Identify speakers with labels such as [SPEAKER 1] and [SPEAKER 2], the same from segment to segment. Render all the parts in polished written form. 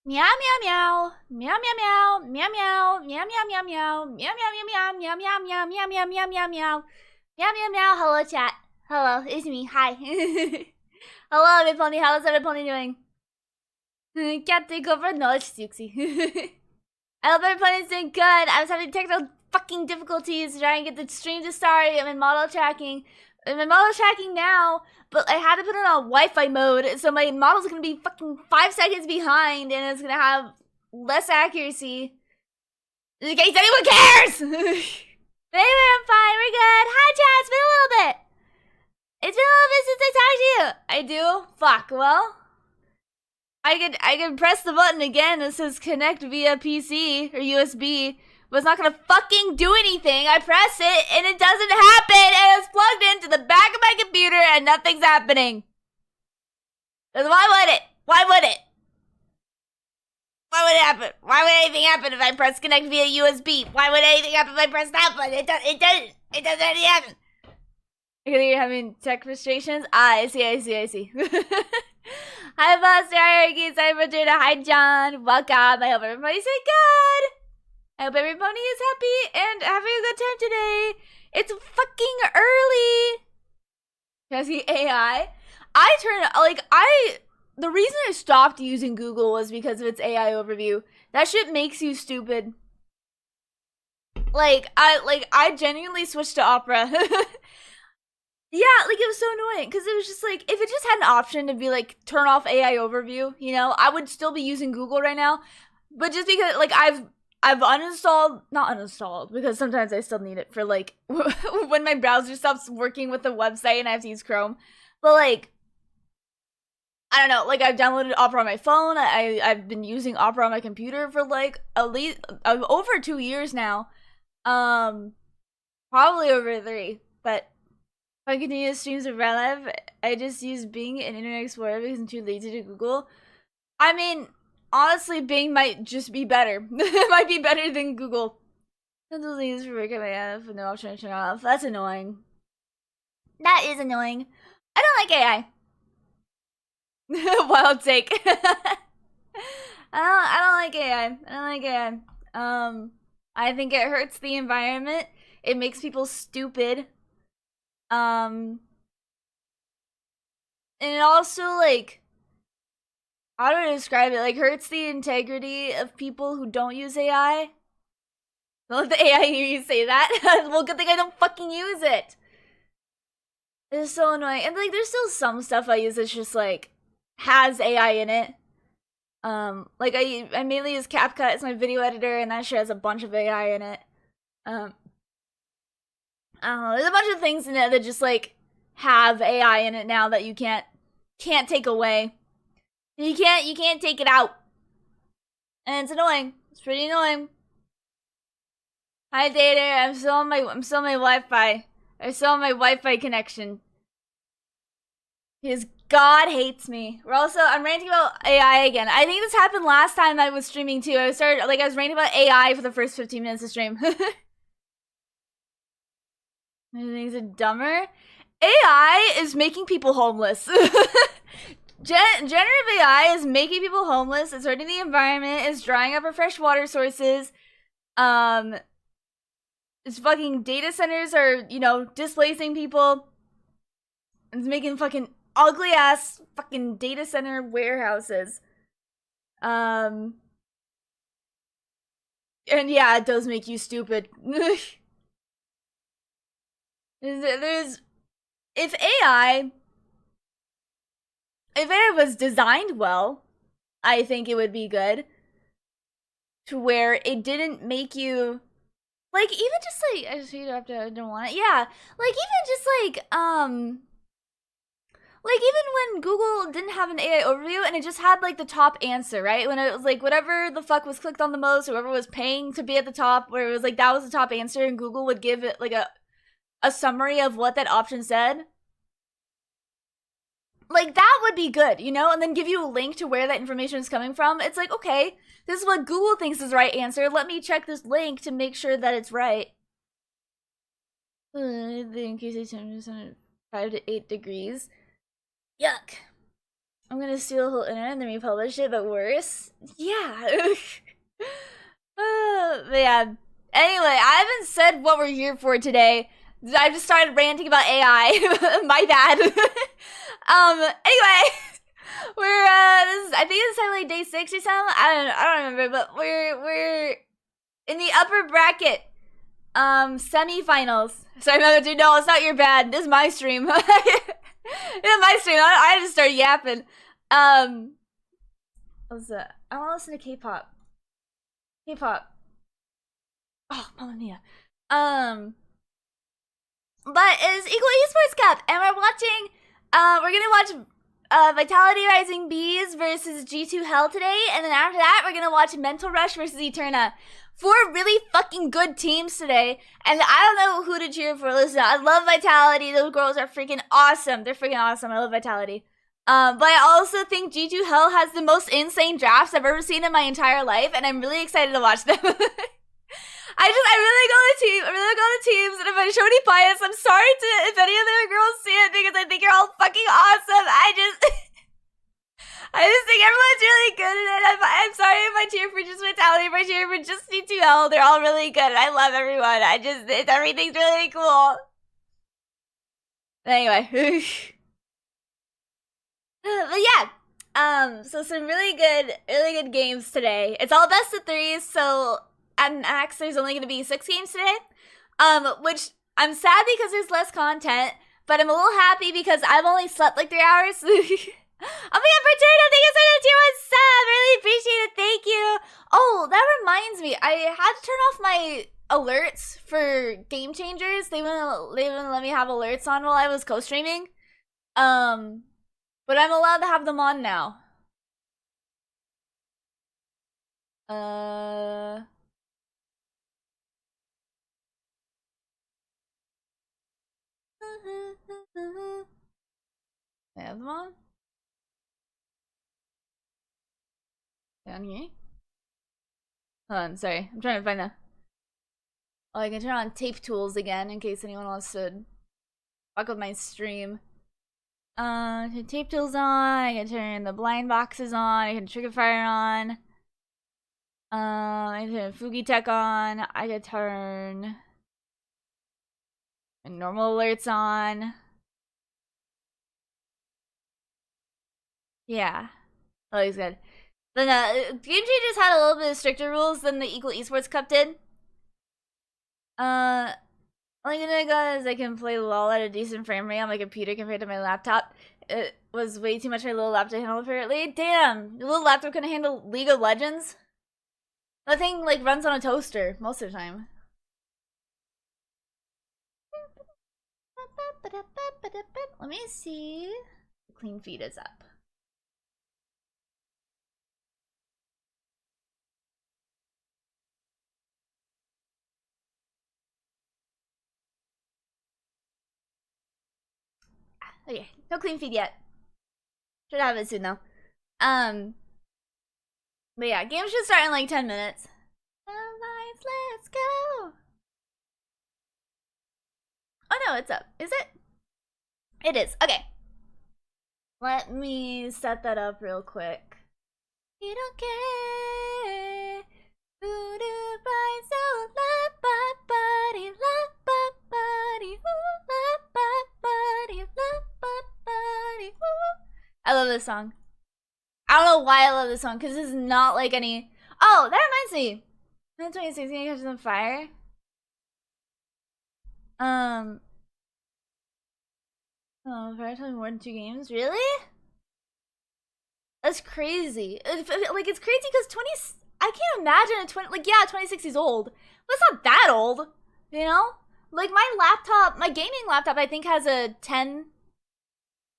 [SPEAKER 1] Meow meow meow. Meow meow meow. Meow meow. Meow meow meow meow. Meow meow meow meow. Meow meow meow meow meow meow meow meow. Meow meow meow. Hello chat. Hello, it's me. Hi. Hello everybody. How's everybody doing? Can't take over? No, it's Suxy. I hope everybody's doing good. I was having technical fucking difficulties trying to get the stream to start. I'm in model tracking. I'm in model tracking now, but I had to put it on Wi-Fi mode, so my model's gonna be fucking 5 seconds behind, and it's gonna have less accuracy. In case anyone cares! Anyway, I'm fine, we're good. Hi chat, it's been a little bit. It's been a little bit since I talked to you. I do? Fuck, well. I could press the button again that says connect via PC or USB, but it's not gonna fucking do anything. I press it and it doesn't happen, and it's plugged into the back of my computer and nothing's happening. Cause why would it? Why would it? Why would it happen? Why would anything happen if I press connect via USB? Why would anything happen if I press that button? It doesn't anything happen. Because you're having tech frustrations? Ah, I see. Hi, Buster. Hi, Ergies. Hi, Roberta. Hi, John. Welcome. I hope everybody's doing good. I hope everybody is happy and having a good time today. It's fucking early. Can I see AI? The reason I stopped using Google was because of its AI overview. That shit makes you stupid. I genuinely switched to Opera. Yeah, like, it was so annoying, because it was just, like, if it just had an option to be, like, turn off AI overview, you know, I would still be using Google right now, but just because, like, I've not uninstalled, because sometimes I still need it for, like, when my browser stops working with the website and I have to use Chrome, but, like, I don't know, like, I've downloaded Opera on my phone, I've been using Opera on my computer for, like, at least, over 2 years now, probably over 3, but if I continue streams of Real Life, I just use Bing and Internet Explorer because I'm too lazy to Google. I mean, honestly, Bing might just be better. It might be better than Google. Sometimes I use for work at my app with no option to turn off. That's annoying. That is annoying. I don't like AI. Wild take. I don't like AI. I don't like AI. I think it hurts the environment. It makes people stupid. And it also, like, how do I describe it? Like, hurts the integrity of people who don't use AI. Don't let the AI hear you say that. Well, good thing I don't fucking use it. It's so annoying. And, like, there's still some stuff I use that's just, like, has AI in it. Like, I mainly use CapCut as my video editor, and that shit has a bunch of AI in it. I don't know, there's a bunch of things in it that just, like, have AI in it now that you can't take away. You can't take it out. And it's annoying. It's pretty annoying. Hi Data, I'm still on my Wi-Fi. I'm still on my Wi-Fi connection. Because God hates me. I'm ranting about AI again. I think this happened last time I was streaming too. I was ranting about AI for the first 15 minutes of stream. Things are dumber. AI is making people homeless. Generative AI is making people homeless. It's hurting the environment. It's drying up our fresh water sources. It's fucking data centers are, you know, displacing people. It's making fucking ugly ass fucking data center warehouses. And yeah, it does make you stupid. If AI was designed well, I think it would be good. To where it didn't make you, like, even just like, I don't want it. Yeah, like, even just like, even when Google didn't have an AI overview and it just had, like, the top answer, right? When it was, like, whatever the fuck was clicked on the most, whoever was paying to be at the top, where it was, like, that was the top answer, and Google would give it, like, a summary of what that option said. Like, that would be good, you know? And then give you a link to where that information is coming from. It's like, okay, this is what Google thinks is the right answer. Let me check this link to make sure that it's right. The increase is 5 to 8 degrees. Yuck. I'm gonna steal the whole internet and then republish it, but worse. Yeah. But yeah. Anyway, I haven't said what we're here for today. I just started ranting about AI. My bad. Anyway, we're I think it's like day 6 or something. I don't remember, but we're in the upper bracket. Semifinals. Sorry, no, dude, no, it's not your bad. This is my stream. It's my stream. I just started yapping. What's that? I want to listen to K-pop. K-pop. Oh, Mamma Mia. But it's ESPORTS CUP, and we're gonna watch Vitality Rising Bees versus G2 Hell today, and then after that, we're gonna watch Mental Rush versus Eterna. 4 really fucking good teams today, and I don't know who to cheer for. Listen, I love Vitality. Those girls are freaking awesome. They're freaking awesome. I love Vitality. But I also think G2 Hell has the most insane drafts I've ever seen in my entire life, and I'm really excited to watch them. I really go to teams, and if I show any bias, I'm sorry if any other girls see it, because I think you're all fucking awesome. I just think everyone's really good at it. I'm sorry if I cheer for just Vitality, if I cheer for just G2L, they're all really good, and I love everyone. Everything's really cool. Anyway. But yeah. So some really good games today. It's all best of 3, so at max there's only gonna be 6 games today. Which I'm sad because there's less content, but I'm a little happy because I've only slept like 3 hours. Oh my god, Bertino, thank you so much, tier 1 sub. Really appreciate it, thank you. Oh, that reminds me, I had to turn off my alerts for game changers. They wouldn't let me have alerts on while I was co-streaming. But I'm allowed to have them on now. I have them on? Down here? Hold on, sorry. I'm trying to find the... Oh, I can turn on tape tools again in case anyone wants to fuck with my stream. Tape tools on, I can turn the blind boxes on, I can trigger fire on. I can turn Fugi Tech on, I can turn normal alerts on. Yeah. Oh, he's good. Then Game Changers had a little bit of stricter rules than the ESPORTS CUP did. Only thing I got is I can play LOL at a decent frame rate on my computer compared to my laptop. It was way too much for my little laptop to handle apparently. Damn! Your little laptop couldn't handle League of Legends? That thing like runs on a toaster most of the time. Let me see. The clean feed is up. Okay, no clean feed yet. Should have it soon though. But yeah, game should start in like 10 minutes. Alliance, let's go! Oh no, it's up. Is it? It is. Okay. Let me set that up real quick. You don't care. I love this song. I don't know why I love this song, because it's not like any... Oh, that reminds me. In 2016, Catches on Fire. Oh, Fire told me more than 2 games? Really? That's crazy. Like, it's crazy because I can't imagine a 20... Like, yeah, 26 is old. But it's not that old. You know? Like, my laptop, my gaming laptop, I think has a 1080,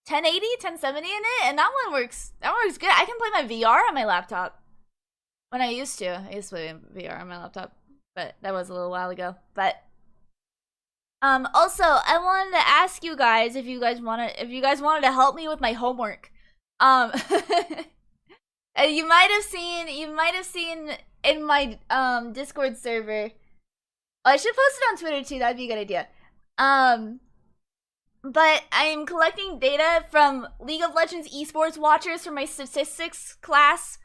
[SPEAKER 1] 1070 in it, and that one works good. I can play my VR on my laptop. When I used to play VR on my laptop, but that was a little while ago. But also I wanted to ask you guys if you guys wanted to help me with my homework. You might have seen in my Discord server. Oh, I should post it on Twitter too. That'd be a good idea. but I'm collecting data from League of Legends esports watchers for my statistics class.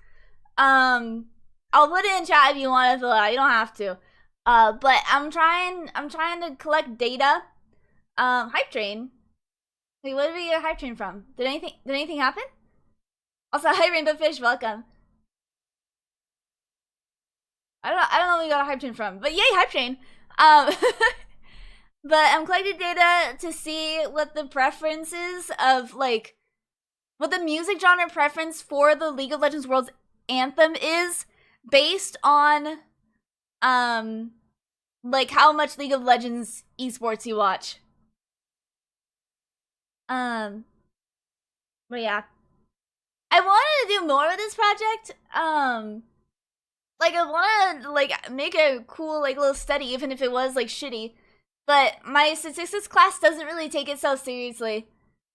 [SPEAKER 1] I'll put it in chat if you want to fill it out. You don't have to. But I'm trying to collect data. Hype train. Wait, where did we get a hype train from? Did anything happen? Also, hi Rainbow Fish, welcome. I don't know where we got a hype train from, but yay, hype train. But I'm collecting data to see what the preferences of like what the music genre preference for the League of Legends World's Anthem is based on like how much League of Legends esports you watch. But yeah. I wanted to do more with this project. Like I wanted to like make a cool like little study, even if it was like shitty. But my statistics class doesn't really take itself seriously.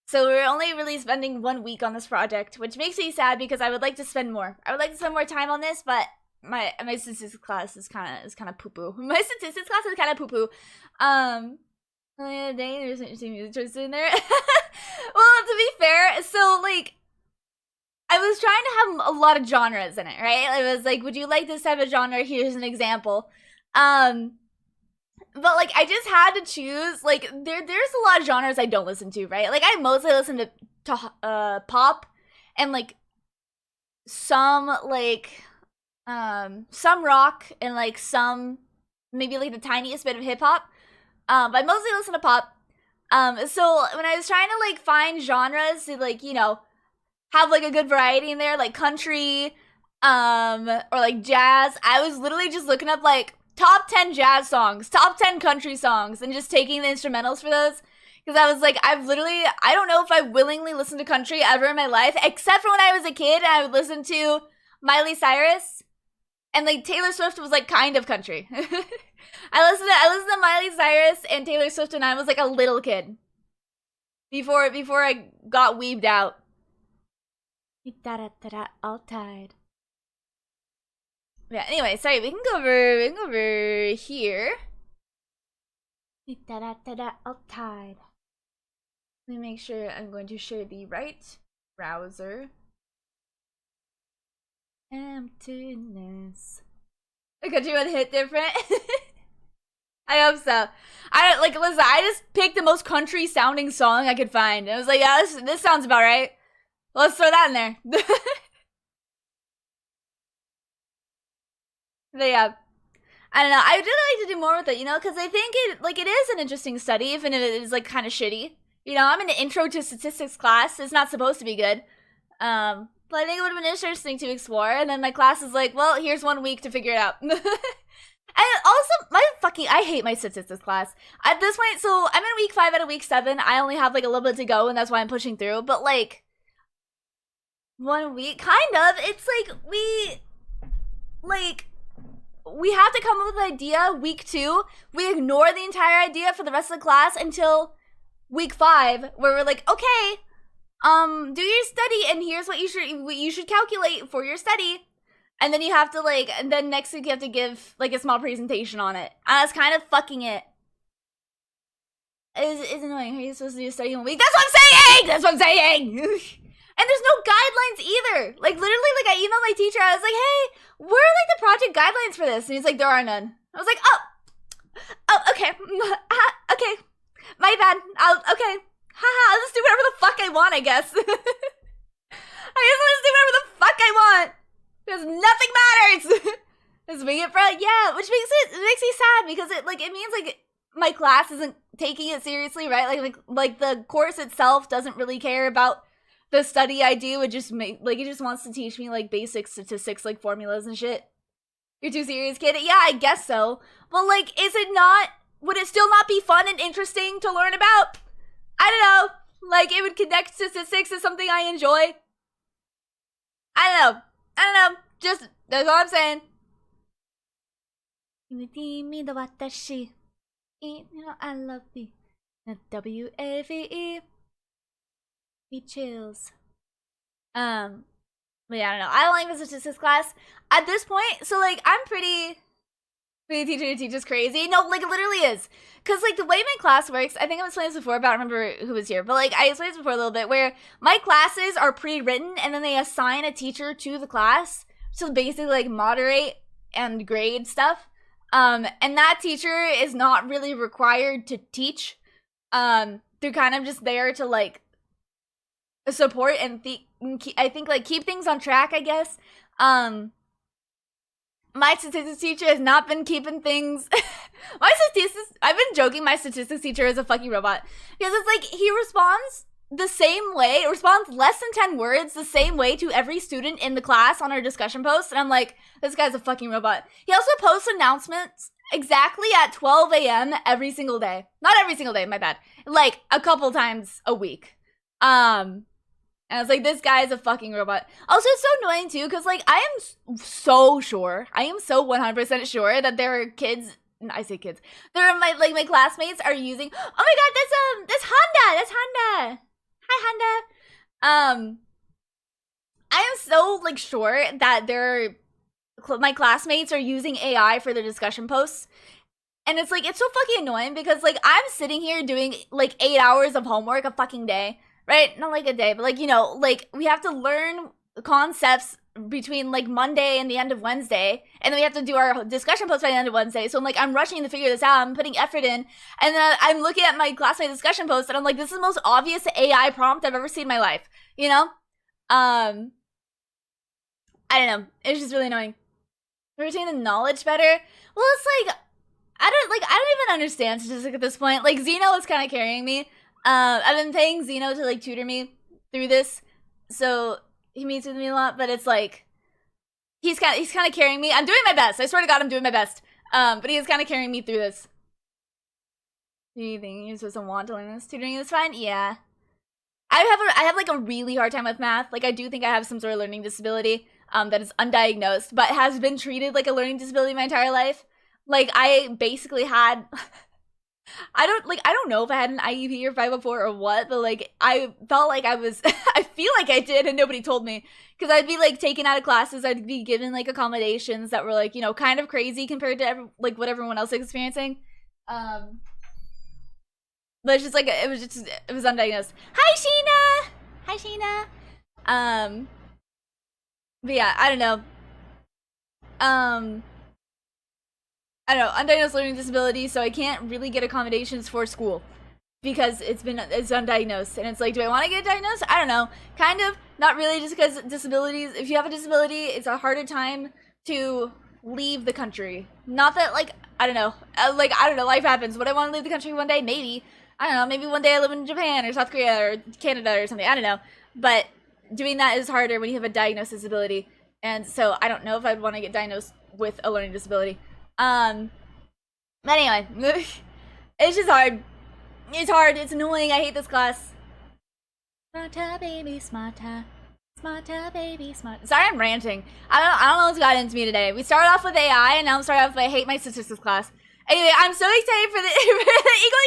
[SPEAKER 1] So we're only really spending 1 week on this project, which makes me sad because I would like to spend more. I would like to spend more time on this, but my statistics class is kind of poo poo. My statistics class is kind of poo poo. There's interesting music choices in there. Well, to be fair, so like I was trying to have a lot of genres in it, right? It was like, would you like this type of genre? Here's an example. But like I just had to choose. Like there's a lot of genres I don't listen to, right? Like I mostly listen to pop and like some rock and like some maybe like the tiniest bit of hip hop. But I mostly listen to pop. So when I was trying to like find genres to like, you know, have like a good variety in there, like country, or like jazz, I was literally just looking up like top 10 jazz songs, top 10 country songs, and just taking the instrumentals for those. Because I was like, I don't know if I willingly listened to country ever in my life, except for when I was a kid and I would listen to Miley Cyrus. And like Taylor Swift was like kind of country. I listened to Miley Cyrus and Taylor Swift when I was like a little kid. Before I got weebed out. All tied. Yeah, anyway, sorry, we can go over here. All tied. Let me make sure I'm going to share the right browser. Emptiness. The country would hit different. I hope so. Listen, I just picked the most country sounding song I could find. I was like, yeah, this sounds about right. Let's throw that in there. But yeah, I don't know. I would really like to do more with it, you know, because I think it is an interesting study, even if it is like kind of shitty. You know, I'm in the intro to statistics class. It's not supposed to be good. But I think it would have been interesting to explore. And then my class is like, well, here's 1 week to figure it out. And also, I hate my statistics class. At this point, so I'm in week 5 out of week 7. I only have like a little bit to go, and that's why I'm pushing through. But like 1 week, kind of. It's like we have to come up with an idea week 2. We ignore the entire idea for the rest of the class until week 5, where we're like, okay, do your study, and here's what you should calculate for your study. And then you have to and then next week you have to give like a small presentation on it. And that's kind of fucking it. It's annoying. Are you supposed to do a study in a week? That's what I'm saying! And there's no guidelines either. Like literally, like I emailed my teacher. I was like, hey, where are like the project guidelines for this? And he's like, there are none. I was like, oh, okay, okay, my bad. Okay, haha, I'll just do whatever the fuck I want, I guess. I guess I'll just do whatever the fuck I want. Because nothing matters. Just make it for yeah, which makes me sad because it means like my class isn't taking it seriously, right? Like the course itself doesn't really care about the study I do. It just it just wants to teach me like basic statistics, like formulas and shit. You're too serious, kid? Yeah, I guess so. But like, would it still not be fun and interesting to learn about? I don't know. Like, it would connect statistics to something I enjoy. I don't know. Just, that's all I'm saying. I love me. WAVE. Me chills. But yeah, I don't know. I don't like the statistics class at this point. So like, I'm pretty The teacher teaches crazy. No, like, it literally is. Because, like, the way my class works, I think I've explained this before, but I don't remember who was here. But, like, I explained this before a little bit, where my classes are pre-written, and then they assign a teacher to the class to basically, like, moderate and grade stuff. And that teacher is not really required to teach. They're kind of just there to, like, support and I think, like, keep things on track, I guess. My statistics teacher has not been keeping things. I've been joking my statistics teacher is a fucking robot. Because it's like, he responds the same way, responds less than 10 words the same way to every student in the class on our discussion posts. And I'm like, this guy's a fucking robot. He also posts announcements exactly at 12 a.m. every single day. Not every single day, my bad. Like, a couple times a week. And I was like, this guy is a fucking robot. Also, it's so annoying, too, because, like, I am so sure, I am so 100% sure that there are kids, I say kids, there are my classmates are using, oh my god, that's Honda, Hi, Honda. I am so, like, sure that my classmates are using AI for their discussion posts. And it's, like, it's so fucking annoying because, like, I'm sitting here doing, like, 8 hours of homework a fucking day. Right? Not like a day, but like, you know, like we have to learn concepts between like Monday and the end of Wednesday. And then we have to do our discussion post by the end of Wednesday. So I'm like, I'm rushing to figure this out. I'm putting effort in. And then I'm looking at my classmate discussion post and I'm like, this is the most obvious AI prompt I've ever seen in my life. You know? I don't know. It's just really annoying. Retaining the knowledge better. Well, it's like, I don't even understand statistics at this point. Like, Zeno is kind of carrying me. I've been paying Zeno to, like, tutor me through this, so he meets with me a lot, but it's, like, he's kind of carrying me. I'm doing my best. I swear to God, I'm doing my best. But he's kind of carrying me through this. Do you think you're supposed to want to learn this? Tutoring is fine? Yeah. I have, like, a really hard time with math. Like, I do think I have some sort of learning disability, that is undiagnosed, but has been treated like a learning disability my entire life. Like, I basically had... I don't know if I had an IEP or 504 or what, but, like, I felt like I was, I feel like I did and nobody told me. Because I'd be, like, taken out of classes, I'd be given, like, accommodations that were, like, you know, kind of crazy compared to, like, what everyone else is experiencing. But it's just, like, it was undiagnosed. Hi, Sheena! Hi, Sheena! But yeah, I don't know. I don't know, undiagnosed learning disability, so I can't really get accommodations for school because it's undiagnosed. And it's like, do I want to get diagnosed? I don't know. Kind of. Not really, just because disabilities, if you have a disability, it's a harder time to leave the country. Not that, like, I don't know. Life happens. Would I want to leave the country one day? Maybe. I don't know, maybe one day I live in Japan or South Korea or Canada or something. I don't know. But doing that is harder when you have a diagnosed disability. And so I don't know if I'd want to get diagnosed with a learning disability. But anyway, it's just hard. It's hard, it's annoying, I hate this class. Smarter, baby, smarter. Smarter, baby, smarter. Sorry, I'm ranting. I don't know what's got into me today. We started off with AI, and now I'm starting off with I hate my statistics class. Anyway, I'm so excited for the Eagle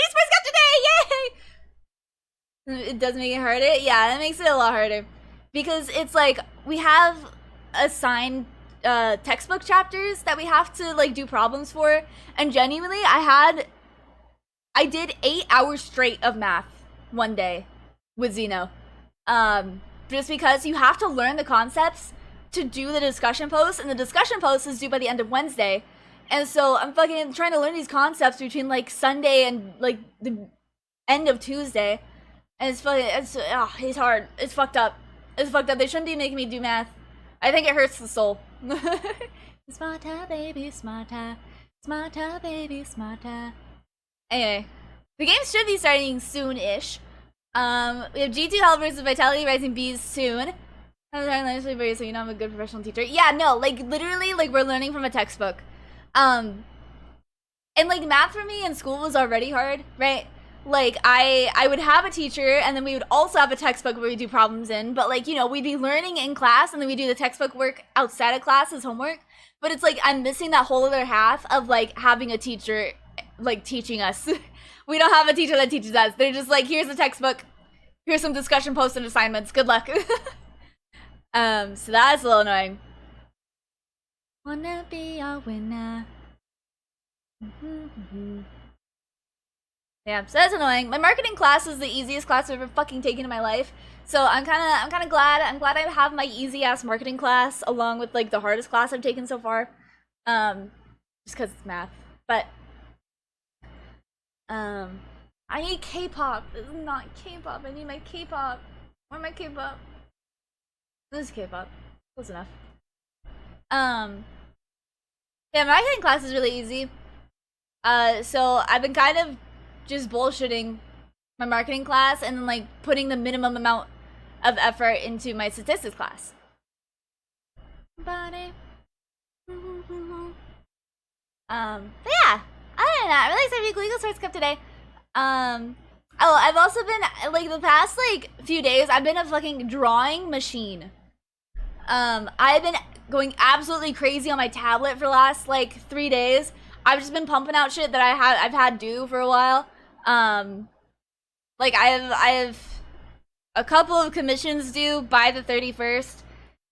[SPEAKER 1] Esports Cup today! Yay! It does make it harder? Yeah, that makes it a lot harder. Because it's like, we have assigned textbook chapters that we have to, like, do problems for. And genuinely, I did 8 hours straight of math one day with Zeno. Just because you have to learn the concepts to do the discussion post, and the discussion post is due by the end of Wednesday. And so I'm fucking trying to learn these concepts between, like, Sunday and, like, the end of Tuesday. And it's fucking, it's hard. It's fucked up. It's fucked up. They shouldn't be making me do math. I think it hurts the soul. Smarter, baby, smarter. Smarter, baby, smarter. Anyway, the game should be starting soon-ish. We have G2 Hell versus Vitality Rising Bees soon. I'm trying to learn so you know I'm a good professional teacher. Yeah, no, like, literally, like, we're learning from a textbook. And, like, math for me in school was already hard, right? Like, I would have a teacher, and then we would also have a textbook where we do problems in, but, like, you know, we'd be learning in class, and then we do the textbook work outside of class as homework. But it's like, I'm missing that whole other half of, like, having a teacher, like, teaching us. We don't have a teacher that teaches us. They're just like, here's the textbook, here's some discussion posts and assignments, good luck. So that's a little annoying. Wanna be a winner. Yeah, so that's annoying. My marketing class is the easiest class I've ever fucking taken in my life. So I'm kind of glad. I'm glad I have my easy ass marketing class along with like the hardest class I've taken so far. Just because it's math. But I need K-pop. This is not K-pop. I need my K-pop. Where's my K-pop? This is K-pop. Close enough. Yeah, marketing class is really easy. So I've been kind of just bullshitting my marketing class and then like putting the minimum amount of effort into my statistics class. But yeah. Other than that, I'm really excited for ESPORTS CUP today. Oh, I've also been like the past like few days I've been a fucking drawing machine. I've been going absolutely crazy on my tablet for the last like 3 days. I've just been pumping out shit that I've had due for a while. Like I have a couple of commissions due by the 31st,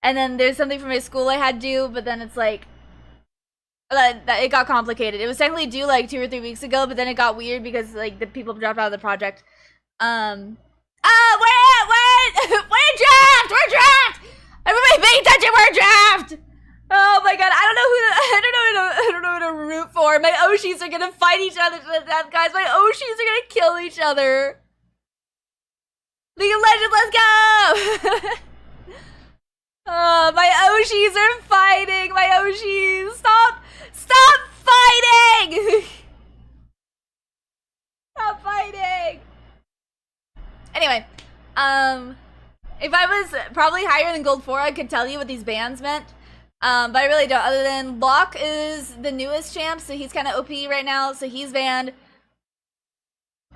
[SPEAKER 1] and then there's something for my school I had due, but then it's like it got complicated. It was technically due like 2 or 3 weeks ago, but then it got weird because like the people dropped out of the project. We're draft! We're draft! Everybody pay attention, we're draft! Oh my god, I don't know who to root for. My Oshis are gonna fight each other to the death, guys. My Oshis are gonna kill each other. League of Legends, let's go! Oh, my Oshis are fighting. My Oshis, stop fighting! Stop fighting! Anyway, if I was probably higher than Gold 4, I could tell you what these bans meant. But I really don't, other than Locke is the newest champ, so he's kind of OP right now, so he's banned.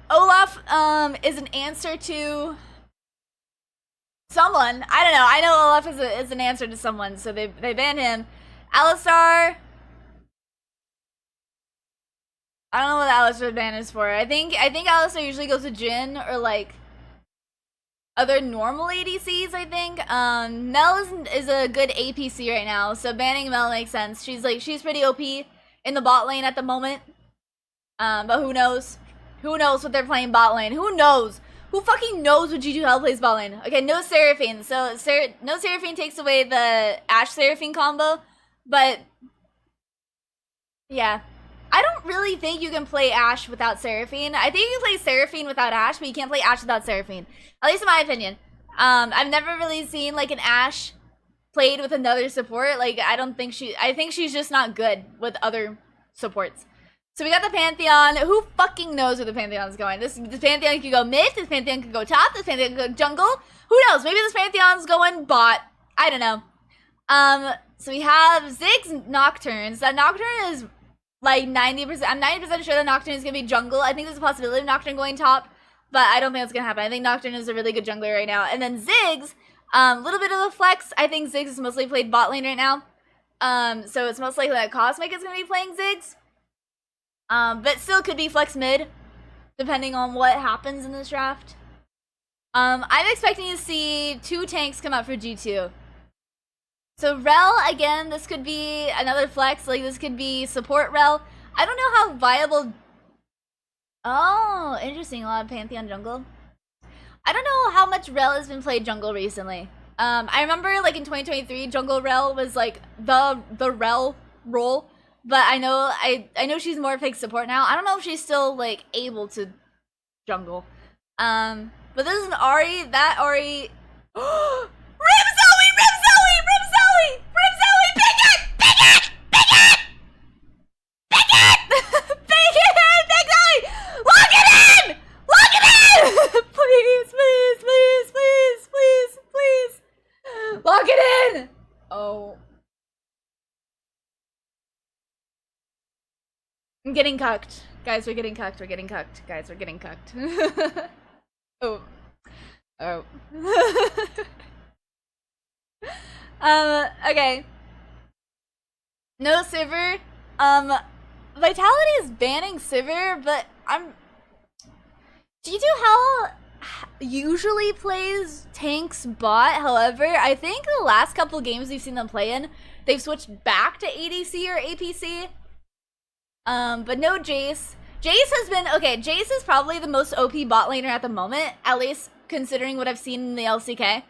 [SPEAKER 1] Olaf, is an answer to someone. I don't know. I know Olaf is an answer to someone, so they banned him. Alistar, I don't know what the Alistar ban is for. I think Alistar usually goes to Jhin or like other normal ADCs, I think. Mel is a good APC right now, so banning Mel makes sense. She's pretty OP in the bot lane at the moment. But who knows? Who knows what they're playing bot lane? Who knows? Who fucking knows what G2H plays bot lane? Okay, no Seraphine. So no Seraphine takes away the Ashe Seraphine combo, but yeah. I don't really think you can play Ashe without Seraphine. I think you can play Seraphine without Ashe, but you can't play Ashe without Seraphine. At least in my opinion. I've never really seen like an Ashe played with another support. Like I think she's just not good with other supports. So we got the Pantheon. Who fucking knows where the Pantheon's going? This Pantheon could go mid, this Pantheon could go top, this Pantheon could go jungle. Who knows? Maybe this Pantheon's going bot. I don't know. So we have Ziggs Nocturnes. That Nocturne is like 90%. I'm 90% sure that Nocturne is gonna be jungle. I think there's a possibility of Nocturne going top, but I don't think that's gonna happen. I think Nocturne is a really good jungler right now. And then Ziggs, little bit of a flex. I think Ziggs is mostly played bot lane right now. So it's most likely that Cosmic is gonna be playing Ziggs. But still could be flex mid, depending on what happens in this draft. I'm expecting to see 2 tanks come out for G2. So Rel, again, this could be another flex, like this could be support Rel. I don't know how viable... Oh, interesting, a lot of Pantheon jungle. I don't know how much Rel has been played jungle recently. I remember like in 2023, jungle Rel was like the Rel role. But I know she's more fake support now. I don't know if she's still like able to jungle. But this is an Ahri. That Ahri. Rip Zoe! Pick it! Pick Zoe! Lock it in! Please! Lock it in! Oh. I'm getting cucked. Guys, we're getting cucked. Guys, we're getting cucked. Oh. Okay. No Sivir. Vitality is banning Sivir, but G2H usually plays tanks bot. However, I think the last couple games we've seen them play in, they've switched back to ADC or APC. But no Jace. Jace has been okay. Jace is probably the most OP bot laner at the moment, at least considering what I've seen in the LCK.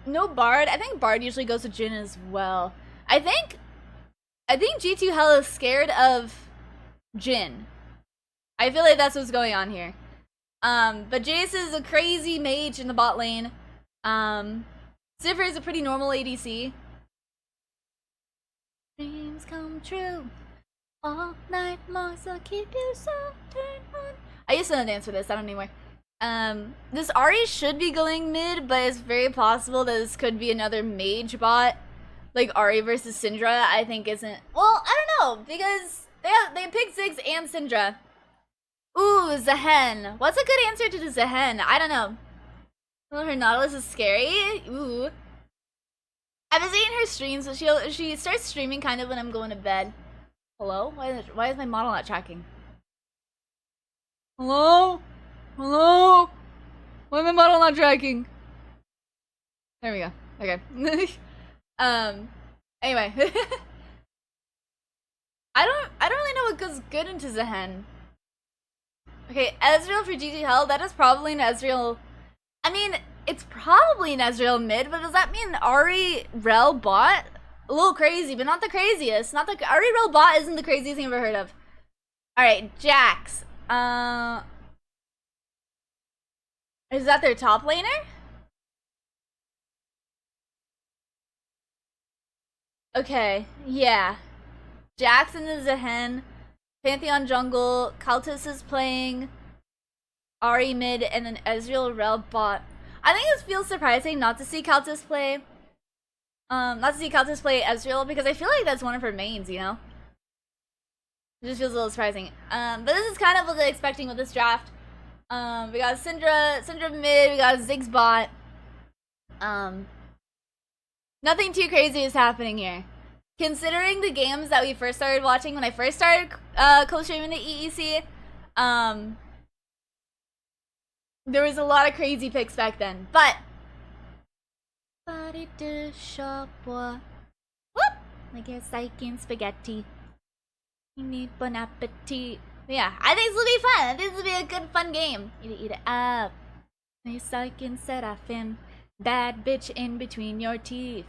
[SPEAKER 1] No Bard. I think Bard usually goes with Jhin as well. I think G2 Hell is scared of Jhin. I feel like that's what's going on here. But Jace is a crazy mage in the bot lane. Ziffer is a pretty normal ADC. Dreams come true. All night long, so keep you so turned on. I used to know dance for this, I don't anymore. This Ahri should be going mid, but it's very possible that this could be another mage bot. Like Ahri versus Syndra, I think isn't. Well, I don't know, because they picked Ziggs and Syndra. Ooh, Zehen. What's a good answer to the Zehen? I don't know. Well, her Nautilus is scary. Ooh. I've been seeing her streams, but she starts streaming kind of when I'm going to bed. Hello? Why is my model not tracking? Hello? Hello? Why is my model not tracking? There we go. Okay. Anyway. I don't really know what goes good into Zehen. Okay, Ezreal for GG Hell, that is probably an Ezreal. I mean, it's probably an Ezreal mid, but does that mean Ahri Rel bot? A little crazy, but not the craziest. Ahri Rel bot isn't the craziest thing I've ever heard of. Alright, Jax. Is that their top laner? Okay, yeah. Jax and the Zehen. Pantheon jungle, Kaltus is playing Ahri mid, and then Ezreal Rel bot. I think it feels surprising not to see Kaltus play Ezreal, because I feel like that's one of her mains, you know? It just feels a little surprising. But this is kind of what they're expecting with this draft. We got Syndra mid, we got Ziggs bot. Nothing too crazy is happening here. Considering the games that we first started watching when I first started co-streaming the EEC, there was a lot of crazy picks back then. But body de shop whoop, like a psychic spaghetti. You need bon appetit. Yeah, I think this will be fun. I think this will be a good fun game. Eat it up. My psychic seraphim, bad bitch in between your teeth.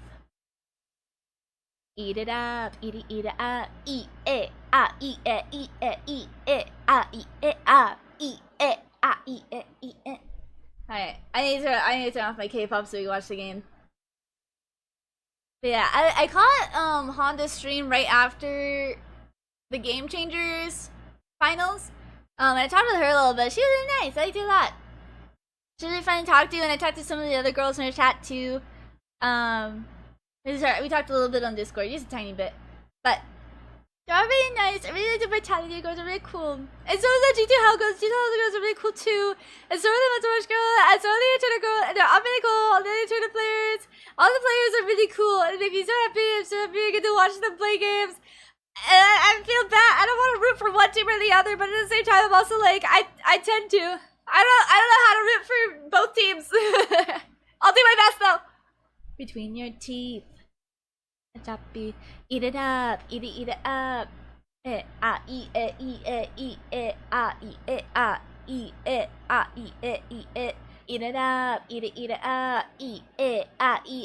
[SPEAKER 1] Eat it up, eat it up, eat it up, eat it, eat it, eat it up, eat it up, eat it up, eat it, eat it. Alright, I need to turn off my K-pop so we can watch the game. But yeah, I caught Honda's stream right after the Game Changers finals. I talked to her a little bit. She was really nice. I liked her a lot. She was really fun to talk to, and I talked to some of the other girls in her chat too. We talked a little bit on Discord, just a tiny bit. But they're all really nice. I really like the Vitality girls, are really cool. And so are the G2 Hell girls. G2 Hell girls are really cool too. And so are the Metaverse girl, and so are the Eternal girl, and they're all really cool. All the Eternal players. All the players are really cool. And it makes me so happy. I'm so happy I get to watch them play games. And I feel bad. I don't want to root for one team or the other, but at the same time I'm also like I tend to. I don't know how to root for both teams. I'll do my best though. Between your teeth. Choppy. Eat it up, eat it up. Eat it, eat it, eat it, eat it, eat it, eat it, eat it. Eat it up, eat it up, eat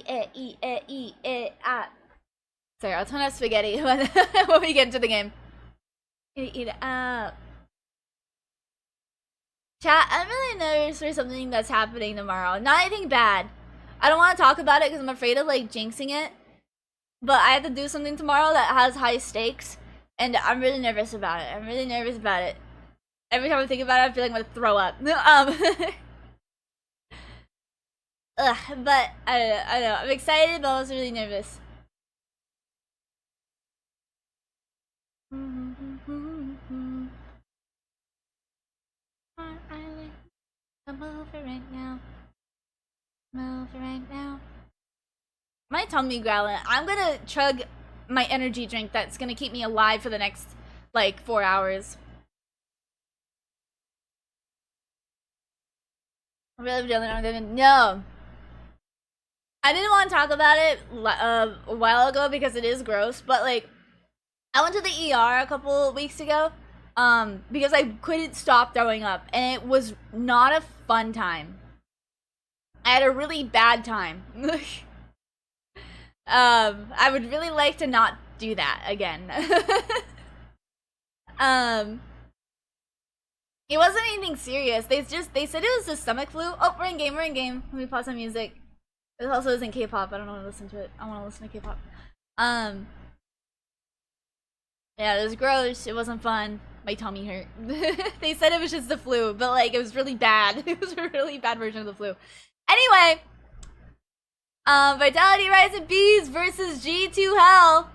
[SPEAKER 1] it, eat it, Sorry, I'll turn off spaghetti when we get into the game. Eat it up. Chat, I'm really nervous for something that's happening tomorrow. Not anything bad. I don't want to talk about it because I'm afraid of like jinxing it. But I have to do something tomorrow that has high stakes, and I'm really nervous about it. Every time I think about it, I feel like I'm gonna throw up. But I don't know. I'm excited, but I'm also really nervous. Come over right now. Come over right now. My tummy growling. I'm gonna chug my energy drink that's gonna keep me alive for the next, like, 4 hours. I really don't know. I didn't want to talk about it a while ago because it is gross, but, like, I went to the ER a couple weeks ago, because I couldn't stop throwing up, and it was not a fun time. I had a really bad time. I would really like to not do that again. It wasn't anything serious. They said it was a stomach flu. Oh, we're in game. Let me pause some music. It also isn't K-pop. I don't want to listen to it. I want to listen to K-pop. Yeah, it was gross. It wasn't fun. My tummy hurt. They said it was just the flu, but like it was really bad. It was a really bad version of the flu. Anyway, Vitality Rising Bees versus G2 Hell.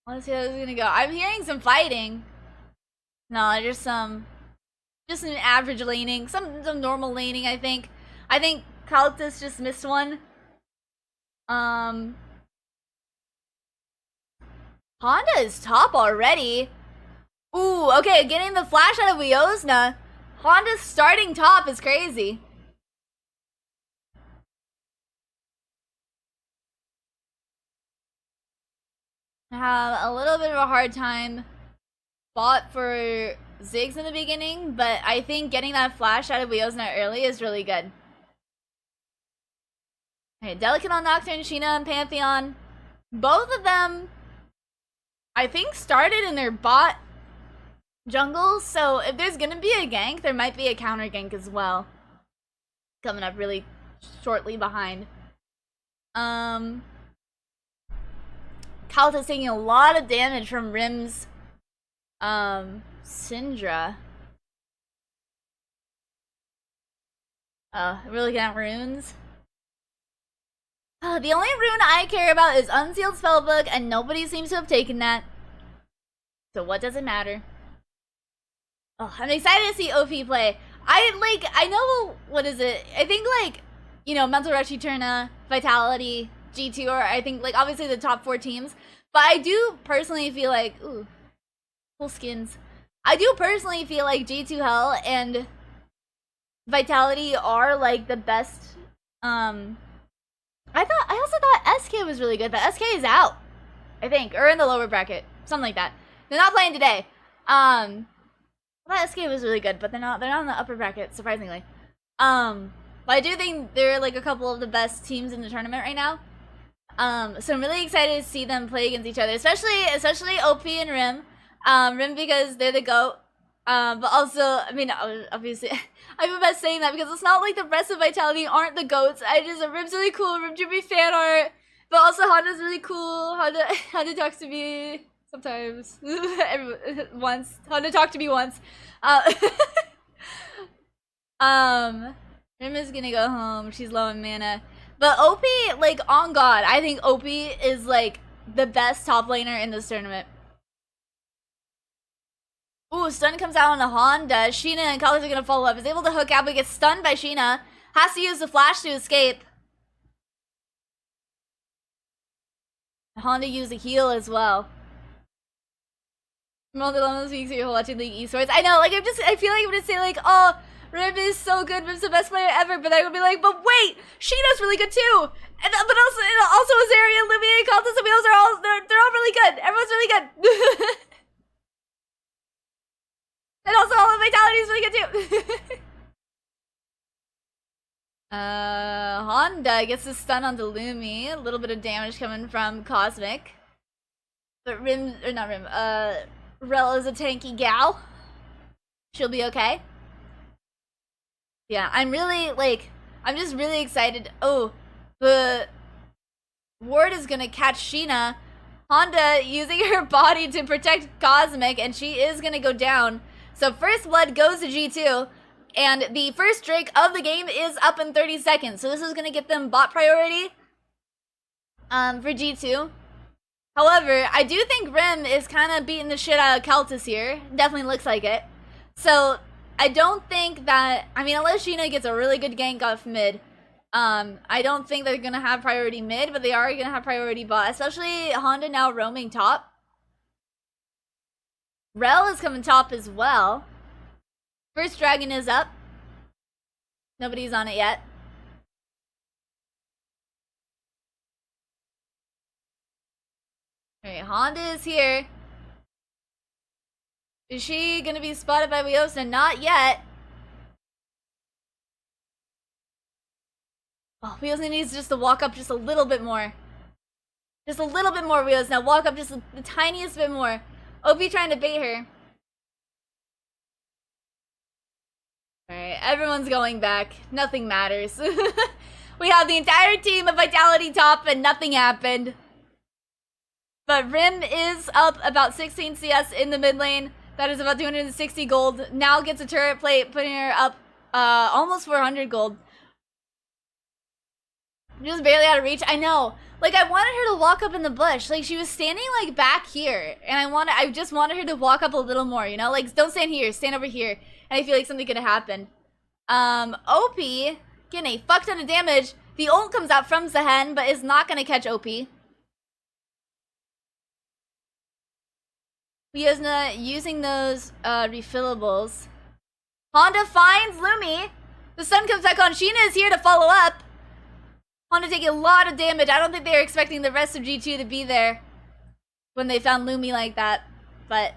[SPEAKER 1] Let's see how this is gonna go. I'm hearing some fighting. No, just an average laning, some normal laning. I think Kaltus just missed one. Honda is top already. Ooh, okay, getting the flash out of Wiosna. Honda's starting top is crazy. I have a little bit of a hard time bot for Ziggs in the beginning, but I think getting that flash out of Wiosna early is really good. Okay, Delicate on Nocturne, Sheena, and Pantheon. Both of them, I think, started in their bot jungle, so if there's gonna be a gank, there might be a counter gank as well. Coming up really shortly behind. Kalta's taking a lot of damage from Rim's Syndra. Oh, we're looking at runes. The only rune I care about is Unsealed Spellbook, and nobody seems to have taken that. So what does it matter? Oh, I'm excited to see OP play. I know, what is it? I think, like, you know, Mental Rush, Eterna, Vitality, G2 are, I think, like, obviously the top 4 teams. But I do personally feel like, ooh, cool skins. I do personally feel like G2 Hell and Vitality are, like, the best, I also thought SK was really good, but SK is out, I think, or in the lower bracket, something like that. They're not playing today. I thought SK was really good, but they're not in the upper bracket, surprisingly. But I do think they're like a couple of the best teams in the tournament right now. So I'm really excited to see them play against each other, especially OP and Rim. Rim because they're the GOAT. But also, I mean, obviously, I feel bad saying that because it's not like the rest of Vitality aren't the GOATs. Rim's really cool. Rim should be fan art. But also, Honda's really cool. Honda talks to me sometimes. Once. Honda talked to me once. Rim is gonna go home. She's low in mana. But OP, like, on God, I think OP is, like, the best top laner in this tournament. Ooh, stun comes out on the Honda. Sheena and Kallis are gonna follow up. Is able to hook out, but gets stunned by Sheena. Has to use the flash to escape. Honda used a heal as well. Multiple weeks you're watching League Esports. I know, like, I feel like I'm gonna say, like, oh, Rim is so good, Rim's the best player ever, but I would be like, but wait, Sheena's really good too! But also Azaria, Livia, and Kaltas, and Wheels are all, they're all really good! Everyone's really good! And also all of Vitality is really good too! Honda gets a stun onto Lumi, a little bit of damage coming from Cosmic. But Rel is a tanky gal. She'll be okay. Yeah, I'm just really excited. Oh, the ward is gonna catch Sheena. Honda using her body to protect Cosmic, and she is gonna go down. So first blood goes to G2, and the first Drake of the game is up in 30 seconds. So this is gonna get them bot priority for G2. However, I do think Rim is kind of beating the shit out of Kaltus here. Definitely looks like it. So I don't think that, I mean, unless Sheena gets a really good gank off mid, I don't think they're gonna have priority mid, but they are gonna have priority bot, especially Honda now roaming top. Rel is coming top as well. First dragon is up. Nobody's on it yet. Alright, Honda is here. Is she gonna be spotted by Wiosna? Not yet. Oh, Wiosna needs just to walk up just a little bit more. Just a little bit more, Wiosna. Walk up just the tiniest bit more. OP trying to bait her. Alright, everyone's going back. Nothing matters. We have the entire team of Vitality top and nothing happened. But Rim is up about 16 CS in the mid lane. That is about 260 gold. Now gets a turret plate, putting her up almost 400 gold. Just barely out of reach. I know. Like, I wanted her to walk up in the bush. Like, she was standing, like, back here. And I just wanted her to walk up a little more, you know? Like, don't stand here. Stand over here. And I feel like something could have happened. OP getting a fuck ton of damage. The ult comes out from Zehen, but is not going to catch OP. Wiosna using those refillables. Honda finds Lumi. The sun comes back on. Sheena is here to follow up. Honda taking a lot of damage. I don't think they were expecting the rest of G2 to be there when they found Lumi like that. But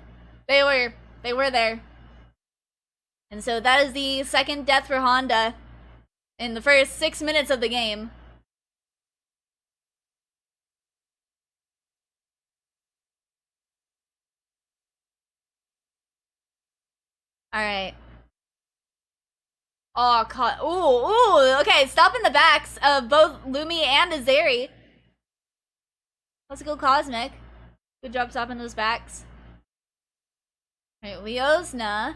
[SPEAKER 1] they were there. And so that is the second death for Honda in the first 6 minutes of the game. Alright. Oh, God. Ooh, okay, stop in the backs of both Lumi and Azeri. Let's go Cosmic. Good job stopping those backs. Alright, Wiosna.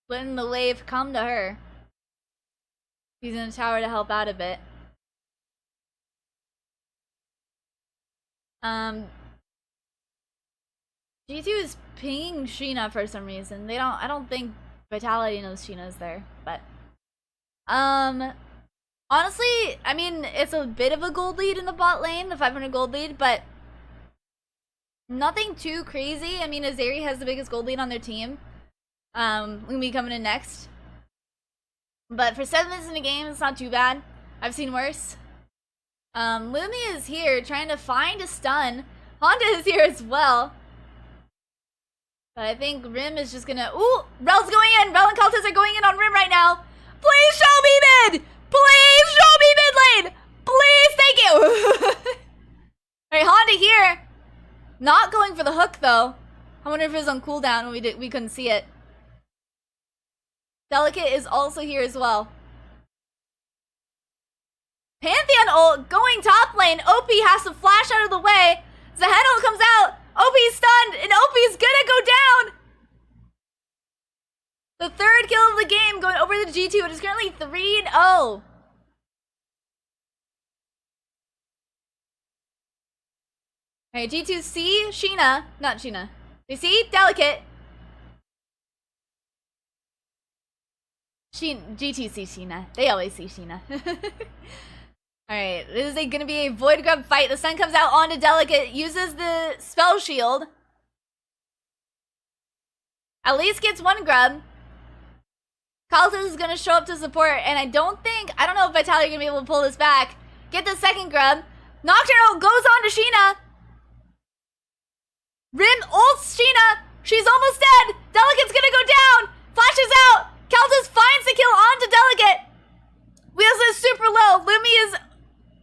[SPEAKER 1] Letting the wave come to her. Using the tower to help out a bit. G2 is pinging Sheena for some reason. I don't think Vitality knows Sheena's there, but honestly, I mean, it's a bit of a gold lead in the bot lane, the 500 gold lead, but nothing too crazy. I mean, Azeri has the biggest gold lead on their team. Lumi coming in next. But for 7 minutes in the game, it's not too bad. I've seen worse. Lumi is here trying to find a stun. Honda is here as well. But I think Rim is just gonna... Ooh! Rel's going in! Rel and Kaltas are going in on Rim right now! Please show me mid! Please show me mid lane! Please, thank you! Alright, Honda here. Not going for the hook, though. I wonder if it was on cooldown when we couldn't see it. Delicate is also here as well. Pantheon ult going top lane. OP has to flash out of the way. Zehen ult comes out. OP's stunned, and OP's gonna go down! The third kill of the game going over the G2. It is currently 3-0. Alright, G2 see Sheena. Not Sheena. They see Delicate. G2 see Sheena. They always see Sheena. Alright, this is gonna be a Void Grub fight. The sun comes out onto Delicate, uses the spell shield. At least gets one grub. Kaltas is gonna show up to support, and I don't know if Vitality are gonna be able to pull this back. Get the second grub. Nocturne goes on to Sheena. Rim ults Sheena. She's almost dead. Delicate's gonna go down. Flashes out. Kaltas finds the kill onto Delicate. Wiosna is super low. Lumi is...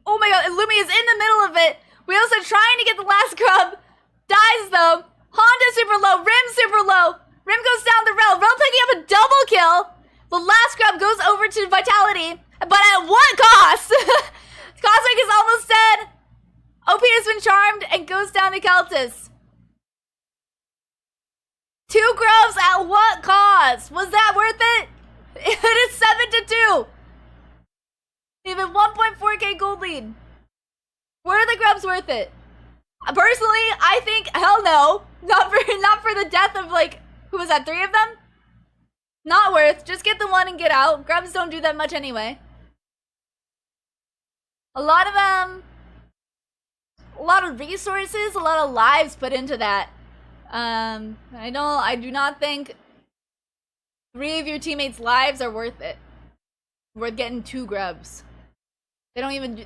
[SPEAKER 1] Oh my god, Lumi is in the middle of it. Wiosna trying to get the last grub. Dies though. Honda super low. Rim super low. Rim goes down the Rel. Rel taking up a double kill. The last grub goes over to Vitality. But at what cost? Cosmic is almost dead. OP has been charmed and goes down to Kaltas. 2 grubs at what cost? Was that worth it? It is 7-2. Even 1.4k gold lead. Were the grubs worth it? Personally, I think hell no. Not for the death of like, who was that, 3 of them? Not worth. Just get the one and get out. Grubs don't do that much anyway. A lot of resources, a lot of lives put into that. I do not think 3 of your teammates' lives are worth it. worth getting 2 grubs. They don't even do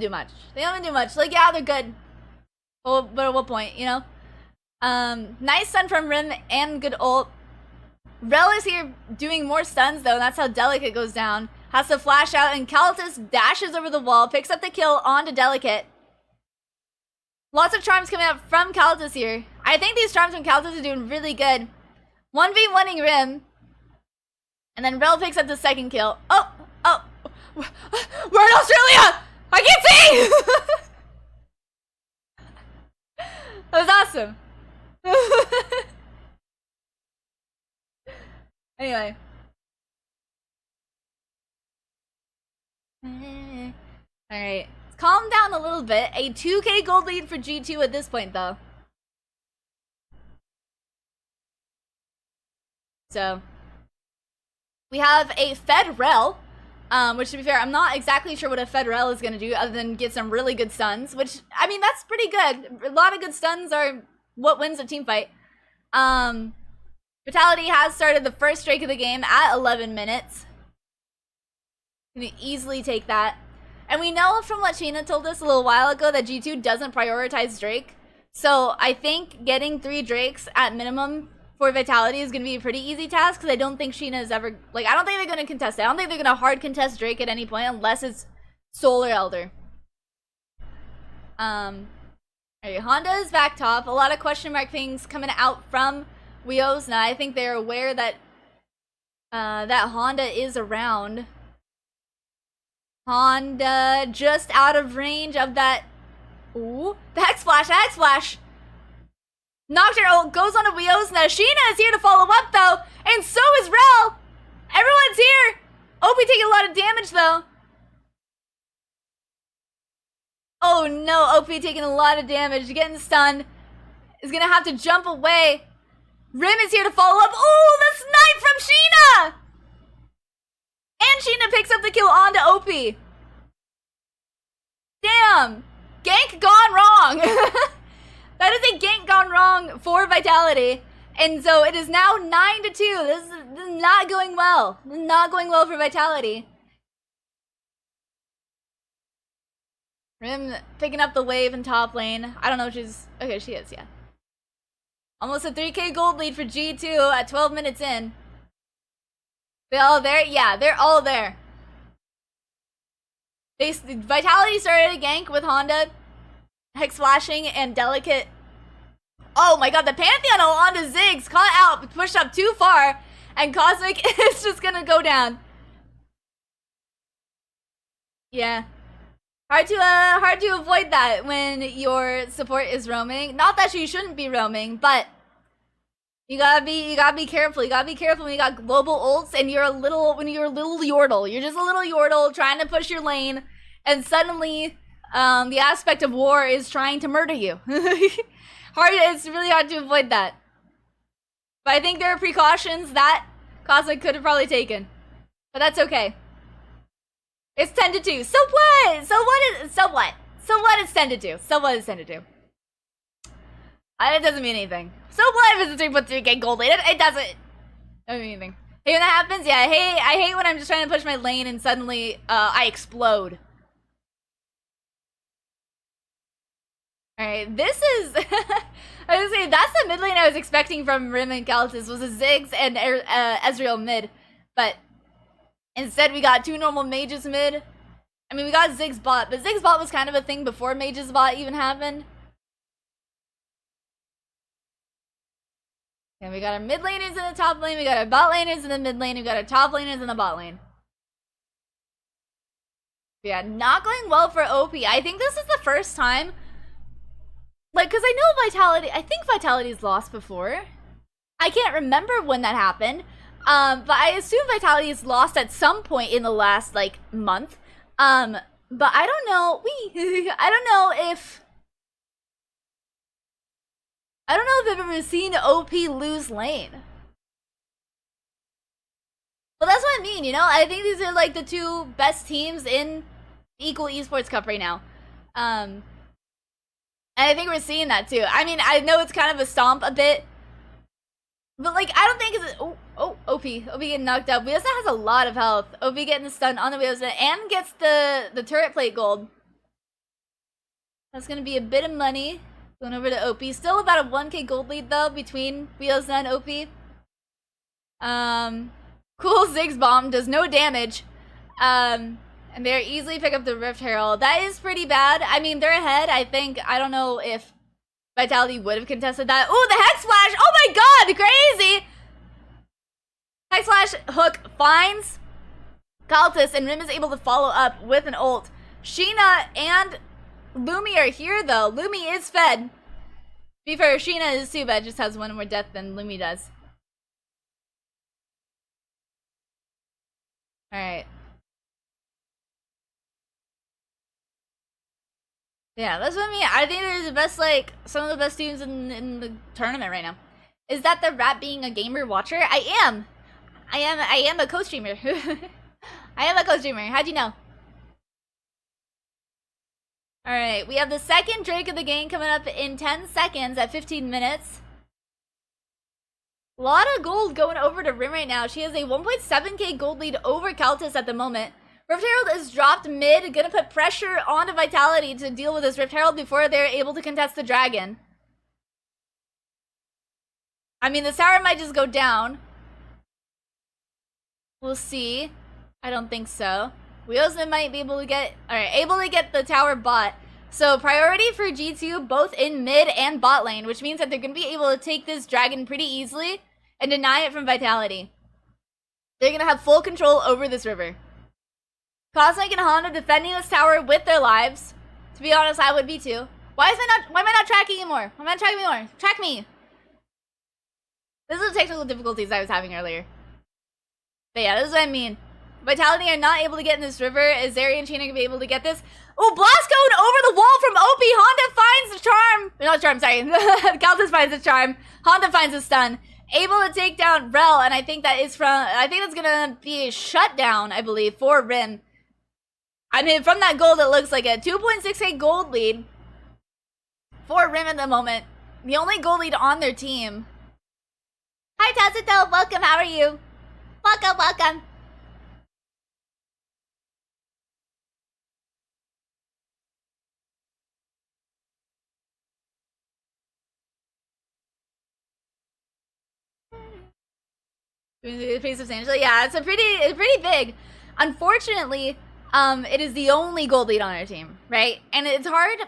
[SPEAKER 1] much. They don't even do much. Like, yeah, they're good. But at what point, you know? Nice stun from Rim and good ult. Rel is here doing more stuns though, and that's how Delicate goes down. Has to flash out, and Kalitas dashes over the wall, picks up the kill onto Delicate. Lots of charms coming up from Kalitas here. I think these charms from Kalitas are doing really good. 1v1ing Rim. And then Rel picks up the second kill. Oh! We're in Australia! I can't see! That was awesome. Anyway. Alright. Calm down a little bit. A 2k gold lead for G2 at this point, though. So. We have a Fed Rel. Which, to be fair, I'm not exactly sure what a Fed Rel is going to do other than get some really good stuns. Which, I mean, that's pretty good. A lot of good stuns are what wins a team fight. Vitality has started the first streak of the game at 11 minutes. Can easily take that. And we know from what Sheena told us a little while ago that G2 doesn't prioritize Drake. So I think getting 3 Drakes at minimum for Vitality is going to be a pretty easy task, because I don't think Sheena is ever, like, I don't think they're going to contest it. I don't think they're going to hard contest Drake at any point unless it's Soul or Elder. Alright, Honda is back top. A lot of question mark things coming out from Weos. Now I think they're aware that that Honda is around. Honda just out of range of that. Ooh, the Hex Flash. Nocturne ult goes on to Weos. Now Sheena is here to follow up though, and so is Rel. Everyone's here. OP taking a lot of damage though. Oh no, OP taking a lot of damage, getting stunned. Is gonna have to jump away. Rim is here to follow up. Oh, the snipe from Sheena! And Sheena picks up the kill onto OP. Damn! Gank gone wrong! That is a gank gone wrong for Vitality. And so it is now 9-2. This is not going well. This is not going well for Vitality. Rim picking up the wave in top lane. I don't know if she's... Okay, she is, yeah. Almost a 3k gold lead for G2 at 12 minutes in. They all there? Yeah, they're all there. Vitality started a gank with Honda, Hex flashing, and Delicate. Oh my god, the Pantheon onto Ziggs, caught out, pushed up too far, and Cosmic is just gonna go down. Yeah. Hard to avoid that when your support is roaming. Not that you shouldn't be roaming, but you gotta be careful. You gotta be careful when you got global ults and when you're a little Yordle. You're just a little Yordle trying to push your lane, and suddenly the aspect of war is trying to murder you. It's really hard to avoid that. But I think there are precautions that Cosmic could have probably taken. But that's okay. It's 10-2. So what? It's 10-2. So what is 10-2? It doesn't mean anything. So what if it's a 3.3k gold lane? It doesn't mean anything. Hey, when that happens, yeah, I hate when I'm just trying to push my lane and suddenly I explode. Alright, this is... I was gonna say, that's the mid lane I was expecting from Rim and Kalitas, was a Ziggs and Ezreal mid. But instead we got 2 normal mages mid. I mean, we got Ziggs bot, but Ziggs bot was kind of a thing before mages bot even happened. And we got our mid laners in the top lane, we got our bot laners in the mid lane, we got our top laners in the bot lane. Yeah, not going well for OP. I think this is the first time, like, because I know Vitality, I think Vitality's lost before. I can't remember when that happened. But I assume Vitality's lost at some point in the last, like, month. But I don't know, I don't know if I've ever seen OP lose lane. Well, that's what I mean, you know? I think these are, like, the 2 best teams in equal esports cup right now. And I think we're seeing that too. I mean, I know it's kind of a stomp a bit, But, like, I don't think it's... OP getting knocked up. Wheelsna has a lot of health. OP getting the stun on the Wheelsna and gets the turret plate gold. That's gonna be a bit of money. Going over to OP. Still about a 1k gold lead, though, between Wheelsna and OP. Cool Ziggs bomb does no damage. And they're easily pick up the Rift Herald. That is pretty bad. I mean, they're ahead. I think, I don't know if Vitality would have contested that. Ooh, the Hex Flash! Oh my god, crazy! Hex Flash hook finds Kaltis, and Rim is able to follow up with an ult. Sheena and Lumi are here, though. Lumi is fed. To be fair, Sheena is too, but just has one more death than Lumi does. Alright. Yeah, that's what I mean. I think they're the best, like, some of the best teams in the tournament right now. Is that the rap being a gamer watcher? I am a co-streamer. I am a co-streamer. How'd you know? Alright, we have the second Drake of the game coming up in 10 seconds at 15 minutes. A lot of gold going over to Rim right now. She has a 1.7k gold lead over Kaltis at the moment. Rift Herald is dropped mid, gonna put pressure onto Vitality to deal with this Rift Herald before they're able to contest the dragon. I mean, the tower might just go down. We'll see. I don't think so. Wheelsman might be able to get... Alright, able to get the tower bot. So, priority for G2, both in mid and bot lane, which means that they're gonna be able to take this dragon pretty easily and deny it from Vitality. They're gonna have full control over this river. Cosmic and Honda defending this tower with their lives. To be honest, I would be too. Why am I not tracking you more? Why am I not tracking me more? Track me! This is the technical difficulties I was having earlier. But yeah, this is what I mean. Vitality are not able to get in this river. Is Zeri and Sheena gonna be able to get this? Oh, Blast going over the wall from OP! Honda finds the charm! Not charm, sorry. Kaltis finds the charm. Honda finds the stun. Able to take down Rel, and I think that is from... I think that's gonna be a shutdown, I believe, for Rim. I mean, from that gold, it looks like a 2.6k gold lead for Rim at the moment. The only gold lead on their team. Hi, Tatsuto. Welcome. How are you? Welcome, welcome. Pretty substantial. Yeah, it's pretty big. Unfortunately, it is the only gold lead on our team, right? And it's hard. I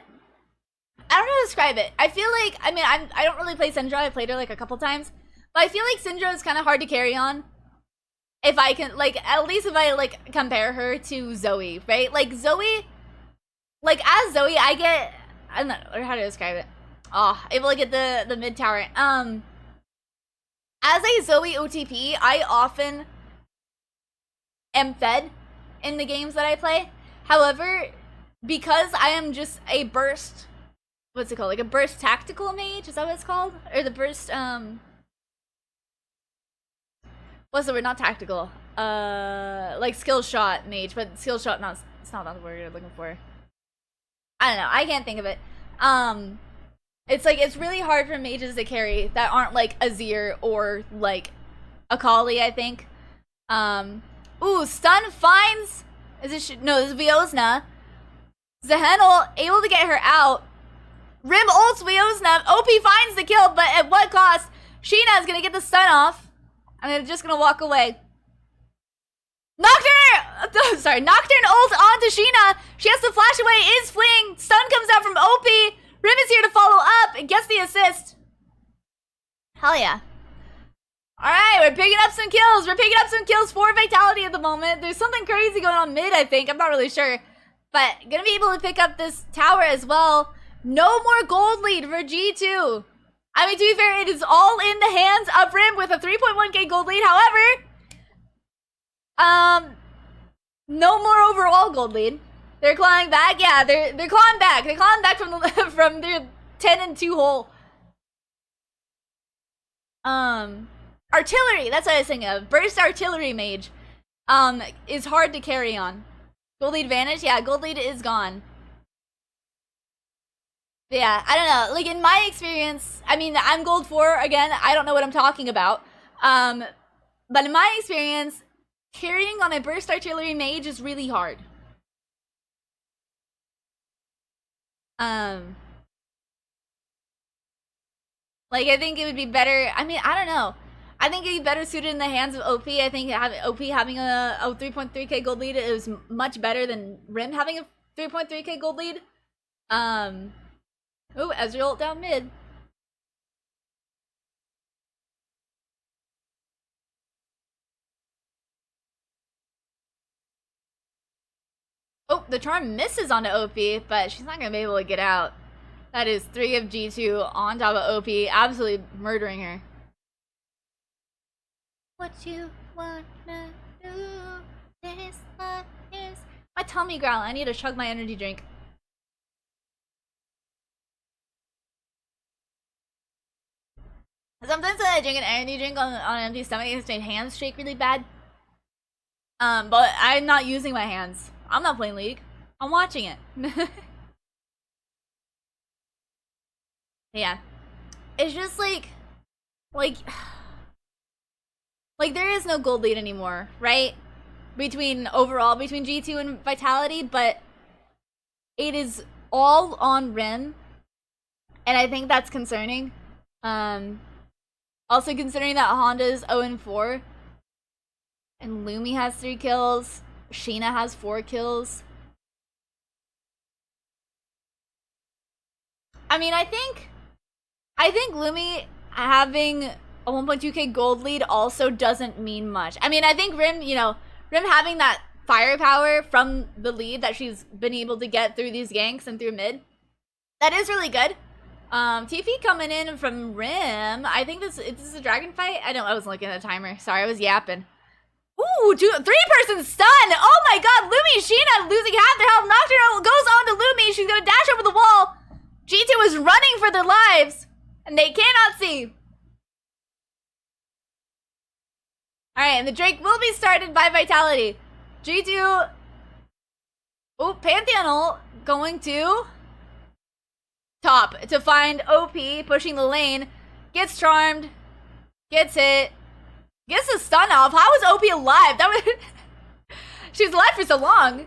[SPEAKER 1] don't know how to describe it. I feel like, I mean, I don't really play Syndra. I played her like a couple times, but I feel like Syndra is kind of hard to carry on. If I can, like, at least if I like compare her to Zoe, right? Like Zoe, like as Zoe, I get, I don't know how to describe it. Oh, able to get the mid tower. As a Zoe OTP, I often am fed in the games that I play. However, because I am just a burst, what's it called? Like a burst tactical mage? Is that what it's called? Or the burst, what's the word? Not tactical. Like skill shot mage, but skill shot, it's not the word you're looking for. I don't know. I can't think of it. It's like, it's really hard for mages to carry that aren't like Azir or like Akali, I think. Ooh, stun finds, is it, no, this is Viosna. Zehenel able to get her out. Rim ults Viosna. OP finds the kill, but at what cost? Sheena is gonna get the stun off. And they're just gonna walk away. Nocturne! Sorry, Nocturne ult onto Sheena. She has to flash away, is fleeing. Stun comes out from OP. Rim is here to follow up and gets the assist. Hell yeah. Alright, we're picking up some kills. We're picking up some kills for Vitality at the moment. There's something crazy going on mid, I think. I'm not really sure. But gonna be able to pick up this tower as well. No more gold lead for G2. I mean, to be fair, it is all in the hands of Rim with a 3.1k gold lead. However, no more overall gold lead. They're clawing back. Yeah, they're clawing back. They're clawing back from the from their 10-2 hole. Artillery. That's what I was thinking of. Burst artillery mage. Is hard to carry on. Gold lead advantage. Yeah, gold lead is gone. Yeah, I don't know. Like, in my experience, I mean, I'm gold 4, again, I don't know what I'm talking about. But in my experience, carrying on a burst artillery mage is really hard. Like, I think it would be better, I mean, I don't know. I think it'd be better suited in the hands of OP. I think OP having a 3.3k gold lead is much better than Rim having a 3.3k gold lead. Oh, Ezreal down mid. Oh, the charm misses onto OP, but she's not gonna be able to get out. That is 3 of G2 on top of OP, absolutely murdering her. What you wanna do? This love is my tummy growl. I need to chug my energy drink. Sometimes when I drink an energy drink on an empty stomach, it makes my hands shake really bad. But I'm not using my hands. I'm not playing League. I'm watching it. Yeah. It's just like there is no gold lead anymore, right? Overall between G2 and Vitality, but it is all on Rim. And I think that's concerning. Also considering that Honda's 0-4. And Lumi has 3 kills. Sheena has 4 kills. I mean, I think Lumi having a 1.2k gold lead also doesn't mean much. I mean, I think Rim having that firepower from the lead that she's been able to get through these ganks and through mid, that is really good. TP coming in from Rim. I think this is a dragon fight. I was looking at the timer. Sorry, I was yapping. Ooh, 3-person stun! Oh my god, Lumi Sheena losing half their health. Nocturne goes on to Lumi. She's gonna dash over the wall. G2 is running for their lives, and they cannot see. Alright, and the Drake will be started by Vitality. G2... Oh, Pantheon ult going to... top to find OP, pushing the lane. Gets charmed. Gets hit. Gets the stun off. How is OP alive? That was... She was alive for so long.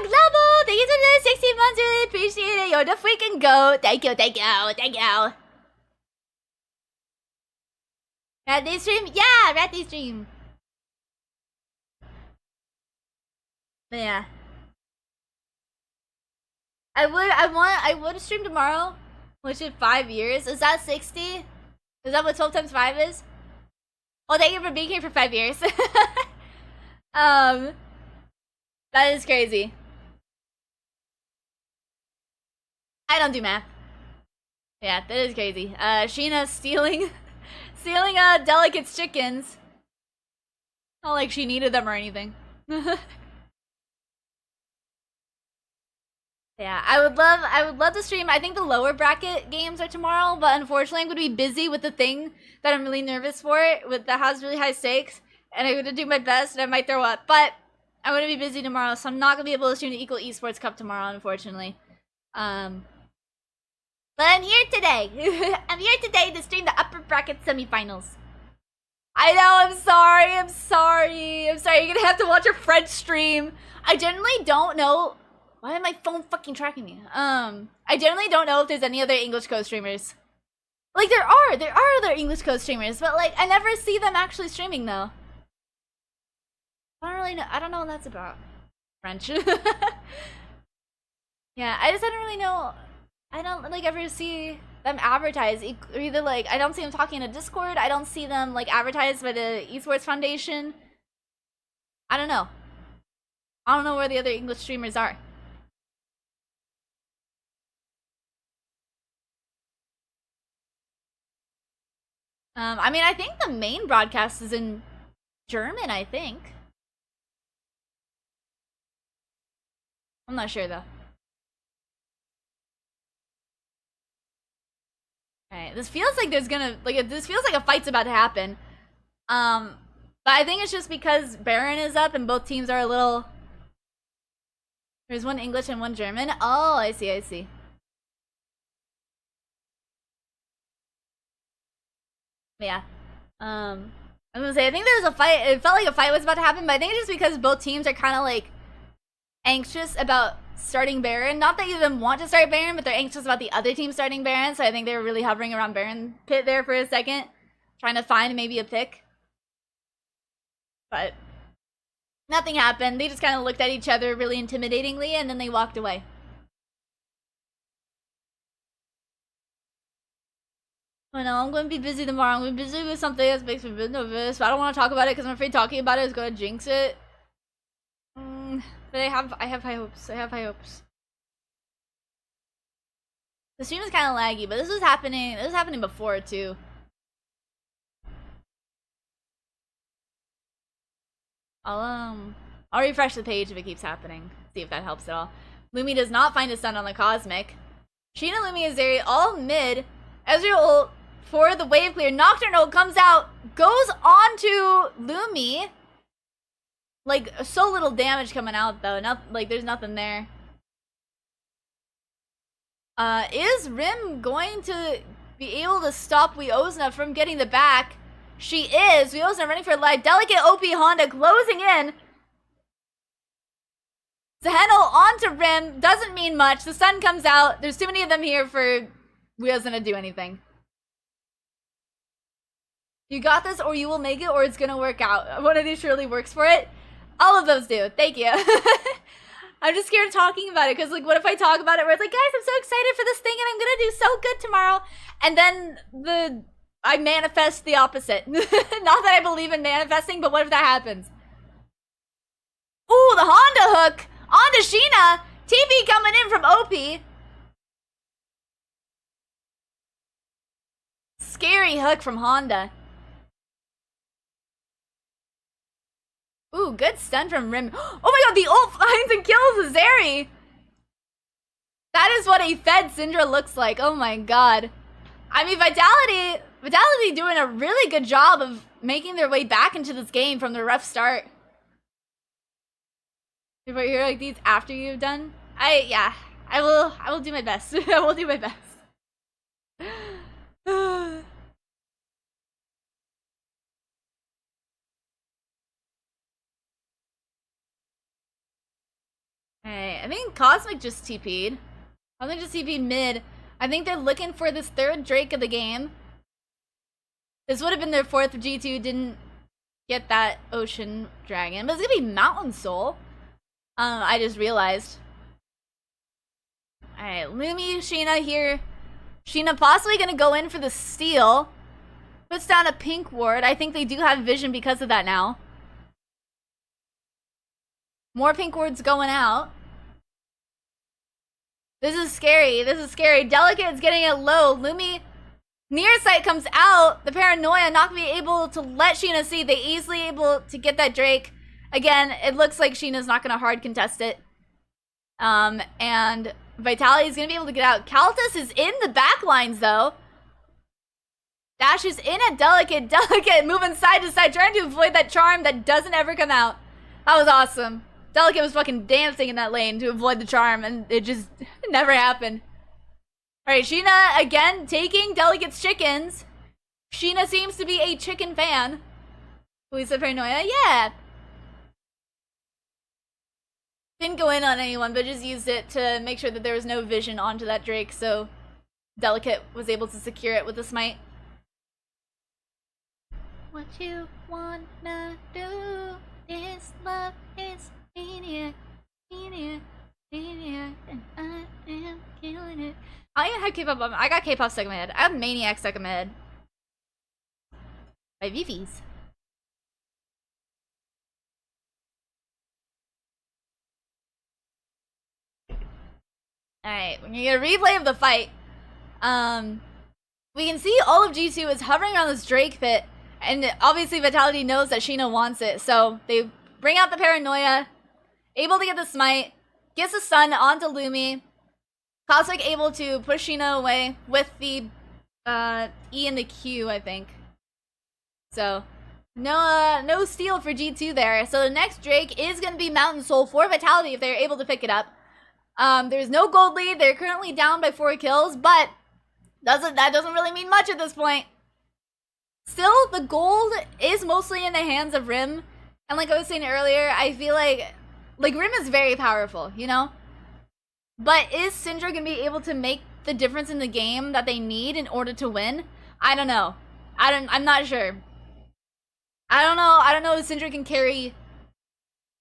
[SPEAKER 1] Global, thank you for the 16 months. Really appreciate it. You're the freaking goat. Thank you, thank you, thank you. Rat Day stream? Yeah, Rat Day stream. But yeah. I would stream tomorrow, which is 5 years. Is that 60? Is that what 12 times 5 is? Oh, thank you for being here for 5 years. That is crazy. I don't do math. Yeah, that is crazy. Sheena stealing Delicate's chickens. Not like she needed them or anything. Yeah, I would love to stream. I think the lower bracket games are tomorrow, but unfortunately I'm going to be busy with the thing that I'm really nervous for, that has really high stakes, and I'm going to do my best, and I might throw up. But I'm going to be busy tomorrow, so I'm not going to be able to stream the Equal Esports Cup tomorrow, unfortunately. But I'm here today. I'm here today to stream the upper bracket semifinals. I know, I'm sorry. You're going to have to watch a French stream. I generally don't know... Why is my phone fucking tracking me? I generally don't know if there's any other English code streamers. Like, there are other English code streamers, but like, I never see them actually streaming though. I don't really know. I don't know what that's about. French. Yeah, I don't really know. I don't like ever see them advertise. Either like, I don't see them talking in a Discord. I don't see them like advertised by the Esports Foundation. I don't know. I don't know where the other English streamers are. I mean, I think the main broadcast is in German, I think. I'm not sure, though. Alright, this feels like this feels like a fight's about to happen. But I think it's just because Baron is up and both teams are a little... There's one English and one German. Oh, I see. Yeah. I'm gonna say, I think there was a fight. It felt like a fight was about to happen, but I think it's just because both teams are kind of like anxious about starting Baron. Not that either of them want to start Baron, but they're anxious about the other team starting Baron. So I think they were really hovering around Baron pit there for a second, trying to find maybe a pick. But nothing happened. They just kind of looked at each other really intimidatingly, and then they walked away. I know, I'm going to be busy tomorrow. I'm going to be busy with something that makes me a bit nervous. But I don't want to talk about it because I'm afraid talking about it is going to jinx it. But I have high hopes. I have high hopes. The stream is kind of laggy, but this was happening. This was happening before too. I'll refresh the page if it keeps happening. See if that helps at all. Lumi does not find a stun on the Cosmic. Sheena, Lumi, Azeri all mid. Ezreal ult for the wave clear. Nocturne ult comes out, goes on to Lumi. Like, so little damage coming out though. Like, there's nothing there. Is Rim going to be able to stop Weozna from getting the back? She is. Weozna running for life. Delicate OP Honda closing in. Zaheno onto Rim. Doesn't mean much. The sun comes out. There's too many of them here for Weozna to do anything. You got this, or you will make it, or it's gonna work out. One of these surely works for it. All of those do. Thank you. I'm just scared of talking about it, because, like, what if I talk about it where it's like, guys, I'm so excited for this thing, and I'm gonna do so good tomorrow, and then I manifest the opposite. Not that I believe in manifesting, but what if that happens? Ooh, the Honda hook onto Sheena. TP coming in from OP. Scary hook from Honda. Ooh, good stun from Rim. Oh my god, the ult finds and kills Azeri. That is what a fed Syndra looks like. Oh my god. I mean, Vitality doing a really good job of making their way back into this game from the rough start. If I hear like these after you've done, I will do my best. I will do my best. Alright, I think Cosmic just TP'd. Cosmic just TP'd mid. I think they're looking for this third Drake of the game. This would have been their fourth if G2 didn't get that Ocean Dragon. But it's gonna be Mountain Soul. I just realized. Alright, Lumi, Sheena here. Sheena possibly gonna go in for the steal. Puts down a pink ward. I think they do have vision because of that now. More pink wards going out. This is scary. This is scary. Delicate is getting it low. Lumi, near sight comes out. The paranoia not be able to let Sheena see. They easily able to get that Drake. Again, it looks like Sheena's not going to hard contest it. And Vitality is going to be able to get out. Kaltus is in the back lines, though. Dash is in at Delicate. Delicate moving side to side, trying to avoid that charm that doesn't ever come out. That was awesome. Delicate was fucking dancing in that lane to avoid the charm, and it just never happened. Alright, Sheena, again, taking Delicate's chickens. Sheena seems to be a chicken fan. Who's the paranoia? Yeah. Didn't go in on anyone, but just used it to make sure that there was no vision onto that Drake, so Delicate was able to secure it with the smite. What you wanna do is love is maniac, maniac, maniac, and I am killing it. I even have K-pop. I got K-pop stuck in my head. I have Maniac stuck in my head. By Vivi's. Alright, we're gonna get a replay of the fight. We can see all of G2 is hovering around this Drake pit, and obviously Vitality knows that Sheena wants it, so they bring out the paranoia, able to get the smite, gets the stun onto Lumi. Cosmic able to push Sheena away with the E and the Q, I think. So no steal for G2 there. So the next Drake is gonna be Mountain Soul for Vitality if they're able to pick it up. There's no gold lead. They're currently down by 4 kills, but that doesn't really mean much at this point. still, the gold is mostly in the hands of Rim. And like I was saying earlier, I feel like Rim is very powerful, you know? But is Syndra gonna be able to make the difference in the game that they need in order to win? I don't know. I'm not sure. I don't know if Syndra can carry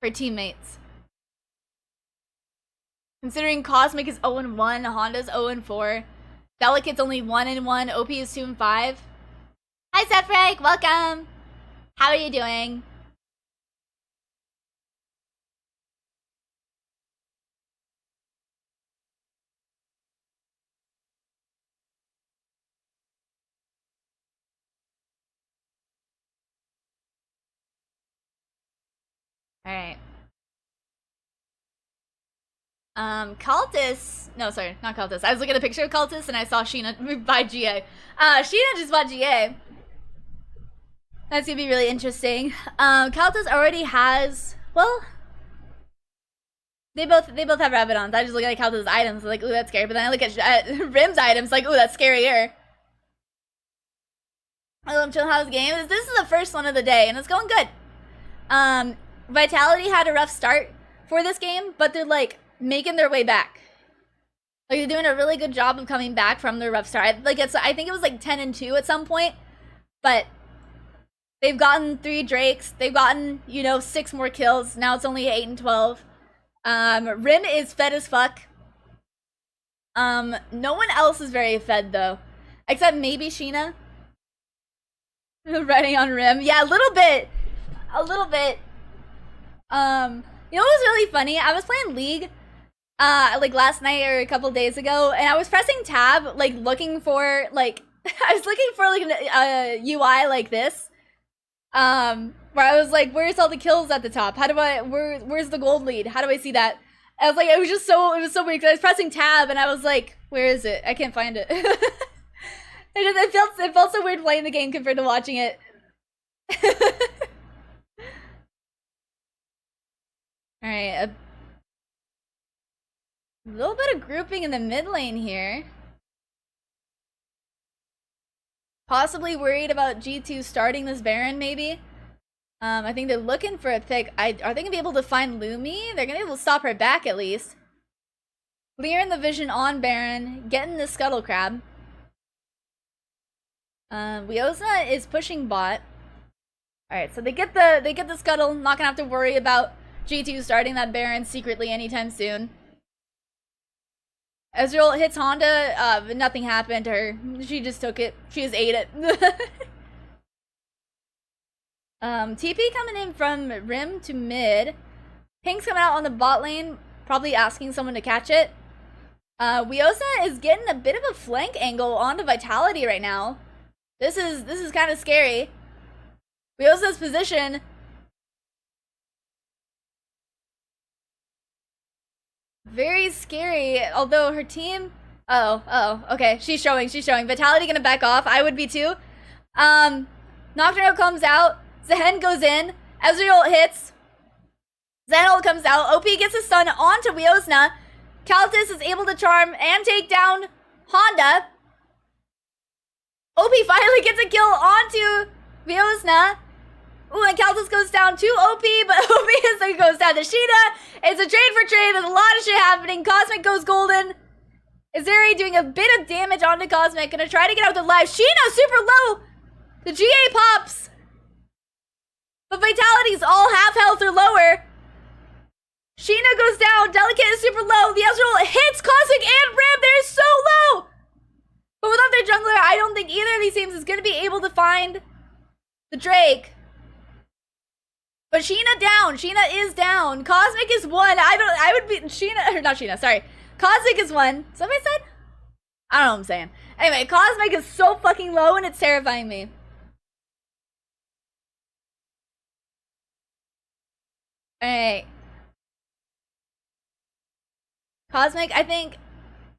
[SPEAKER 1] her teammates. Considering Cosmic is 0-1, Honda's 0-4, Delicate's only 1-1, OP is 2-5. Hi Zephrik, welcome! How are you doing? Alright. Cultist. No, sorry, not Cultist. I was looking at a picture of Cultist and I saw Sheena buy GA. Sheena just bought GA. That's gonna be really interesting. Cultist already has, well, they both have Rabadons. I just look at Cultist's items, like, ooh, that's scary. But then I look at Rim's items, like, ooh, that's scarier. I'm chilling how's the game. This is the first one of the day, and it's going good. Vitality had a rough start for this game, but they're like making their way back. Like they're doing a really good job of coming back from their rough start. Like I think it was like 10-2 at some point, but they've gotten 3 Drakes. They've gotten, you know, 6 more kills. Now it's only 8-12. Rim is fed as fuck. No one else is very fed though, except maybe Sheena. Riding on Rim, yeah, a little bit. You know what was really funny? I was playing League, like last night or a couple days ago, and I was pressing tab, like looking for, like, I was looking for like a UI like this, where I was like, where's all the kills at the top? How do I, where's the gold lead? How do I see that? I was like, it was so weird, because I was pressing tab, and I was like, where is it? I can't find it. It felt so weird playing the game compared to watching it. Alright, a little bit of grouping in the mid lane here. Possibly worried about G2 starting this Baron, maybe. I think they're looking for a pick. Are they gonna be able to find Lumi? They're gonna be able to stop her back at least. Clearing the vision on Baron, getting the Scuttle Crab. Wioza is pushing bot. Alright, so they get the Scuttle, not gonna have to worry about G2 starting that Baron secretly anytime soon. Ezreal hits Honda, nothing happened to her. She just took it. She just ate it. TP coming in from Rim to mid. Pink's coming out on the bot lane, probably asking someone to catch it. Wioza is getting a bit of a flank angle onto Vitality right now. This is kind of scary. Wioza's position. Very scary, although her team... Oh, okay, she's showing. Vitality gonna back off, I would be too. Nocturno comes out, Zehen goes in, Ezreal hits, Zenhold comes out, OP gets a stun onto Wioza, Kaltis is able to charm and take down Honda. OP finally gets a kill onto Wioza. Ooh, and Kaltis goes down to OP, but OP goes down to Sheena. It's a trade for trade. There's a lot of shit happening. Cosmic goes golden. Azeri doing a bit of damage onto Cosmic. Gonna try to get out the live. Sheena super low. The GA pops. But Vitality's all half health or lower. Sheena goes down. Delicate is super low. The Ezreal hits Cosmic and Rim. They're so low. But without their jungler, I don't think either of these teams is gonna be able to find the Drake. But Sheena down. Sheena is down. Cosmic is 1. I would be Sheena, or not Sheena, sorry. Cosmic is 1. Somebody said? I don't know what I'm saying. Anyway, Cosmic is so fucking low and it's terrifying me. Alright. Cosmic, I think,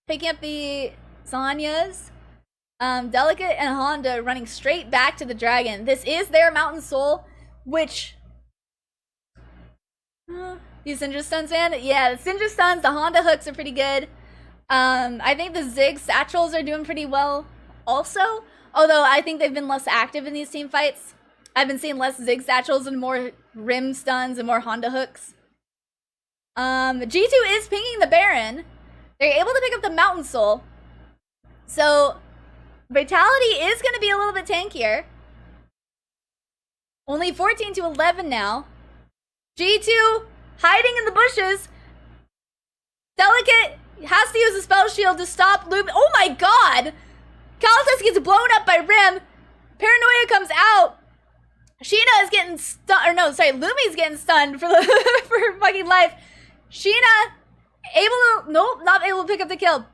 [SPEAKER 1] picking up the Zanyas. Delicate and Honda running straight back to the dragon. This is their Mountain Soul, which... these Syndra stuns, man. Yeah, the Syndra stuns, the Honda hooks are pretty good. I think the Zig satchels are doing pretty well also. Although I think they've been less active in these team fights. I've been seeing less Zig Satchels and more Rim stuns and more Honda hooks. G2 is pinging the Baron. They're able to pick up the Mountain Soul. So, Vitality is going to be a little bit tankier. Only 14 to 11 now. G2 hiding in the bushes. Delicate has to use a spell shield to stop Lume. Oh my god! Kalitas gets blown up by Rim. Paranoia comes out. Sheena is getting stunned. Or no, sorry, Lumi's getting stunned for for fucking life. Sheena able to, nope, not able to pick up the kill.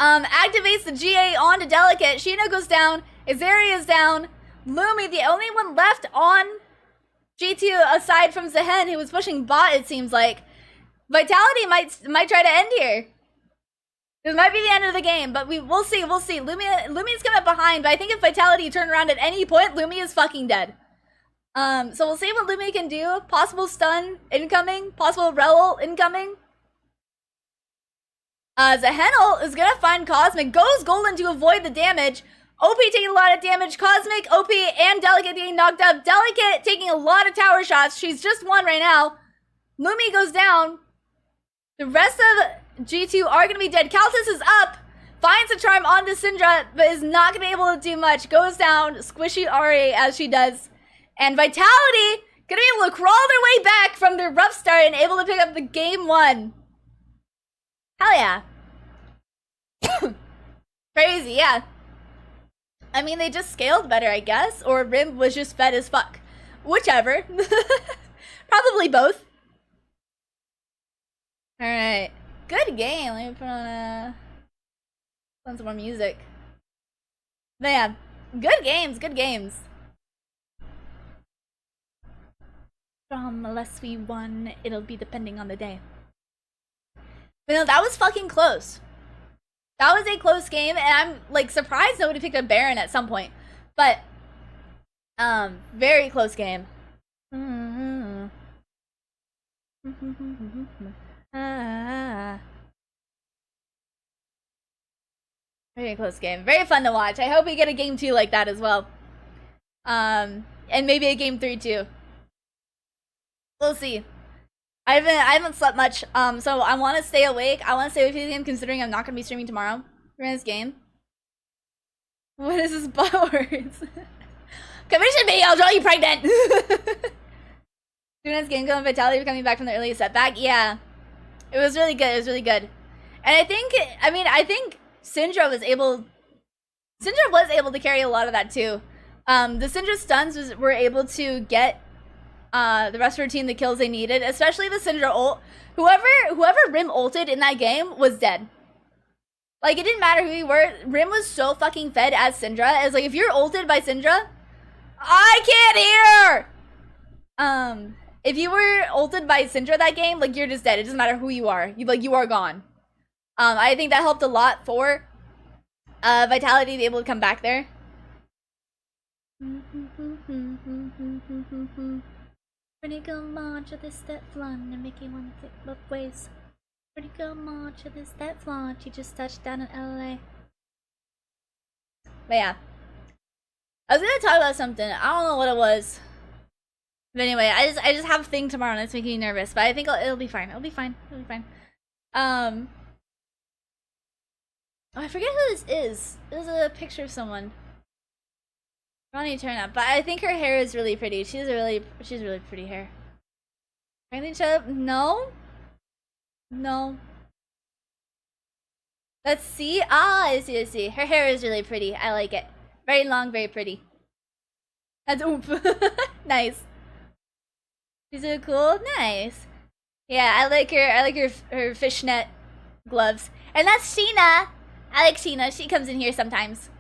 [SPEAKER 1] Activates the GA onto Delicate. Sheena goes down. Azaria is down. Lumi, the only one left on G2 aside from Zehen, who was pushing bot, it seems like. Vitality might try to end here. This might be the end of the game, but we'll see, we'll see. Lumi's coming up behind, but I think if Vitality turn around at any point, Lumi is fucking dead. So we'll see what Lumi can do. Possible stun incoming, possible rel incoming. Zehen is gonna find Cosmic, goes golden to avoid the damage. OP taking a lot of damage, Cosmic, OP, and Delicate getting knocked up. Delicate taking a lot of tower shots. She's just one right now. Lumi goes down. The rest of G2 are going to be dead. Kalitas is up, finds a charm onto Syndra, but is not going to be able to do much. Goes down, squishy Ari as she does. And Vitality going to be able to crawl their way back from their rough start and able to pick up the game 1. Hell yeah. Crazy, yeah. I mean, they just scaled better, I guess, or Rim was just fed as fuck. Whichever. Probably both. Alright. Good game. Let me put on some more music. But yeah, good games, good games. From unless we won, it'll be depending on the day. But no, that was fucking close. That was a close game, and I'm like surprised nobody picked up Baron at some point. But very close game. Very close game. Very fun to watch. I hope we get a game 2 like that as well. And maybe a game 3 too. We'll see. I haven't slept much, so I want to stay awake. I want to stay awake for the game, considering I'm not going to be streaming tomorrow for this game. What is this butt words? Commission me, I'll draw you pregnant! Doing this game, going Vitality coming back from the early setback. Yeah. It was really good, it was really good. And I think Syndra was able to carry a lot of that too. The Syndra stuns were able to get the rest of her team the kills they needed, especially the Syndra ult. Whoever Rim ulted in that game was dead. Like, it didn't matter who you were, Rim was so fucking fed as Syndra. It's like, if you're ulted by Syndra, I can't hear! If you were ulted by Syndra that game, like, you're just dead. It doesn't matter who you are. You are gone. I think that helped a lot for Vitality to be able to come back there. Pretty good march of this step flan and make you want to take both ways. Pretty good march of this step flan. She just touched down in LA. But yeah. I was gonna talk about something. I don't know what it was. But anyway, I just have a thing tomorrow that's making me nervous. But I think it'll be fine. It'll be fine. It'll be fine. Oh, I forget who this is. This is a picture of someone. Ronnie Turnup, but I think her hair is really pretty. She's really pretty hair. Randy Chubb? No? No. Let's see. Ah, I see. Her hair is really pretty. I like it. Very long, very pretty. That's oomph. Nice. She's so cool. Nice. Yeah, I like her fishnet gloves. And that's Sheena. I like Sheena. She comes in here sometimes.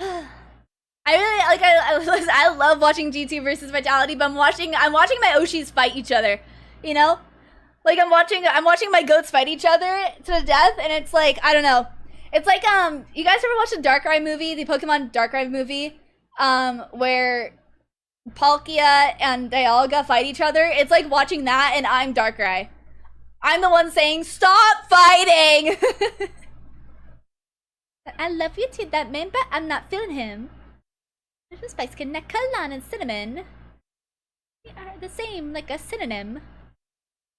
[SPEAKER 1] I really I love watching G2 versus Vitality, but I'm watching my Oshis fight each other, you know? Like I'm watching my goats fight each other to the death, and it's like, I don't know. It's like you guys ever watched the Darkrai movie, the Pokemon Darkrai movie, where Palkia and Dialga fight each other? It's like watching that, and I'm Darkrai. I'm the one saying, "Stop fighting!" I love you too, that man, but I'm not feeling him. There's a spice connect Kalan and cinnamon. They are the same, like a synonym.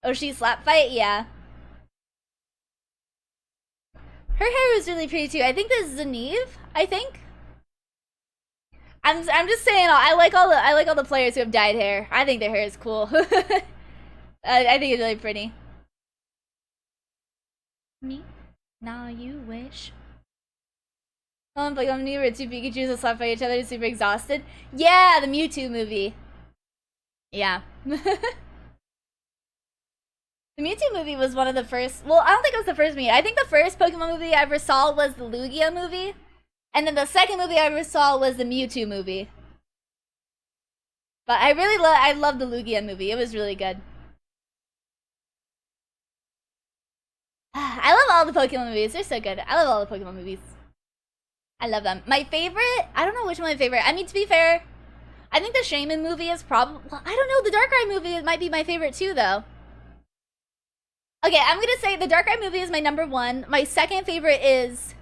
[SPEAKER 1] Oh, she slap fight? Yeah. Her hair was really pretty too. I think this is Zaneve, I think. I'm just saying, I like all the players who have dyed hair. I think their hair is cool. I think it's really pretty. Me? Now you wish. Like I'm new two Pikachus that slap by each other, super exhausted. Yeah, the Mewtwo movie. Yeah. The Mewtwo movie was one of the first. Well, I don't think it was the first movie. I think the first Pokemon movie I ever saw was the Lugia movie, and then the second movie I ever saw was the Mewtwo movie. But I love the Lugia movie. It was really good. I love all the Pokemon movies. They're so good. I love all the Pokemon movies. I love them. My favorite, I don't know which one my favorite. I mean, to be fair, I think the Shaman movie is probably, well, I don't know, the Darkrai movie might be my favorite too, though. Okay, I'm gonna say the Darkrai movie is my #1. My second favorite is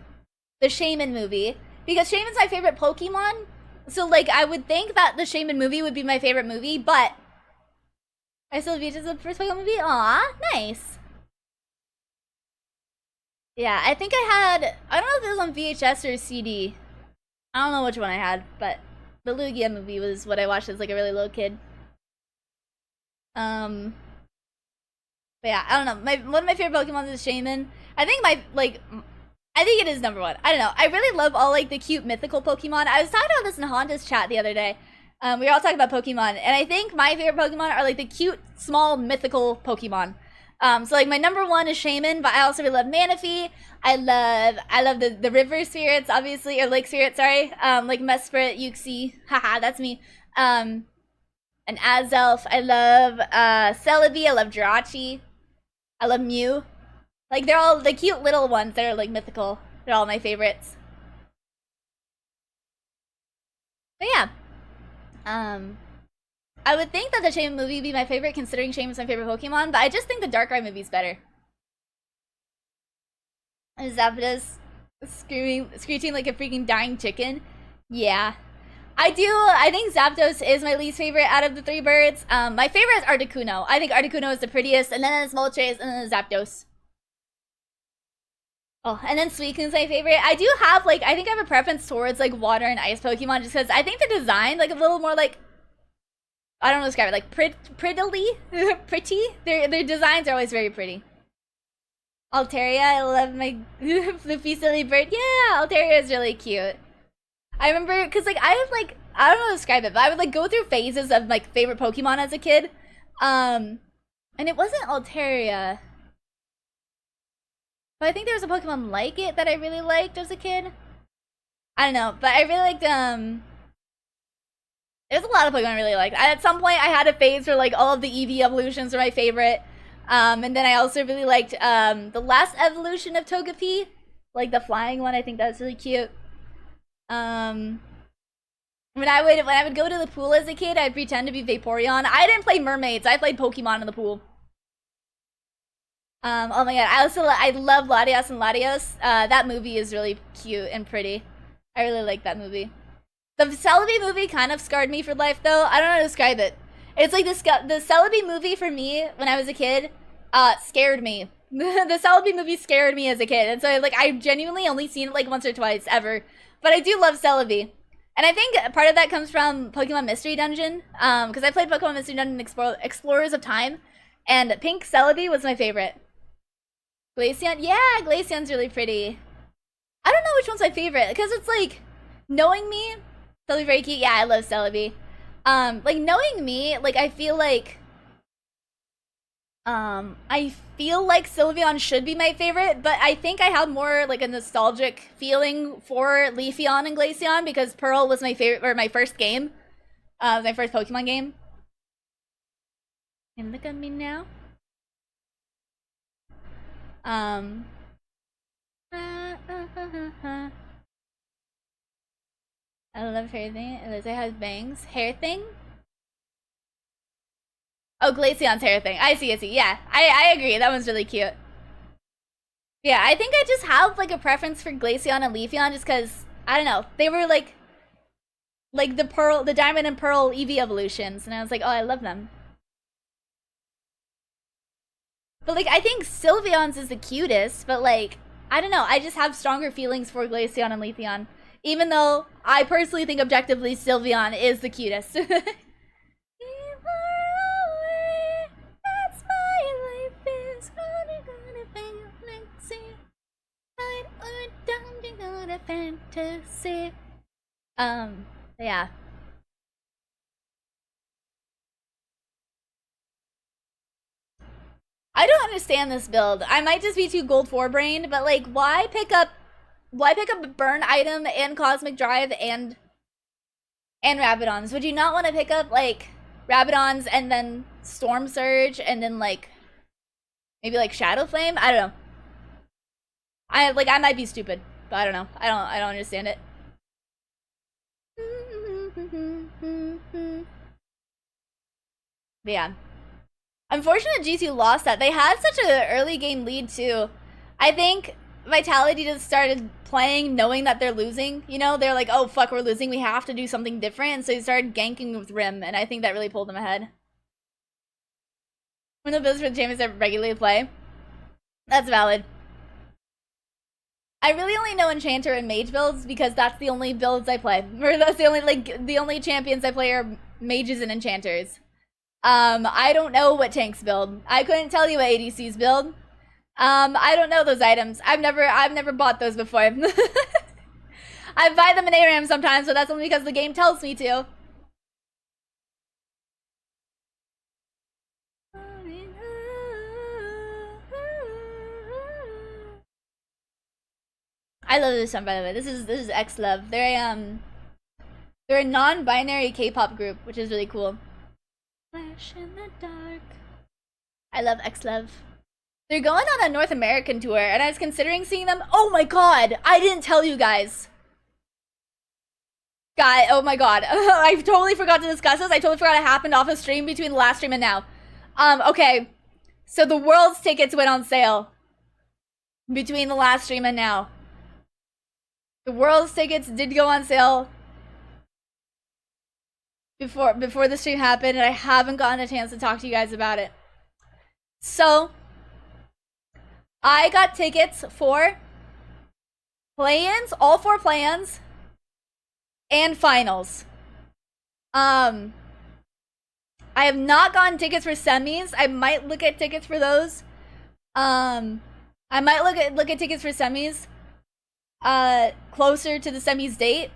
[SPEAKER 1] the Shaman movie, because Shaman's my favorite Pokemon. So, like, I would think that the Shaman movie would be my favorite movie, but I still viewed it as the first Pokemon movie. Aw, nice. Yeah, I think I don't know if it was on VHS or CD. I don't know which one I had, but the Lugia movie was what I watched as like a really little kid. But yeah, I don't know. One of my favorite Pokemon is Shaman. I think I think it is #1. I don't know. I really love all like the cute mythical Pokemon. I was talking about this in Honda's chat the other day. We were all talking about Pokemon, and I think my favorite Pokemon are like the cute, small, mythical Pokemon. So like my #1 is Shaman, but I also really love Manaphy. I love the river spirits, obviously, or lake spirits, sorry. Like Mesprit, Uxie, haha, that's me. And Azelf. I love Celebi, I love Jirachi. I love Mew. Like they're all the cute little ones that are like mythical. They're all my favorites. But yeah. I would think that the Shaman movie would be my favorite, considering Shaman's my favorite Pokemon, but I just think the Darkrai movie's better. Zapdos screeching like a freaking dying chicken. Yeah. I think Zapdos is my least favorite out of the 3 birds. My favorite is Articuno. I think Articuno is the prettiest, and then it's Moltres, and then Zapdos. Oh, and then Suicune's my favorite. I do have, like, I think I have a preference towards, like, water and ice Pokemon, just because I think the design, like, a little more, like, I don't know how to describe it, like, prettily? Pretty? Their designs are always very pretty. Altaria, I love my floofy silly bird. Yeah, Altaria is really cute. I remember, because, like, I don't know how to describe it, but I would, like, go through phases of, like, favorite Pokemon as a kid. And it wasn't Altaria. But I think there was a Pokemon like it that I really liked as a kid. I don't know, but I really liked, there's a lot of Pokemon I really liked. At some point, I had a phase where, like, all of the EV evolutions were my favorite. And then I also really liked, the last evolution of Togepi. Like, the flying one, I think that was really cute. When I would go to the pool as a kid, I'd pretend to be Vaporeon. I didn't play mermaids, I played Pokemon in the pool. Oh my god, I love Latios and Latios. That movie is really cute and pretty. I really like that movie. The Celebi movie kind of scarred me for life, though. I don't know how to describe it. It's like the Celebi movie for me when I was a kid, scared me. The Celebi movie scared me as a kid, and so like I've genuinely only seen it like once or twice ever. But I do love Celebi, and I think part of that comes from Pokemon Mystery Dungeon, because I played Pokemon Mystery Dungeon Explorers of Time, and Pink Celebi was my favorite. Glaceon, yeah, Glaceon's really pretty. I don't know which one's my favorite, because it's like, knowing me, Celebi very cute. Yeah, I love Celebi. Like, knowing me, like, I feel like Sylveon should be my favorite, but I think I have more, like, a nostalgic feeling for Leafeon and Glaceon, because Pearl was my favorite, or my first game. My first Pokemon game. And look at me now. I love hair thing. Eliza has bangs. Hair thing? Oh, Glaceon's hair thing. I see. Yeah, I agree. That one's really cute. Yeah, I think I just have like a preference for Glaceon and Leafeon just because, I don't know, they were like the Diamond and Pearl Eevee evolutions, and I was like, oh, I love them. But like, I think Sylveon's is the cutest, but like, I don't know, I just have stronger feelings for Glaceon and Leafeon. Even though I personally think objectively Sylveon is the cutest. Fantasy. Yeah. I don't understand this build. I might just be too gold 4 brained, but like, why pick up a burn item and cosmic drive and Rabidons? Would you not want to pick up like Rabidons and then Storm Surge and then like maybe like Shadow Flame? I don't know. I might be stupid, but I don't know. I don't understand it. But yeah. Unfortunate G2 lost that. They had such an early game lead too. I think Vitality just started playing knowing that they're losing. You know, they're like, oh fuck, we're losing. We have to do something different. And so they started ganking with Rim, and I think that really pulled them ahead. When the builds for the champions that regularly play. That's valid. I really only know Enchanter and Mage builds because that's the only builds I play. Or that's the only champions I play are Mages and Enchanters. I don't know what tanks build. I couldn't tell you what ADCs build. I don't know those items. I've never bought those before. I buy them in ARAM sometimes, but that's only because the game tells me to. I love this song, by the way. This is X Love. They're a non-binary K-pop group, which is really cool. Flash in the dark. I love X Love. They're going on a North American tour, and I was considering seeing them. Oh my god! I didn't tell you guys. Oh my god. I totally forgot to discuss this. I totally forgot it happened off of stream between the last stream and now. Okay. So the World's tickets went on sale between the last stream and now. The World's tickets did go on sale before the stream happened, and I haven't gotten a chance to talk to you guys about it. So, I got tickets for play-ins, all 4 play-ins, and finals. I have not gotten tickets for semis. I might look at tickets for those. I might look at tickets for semis closer to the semis date.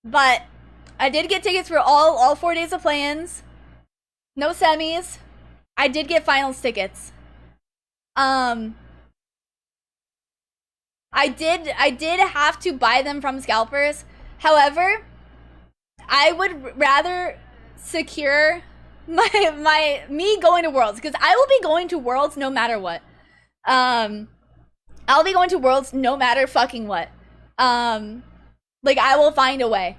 [SPEAKER 1] But I did get tickets for all 4 days of play-ins. No semis. I did get finals tickets. I did have to buy them from scalpers. However, I would rather secure me going to Worlds, because I will be going to Worlds no matter what. I'll be going to Worlds no matter fucking what. Like, I will find a way.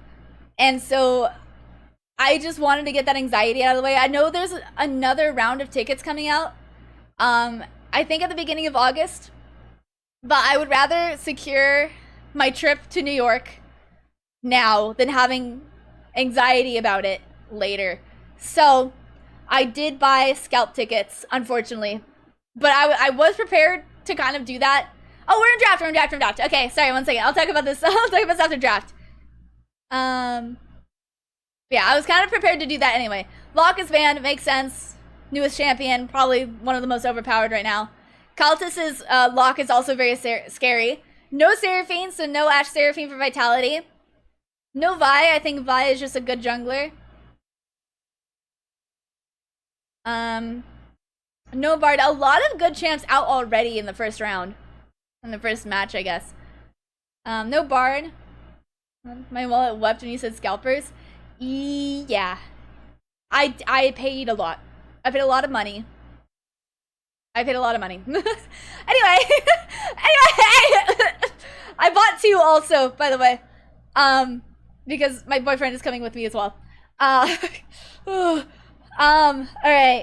[SPEAKER 1] And so I just wanted to get that anxiety out of the way. I know there's another round of tickets coming out. I think at the beginning of August. But I would rather secure my trip to New York now than having anxiety about it later. So I did buy scalp tickets, unfortunately. But I was prepared to kind of do that. Oh, we're in draft. Okay, sorry, 1 second. I'll talk about this. I'll talk about this after draft. Yeah, I was kind of prepared to do that anyway. Locke is banned, it makes sense. Newest champion, probably one of the most overpowered right now. Kaltus's Locke is also very scary. No Seraphine, so no Ash Seraphine for Vitality. No Vi, I think Vi is just a good jungler. No Bard, a lot of good champs out already in the first round. In the first match, I guess. No Bard. My wallet wept when you said scalpers. Yeah. I paid a lot. I paid a lot of money. Anyway. I bought 2 also, by the way. Because my boyfriend is coming with me as well. Alright.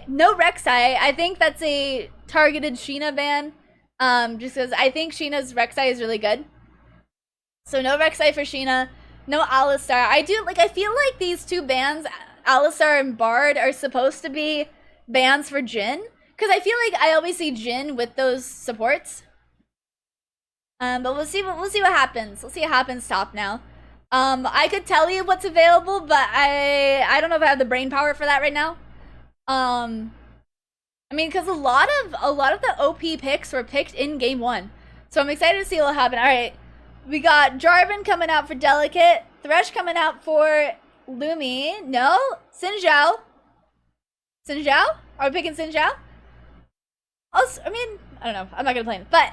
[SPEAKER 1] No Rek'Sai. I think that's a targeted Sheena ban. Just because I think Sheena's Rek'Sai is really good. So no Rek'Sai for Sheena, no Alistar. I feel like these two bans, Alistar and Bard, are supposed to be bans for Jhin. Because I feel like I always see Jhin with those supports. But we'll see what happens. We'll see what happens top now. I could tell you what's available, but I don't know if I have the brain power for that right now. I mean, because a lot of the OP picks were picked in game 1. So I'm excited to see what'll happen. Alright. We got Jarvan coming out for Delicate. Thresh coming out for Lumi. No? Xin Zhao. Xin Zhao? Are we picking Xin Zhao? Also, I mean, I don't know. I'm not gonna play him. But,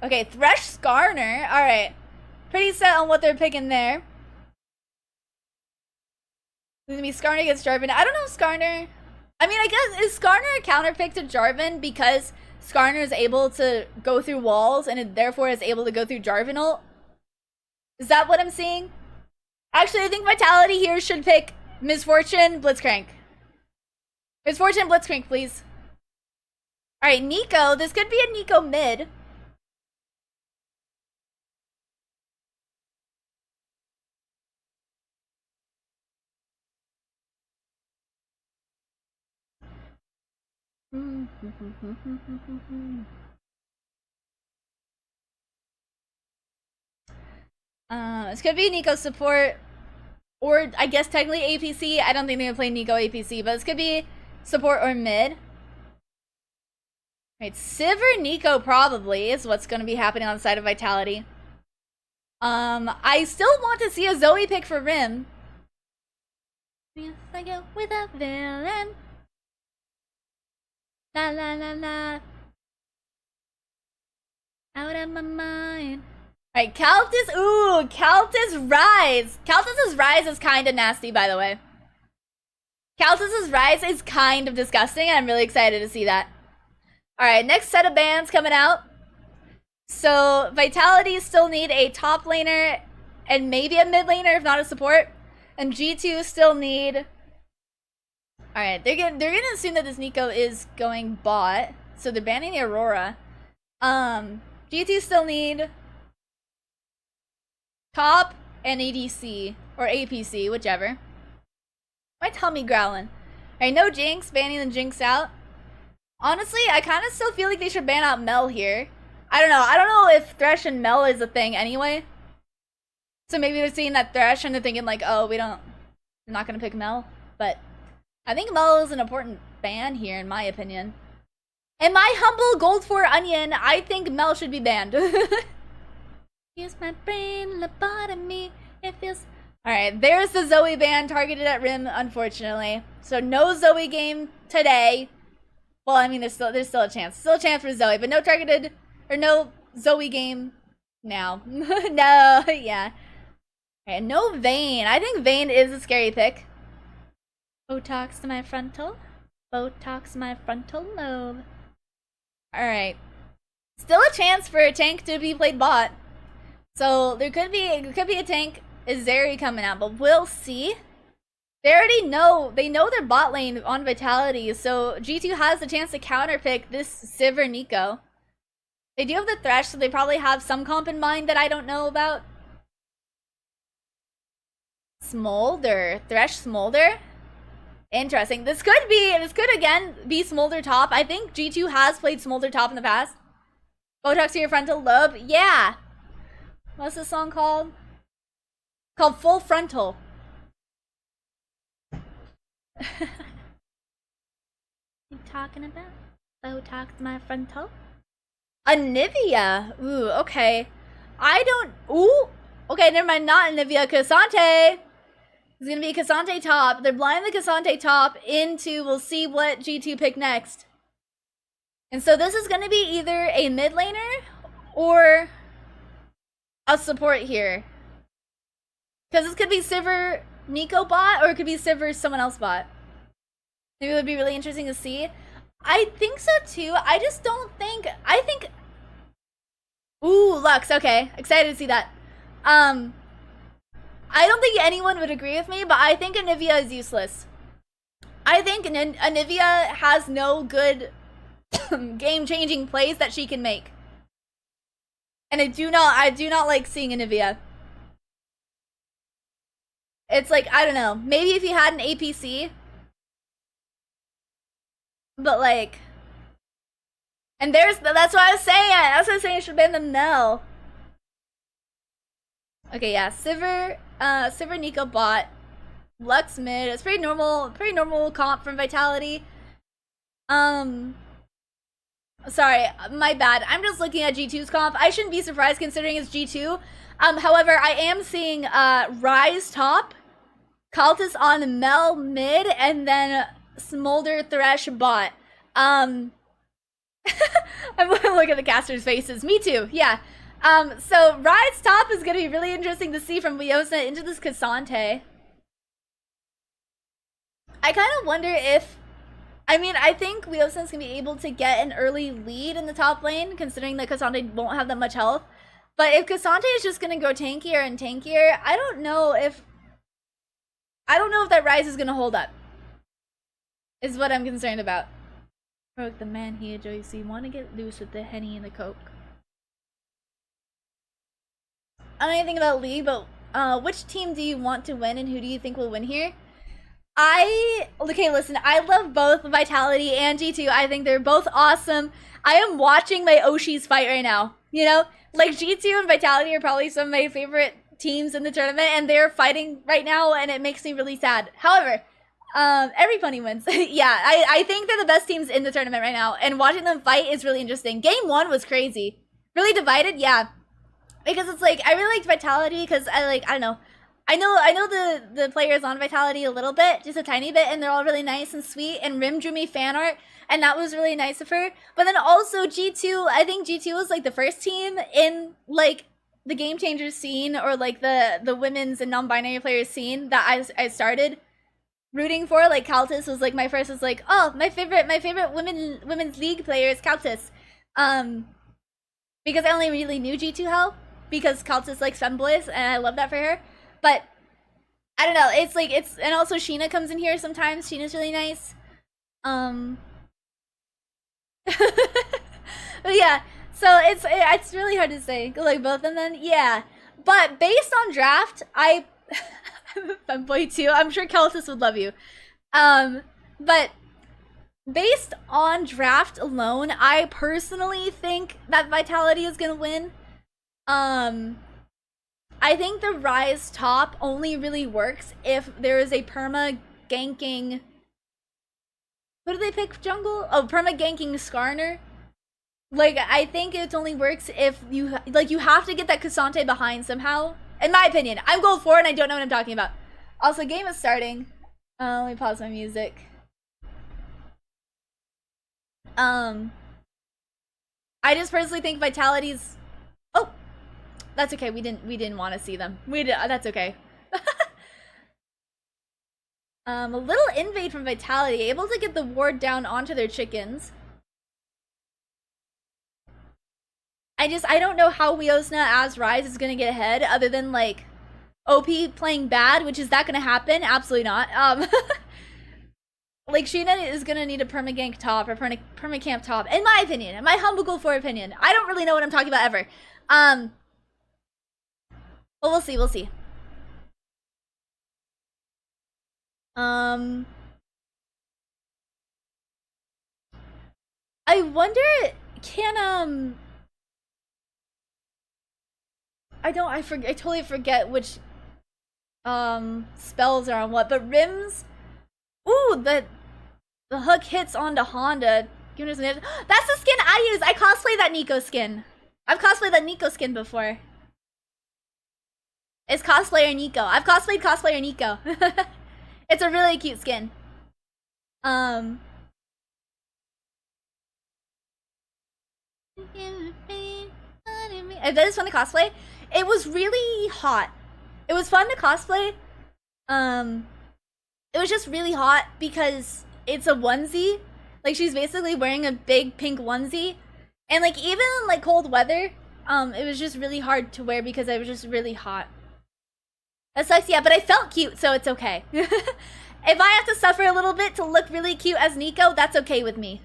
[SPEAKER 1] okay, Thresh Skarner. Alright. Pretty set on what they're picking there. It's gonna be Skarner against Jarvan. I don't know if Skarner... I mean, I guess, is Skarner a counterpick to Jarvan because Skarner is able to go through walls and it therefore is able to go through Jarvan ult? Is that what I'm seeing? Actually, I think Vitality here should pick Misfortune, Blitzcrank. Misfortune, Blitzcrank, please. Alright, Nico. This could be a Nico mid. This could be Nico support, or I guess technically APC. I don't think they're gonna play Nico APC, but this could be support or mid. Right, Sivir Nico probably is what's gonna be happening on the side of Vitality. I still want to see a Zoe pick for Rim. Yes, I go with a villain. La la la la. Out of my mind. Alright, Kaltis. Ooh, Kaltis Rise. Kaltis' Rise is kind of nasty, by the way. Kaltis' Rise is kind of disgusting, and I'm really excited to see that. Alright, next set of bans coming out. So, Vitality still need a top laner and maybe a mid laner, if not a support. And G2 still need... Alright, they're gonna assume that this Nico is going bot. So they're banning the Aurora. G2 still need top and ADC. Or APC, whichever. My tummy growling. Alright, no Jinx, banning the Jinx out. Honestly, I kind of still feel like they should ban out Mel here. I don't know. I don't know if Thresh and Mel is a thing anyway. So maybe they're seeing that Thresh and they're thinking like, oh, we're not gonna pick Mel. But I think Mel is an important ban here, in my opinion. In my humble gold for onion, I think Mel should be banned. Use my brain, lobotomy. It feels... Alright, there's the Zoe ban targeted at Rim, unfortunately. So no Zoe game today. Well, I mean, there's still a chance. Still a chance for Zoe, but no targeted... Or no Zoe game now. No, yeah. Okay, no Vayne. I think Vayne is a scary pick. Botox to my frontal. Botox to my frontal lobe. Alright. Still a chance for a tank to be played bot. So there could be a tank Azeri coming out, but we'll see. They already know, they know their bot lane on Vitality, so G2 has the chance to counterpick this Sivir Nico. They do have the Thresh, so they probably have some comp in mind that I don't know about. Smolder. Thresh Smolder? Interesting. This could again be Smolder top. I think G2 has played Smolder top in the past. Botox to your frontal lobe? Yeah. What's this song called? Called Full Frontal. You talking about? Botox to my frontal? Anivia. Ooh, okay. Ooh. Okay, never mind. Not Anivia. Cassante. It's gonna be Cassante top. They're blinding the Cassante top into, we'll see what G2 pick next. And so this is gonna be either a mid laner or a support here. Because this could be Sivir Nico bot or it could be Sivir someone else bot. Maybe it would be really interesting to see. I think so too. I just don't think... I think... Ooh, Lux. Okay. Excited to see that. I don't think anyone would agree with me, but I think Anivia is useless. I think Anivia has no good game-changing plays that she can make. And I do not like seeing Anivia. It's like, I don't know, maybe if you had an APC, but like, and that's what I was saying. That's what I was saying. It should have been the no. Okay, yeah, Sivir Nico bot, Lux mid. It's pretty normal comp from Vitality. Sorry, my bad. I'm just looking at G2's comp. I shouldn't be surprised considering it's G2. However, I am seeing Ryze top, Kaltus on Mel mid, and then Smolder Thresh bot. I'm looking at the casters' faces. Me too, yeah. So Ryze top is gonna be really interesting to see from Leosa into this Cassante. I kind of wonder if, I mean, I think Leosen's gonna be able to get an early lead in the top lane, considering that Cassante won't have that much health. But if Cassante is just gonna go tankier and tankier, I don't know if that Ryze is gonna hold up. Is what I'm concerned about. Broke the man here, Joey. So you want to get loose with the Henny and the Coke. I don't know anything about League, but which team do you want to win and who do you think will win here? Okay, listen, I love both Vitality and G2. I think they're both awesome. I am watching my Oshis fight right now. You know, like G2 and Vitality are probably some of my favorite teams in the tournament, and they're fighting right now, and it makes me really sad. However, every pony wins. Yeah, I think they're the best teams in the tournament right now, and watching them fight is really interesting. Game 1 was crazy. Really divided, yeah. Because it's like, I really liked Vitality because I don't know. I know the players on Vitality a little bit, just a tiny bit, and they're all really nice and sweet, and Rim drew me fan art, and that was really nice of her. But then also G2, I think G2 was like the first team in like the Game Changers scene, or like the women's and non-binary players scene that I started rooting for. Like Kaltus was like my first, was like, oh, my favorite women's league player is Kaltus. Because I only really knew G2 Hell, because Kaltus likes femboys, and I love that for her. But I don't know, it's like, and also Sheena comes in here sometimes. Sheena's really nice. But yeah, so it's really hard to say, like both of them, yeah. But based on draft, I'm a femboy too. I'm sure Kaltus would love you. But based on draft alone, I personally think that Vitality is gonna win. I think the Ryze top only really works if there is a perma ganking. What do they pick jungle? Oh, perma ganking Skarner. Like, I think it only works if you have to get that Cassante behind somehow. In my opinion, I'm gold 4 and I don't know what I'm talking about. Also, game is starting. Let me pause my music. I just personally think Vitality's. Oh. That's okay. We didn't want to see them. That's okay. A little invade from Vitality, able to get the ward down onto their chickens. I don't know how Weosna as Ryze is gonna get ahead, other than like OP playing bad, which is that gonna happen? Absolutely not. Like Sheena is gonna need a permagank top or permacamp top, in my opinion, in my humble gold 4 opinion. I don't really know what I'm talking about ever. But we'll see, we'll see. I wonder, can, I totally forget which, spells are on what, but Rims, ooh, the hook hits onto Honda. That's the skin I use! I cosplay that Nico skin. I've cosplayed that Nico skin before. It's cosplayer Nico. I've cosplayed cosplayer Nico. It's a really cute skin. If that is fun to cosplay, it was really hot. It was fun to cosplay. It was just really hot because it's a onesie. Like, she's basically wearing a big pink onesie. And like, even in like cold weather, it was just really hard to wear because it was just really hot. That sucks, yeah, but I felt cute, so it's okay. If I have to suffer a little bit to look really cute as Nico, that's okay with me.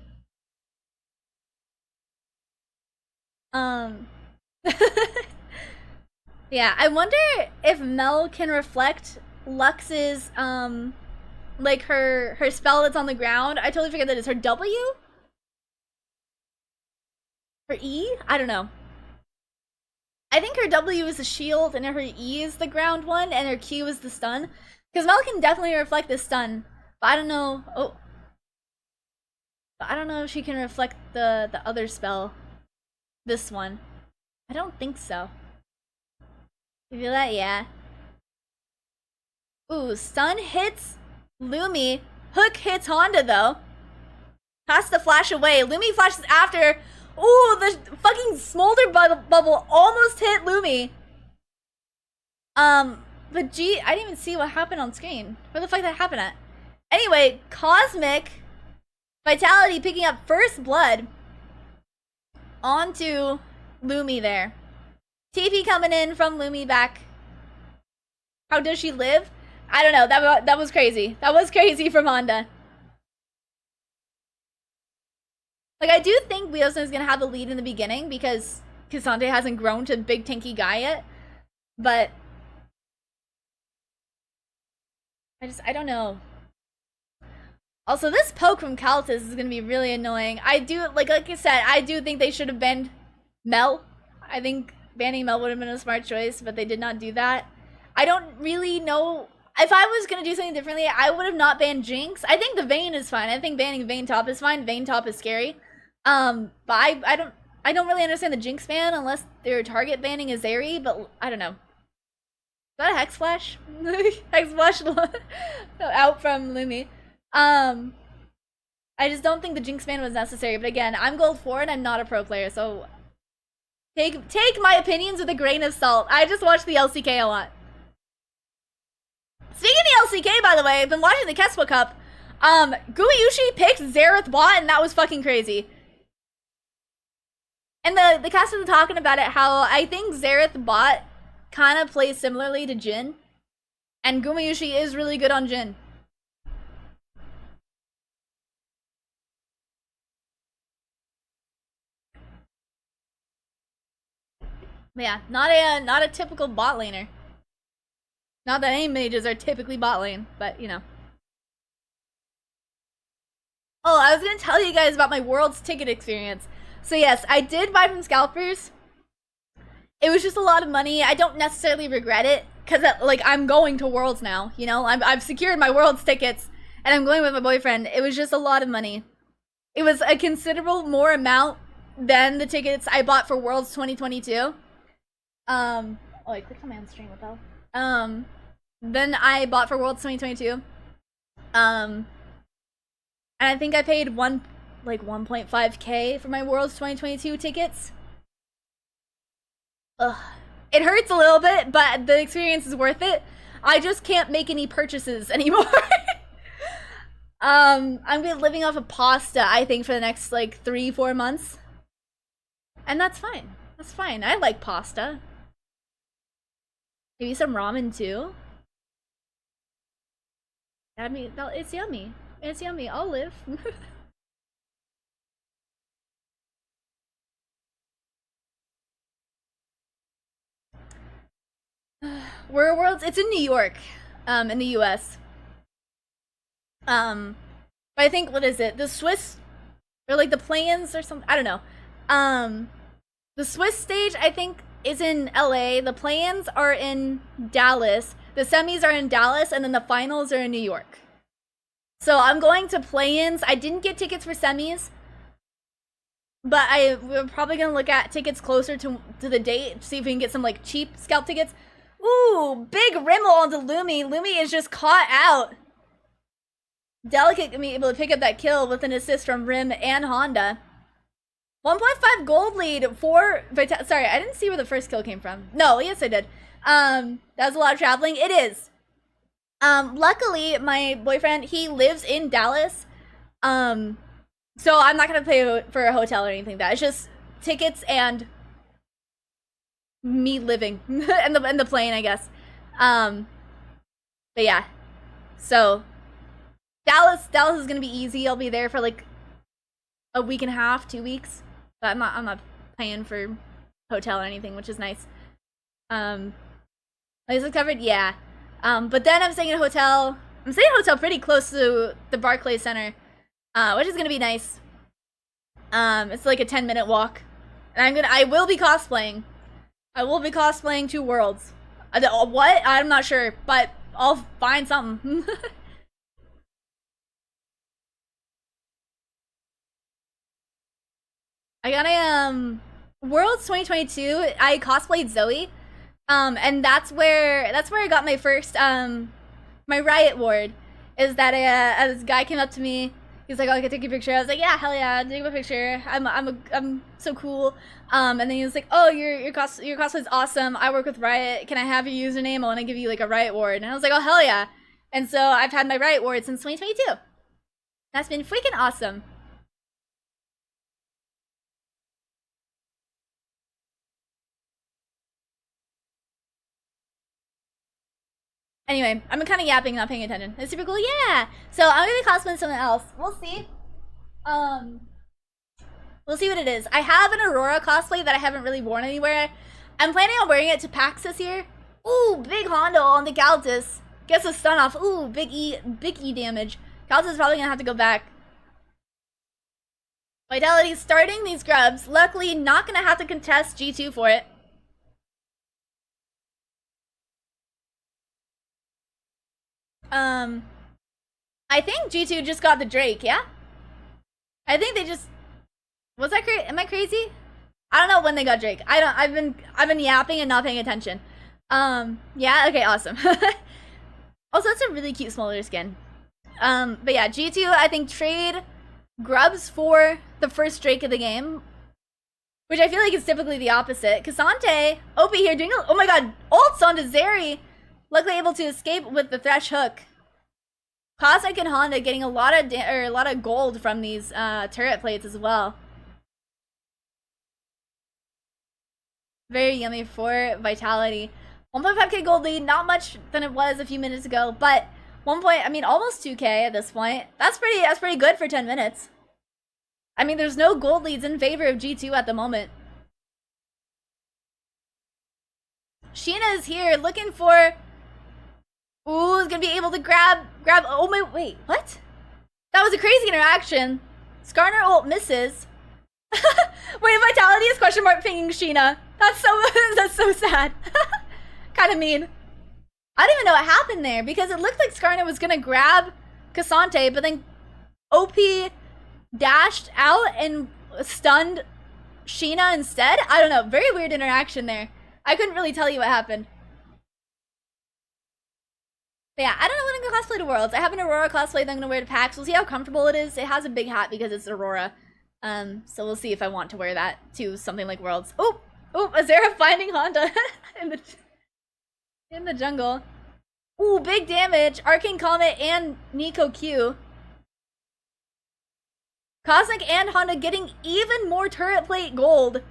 [SPEAKER 1] Um, yeah, I wonder if Mel can reflect Lux's, like her spell that's on the ground. I totally forget that it's her W? Her E? I don't know. I think her W is the shield and her E is the ground one and her Q is the stun. Because Mel can definitely reflect the stun. But I don't know. Oh. But I don't know if she can reflect the other spell. This one. I don't think so. You feel that? Yeah. Ooh, stun hits Lumi. Hook hits Honda though. Has to flash away. Lumi flashes after. Ooh, the fucking smolder bubble almost hit Lumi. But G, I didn't even see what happened on screen. Where the fuck did that happen at? Anyway, Cosmic Vitality picking up first blood onto Lumi there. TP coming in from Lumi back. How does she live? I don't know. That was crazy. That was crazy from Honda. Like, I do think Wheelstone is going to have the lead in the beginning because Cassandre hasn't grown to big tanky guy yet. But I don't know. Also, this poke from Caltus is going to be really annoying. I do, like I said, I do think they should have banned Mel. I think banning Mel would have been a smart choice, but they did not do that. I don't really know. If I was going to do something differently, I would have not banned Jinx. I think the Vayne is fine. I think banning Vayne top is fine. Vayne top is scary. But I don't really understand the Jinx ban unless their target banning is Zeri, but I don't know. Is that a Hex Flash? Hex Flash out from Lumi. I just don't think the Jinx ban was necessary, but again, I'm gold 4 and I'm not a pro player, so take my opinions with a grain of salt. I just watched the LCK a lot. Speaking of the LCK, by the way, I've been watching the ESPORTS Cup. Gumayushi picked Xerath bot, and that was fucking crazy. And the cast was talking about it, how I think Xerath bot kind of plays similarly to Jhin. And Gumayushi is really good on Jhin. But yeah, not a typical bot laner. Not that any mages are typically bot lane, but you know. Oh, I was gonna tell you guys about my Worlds ticket experience. So yes, I did buy from scalpers. It was just a lot of money. I don't necessarily regret it, because like I'm going to Worlds now, you know? I've secured my Worlds tickets, and I'm going with my boyfriend. It was just a lot of money. It was a considerable more amount than the tickets I bought for Worlds 2022. Oh, I clicked on my own stream, what the hell? Then I bought for Worlds 2022. And I think I paid 1.5k for my Worlds 2022 tickets. Ugh. It hurts a little bit, but the experience is worth it. I just can't make any purchases anymore. I'm gonna be living off of pasta, I think, for the next, like, 3-4 months. And that's fine. That's fine. I like pasta. Maybe some ramen, too. I mean, it's yummy. It's yummy. I'll live. We're Worlds. It's in New York, in the U.S. But I think, what is it? The Swiss, or like the play-ins or something. I don't know. The Swiss stage, I think, is in LA. The play-ins are in Dallas. The semis are in Dallas, and then the finals are in New York. So I'm going to play-ins. I didn't get tickets for semis, but we're probably gonna look at tickets closer to the date, see if we can get some like cheap scalp tickets. Ooh, big Rimmel onto Lumi. Lumi is just caught out. Delicate gonna be able to pick up that kill with an assist from Rim and Honda. 1.5 gold lead for sorry, I didn't see where the first kill came from. No, yes I did. That was a lot of traveling. It is. Luckily, my boyfriend, he lives in Dallas. So I'm not gonna pay for a hotel or anything like that. It's just tickets and me living and the plane, I guess. But yeah. So Dallas is gonna be easy. I'll be there for like a week and a half, 2 weeks. But I'm not paying for hotel or anything, which is nice. Is it covered? Yeah. But then I'm staying in a hotel. I'm staying in a hotel pretty close to the Barclays Center, which is gonna be nice. It's like a 10-minute walk, and I will be cosplaying. I will be cosplaying 2 worlds. What? I'm not sure, but I'll find something. I got a Worlds 2022. I cosplayed Zoe, and that's where I got my first my Riot Ward. Is that this guy came up to me. He's like, "Oh, I can take your picture." I was like, "Yeah, hell yeah, take my picture. I'm so cool." And then he was like, "Oh, your cosplay's awesome. I work with Riot. Can I have your username? I want to give you like a Riot Ward." And I was like, "Oh, hell yeah!" And so I've had my Riot Ward since 2022. That's been freaking awesome. Anyway, I'm kind of yapping, not paying attention. It's super cool, yeah. So I'm gonna be cosplaying something else. We'll see. We'll see what it is. I have an Aurora cosplay that I haven't really worn anywhere. I'm planning on wearing it to PAX this year. Ooh, big Hondo on the Galtus. Gets a stun off. Ooh, big E damage. Galtus is probably gonna have to go back. Vitality starting these grubs. Luckily, not gonna have to contest G2 for it. I think G2 just got the Drake, yeah? I think they just... Was that crazy? Am I crazy? I don't know when they got Drake. I've been yapping and not paying attention. Yeah, okay, awesome. Also, it's a really cute smaller skin. But yeah, G2, I think, trade grubs for the first Drake of the game. Which I feel like is typically the opposite. Cassante, OP here doing... Oh my god, ults onto Zeri. Luckily able to escape with the Thresh hook. Cosmic and Honda getting a lot of gold from these turret plates as well. Very yummy for Vitality. 1.5k gold lead, not much than it was a few minutes ago, but almost 2k at this point. That's pretty good for 10 minutes. I mean, there's no gold leads in favor of G2 at the moment. Sheena is here looking for... Ooh, is gonna be able to grab, oh my, wait, what? That was a crazy interaction. Skarner ult misses. Wait, Vitality is question mark pinging Sheena. That's so sad. Kind of mean. I don't even know what happened there because it looked like Skarner was gonna grab Cassante, but then OP dashed out and stunned Sheena instead. I don't know, very weird interaction there. I couldn't really tell you what happened. But yeah, I don't know when I'm gonna cosplay to Worlds. I have an Aurora cosplay that I'm gonna wear to PAX. We'll see how comfortable it is. It has a big hat because it's Aurora. So we'll see if I want to wear that to something like Worlds. Oh, Azera finding Honda in the jungle. Ooh, big damage. Arcane Comet and Nico Q. Cosmic and Honda getting even more turret plate gold.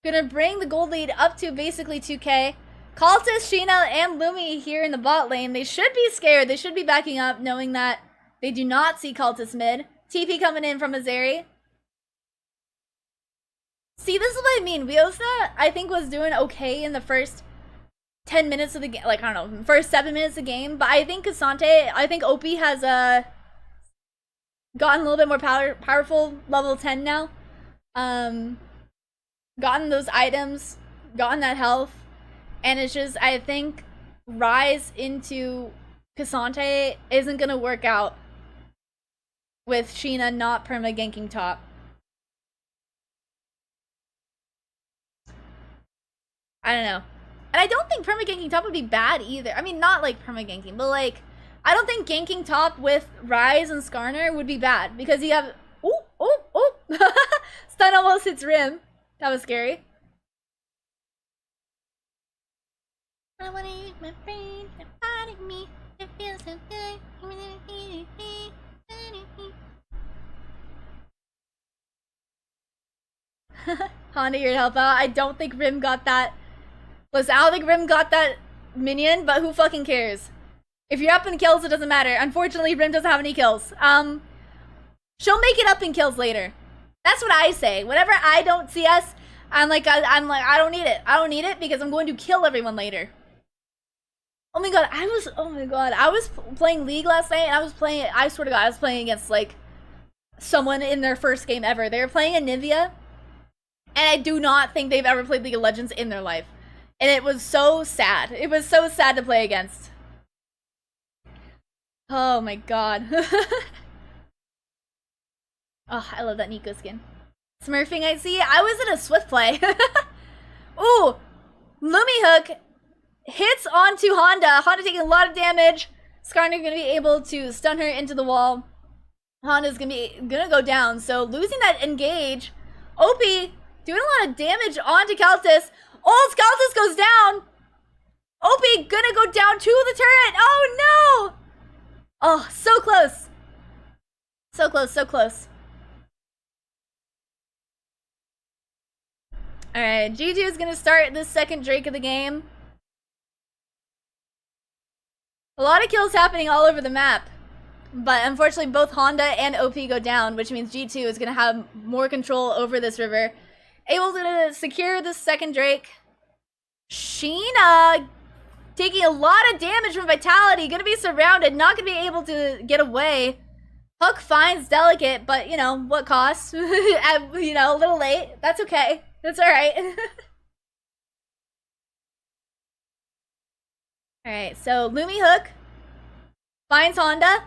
[SPEAKER 1] Gonna bring the gold lead up to basically 2k. Cultist, Sheena, and Lumi here in the bot lane. They should be scared. They should be backing up, knowing that they do not see Cultist mid. TP coming in from Azeri. See, this is what I mean. Wiosa, I think, was doing okay in the first 10 minutes of the game. Like, I don't know, first 7 minutes of the game. But I think Cassante, I think OP has gotten a little bit more powerful, level 10 now. Gotten those items, gotten that health. And it's just, I think, Rise into Cassante isn't going to work out with Sheena not perma-ganking top. I don't know. And I don't think perma-ganking top would be bad either. I mean, not like perma-ganking, but like, I don't think ganking top with Rise and Skarner would be bad. Because you have... Oh! Stun almost hits Rim. That was scary. I wanna use my brain, you're fighting me, it feels so good. Honda here to help out. I don't think Rim got that. Listen, I don't think Rim got that minion, but who fucking cares? If you're up in kills, it doesn't matter. Unfortunately, Rim doesn't have any kills. She'll make it up in kills later. That's what I say. Whenever I don't CS, I'm like, I don't need it. I don't need it because I'm going to kill everyone later. Oh my god, I was playing League last night and I swear to god, I was playing against like someone in their first game ever. They were playing Anivia, and I do not think they've ever played League of Legends in their life. And it was so sad. It was so sad to play against. Oh my god. Oh, I love that Nico skin. Smurfing, I see. I was in a Swift play. Ooh, Lumi Hook hits onto Honda. Honda taking a lot of damage. Skarner gonna be able to stun her into the wall. Honda's gonna go down. So losing that engage. OP doing a lot of damage onto Keltis. Oh, Keltis goes down. OP gonna go down to the turret. Oh no! Oh, so close. So close, so close. Alright, G2 is gonna start the second Drake of the game. A lot of kills happening all over the map. But unfortunately, both Honda and OP go down, which means G2 is gonna have more control over this river. Able to secure the second Drake. Sheena taking a lot of damage from Vitality. Gonna be surrounded, not gonna be able to get away. Hook finds Delicate, but you know, what cost? You know, a little late. That's okay. That's alright. Alright, so Lumi Hook finds Honda.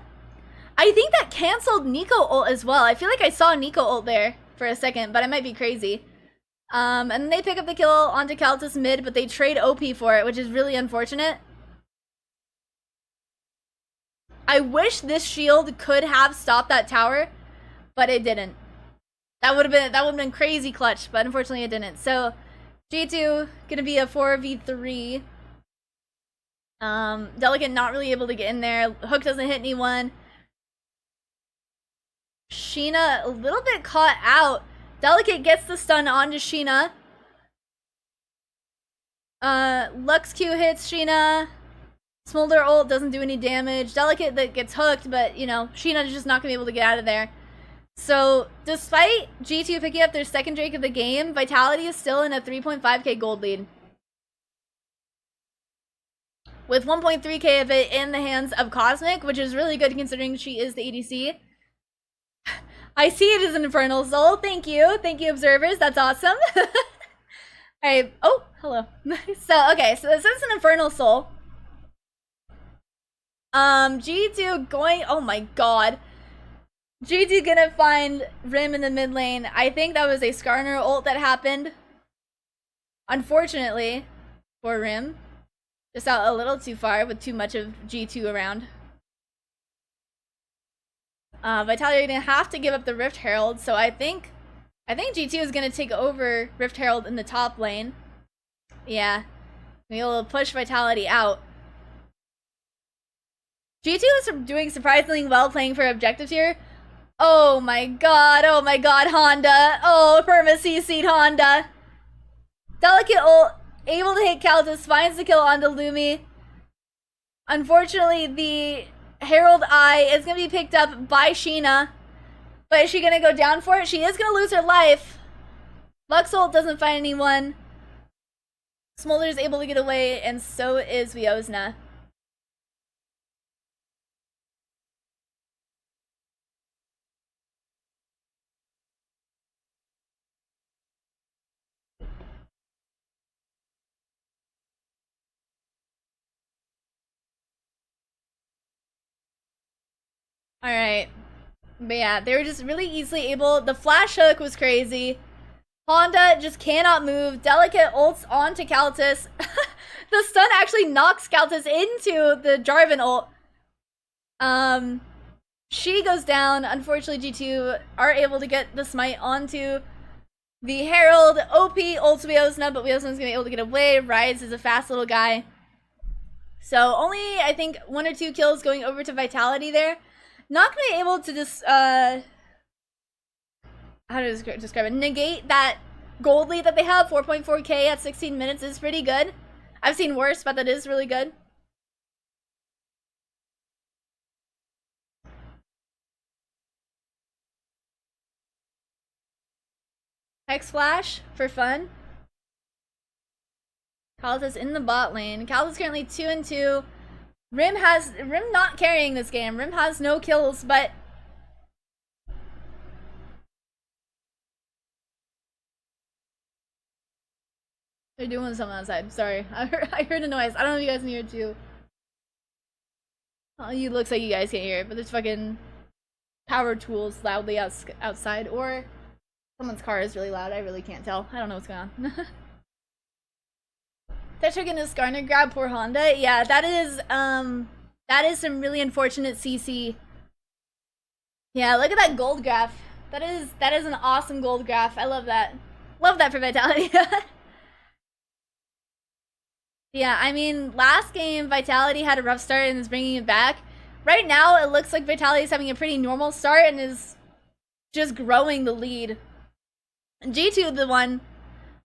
[SPEAKER 1] I think that canceled Nico ult as well. I feel like I saw Nico ult there for a second, but I might be crazy. And then they pick up the kill onto Keltis mid, but they trade OP for it, which is really unfortunate. I wish this shield could have stopped that tower, but it didn't. That would have been crazy clutch, but unfortunately it didn't. So G2 gonna be a 4v3. Delicate not really able to get in there. Hook doesn't hit anyone. Sheena a little bit caught out. Delicate gets the stun onto Sheena. Lux Q hits Sheena. Smolder ult doesn't do any damage. Delicate that gets hooked, but you know, Sheena is just not gonna be able to get out of there. So, despite G2 picking up their second Drake of the game, Vitality is still in a 3.5k gold lead. With 1.3k of it in the hands of Cosmic, which is really good considering she is the ADC. I see it as an Infernal Soul. Thank you. Thank you, observers. That's awesome. Alright. Oh, hello. So, okay. So, this is an Infernal Soul. G2 going... Oh my god. G2 gonna find Rim in the mid lane. I think that was a Skarner ult that happened. Unfortunately, for Rim. Just out a little too far with too much of G2 around. Vitality are gonna have to give up the Rift Herald, so I think G2 is gonna take over Rift Herald in the top lane. Yeah. Be able to push Vitality out. G2 is doing surprisingly well playing for objectives here. Oh my god, Honda. Oh, perma CC'd Honda. Delicate ult, able to hit Keltis, finds the kill onto Lumi. Unfortunately, the Herald Eye is going to be picked up by Sheena. But is she going to go down for it? She is going to lose her life. Lux ult doesn't find anyone. Smolder is able to get away, and so is Viosna. Alright. But yeah, they were just really easily able... The flash hook was crazy. Honda just cannot move. Delicate ults onto Keltis. The stun actually knocks Keltis into the Jarvan ult. She goes down. Unfortunately, G2 are able to get the smite onto the Herald. OP ults Viosna, but Viosna's gonna be able to get away. Rise is a fast little guy. So only, I think, 1 or 2 kills going over to Vitality there. Not gonna be able to just, how to describe it? Negate that gold lead that they have. 4.4k at 16 minutes is pretty good. I've seen worse, but that is really good. Hex Flash for fun. Kalitas in the bot lane. Kalitas currently 2-2. Rim not carrying this game. Rim has no kills, but they're doing something outside. Sorry, I heard a noise. I don't know if you guys can hear it too. Oh, it looks like you guys can't hear it, but there's fucking power tools loudly outside, or someone's car is really loud. I really can't tell. I don't know what's going on. That took in a Skarner grab, poor Honda. Yeah, that is some really unfortunate CC. Yeah, look at that gold graph. That is an awesome gold graph. I love that. Love that for Vitality. Yeah, I mean, last game Vitality had a rough start and is bringing it back. Right now, it looks like Vitality is having a pretty normal start and is just growing the lead. G2, the one.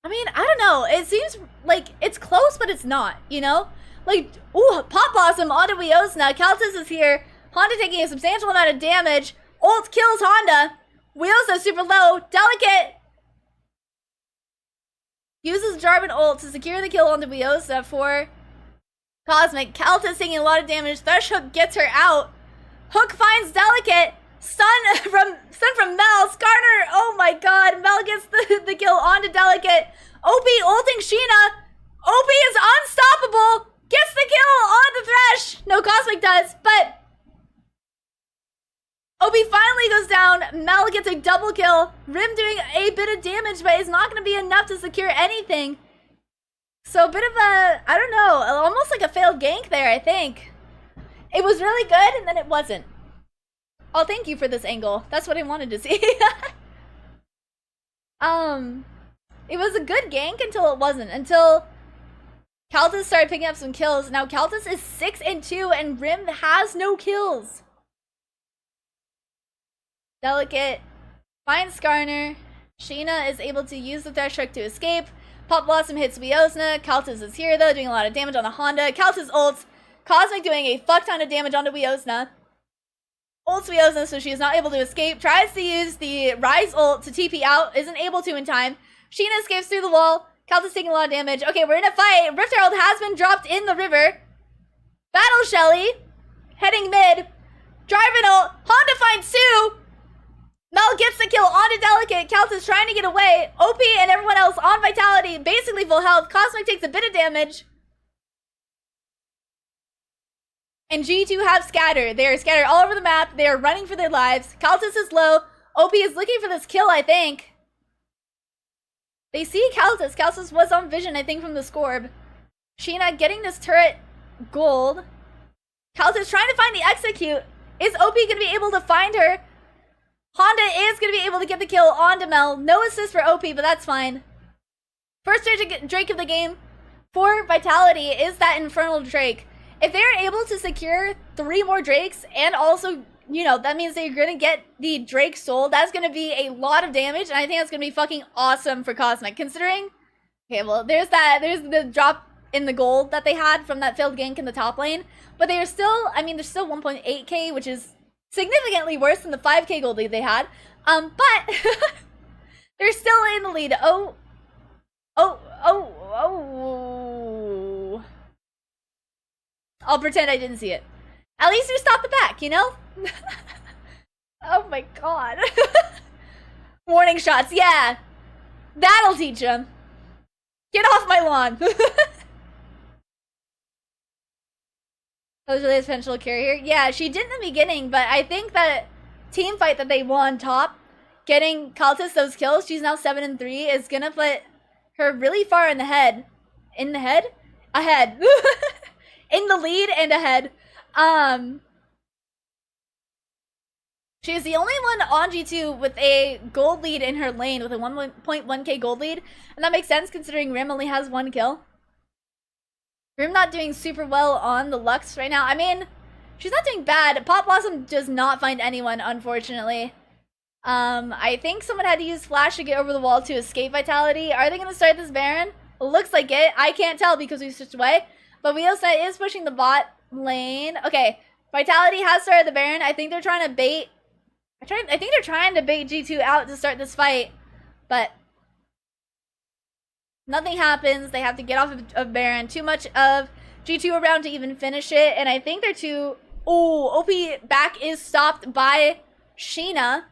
[SPEAKER 1] I mean, I don't know. It seems like it's close, but it's not, you know? Like, ooh, Pop Blossom onto Wiosna. Kaltis is here. Honda taking a substantial amount of damage. Ult kills Honda. Wiosna super low. Delicate uses Jarvan ult to secure the kill onto Wiosna for Cosmic. Kaltis taking a lot of damage. Threshook gets her out. Hook finds Delicate. Stun from Mel. Skarner, oh my god. Mel gets the kill onto Delicate. OP ulting Sheena. OP is unstoppable. Gets the kill on the Thresh. No, Cosmic does, but OP finally goes down. Mel gets a double kill. Rim doing a bit of damage, but it's not going to be enough to secure anything. So a bit of a, I don't know, almost like a failed gank there, I think. It was really good, and then it wasn't. Oh, thank you for this angle. That's what I wanted to see. It was a good gank until it wasn't. Until Kaltis started picking up some kills. Now Kaltis is 6-2 and Rim has no kills. Delicate finds Skarner. Sheena is able to use the Threshook to escape. Pop Blossom hits Wiosna. Kaltis is here though, doing a lot of damage on the Honda. Kaltis ults. Cosmic doing a fuck ton of damage onto Wiosna. Ults Wiosna so she is not able to escape. Tries to use the Rise ult to TP out. Isn't able to in time. Sheena escapes through the wall. Kaltis taking a lot of damage. Okay, we're in a fight. Rift Herald has been dropped in the river. Battle Shelly. Heading mid. Jarvan ult. Honda finds Sue. Mel gets the kill onto Delicate. Kaltis trying to get away. OP and everyone else on Vitality. Basically full health. Cosmic takes a bit of damage. And G2 have scattered. They are scattered all over the map. They are running for their lives. Kaltis is low. OP is looking for this kill, I think. They see Kaltis. Kaltis was on vision, I think, from the Scorb. Sheena getting this turret gold. Kaltis trying to find the execute. Is OP going to be able to find her? Honda is going to be able to get the kill onto Mel. No assist for OP, but that's fine. First Drake of the game for Vitality is that Infernal Drake. If they're able to secure 3 more Drakes and also, you know, that means they're going to get the Drake sold, that's going to be a lot of damage, and I think that's going to be fucking awesome for Cosmic, considering, okay, well, there's the drop in the gold that they had from that failed gank in the top lane, but they are still, I mean, they're still 1.8k, which is significantly worse than the 5k gold lead they had, but they're still in the lead. I'll pretend I didn't see it. At least you stopped the back, you know? Oh my god. Warning shots, yeah. That'll teach them. Get off my lawn. That was really a potential carrier. Yeah, she did in the beginning, but I think that team fight that they won top, getting Kaltis those kills, she's now 7-3, is gonna put her really far in the head. In the head? Ahead. In the lead and ahead. She's the only one on G2 with a gold lead in her lane with a 1.1k gold lead. And that makes sense considering Rim only has 1 kill. Rim not doing super well on the Lux right now. I mean, she's not doing bad. Pop Blossom does not find anyone, unfortunately. I think someone had to use Flash to get over the wall to escape Vitality. Are they going to start this Baron? Looks like it. I can't tell because we switched away. But Wiosna is pushing the bot lane. Okay, Vitality has started the Baron. I think they're trying to bait. I think they're trying to bait G2 out to start this fight. But Nothing happens. They have to get off of Baron. Too much of G2 around to even finish it. And I think they're too... Oh, OP back is stopped by Sheena.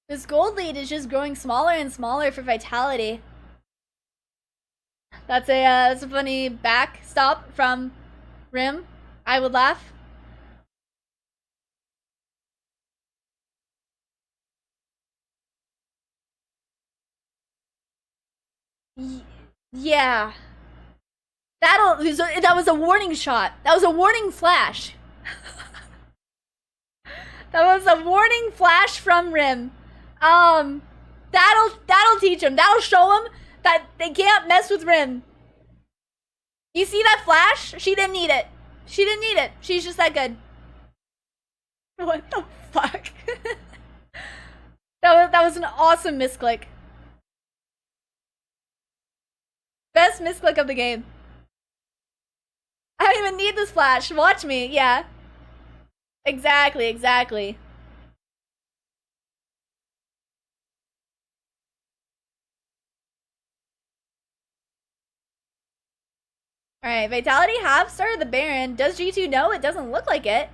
[SPEAKER 1] This gold lead is just growing smaller and smaller for Vitality. That's a funny back stop from Rim. I would laugh. Yeah. That was a warning shot. That was a warning flash. That was a warning flash from Rim. That'll teach him. That'll show him that they can't mess with Rim. You see that flash? She didn't need it. She didn't need it. She's just that good. What the fuck? That was an awesome misclick. Best misclick of the game. I don't even need this flash. Watch me. Yeah. Exactly, exactly. Alright, Vitality have started the Baron. Does G2 know? It doesn't look like it.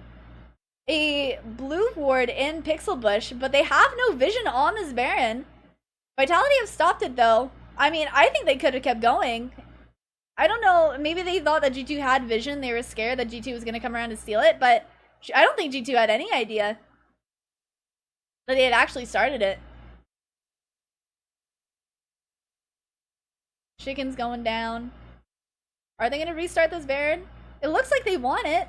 [SPEAKER 1] A blue ward in Pixel Bush, but they have no vision on this Baron. Vitality have stopped it though. I mean, I think they could have kept going. I don't know, maybe they thought that G2 had vision. They were scared that G2 was going to come around and steal it, but I don't think G2 had any idea that they had actually started it. Chicken's going down. Are they going to restart this Baron? It looks like they want it.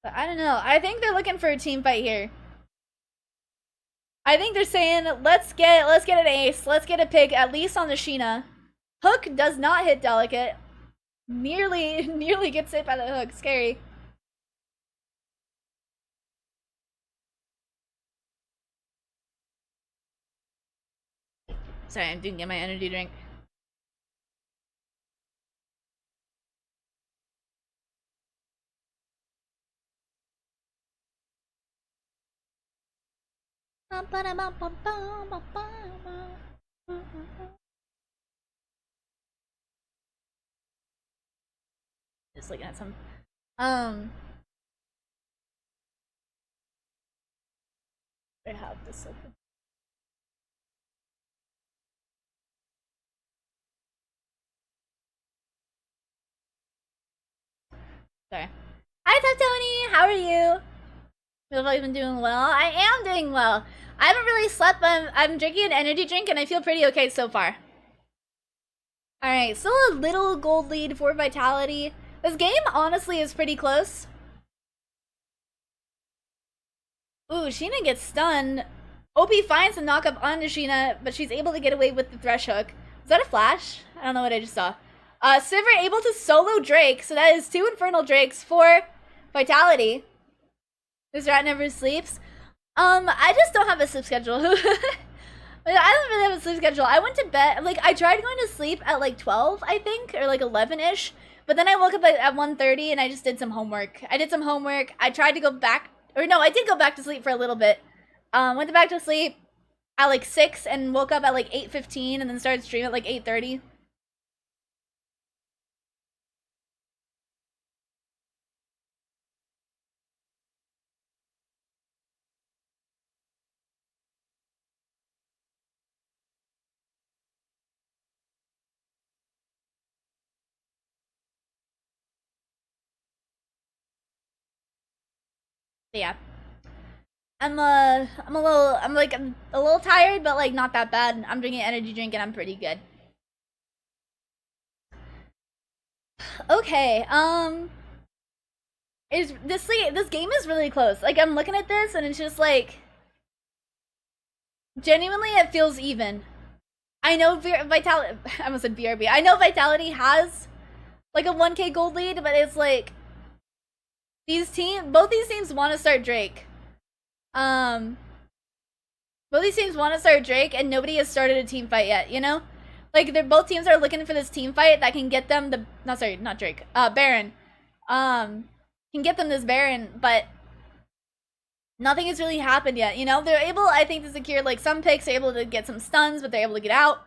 [SPEAKER 1] But I don't know. I think they're looking for a team fight here. I think they're saying, let's get an ace. Let's get a pick, at least on the Sheena. Hook does not hit Delicate. Nearly gets hit by the hook. Scary. Sorry, I didn't get my energy drink. Just looking at some I have this open. Sorry. Hi Top Tony, how are you? Feel like I've been doing well. I am doing well. I haven't really slept, but I'm drinking an energy drink and I feel pretty okay so far. Alright, still a little gold lead for Vitality. This game, honestly, is pretty close. Ooh, Sheena gets stunned. OP finds a knock-up onto Sheena, but she's able to get away with the Thresh Hook. Is that a flash? I don't know what I just saw. Sivir able to solo Drake, so that is 2 Infernal Drakes for Vitality. This rat never sleeps. I just don't have a sleep schedule. I don't really have a sleep schedule. I went to bed, like, I tried going to sleep at, like, 12, I think, or, like, 11-ish. But then I woke up at 1:30 and I just did some homework. I tried to go back, or no, I did go back to sleep for a little bit. Went back to sleep at, like, 6 and woke up at, like, 8:15 and then started streaming at, like, 8:30. Yeah. I'm a little tired, but like not that bad. I'm drinking an energy drink and I'm pretty good. Okay, this game is really close. Like I'm looking at this and it's just like genuinely it feels even. I know Vitality I almost said VRB. I know Vitality has like a 1k gold lead, but it's like both these teams want to start Drake. Both these teams want to start Drake, and nobody has started a team fight yet, you know? Like, both teams are looking for this team fight that can get them the... not Drake. Baron. Can get them this Baron, but... nothing has really happened yet, you know? They're able, I think, to secure, like, some picks are able to get some stuns, but they're able to get out.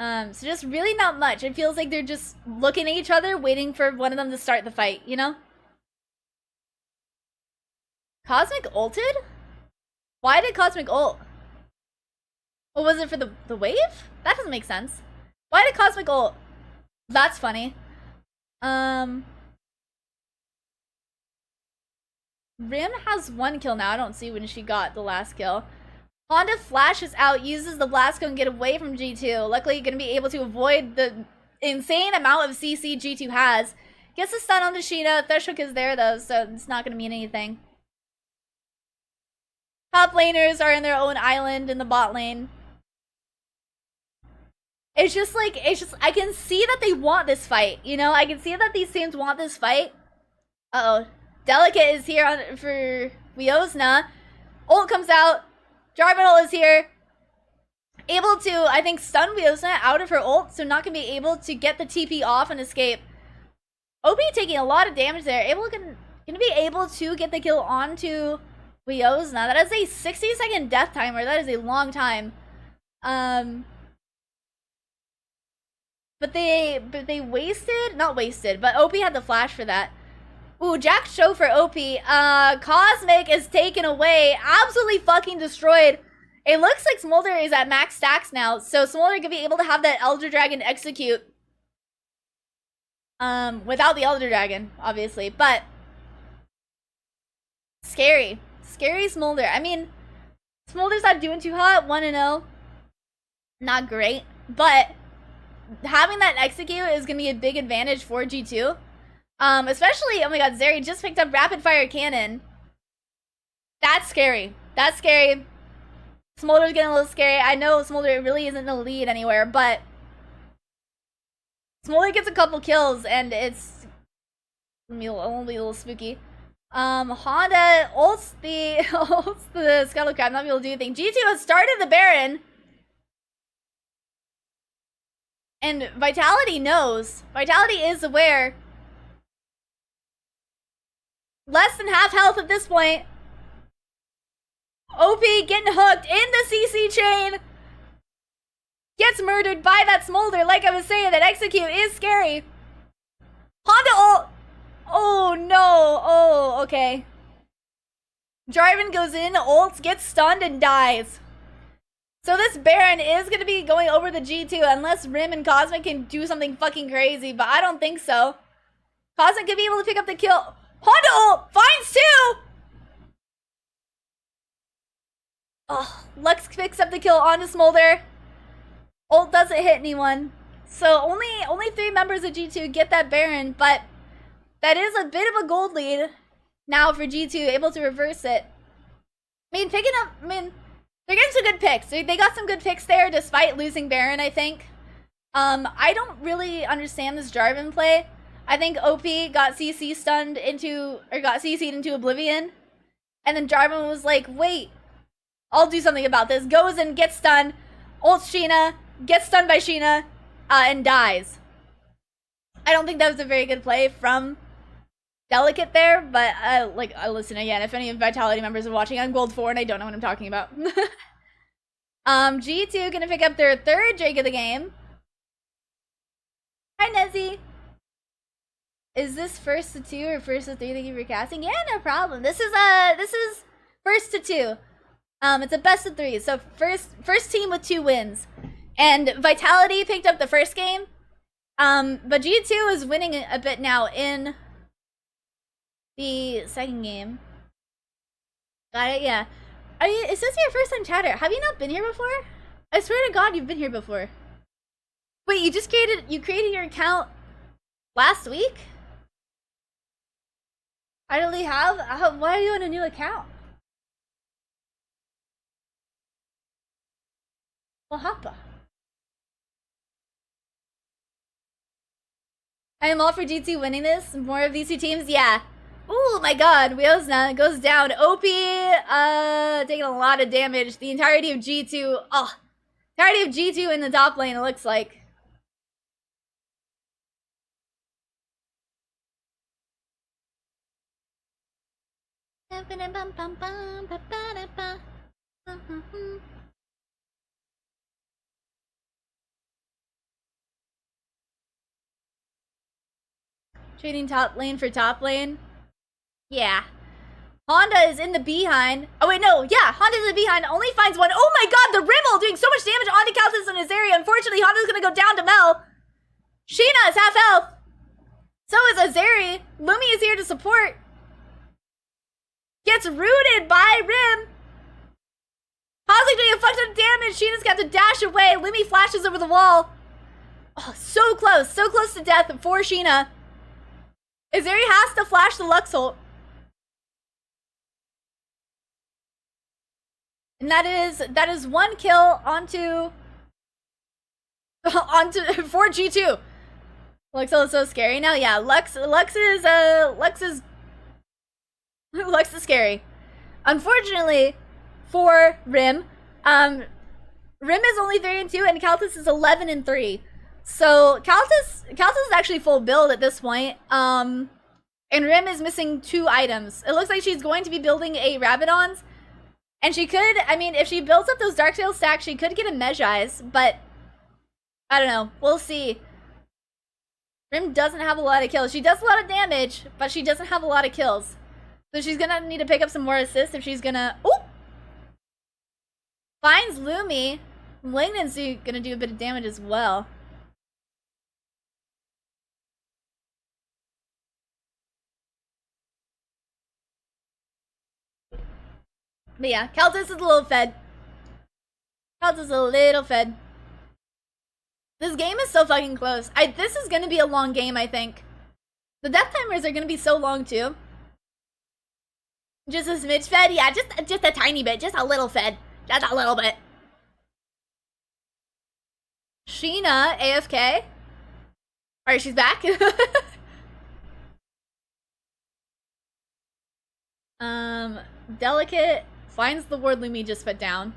[SPEAKER 1] So just really not much. It feels like they're just looking at each other, waiting for one of them to start the fight, you know? Cosmic ulted? Why did Cosmic ult? Or was it for the wave? That doesn't make sense. Why did Cosmic ult? That's funny. Rim has 1 kill now. I don't see when she got the last kill. Honda flashes out, uses the blast cone, get away from G2. Luckily, you're going to be able to avoid the insane amount of CC G2 has. Gets a stun on the Sheena. Threshook is there, though, so it's not going to mean anything. Top laners are in their own island in the bot lane. It's just like, I can see that they want this fight, you know? I can see that these teams want this fight. Uh-oh. Delicate is here for Wiosna. Ult comes out. Jarvan ult is here. Able to, I think, stun Wiosna out of her ult, so not going to be able to get the TP off and escape. OP taking a lot of damage there. Going to be able to get the kill onto Wiosna. That is a 60-second death timer. That is a long time. But they wasted, not wasted, but OP had the flash for that. Ooh, Jack Show for OP. Cosmic is taken away. Absolutely fucking destroyed. It looks like Smolder is at max stacks now, so Smolder could be able to have that Elder Dragon execute. Without the Elder Dragon, obviously, but scary. Scary Smolder. I mean, Smolder's not doing too hot, 1-0. Not great, but having that execute is going to be a big advantage for G2. Especially, oh my god, Zeri just picked up Rapid Fire Cannon. That's scary. That's scary. Smolder's getting a little scary. I know Smolder really isn't in the lead anywhere, but Smolder gets a couple kills, and it's only a little spooky. Honda ults the Scuttle Crab, not be able to do anything. G2 has started the Baron. And Vitality knows. Vitality is aware. Less than half health at this point. OP getting hooked in the CC chain. Gets murdered by that Smolder. Like I was saying, that execute is scary. Honda ult. Oh no. Oh, okay. Jarvan goes in, ults, gets stunned, and dies. So this Baron is going to be going over the G2 unless Rim and Cosmic can do something fucking crazy, but I don't think so. Cosmic could be able to pick up the kill. Honda ult! Finds 2! Oh, Lux picks up the kill onto Smolder. Ult doesn't hit anyone. So only 3 members of G2 get that Baron, but that is a bit of a gold lead now for G2, able to reverse it. They're getting some good picks. They got some good picks there despite losing Baron, I think. I don't really understand this Jarvan play. I think OP got CC stunned into, or got CC'd into oblivion. And then Jarvan was like, wait, I'll do something about this. Goes and gets stunned, ults Sheena, gets stunned by Sheena, and dies. I don't think that was a very good play from Delicate there, but listen again, if any of Vitality members are watching, I'm gold 4 and I don't know what I'm talking about. G2 gonna pick up their 3rd Drake of the game. Hi Nezzy. Is this first to 2 or first to 3 that you're casting? Yeah, no problem. This is first to 2. It's a best of 3. So first team with 2 wins. And Vitality picked up the first game. But G2 is winning a bit now in the second game. Got it, yeah. Is this your first time chatter? Have you not been here before? I swear to God, you've been here before. Wait, you created your account last week? I really have? Why are you on a new account? Well, hoppa. I am all for G2 winning this. More of these 2 teams? Yeah. Oh my god, Wheelsna goes down. OP, taking a lot of damage. The entirety of G2, entirety of G2 in the top lane, it looks like. Trading top lane for top lane. Yeah. Honda is in the behind. Oh wait, no, yeah, Honda's in the behind, only finds one. Oh my god, the Rimmel doing so much damage onto Calthus in his area. Unfortunately, Honda's gonna go down to Mel. Sheena is half health. So is Azeri. Lumi is here to support. Gets rooted by Rim. Hosling doing a fuck ton of damage. Sheena's got to dash away. Lumi flashes over the wall. Oh, so close to death for Sheena. Azeri has to flash the Lux ult. And that is one kill onto for G2. Lux ult is so scary now. Yeah, Lux is scary. Unfortunately for Rim, Rim is only 3-2 and Calthus is 11-3. So Calthus is actually full build at this point. And Rim is missing 2 items. It looks like she's going to be building a Rabadon's. And she could, I mean, if she builds up those Darktail stacks, she could get a Mejai's, but I don't know. We'll see. Rim doesn't have a lot of kills. She does a lot of damage, but she doesn't have a lot of kills. So she's gonna need to pick up some more assists if she's gonna... Ooh! Finds Lumi. Langnan's gonna do a bit of damage as well. But yeah, Calthus is a little fed. Calthus is a little fed. This game is so fucking close. This is gonna be a long game, I think. The death timers are gonna be so long too. Just a smidge fed? Yeah, just a tiny bit. Just a little fed. Just a little bit. Sheena, AFK. Alright, she's back. Delicate finds the ward Lumi just put down.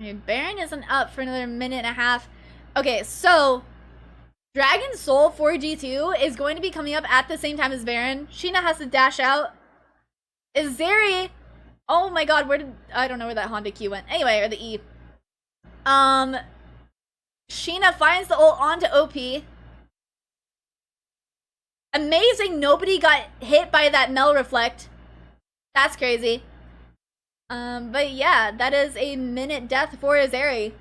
[SPEAKER 1] Okay, Baron isn't up for another minute and a half. Okay, so Dragon Soul for G2 is going to be coming up at the same time as Baron. Sheena has to dash out. Azeri, oh my god, I don't know where that Honda Q went. Anyway, or the E. Sheena finds the ult onto OP. Amazing, nobody got hit by that Mel Reflect. That's crazy. But yeah, that is a minute death for Azeri.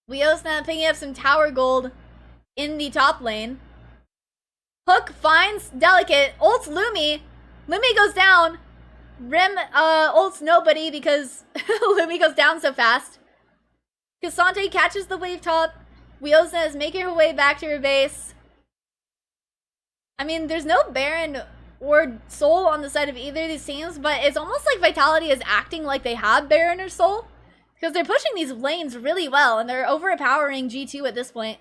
[SPEAKER 1] Leosna picking up some tower gold in the top lane. Hook finds Delicate, ults Lumi. Lumi goes down. Rim ults nobody because Lumi goes down so fast. Cassante catches the wave top. Leosna is making her way back to her base. I mean, there's no Baron or Soul on the side of either of these teams, but it's almost like Vitality is acting like they have Baron or Soul. Because they're pushing these lanes really well, and they're overpowering G2 at this point.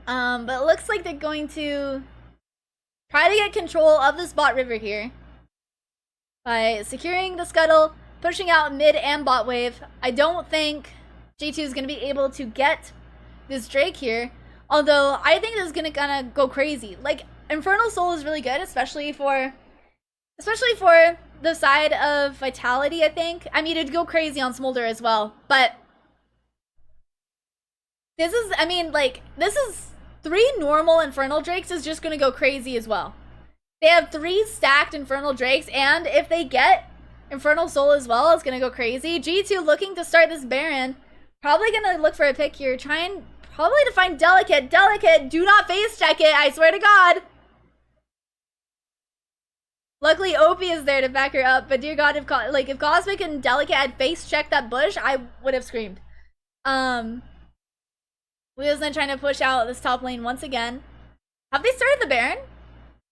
[SPEAKER 1] But it looks like they're going to try to get control of this bot river here. By securing the scuttle, pushing out mid and bot wave. I don't think G2 is going to be able to get this Drake here. Although, I think this is going to kind of go crazy. Like, Infernal Soul is really good, especially for the side of Vitality, I think. I mean, it'd go crazy on Smolder as well. But this is, I mean, like, this is 3 normal Infernal Drakes is just going to go crazy as well. They have 3 stacked Infernal Drakes, and if they get Infernal Soul as well, it's going to go crazy. G2 looking to start this Baron. Probably going to look for a pick here. Trying probably to find Delicate. Delicate, do not face check it, I swear to God. Luckily, OP is there to back her up, but dear God, if Cosmic and Delicate had face checked that bush, I would have screamed. Leo's then trying to push out this top lane once again. Have they started the Baron?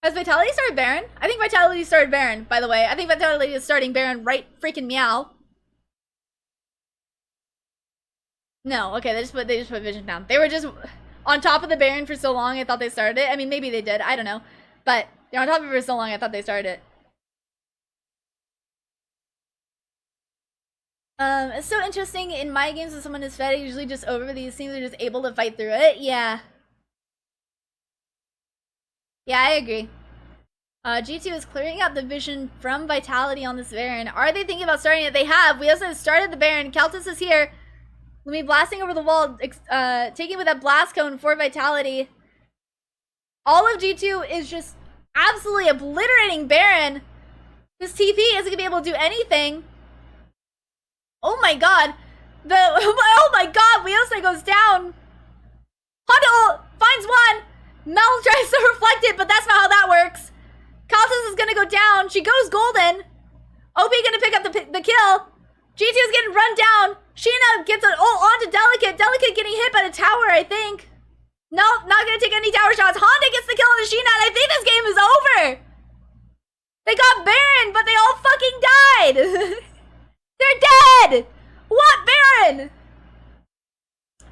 [SPEAKER 1] Has Vitality started Baron? I think Vitality started Baron, by the way. I think Vitality is starting Baron right freaking meow. No, okay, they just put Vision down. They were just... on top of the Baron for so long, I thought they started it. I mean, maybe they did. I don't know. But they're on top of it for so long, I thought they started it. It's so interesting. In my games, when someone is fed, usually just over these teams are just able to fight through it. Yeah. Yeah, I agree. G2 is clearing out the vision from Vitality on this Baron. Are they thinking about starting it? They have. We also started the Baron. Keltis is here. Lumi blasting over the wall, taking with that blast cone for Vitality. All of G2 is just absolutely obliterating Baron. This TP isn't going to be able to do anything. Oh my god. Oh my god, Weose goes down. Honda finds one. Mel tries to reflect it, but that's not how that works. Kaltis is gonna go down. She goes golden. OP gonna pick up the kill. G2 is getting run down. Sheena gets an ult onto Delicate. Delicate getting hit by the tower, I think. Nope, not gonna take any tower shots. Honda gets the kill on the Sheena, and I think this game is over. They got Baron, but they all fucking died. They're dead. What Baron?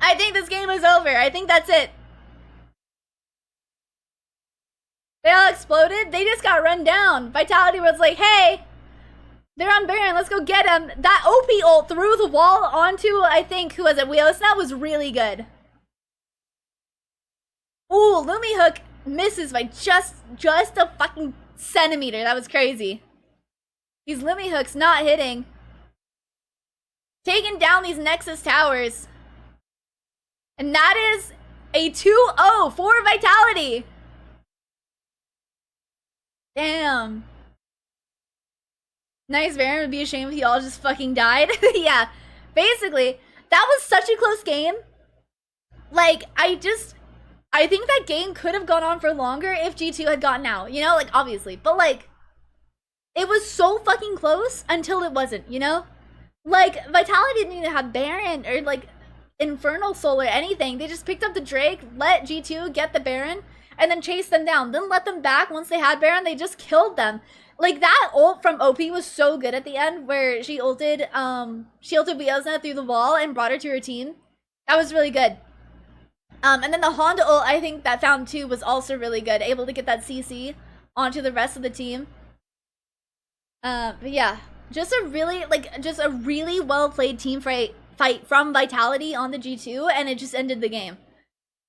[SPEAKER 1] I think this game is over. I think that's it. They all exploded. They just got run down. Vitality was like, hey, they're on Baron. Let's go get him. That OP ult through the wall onto, I think, who was it? Weose. That was really good. Ooh, Lumi Hook misses by just a fucking centimeter. That was crazy. These Lumi Hooks not hitting. Taking down these Nexus towers. And that is a 2-0 for Vitality. Damn. Nice Baron. Would be a shame if you all just fucking died. Yeah. Basically, that was such a close game. Like, I think that game could have gone on for longer if G2 had gotten out. You know, like, obviously. But, like, it was so fucking close until it wasn't, you know? Like, Vitality didn't even have Baron or, like, Infernal Soul or anything. They just picked up the Drake, let G2 get the Baron, and then chased them down. Then let them back once they had Baron. They just killed them. Like, that ult from OP was so good at the end, where she ulted Weose through the wall and brought her to her team. That was really good. And then the Honda ult, I think that found too, was also really good. Able to get that CC onto the rest of the team. But yeah, just a really well played team fight from Vitality on the G2, and it just ended the game.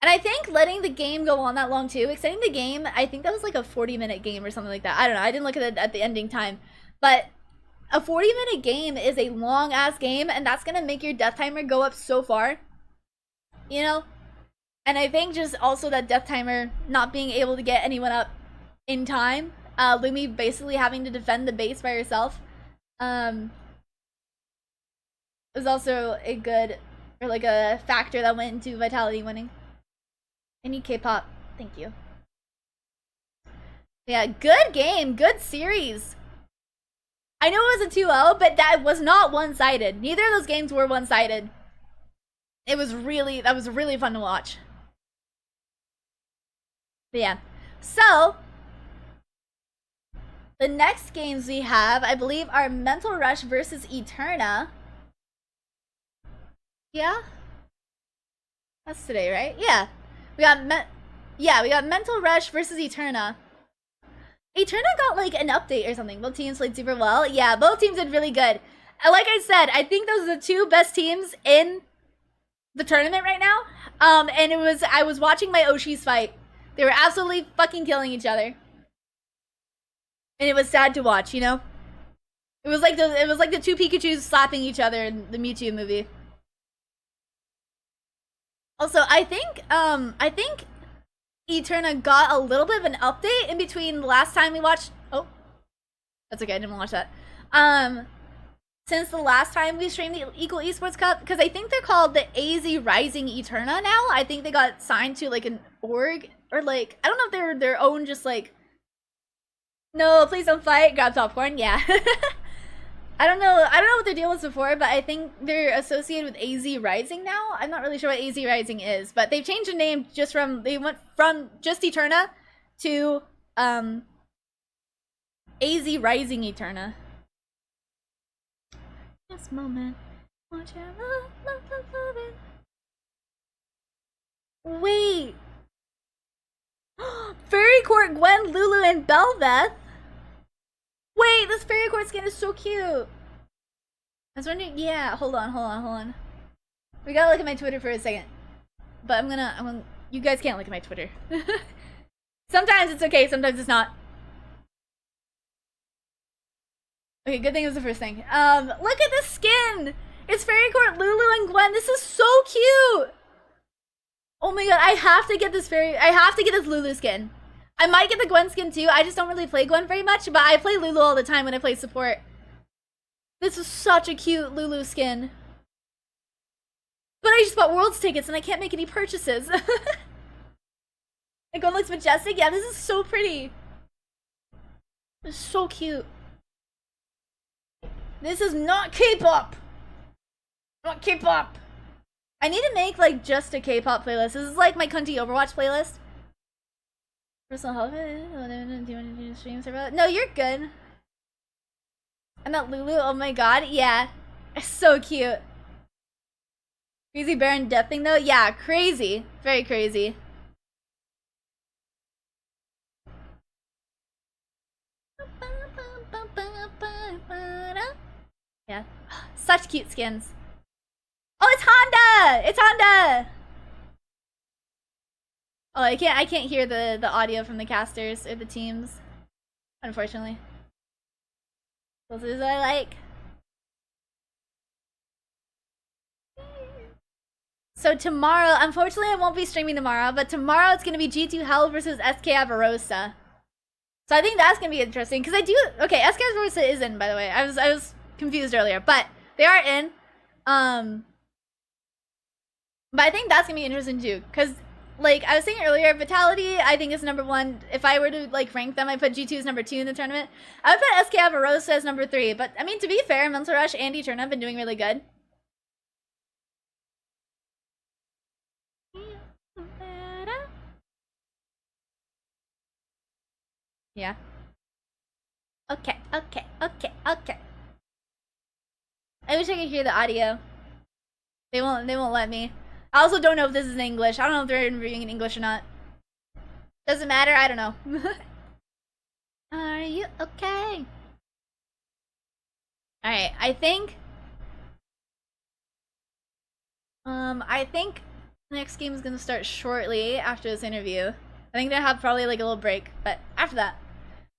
[SPEAKER 1] And I think letting the game go on that long too, extending the game, I think that was like a 40-minute game or something like that. I don't know. I didn't look at it at the ending time. But a 40-minute game is a long-ass game, and that's going to make your death timer go up so far. You know? And I think just also that death timer not being able to get anyone up in time. Lumi basically having to defend the base by herself. Was also a good, or like a factor that went into Vitality winning. I need K-pop. Thank you. Yeah, good game. Good series. I know it was a 2-0, but that was not one-sided. Neither of those games were one-sided. That was really fun to watch. But yeah. So, the next games we have, I believe, are Mental Rush versus Eterna. Yeah? That's today, right? Yeah. We got Mental Rush versus Eterna. Eterna got like an update or something. Both teams played super well. Yeah, both teams did really good. And like I said, I think those are the two best teams in the tournament right now. And I was watching my Oshis fight. They were absolutely fucking killing each other. And it was sad to watch, you know? It was like the two Pikachus slapping each other in the Mewtwo movie. Also, I think Eterna got a little bit of an update in between the last time we watched. Oh, that's okay. I didn't watch that. Since the last time we streamed the Equal Esports Cup, because I think they're called the AZ Rising Eterna now. I think they got signed to like an org or like I don't know if they're their own. Just like no, please don't fight. Grab popcorn. Yeah. I don't know what their deal was before, but I think they're associated with AZ Rising now. I'm not really sure what AZ Rising is, but they've changed the name they went from just Eterna to AZ Rising Eterna. This moment, watch out, love it. Wait. Fairy Court, Gwen, Lulu, and Belveth? Wait, this Fairy Court skin is so cute. I was wondering, yeah, hold on. We gotta look at my Twitter for a second. But I'm gonna, you guys can't look at my Twitter. Sometimes it's okay, sometimes it's not. Okay, good thing it was the first thing. Look at this skin! It's Fairy Court, Lulu, and Gwen. This is so cute! Oh my god, I have to get this Lulu skin. I might get the Gwen skin too. I just don't really play Gwen very much, but I play Lulu all the time when I play support. This is such a cute Lulu skin. But I just bought Worlds tickets and I can't make any purchases. And Gwen looks majestic. Yeah, this is so pretty. It's so cute. This is not K-pop. Not K-pop. I need to make like just a K-pop playlist. This is like my Kunti Overwatch playlist. Personal health. Do you want to do streams about? No, you're good. And that Lulu. Oh my god. Yeah. It's so cute. Crazy Baron death thing though? Yeah, crazy. Very crazy. Yeah. Such cute skins. Oh, it's Honda! It's Honda! Oh, I can't hear the audio from the casters or the teams. Unfortunately. Those are what I like. So tomorrow, unfortunately I won't be streaming tomorrow, but tomorrow it's gonna be G2 Hell versus SK Avarosa. So I think that's gonna be interesting, because okay, SK Avarosa is in, by the way. I was confused earlier, but they are in. But I think that's gonna be interesting too, because like I was saying earlier, Vitality I think is #1. If I were to like rank them, I put G2 as #2 in the tournament. I would put SK Avarosa as #3, but I mean, to be fair, Mental Rush and Eterna have been doing really good. Yeah. Okay. I wish I could hear the audio. They won't let me. I also don't know if this is in English. I don't know if they're interviewing in English or not. Doesn't matter, I don't know. Are you okay? Alright, I think the next game is gonna start shortly after this interview. I think they have probably like a little break, but after that.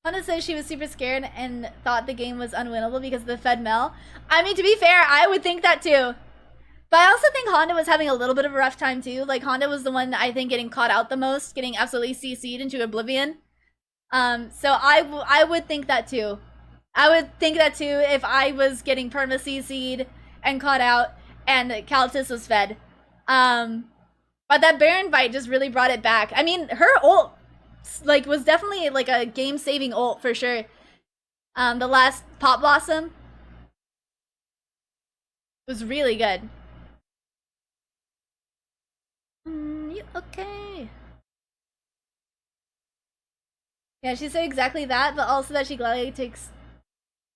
[SPEAKER 1] Honda says she was super scared and thought the game was unwinnable because of the Fed Mel. I mean, to be fair, I would think that too. But I also think Honda was having a little bit of a rough time too. Like, Honda was the one, I think, getting caught out the most, getting absolutely CC'd into oblivion. So I would think that too. I would think that too if I was getting perma CC'd and caught out and Caltus was fed. But that Baron fight just really brought it back. I mean, her ult like was definitely like a game-saving ult for sure. The last Pop Blossom was really good. You okay? Yeah, she said exactly that, but also that she gladly takes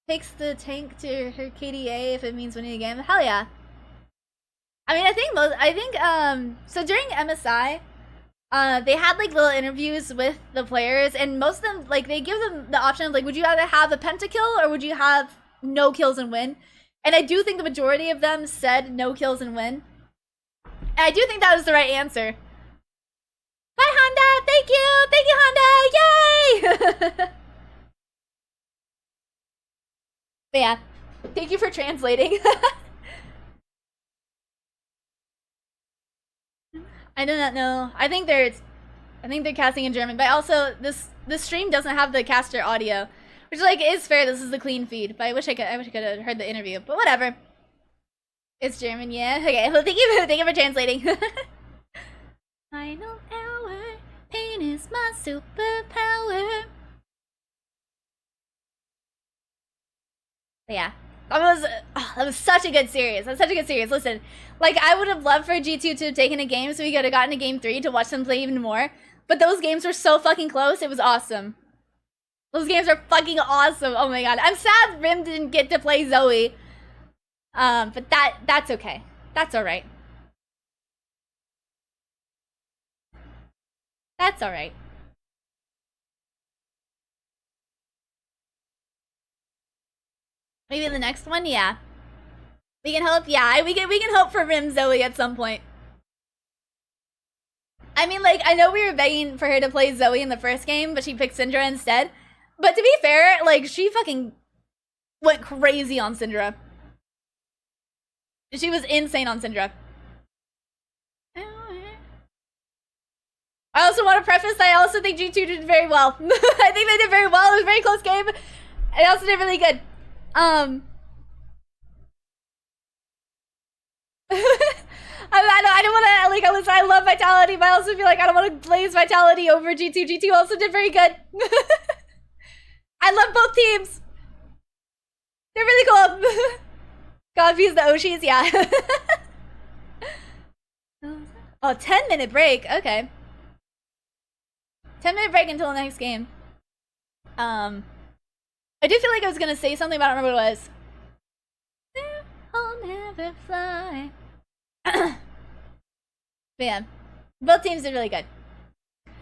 [SPEAKER 1] the tank to her KDA if it means winning a game. Hell yeah. I mean, I think so during MSI, they had like little interviews with the players, and most of them, like, they give them the option of like, would you rather have a pentakill or would you have no kills and win? And I do think the majority of them said no kills and win. And I do think that was the right answer. Bye, Honda! Thank you! Thank you, Honda! Yay! But yeah, thank you for translating. I do not know. I think they're casting in German, but also this stream doesn't have the caster audio, which like is fair. This is the clean feed, but I wish I could have heard the interview. But whatever. It's German, yeah. Okay, well thank you for translating. Final hour, pain is my superpower. But yeah. That was such a good series. That's such a good series. Listen, like, I would have loved for G2 to have taken a game so we could have gotten a game 3 to watch them play even more. But those games were so fucking close. It was awesome. Those games are fucking awesome. Oh my god. I'm sad Rim didn't get to play Zoe. But that's okay. That's alright. That's alright. Maybe the next one, yeah. We can hope, yeah, we can hope for Rim Zoe at some point. I mean, like, I know we were begging for her to play Zoe in the first game, but she picked Syndra instead. But to be fair, like, she fucking went crazy on Syndra. She was insane on Syndra. I also want to preface that I also think G2 did very well. I think they did very well. It was a very close game. They also did really good. I don't want to, like, listen, I love Vitality, but I also feel like I don't want to blaze Vitality over G2. G2 also did very good. I love both teams. They're really cool. God, views the Oshis, yeah. Oh, 10-minute break, okay. 10-minute break until the next game. I do feel like I was gonna say something, but I don't remember what it was. I'll never fly. But yeah, both teams did really good.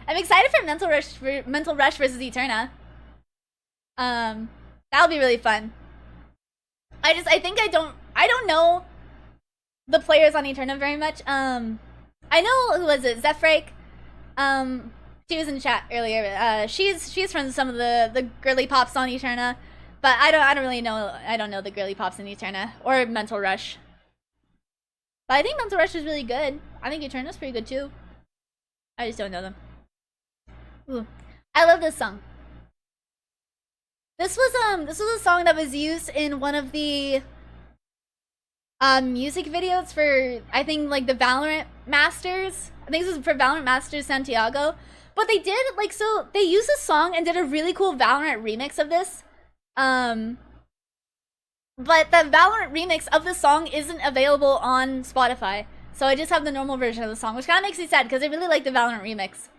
[SPEAKER 1] I'm excited for Mental Rush versus Eterna. That'll be really fun. I think I don't know the players on Eterna very much. I know, who was it? Zephrake. She was in the chat earlier. She's from some of the girly pops on Eterna, but I don't really know. I don't know the girly pops in Eterna or Mental Rush. But I think Mental Rush is really good. I think Eterna's pretty good too. I just don't know them. Ooh. I love this song. This was a song that was used in one of the music videos for, I think, like the Valorant Masters. I think this was for Valorant Masters Santiago. But they did, like, so they used this song and did a really cool Valorant remix of this. But the Valorant remix of the song isn't available on Spotify. So I just have the normal version of the song, which kind of makes me sad because I really like the Valorant remix.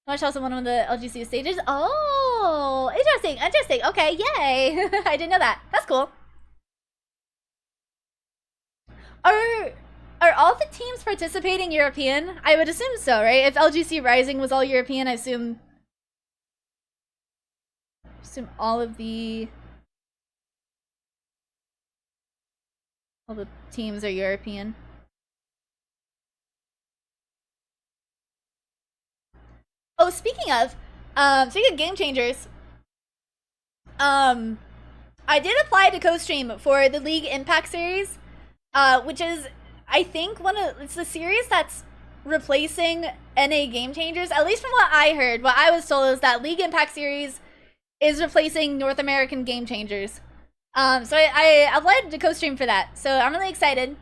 [SPEAKER 1] Watch also one of the LGC stages. Oh, interesting, interesting. Okay, yay. I didn't know that. That's cool. Are all the teams participating European? I would assume so, right? If LGC Rising was all European, I assume all the teams are European. Oh, speaking of game changers, I did apply to co-stream for the League Impact series, which is, I think, it's the series that's replacing NA Game Changers. At least from what I heard, what I was told is that League Impact series is replacing North American Game Changers. So I applied to co-stream for that. So I'm really excited.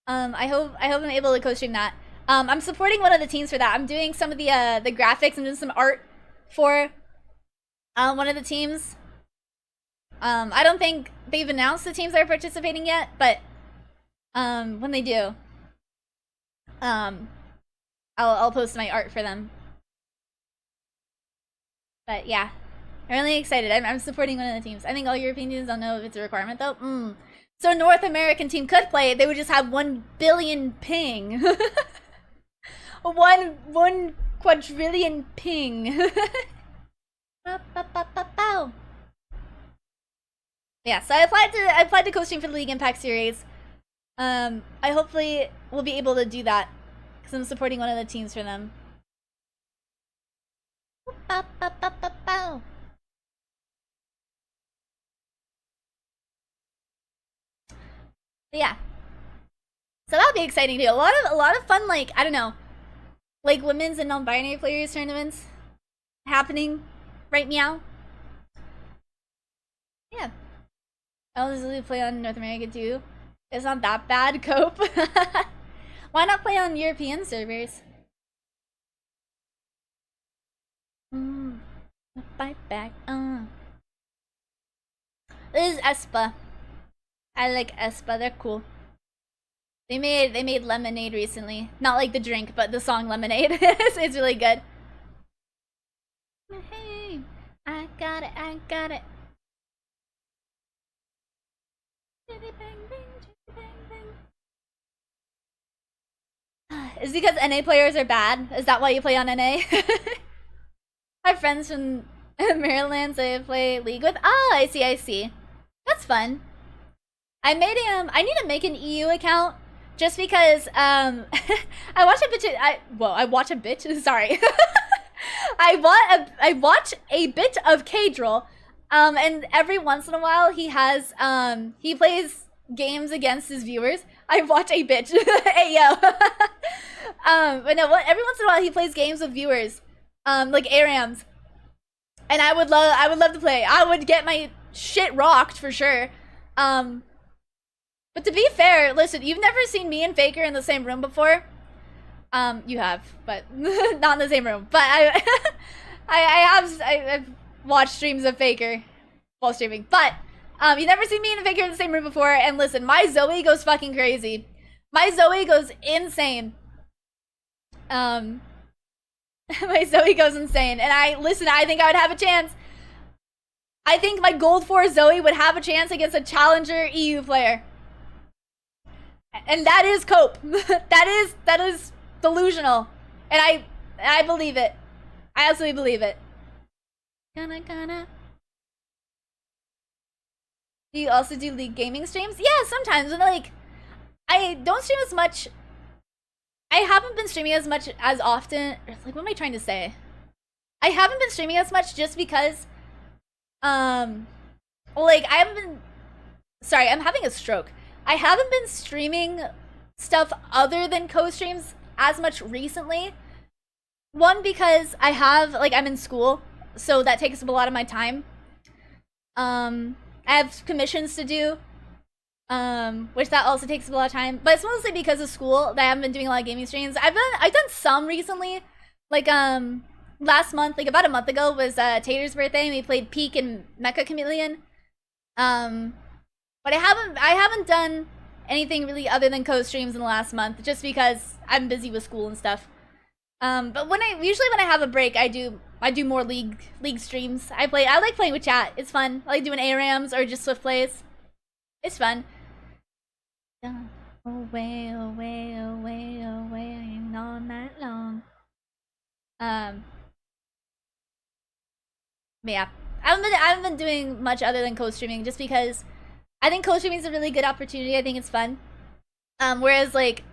[SPEAKER 1] I hope I'm able to co-stream that. I'm supporting one of the teams for that. I'm doing some of the graphics and doing some art for one of the teams. I don't think they've announced the teams that are participating yet, but when they do, I'll post my art for them. But yeah, I'm really excited. I'm supporting one of the teams. I think all European teams don't know if it's a requirement though. So North American team could play it. They would just have 1 billion ping. one quadrillion ping. Yeah, so I applied to co-stream for the League Impact series. I hopefully will be able to do that because I'm supporting one of the teams for them. Yeah, so that'll be exciting too. A lot of fun, like, I don't know, like women's and non-binary players tournaments happening right now. Yeah, I'll just play on North America too. It's not that bad, cope. Why not play on European servers? Fight back. This is Espa. I like Espa. They're cool. They made Lemonade recently. Not like the drink, but the song Lemonade. It's really good. Hey, I got it. I got it. Is it because NA players are bad? Is that why you play on NA? I have friends from Maryland so I play League with. Oh, I see, I see. That's fun. I need to make an EU account just because I watch a bitch. Sorry. I watch a bit of K-Drill. And every once in a while he has he plays games against his viewers. I watch a bitch. Hey yo. But no, every once in a while he plays games with viewers. Like ARAMs. And I would love to play. I would get my shit rocked for sure. But to be fair, listen, you've never seen me and Faker in the same room before. You have, but not in the same room. But I've watched streams of Faker while streaming. But you've never seen me and Faker in the same room before. And listen, my Zoe goes fucking crazy. My Zoe goes insane. My Zoe goes insane. And I think I would have a chance. I think my Gold 4 Zoe would have a chance against a challenger EU player. And that is cope. that is delusional. And I believe it. I absolutely believe it. Gonna. Do you also do League gaming streams? Yeah, sometimes. But like, I don't stream as much. I haven't been streaming as much as often. Like, what am I trying to say? I haven't been streaming as much just because, like, I haven't been. Sorry, I'm having a stroke. I haven't been streaming stuff other than co-streams as much recently. One, because I'm in school, so that takes up a lot of my time. I have commissions to do, which that also takes up a lot of time. But it's mostly because of school that I haven't been doing a lot of gaming streams. I've done some recently. Like, last month, like about a month ago, was Tater's birthday, and we played Peak and Mecha Chameleon. But I haven't done anything really other than co-streams in the last month, just because I'm busy with school and stuff. But usually when I have a break, I do more league streams. I like playing with chat. It's fun. I like doing ARAMs or just Swift plays. It's fun. Away, away, away, away, all night long. But yeah, I haven't been doing much other than co-streaming, just because I think co-streaming is a really good opportunity. I think it's fun. Whereas like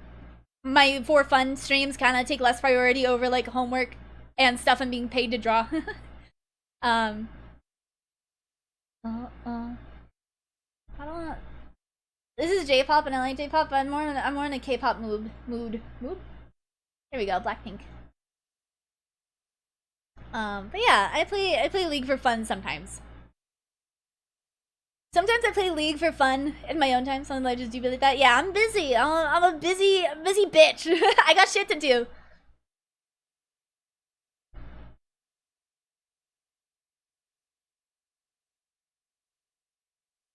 [SPEAKER 1] my for fun streams kind of take less priority over like homework and stuff I'm being paid to draw. I don't. This is J-pop, and I like J-pop. But I'm more in a K-pop mood. Here we go, Blackpink. But yeah, I play League for fun sometimes. Sometimes I play League for fun in my own time. Sometimes I just do like that. Yeah, I'm busy. I'm a busy bitch. I got shit to do.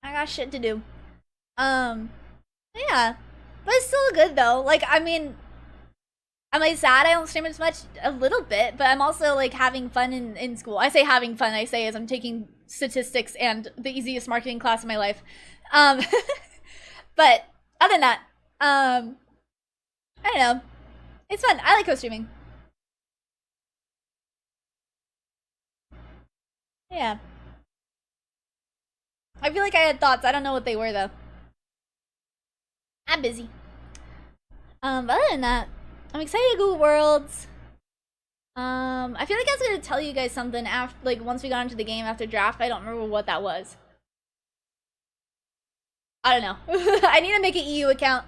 [SPEAKER 1] I got shit to do. Yeah, but it's still good though. Like, I mean, am I sad I don't stream as much? A little bit, but I'm also like having fun in school. I say having fun, I say as I'm taking statistics and the easiest marketing class in my life. But other than that, I don't know. It's fun. I like co-streaming. Yeah. I feel like I had thoughts. I don't know what they were though. I'm busy. But other than that, I'm excited to go Worlds. I feel like I was gonna tell you guys something after, like, once we got into the game after draft. I don't remember what that was. I don't know. I need to make an EU account.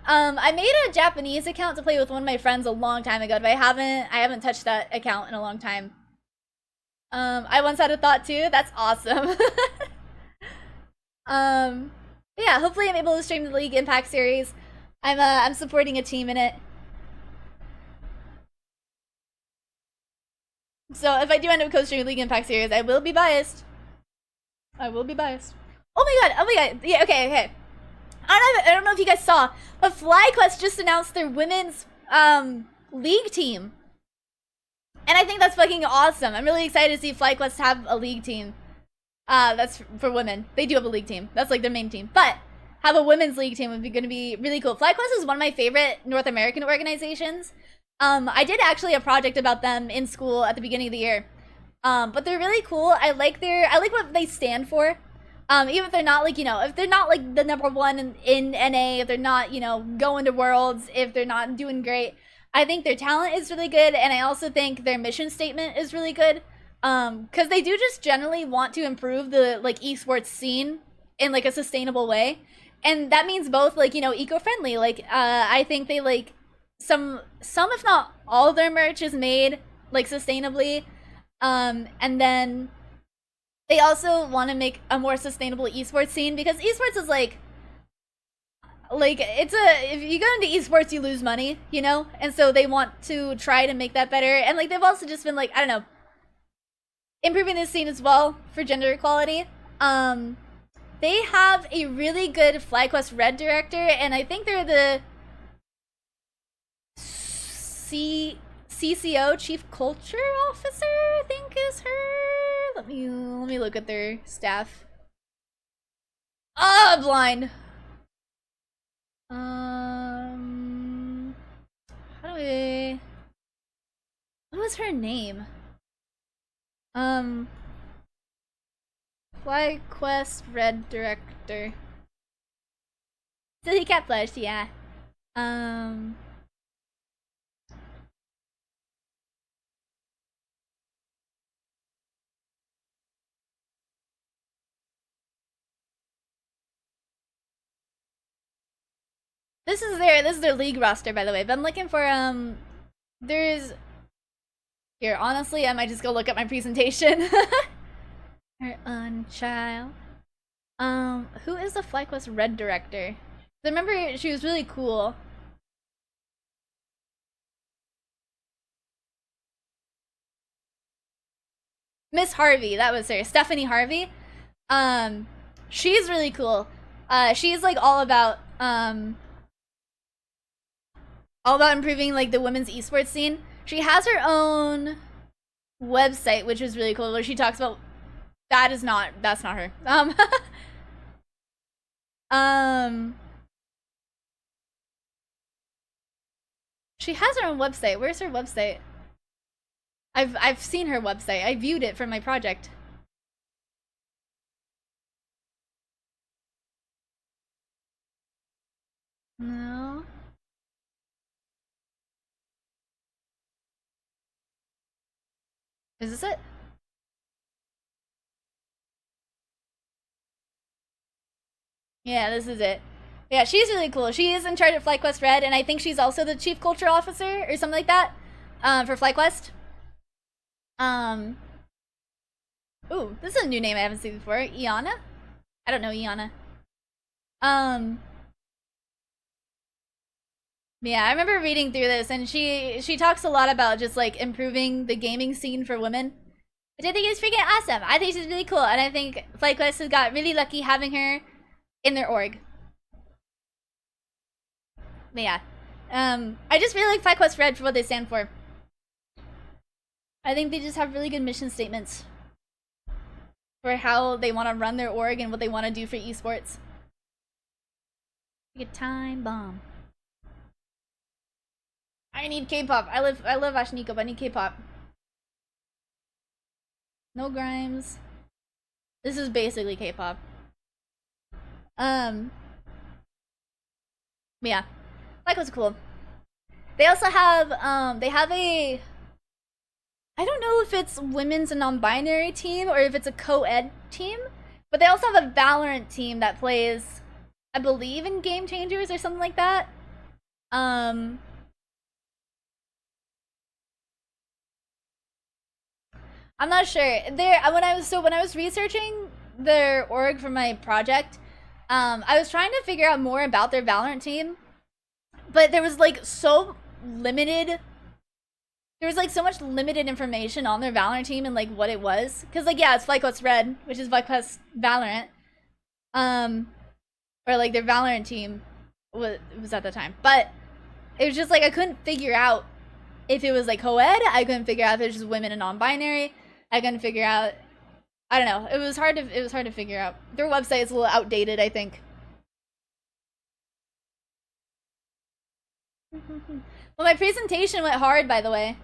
[SPEAKER 1] I made a Japanese account to play with one of my friends a long time ago, but I haven't touched that account in a long time. I once had a thought too. That's awesome. Yeah, hopefully I'm able to stream the League Impact series. I'm supporting a team in it. So if I do end up co-streaming League Impact series, I will be biased. I will be biased. Oh my god, yeah, okay. I don't know if you guys saw, but FlyQuest just announced their women's league team. And I think that's fucking awesome. I'm really excited to see FlyQuest have a league team. That's for women. They do have a league team. That's like their main team. But have a women's league team would be going to be really cool. FlyQuest is one of my favorite North American organizations. I did actually a project about them in school at the beginning of the year. But they're really cool. I like what they stand for. Even if they're not like, if they're not like the #1 in NA, if they're not, going to Worlds, if they're not doing great, I think their talent is really good, and I also think their mission statement is really good. Because they do just generally want to improve the like esports scene in like a sustainable way, and that means both like eco-friendly. Like I think they like some if not all of their merch is made like sustainably, and then they also want to make a more sustainable esports scene, because esports is like if you go into esports you lose money, and so they want to try to make that better. And like they've also just been like, I don't know, improving this scene as well for gender equality. They have a really good FlyQuest Red director, and I think they're the CCO, Chief Culture Officer, I think is her. Let me look at their staff. Ah, blind. How do we... What was her name? FlyQuest Red Director. Silly Cat Flush, yeah. This is their league roster, by the way. But I'm looking for there's here. Honestly, I might just go look at my presentation. Her unchild. Who is the FlyQuest Red director? I remember she was really cool. Miss Harvey, that was her. Stephanie Harvey. She's really cool. She's like all about improving like the women's esports scene. She has her own website, which is really cool, where she talks about that's not her. She has her own website. Where's her website? I've seen her website. I viewed it for my project. No. Is this it? Yeah, this is it. Yeah, she's really cool. She is in charge of FlyQuest Red, and I think she's also the Chief Culture Officer or something like that for FlyQuest. Ooh, this is a new name I haven't seen before. Iana? I don't know Iana. Yeah, I remember reading through this, and she talks a lot about just like improving the gaming scene for women, which I think is freaking awesome. I think she's really cool, and I think FlyQuest has got really lucky having her in their org. But yeah, I just really like FlyQuest Red for what they stand for. I think they just have really good mission statements for how they want to run their org and what they want to do for esports. Like a time bomb. I need K-pop. I love Ashniko, but I need K-pop. No Grimes. This is basically K-pop. Yeah. Like was cool. They also have they have a, I don't know if it's women's and non-binary team or if it's a co-ed team, but they also have a Valorant team that plays, I believe, in Game Changers or something like that. I'm not sure. When I was researching their org for my project, I was trying to figure out more about their Valorant team, but there was like so limited. There was like so much limited information on their Valorant team and like what it was, because like yeah, it's FlyQuest Red, which is FlyQuest Valorant, or like their Valorant team was at the time, but it was just like I couldn't figure out if it was like co-ed. I couldn't figure out if it was just women and non-binary. I couldn't figure out. I don't know. It was hard to figure out. Their website is a little outdated, I think. Well, my presentation went hard, by the way.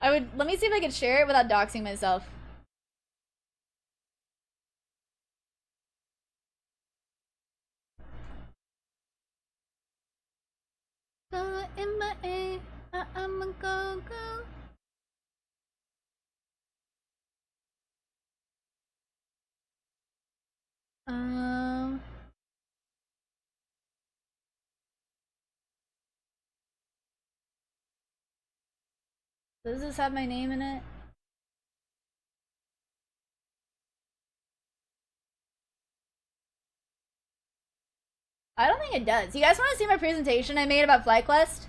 [SPEAKER 1] Let me see if I could share it without doxing myself. MIA, I'm a go-go. Does this have my name in it? I don't think it does. You guys want to see my presentation I made about FlyQuest?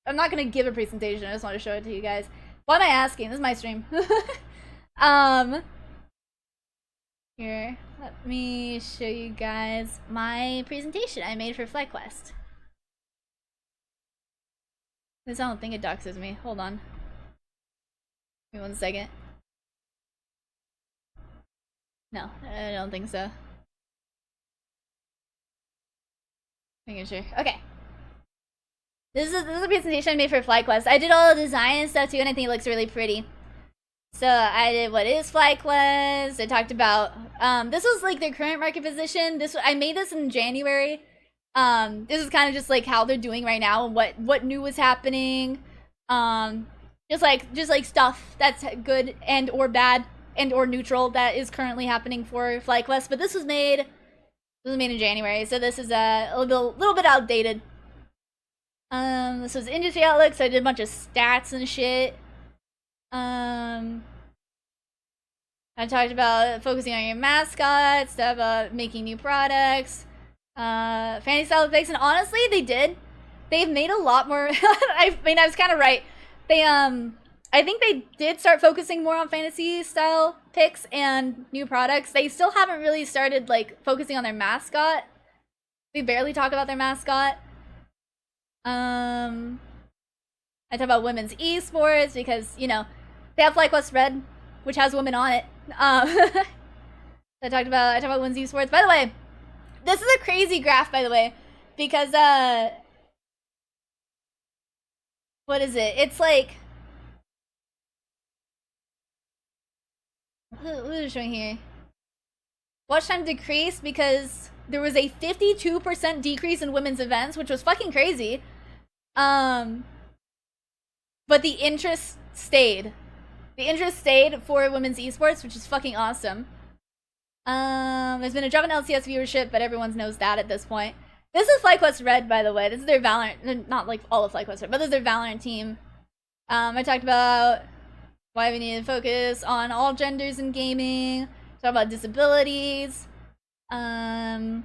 [SPEAKER 1] I'm not gonna give a presentation, I just want to show it to you guys. Why am I asking? This is my stream. Here, let me show you guys my presentation I made for FlyQuest. I don't think it doxes me. Hold on. Give me 1 second. No, I don't think so. Making sure. Okay. This is a presentation I made for FlyQuest. I did all the design and stuff too, and I think it looks really pretty. So I did what is FlyQuest. I talked about this was like their current market position. I made this in January. This is kind of just like how they're doing right now, what new was happening. Just like stuff that's good and or bad and or neutral that is currently happening for FlyQuest. But this was made in January, so this is a little bit outdated. This was industry outlook, so I did a bunch of stats and shit. I talked about focusing on your mascots, stuff about making new products, fantasy style picks, and honestly, they've made a lot more. I mean, I was kind of right. I think they did start focusing more on fantasy style picks and new products. They still haven't really started, like, focusing on their mascot. We barely talk about their mascot. I talk about women's esports because, you know, they have FlyQuest Red, which has women on it. I talked about women's esports. By the way, this is a crazy graph, by the way, because what is it? It's like, what is it showing here? Watch time decreased because there was a 52% decrease in women's events, which was fucking crazy. But the interest stayed. The interest stayed for women's esports, which is fucking awesome. There's been a drop in LCS viewership, but everyone knows that at this point. This is FlyQuest Red, by the way. This is their Valorant, not like all of FlyQuest Red, but this is their Valorant team. I talked about why we need to focus on all genders in gaming. Talk about disabilities. I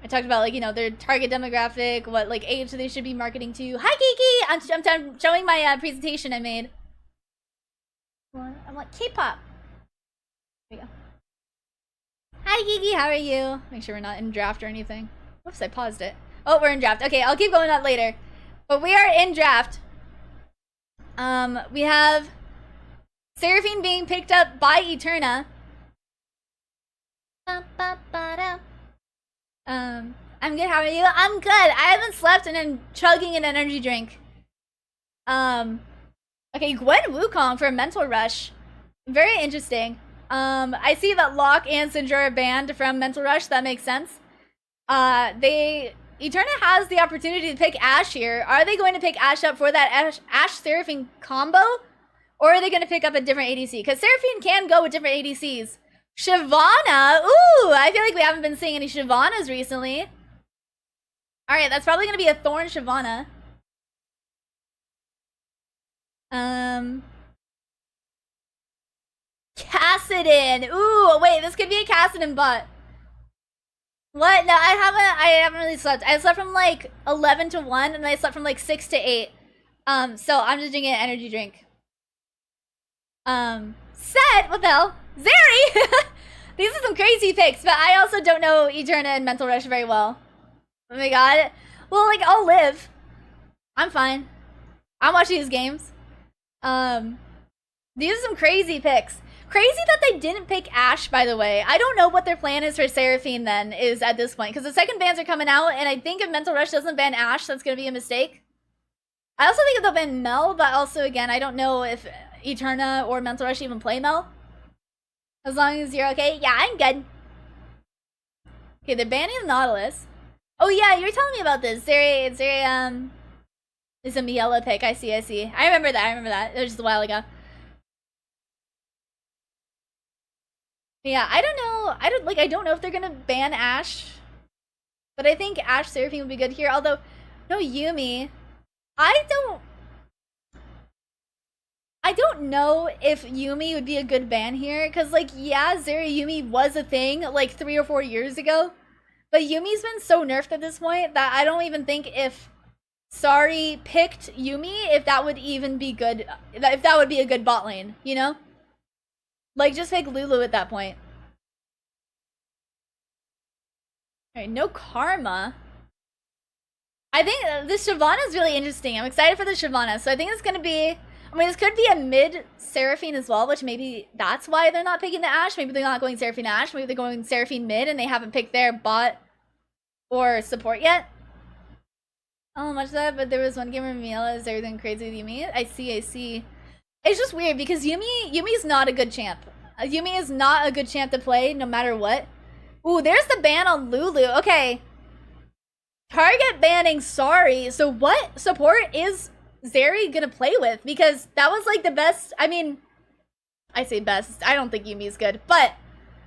[SPEAKER 1] talked about, like, you know, their target demographic, what, like, age they should be marketing to. Hi, Kiki! I'm showing my presentation I made. I'm like, K-pop. There we go. Hi, Kiki, how are you? Make sure we're not in draft or anything. Whoops, I paused it. Oh, we're in draft. Okay, I'll keep going on later. But we are in draft. We have Seraphine being picked up by Eterna. I'm good, how are you? I'm good. I haven't slept and I'm chugging an energy drink. Okay, Gwen Wukong for Mental Rush. Very interesting. I see that Locke and Syndra are banned from Mental Rush. That makes sense. Eterna has the opportunity to pick Ashe here. Are they going to pick Ashe up for that Ashe Seraphine combo? Or are they going to pick up a different ADC? Because Seraphine can go with different ADCs. Shyvana? Ooh, I feel like we haven't been seeing any Shyvanas recently. Alright, that's probably going to be a Thorn Shyvana. Kassadin. Ooh, wait, this could be a Kassadin bot. What? No, I haven't really slept. I slept from like 11 to 1 and I slept from like 6 to 8. So I'm just drinking an energy drink. Set, what the hell? Zeri! These are some crazy picks, but I also don't know Eterna and Mental Rush very well. Oh my god. Well, like, I'll live. I'm fine. I'm watching these games. These are some crazy picks. Crazy that they didn't pick Ashe, by the way. I don't know what their plan is for Seraphine then, is at this point. Because the second bans are coming out, and I think if Mental Rush doesn't ban Ashe, that's going to be a mistake. I also think they'll ban Mel, but also, again, I don't know if Eterna or Mental Rush even play Mel. As long as you're okay. Yeah, I'm good. Okay, they're banning the Nautilus. Oh yeah, you were telling me about this. It's a Miela pick. I see. I remember that. It was just a while ago. Yeah, I don't know. I don't know if they're gonna ban Ashe. But I think Ashe Seraphine would be good here. Although, no Yuumi. I don't know if Yuumi would be a good ban here. Because, like, yeah, Zeri Yuumi was a thing, like, 3 or 4 years ago. But Yumi's been so nerfed at this point that I don't even think if Sari picked Yuumi, if that would even be good. If that would be a good bot lane, you know? Like, just pick Lulu at that point. Alright, no Karma. I think this Shyvana is really interesting. I'm excited for the Shyvana. So I think it's going to be... I mean, this could be a mid Seraphine as well, which maybe that's why they're not picking the Ashe. Maybe they're not going Seraphine Ashe. Maybe they're going Seraphine mid and they haven't picked their bot or support yet. I don't know much of that, but there was one gamer, Miela, is everything crazy with Yuumi? I see. It's just weird because Yumi's not a good champ. Yuumi is not a good champ to play no matter what. Ooh, there's the ban on Lulu. Okay. Target banning Sari. So what support is Zeri gonna play with? Because that was like the best. I mean, I say best. I don't think Yumi's good. But,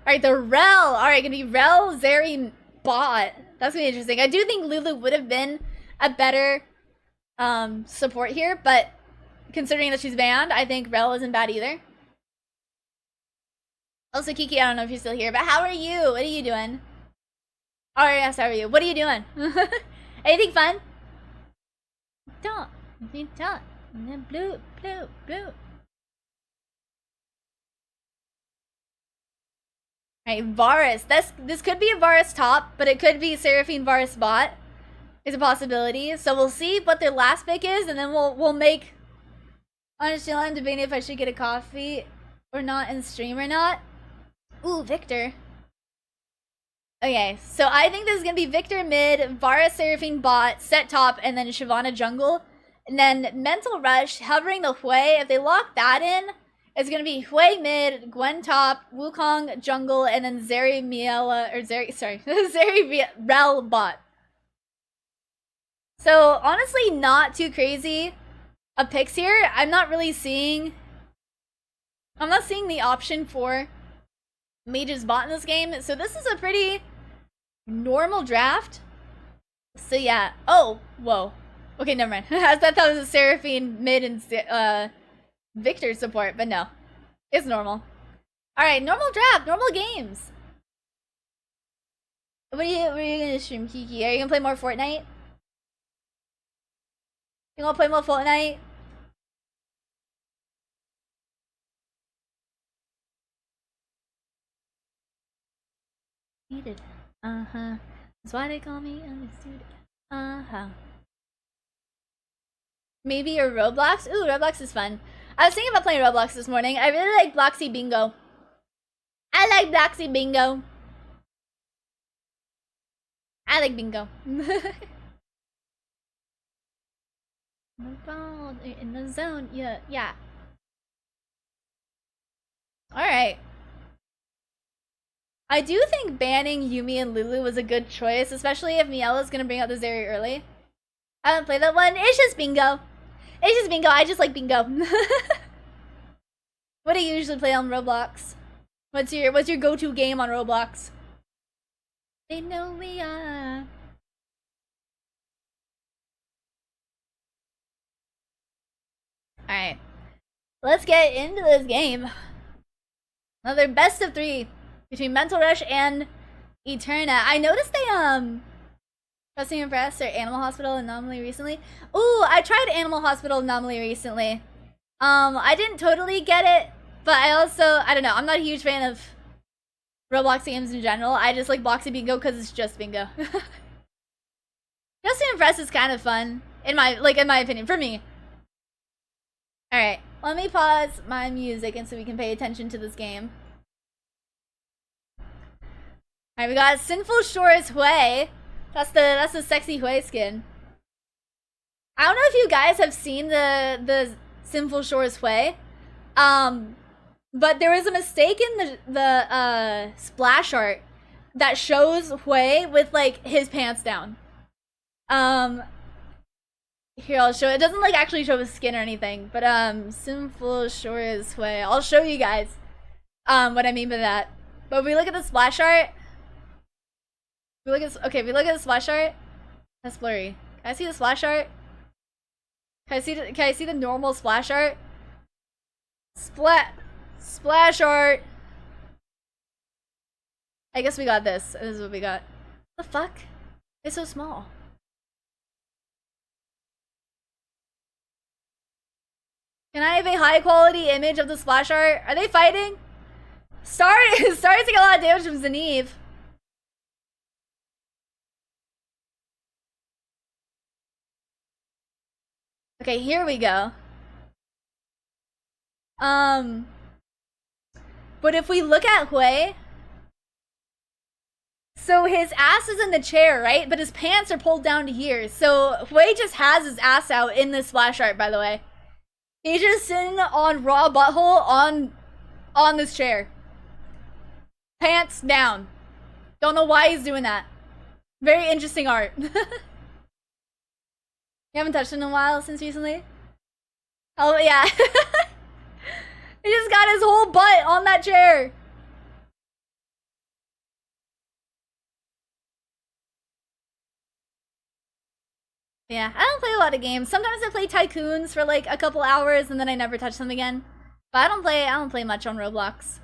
[SPEAKER 1] alright, the Rel. Alright, gonna be Rel, Zeri, bot. That's gonna be interesting. I do think Lulu would have been a better support here. But considering that she's banned, I think Rel isn't bad either. Also, Kiki, I don't know if you're still here, but how are you? What are you doing? Alright, yes, how are you? What are you doing? Anything fun? Don't. Blue. Alright, Varus. This could be a Varus top, but it could be Seraphine Varus bot. It's a possibility. So we'll see what their last pick is, and then we'll make... Honestly, I'm debating if I should get a coffee or not in stream or not. Ooh, Victor. Okay, so I think this is gonna be Victor mid, Varus Seraphine bot, set top, and then Shyvana jungle. And then Mental Rush, hovering the Hui. If they lock that in, it's gonna be Hui mid, Gwen top, Wukong jungle, and then Zeri Miela, or Zeri Rel bot. So, honestly, not too crazy of picks here. I'm not seeing the option for Mage's bot in this game. So this is a pretty normal draft. So yeah. Oh, whoa. Okay, never mind. I thought that was a Seraphine mid and Victor support, but no. It's normal. Alright, normal draft, normal games. What are you gonna stream, Kiki? Are you gonna play more Fortnite? You gonna play more Fortnite? Needed. That's why they call me understood. Maybe a Roblox? Ooh, Roblox is fun. I was thinking about playing Roblox this morning. I really like Bloxy Bingo. I like Bloxy Bingo. I like Bingo. In the zone. Yeah. Alright. I do think banning Yuumi and Lulu was a good choice, especially if Miela's gonna bring out the Zeri early. I haven't played that one. It's just Bingo. I just like Bingo. What do you usually play on Roblox? What's your go-to game on Roblox? They know we are. Alright. Let's get into this game. Another best of 3 between Mental Rush and Eterna. I noticed they Trusting Impress or Animal Hospital Anomaly recently. Ooh, I tried Animal Hospital Anomaly recently. I didn't totally get it, but I don't know, I'm not a huge fan of Roblox games in general. I just like Bloxy Bingo because it's just Bingo. Trusting Impress is kind of fun, in my opinion, for me. Alright, Let me pause my music and so we can pay attention to this game. Alright, we got Sinful Shores Hui. That's the sexy Hui skin. I don't know if you guys have seen the Sinful Shores Hui. But there was a mistake in the splash art that shows Hui with like his pants down. Here, I'll show it. It doesn't like actually show his skin or anything, but Sinful Shores Hui. I'll show you guys what I mean by that. But if we look at the splash art, if we look at the splash art. That's blurry. Can I see the splash art? Can I see the normal splash art? Splash art. I guess we got this. This is what we got. What the fuck? It's so small. Can I have a high quality image of the splash art? Are they fighting? Star is taking a lot of damage from Zeneve. Okay, here we go. But if we look at Hui, so his ass is in the chair, right? But his pants are pulled down to here. So Hui just has his ass out in this splash art, by the way. He's just sitting on raw butthole on this chair. Pants down. Don't know why he's doing that. Very interesting art. You haven't touched it in a while since recently? Oh, yeah. He just got his whole butt on that chair. Yeah, I don't play a lot of games. Sometimes I play Tycoons for like a couple hours and then I never touch them again. But I don't play much on Roblox.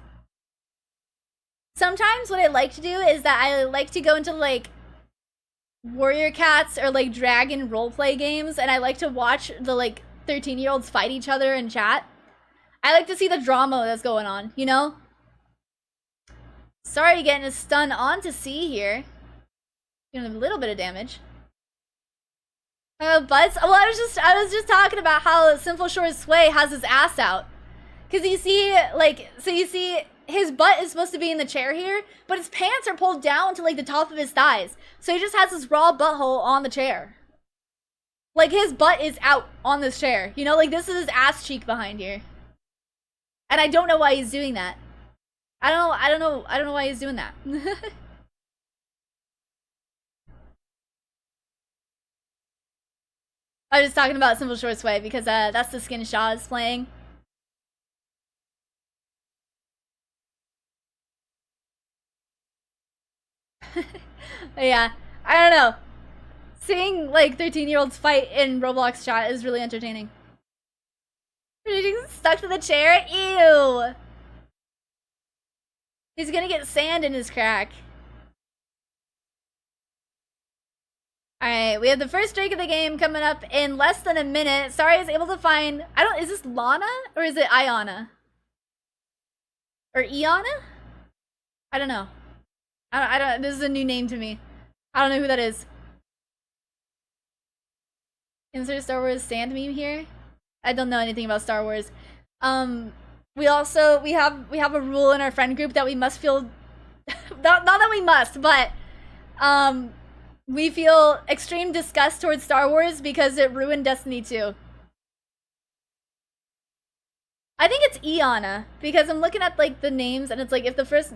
[SPEAKER 1] Sometimes what I like to do is that I like to go into like Warrior Cats or like Dragon roleplay games, and I like to watch the like 13-year-olds fight each other in chat. I like to see the drama that's going on, you know? Sorry, getting a stun onto C here. Doing a little bit of damage. Butts. Well, I was just talking about how Sinful Shores Hui has his ass out, cause you see, like, so you see his butt is supposed to be in the chair here, but his pants are pulled down to like the top of his thighs, so he just has his raw butthole on the chair. Like his butt is out on this chair, you know, like this is his ass cheek behind here, and I don't know why he's doing that. I don't know why he's doing that. I was just talking about Sinful Shores Hui because that's the skin Shaw is playing. Yeah, I don't know. Seeing like 13-year-olds fight in Roblox chat is really entertaining. Stuck to the chair? Ew! He's gonna get sand in his crack. Alright, we have the first drink of the game coming up in less than a minute. Sorry, I was able to find... is this Lana? Or is it Iana? Or Iana? I don't know. I don't... This is a new name to me. I don't know who that is. Insert Star Wars sand meme here? I don't know anything about Star Wars. We have a rule in our friend group that we must feel... not that we must, but... we feel extreme disgust towards Star Wars because it ruined Destiny 2. I think it's Iana, because I'm looking at like the names and it's like if the first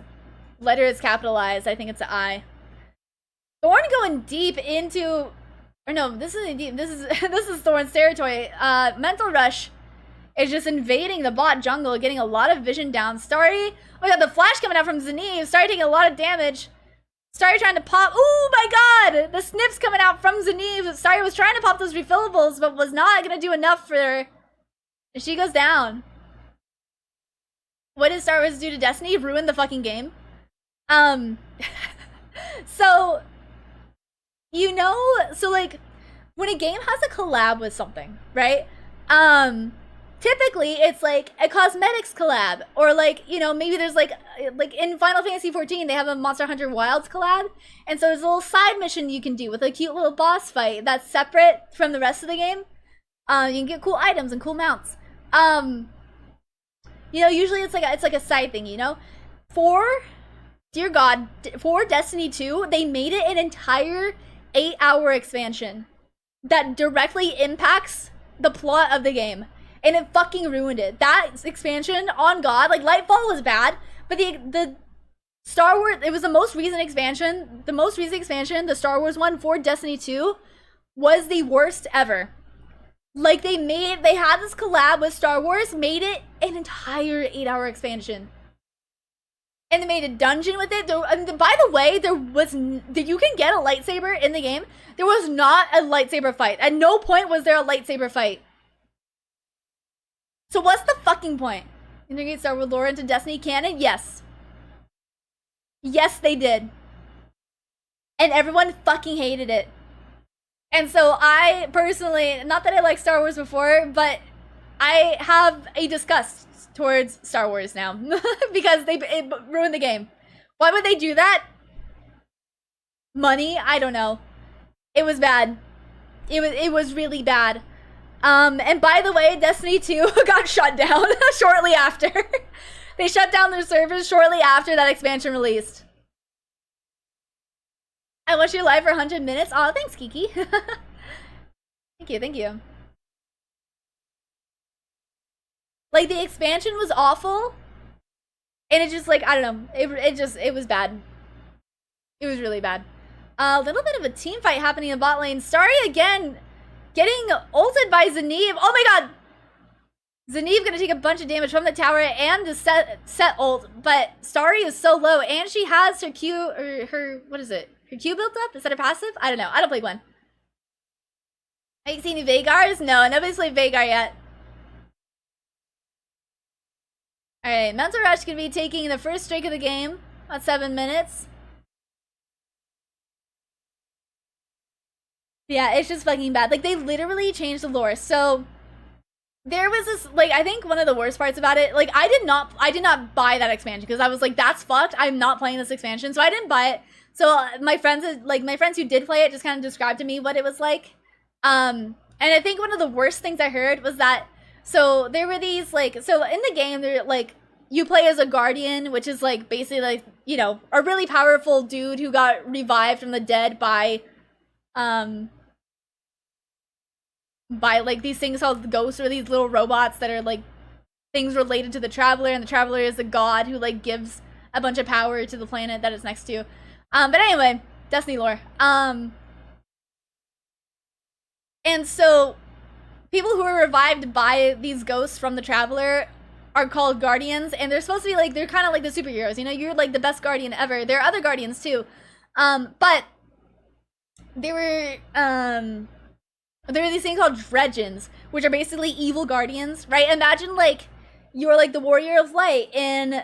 [SPEAKER 1] letter is capitalized, I think it's an I. Thorn going deep into, or no, this isn't deep. This is Thorn's territory. Mental Rush is just invading the bot jungle, getting a lot of vision down. Starry, we got the flash coming out from Zeneve. Starry taking a lot of damage. Starry trying to pop. Oh my god! The snips coming out from Zeneve. Starry was trying to pop those refillables, but was not going to do enough for her. And she goes down. What did Star Wars do to Destiny? Ruin the fucking game. So, you know, so like, when a game has a collab with something, right? Typically it's like a cosmetics collab, or like, you know, maybe there's like in Final Fantasy 14 they have a Monster Hunter Wilds collab, and so there's a little side mission you can do with a cute little boss fight that's separate from the rest of the game. You can get cool items and cool mounts. you know, usually it's like a side thing, you know? Dear God, for Destiny 2, they made it an entire 8-hour expansion that directly impacts the plot of the game. And it fucking ruined it. That expansion, on God, like, Lightfall was bad, but the Star Wars, it was the most recent expansion. The most recent expansion, the Star Wars one for Destiny 2, was the worst ever. Like, they had this collab with Star Wars, made it an entire 8-hour expansion. And they made a dungeon with it. And by the way, you can get a lightsaber in the game. There was not a lightsaber fight. At no point was there a lightsaber fight. So what's the fucking point? Integrate Star Wars lore into Destiny canon? Yes. Yes, they did. And everyone fucking hated it. And so I personally, not that I like Star Wars before, but I have a disgust towards Star Wars now because it ruined the game. Why would they do that? Money? I don't know. It was bad. It was really bad. And by the way, Destiny 2 got shut down shortly after. They shut down their servers shortly after that expansion released. I watched you live for 100 minutes. Aw, thanks, Kiki. Thank you. Like, the expansion was awful. And it just, like, I don't know. It was bad. It was really bad. A little bit of a team fight happening in bot lane. Starry again getting ulted by Zeneve. Oh my god! Zeneve gonna take a bunch of damage from the tower and the set ult. But Starry is so low. And she has her Q, or her, what is it? Her Q built up? Is that her passive? I don't know. I don't play Gwen. Have you seen any Vegars? No, nobody's played Veigar yet. Alright, Mental Rush gonna be taking the first strike of the game at 7 minutes. Yeah, it's just fucking bad. Like, they literally changed the lore. So, there was this, like, I think one of the worst parts about it, like, I did not buy that expansion because I was like, that's fucked. I'm not playing this expansion. So I didn't buy it. So my friends who did play it just kind of described to me what it was like. And I think one of the worst things I heard was that, so there were these, like, so in the game, they're like, you play as a guardian, which is like basically like, you know, a really powerful dude who got revived from the dead by like these things called ghosts, or these little robots that are like things related to the Traveler, and the Traveler is a god who like gives a bunch of power to the planet that it's next to. But anyway, Destiny lore. And so people who are revived by these ghosts from the Traveler are called guardians, and they're supposed to be like, they're kind of like the superheroes, you know, you're like the best guardian ever. There are other guardians too. But there were these things called dredgens, which are basically evil guardians, right? Imagine like you're like the warrior of light in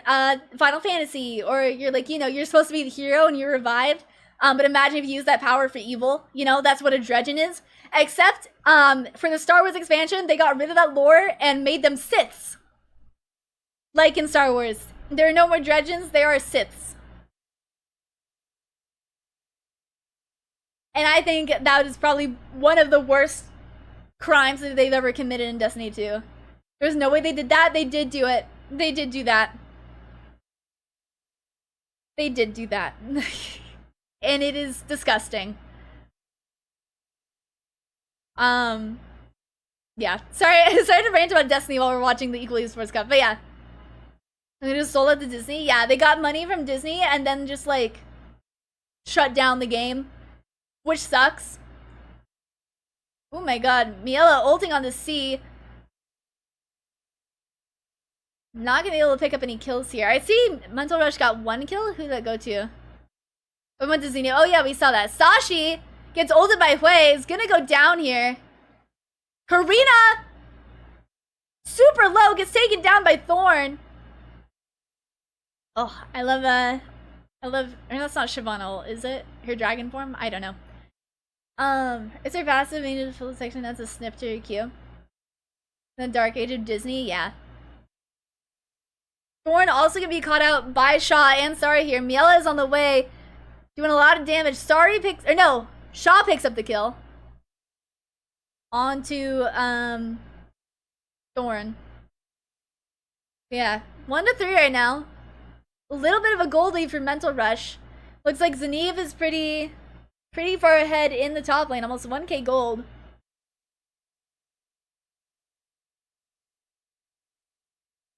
[SPEAKER 1] Final Fantasy, or you're like, you know, you're supposed to be the hero and you're revived. But imagine if you use that power for evil, you know, that's what a dredgen is. Except for the Star Wars expansion, they got rid of that lore and made them Siths. Like in Star Wars. There are no more dredgens, there are Siths. And I think that is probably one of the worst crimes that they've ever committed in Destiny 2. There's no way they did that. They did do it. They did do that. They did do that. And it is disgusting. Yeah. Sorry to rant about Destiny while we're watching the ESPORTS CUP, but yeah. They just sold it to Disney. Yeah, they got money from Disney and then just like shut down the game, which sucks. Oh my god, Miela ulting on the sea. Not gonna be able to pick up any kills here. I see Mental Rush got 1 kill. Who did that go to? We went to Xenia. Oh yeah, we saw that. Sashi gets ulted by Hui. Is gonna go down here. Karina! Super low, gets taken down by Thorn. Oh, I love, or that's not Shyvana, is it? Her dragon form? I don't know. Is her passive needed to fill the section that's a snip to her Q? The Dark Age of Disney? Yeah. Thorn also gonna be caught out by Shaw and Sari here. Miela is on the way, doing a lot of damage. Sari picks, or no, Shaw picks up the kill. Onto, Thorn. Yeah, 1-3 right now. A little bit of a gold lead for Mental Rush. Looks like Zaniv is pretty far ahead in the top lane, almost 1k gold.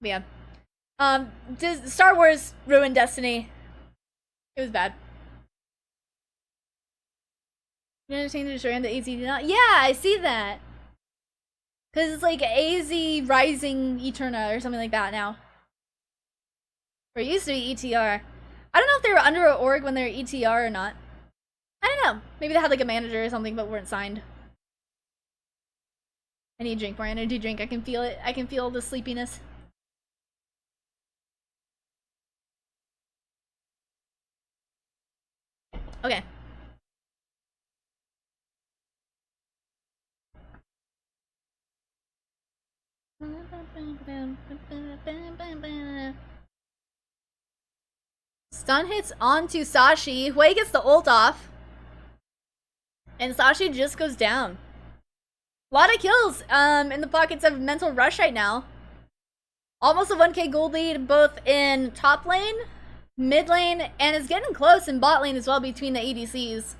[SPEAKER 1] But yeah. Star Wars ruined Destiny. It was bad. You understand the story on the AZ not? Yeah, I see that. Cause it's like AZ Rising Eterna or something like that now. Or it used to be ETR. I don't know if they were under an org when they were ETR or not. I don't know. Maybe they had like a manager or something but weren't signed. I need to drink more energy drink. I can feel it. I can feel the sleepiness. Okay. Stun hits onto Sashi. Hui gets the ult off. And Sashi just goes down. A lot of kills in the pockets of Mental Rush right now. Almost a 1k gold lead both in top lane, mid lane, and is getting close in bot lane as well between the ADCs.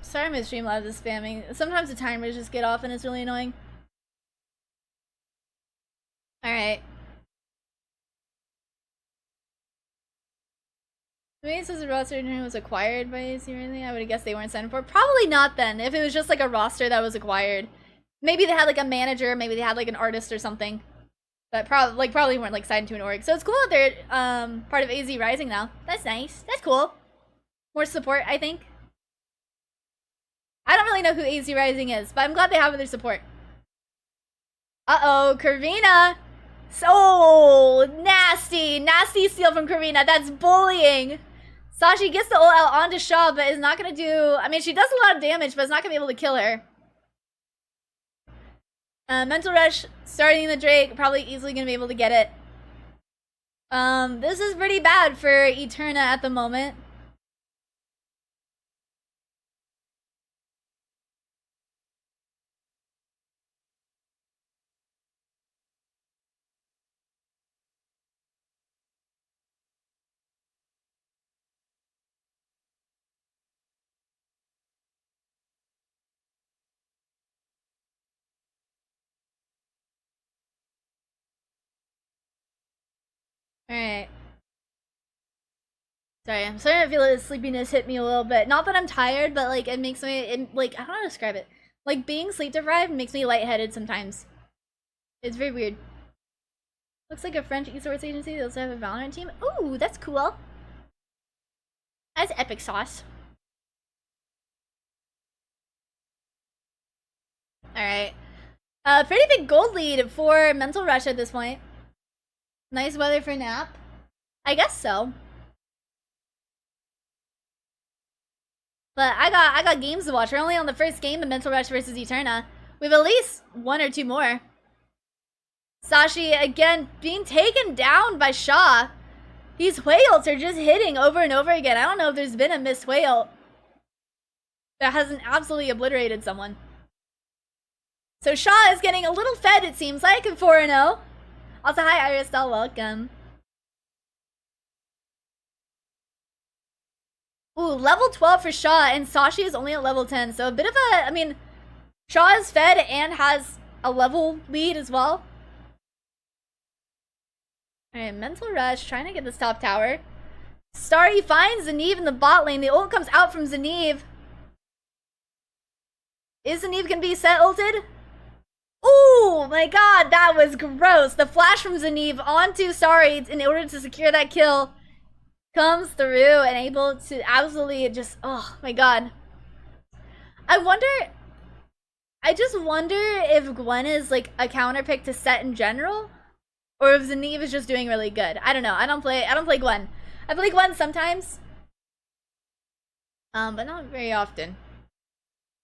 [SPEAKER 1] Sorry my Streamlabs is spamming. Sometimes the timers just get off and it's really annoying. Alright. Maybe it says the roster was acquired by AC or anything. I would have guessed they weren't signed for. Probably not then, if it was just like a roster that was acquired. Maybe they had like a manager, maybe they had like an artist or something. But probably weren't like signed to an org. So it's cool that they're part of AZ Rising now. That's nice. That's cool. More support, I think. I don't really know who AZ Rising is, but I'm glad they have their support. Uh-oh, Karina. So nasty. Nasty steal from Karina. That's bullying. Sashi gets the ult out onto Shaw, but is not going to do... I mean, she does a lot of damage, but it's not going to be able to kill her. Mental Rush starting the Drake. Probably easily going to be able to get it. This is pretty bad for Eterna at the moment. Alright. Sorry, I'm starting to feel the sleepiness hit me a little bit. Not that I'm tired, but like it makes me, like, I don't know how to describe it. Like being sleep deprived makes me lightheaded sometimes. It's very weird. Looks like a French esports agency. They also have a Valorant team. Ooh, that's cool. That's epic sauce. Alright. Pretty big gold lead for Mental Rush at this point. Nice weather for a nap. I guess so. But I got games to watch. We're only on the first game of Mental Rush versus Eterna. We have at least 1 or 2 more. Sashi again being taken down by Shaw. These whales are just hitting over and over again. I don't know if there's been a missed whale that hasn't absolutely obliterated someone. So Shaw is getting a little fed, it seems like, 4-0. Also, hi Iristel, welcome. Ooh, level 12 for Shaw, and Sashi is only at level 10, so a bit of a, I mean, Shaw is fed and has a level lead as well. Alright, Mental Rush, trying to get this top tower. Starry finds Zaniv in the bot lane. The ult comes out from Zaniv. Is Zaniv gonna be set ulted? Ooh, my god, that was gross. The flash from Zaniv onto Starry in order to secure that kill comes through and able to absolutely just, oh my god. I just wonder if Gwen is like a counter pick to set in general, or if Zaniv is just doing really good. I don't know. I don't play Gwen. I play Gwen sometimes, but not very often.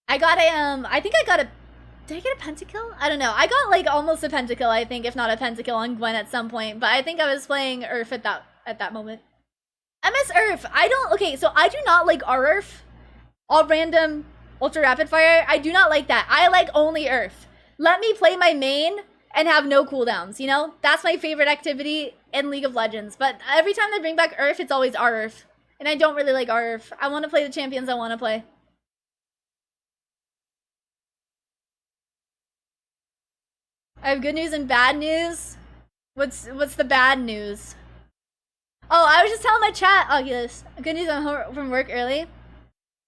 [SPEAKER 1] I got a I think I got a, did I get a pentakill? I don't know. I got like almost a pentakill, I think, if not a pentakill on Gwen at some point, but I think I was playing Urf at that moment. MS Urf. Okay, so I do not like our Urf all random ultra rapid fire. I do not like that. I like only Earth. Let me play my main and have no cooldowns, you know? That's my favorite activity in League of Legends. But every time they bring back Earth, it's always our Earth. And I don't really like our Earth. I want to play the champions I want to play. I have good news and bad news. What's the bad news? Oh, I was just telling my chat. Oh, yes. Good news, I'm home from work early.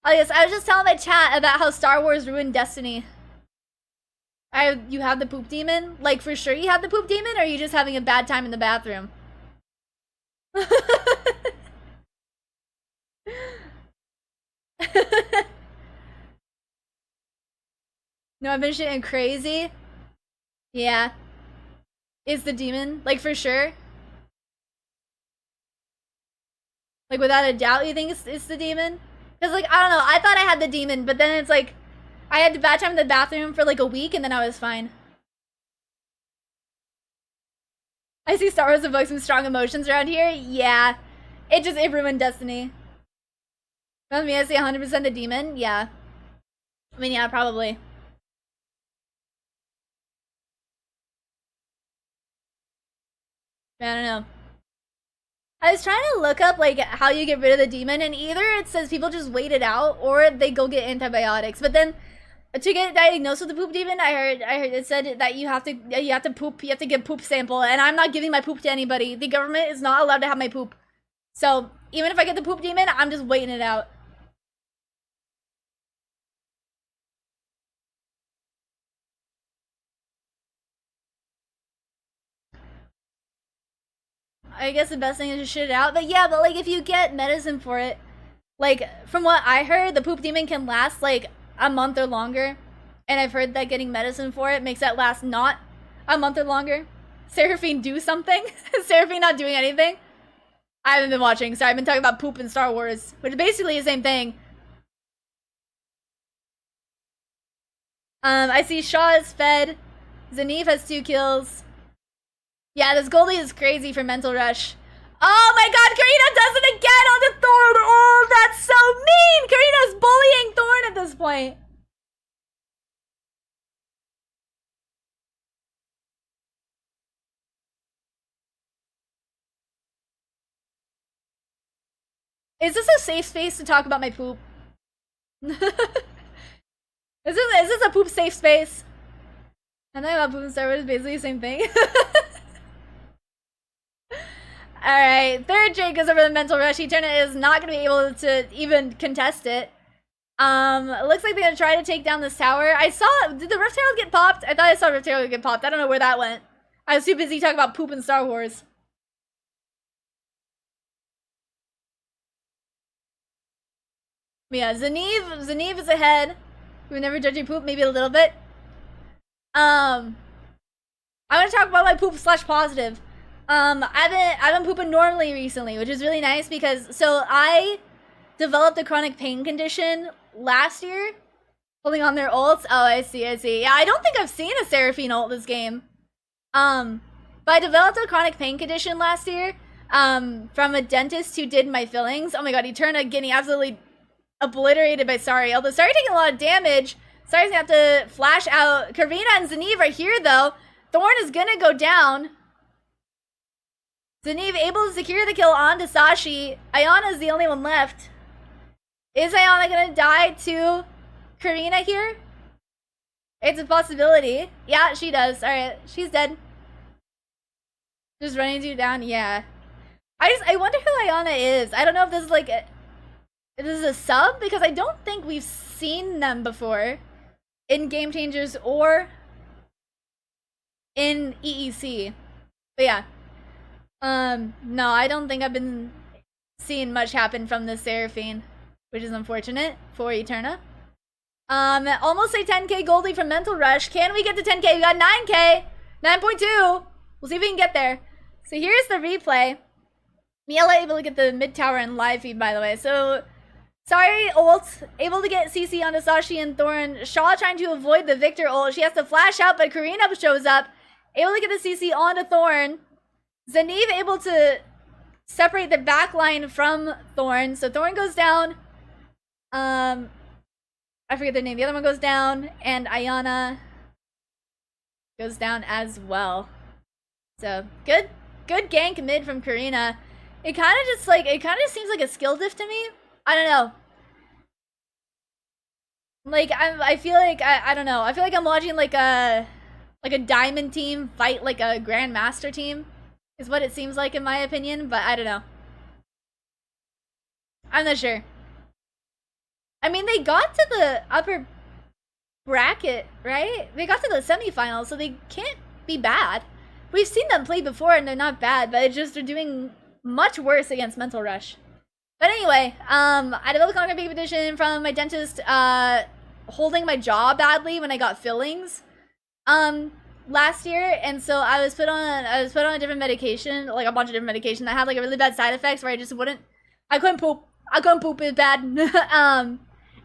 [SPEAKER 1] Oh, yes. I was just telling my chat about how Star Wars ruined Destiny. You have the poop demon? Like, for sure you have the poop demon? Or are you just having a bad time in the bathroom? No, I've been shitting crazy. Yeah. Is the demon? Like, for sure? Like, without a doubt, you think it's the demon? Because, like, I don't know. I thought I had the demon, but then it's like, I had the bad time in the bathroom for like a week, and then I was fine. I see Star Wars evoke some strong emotions around here. Yeah. It ruined Destiny. That me, I see 100% the demon. Yeah. I mean, yeah, probably. I don't know. I was trying to look up like how you get rid of the demon, and either it says people just wait it out or they go get antibiotics. But then to get diagnosed with the poop demon, I heard it said that you have to poop, you have to give poop sample, and I'm not giving my poop to anybody. The government is not allowed to have my poop. So even if I get the poop demon, I'm just waiting it out. I guess the best thing is to shit it out. But yeah, but like if you get medicine for it, like from what I heard, the poop demon can last like a month or longer. And I've heard that getting medicine for it makes that last not a month or longer. Seraphine do something? Seraphine not doing anything? I haven't been watching, so I've been talking about poop in Star Wars, which is basically the same thing. I see Shaw is fed. Zanif has 2 kills. Yeah, this Goldie is crazy for Mental Rush. Oh my god, Karina does it again on the Thorn! Oh, that's so mean! Karina's bullying Thorn at this point. Is this a safe space to talk about my poop? Is this a poop safe space? I think about poop and Star Wars is basically the same thing. Alright, third Jake goes over the Mental Rush. Eterna is not going to be able to even contest it. It looks like they're going to try to take down this tower. Did the Rift Herald get popped? I thought I saw Rift Herald get popped. I don't know where that went. I was too busy talking about poop and Star Wars. But yeah, Zaniv is ahead. We never judge your poop, maybe a little bit. I want to talk about my poop / positive. I've been pooping normally recently, which is really nice because, so I developed a chronic pain condition last year, holding on their ults. Oh, I see. Yeah, I don't think I've seen a Seraphine ult this game. But I developed a chronic pain condition last year, from a dentist who did my fillings. Oh my god, Eterna getting absolutely obliterated by Sari. Although Sari taking a lot of damage, Sari's gonna have to flash out. Karina and Zaniv are here though. Thorn is gonna go down. Zaniv able to secure the kill on to Sashi. Ayana is the only one left. Is Ayana gonna die to Karina here? It's a possibility. Yeah, she does. Alright, she's dead. Just running you down, yeah. I wonder who Ayana is. I don't know if this is like if this is a sub, because I don't think we've seen them before in Game Changers or in EEC. But yeah. No, I don't think I've been seeing much happen from this Seraphine, which is unfortunate for Eterna. Almost a 10k Goldie from Mental Rush. Can we get to 10k? We got 9k! 9.2! We'll see if we can get there. So here's the replay. Miela able to get the mid tower in live feed, by the way. So, sorry, ult. Able to get CC onto Sashi and Thorn. Shaw trying to avoid the Victor ult. She has to flash out, but Karina shows up. Able to get the CC onto Thorn. Zaniv able to separate the back line from Thorn. So Thorn goes down. I forget their name. The other one goes down, and Ayana goes down as well. So good gank mid from Karina. It kind of just seems like a skill diff to me. I don't know. Like I feel like I don't know. I feel like I'm watching like a diamond team fight like a grandmaster team, is what it seems like in my opinion. But I don't know. I'm not sure. I mean, they got to the upper bracket, right? They got to the semifinals, so they can't be bad. We've seen them play before, and they're not bad, but it's just they're doing much worse against Mental Rush. But anyway, I developed a chronic pain condition from my dentist holding my jaw badly when I got fillings last year, and so I was put on a different medication, like a bunch of different medication that had like a really bad side effects where I couldn't poop. I couldn't poop it bad.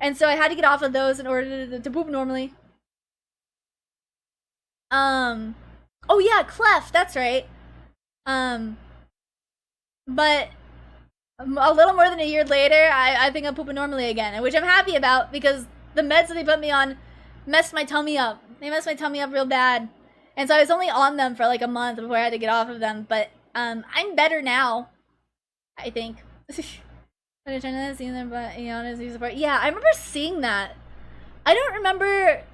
[SPEAKER 1] And so I had to get off of those in order to poop normally. Oh yeah, Clef, that's right. But a little more than a year later, I think I'm pooping normally again, which I'm happy about because the meds that they put me on messed my tummy up. They messed my tummy up real bad. And so I was only on them for like a month before I had to get off of them, but I'm better now, I think. I trying to see them, but you know, support. Yeah, I remember seeing that. I don't remember.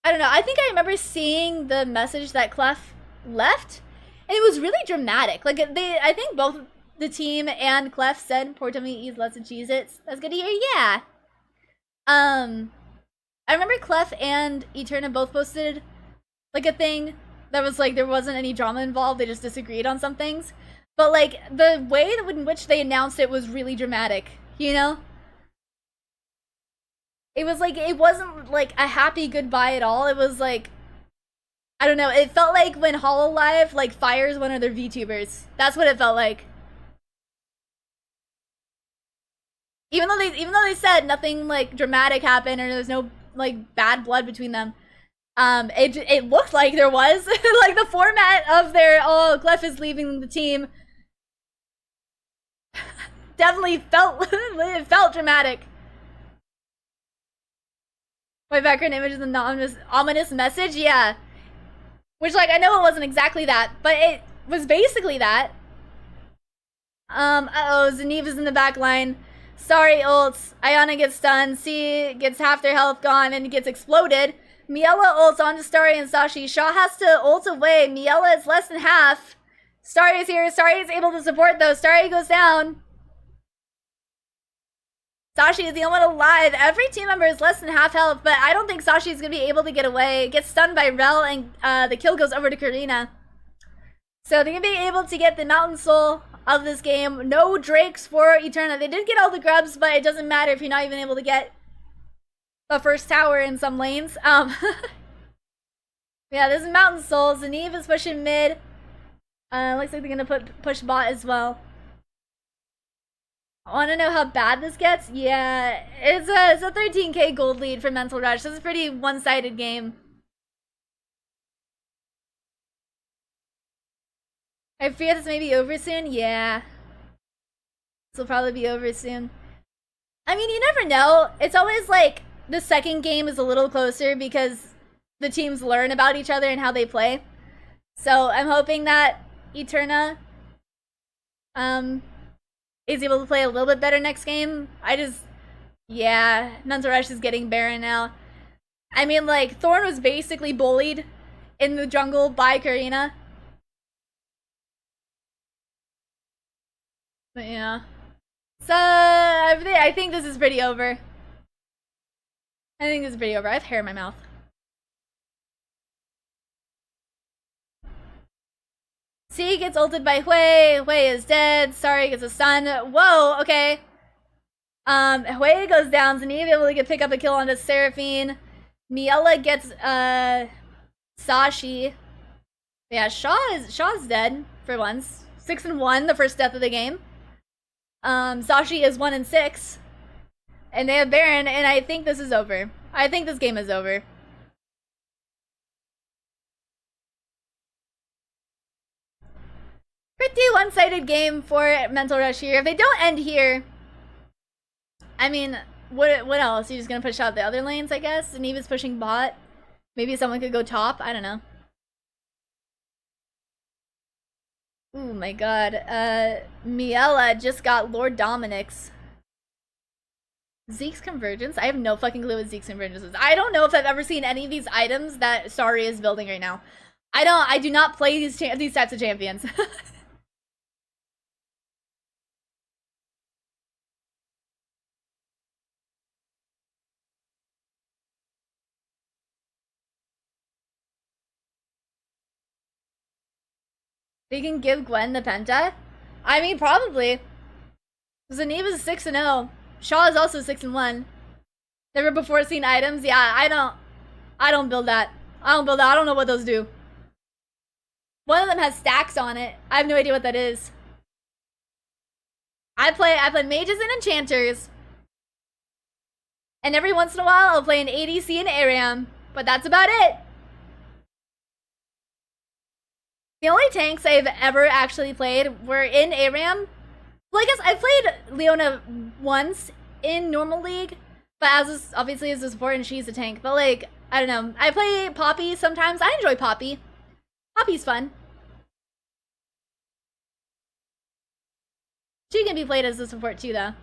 [SPEAKER 1] I don't know. I think I remember seeing the message that Clef left, and it was really dramatic. Like I think both the team and Clef said, "Poor tummy eats lots of Cheez-Its." That's good to hear. Yeah. I remember Clef and Eterna both posted like a thing that was like there wasn't any drama involved. They just disagreed on some things. But, like, the way in which they announced it was really dramatic, you know? It was like, it wasn't, like, a happy goodbye at all. It was like, I don't know, it felt like when HoloLive, like, fires one of their VTubers. That's what it felt like. Even though they said nothing, like, dramatic happened or there's no, like, bad blood between them, it looked like there was. Like, the format of their, oh, Clef is leaving the team, definitely it felt dramatic. My background image is an ominous message, yeah. Which, like, I know it wasn't exactly that, but it was basically that. Uh-oh, Zeneve is in the back line. Sorry, ults. Ayana gets stunned. C gets half their health gone and gets exploded. Miela ults onto Starry and Sashi. Shaw has to ult away. Miela is less than half. Starry is here. Starry is able to support, though. Starry goes down. Sashi is the only one alive. Every team member is less than half health, but I don't think Sashi is going to be able to get away. Gets stunned by Rel, and the kill goes over to Karina. So they're going to be able to get the Mountain Soul of this game. No Drakes for Eterna. They did get all the grubs, but it doesn't matter if you're not even able to get the first tower in some lanes. Yeah, this is Mountain Soul. Zeneve is pushing mid. Looks like they're going to push bot as well. I want to know how bad this gets? Yeah, it's a 13k gold lead for Mental Rush. This is a pretty one-sided game. I fear this may be over soon. Yeah. This will probably be over soon. I mean, you never know. It's always like the second game is a little closer because the teams learn about each other and how they play. So I'm hoping that Eterna is able to play a little bit better next game. Yeah, Mental Rush is getting Baron now. I mean, like, Thorn was basically bullied in the jungle by Karina. But yeah. So, I think this is pretty over. I have hair in my mouth. C gets ulted by Hui. Hui is dead. Sorry, gets a stun. Whoa, okay. Hui goes down. Zeneve able to pick up a kill onto Seraphine. Miela gets Sashi. Yeah, Shaw's dead for once. 6-1, the first death of the game. Sashi is 1-6. And they have Baron, and I think this is over. I think this game is over. Pretty one-sided game for Mental Rush here. If they don't end here, I mean, what else? You're just gonna push out the other lanes, I guess? And Eva's pushing bot. Maybe someone could go top. I don't know. Oh my god. Miela just got Lord Dominic's. Zeke's Convergence? I have no fucking clue what Zeke's Convergence is. I don't know if I've ever seen any of these items that Sari is building right now. I do not play these types of champions. They can give Gwen the Penta? I mean, probably. Zaniva's 6-0. Shaw is also 6-1. Never before seen items? Yeah, I don't build that. I don't build that. I don't know what those do. One of them has stacks on it. I have no idea what that is. I play mages and enchanters. And every once in a while, I'll play an ADC and ARAM. But that's about it. The only tanks I've ever actually played were in ARAM. Well, I guess I played Leona once in normal league, but obviously as a support and she's a tank. But like, I don't know. I play Poppy sometimes. I enjoy Poppy. Poppy's fun. She can be played as a support too, though.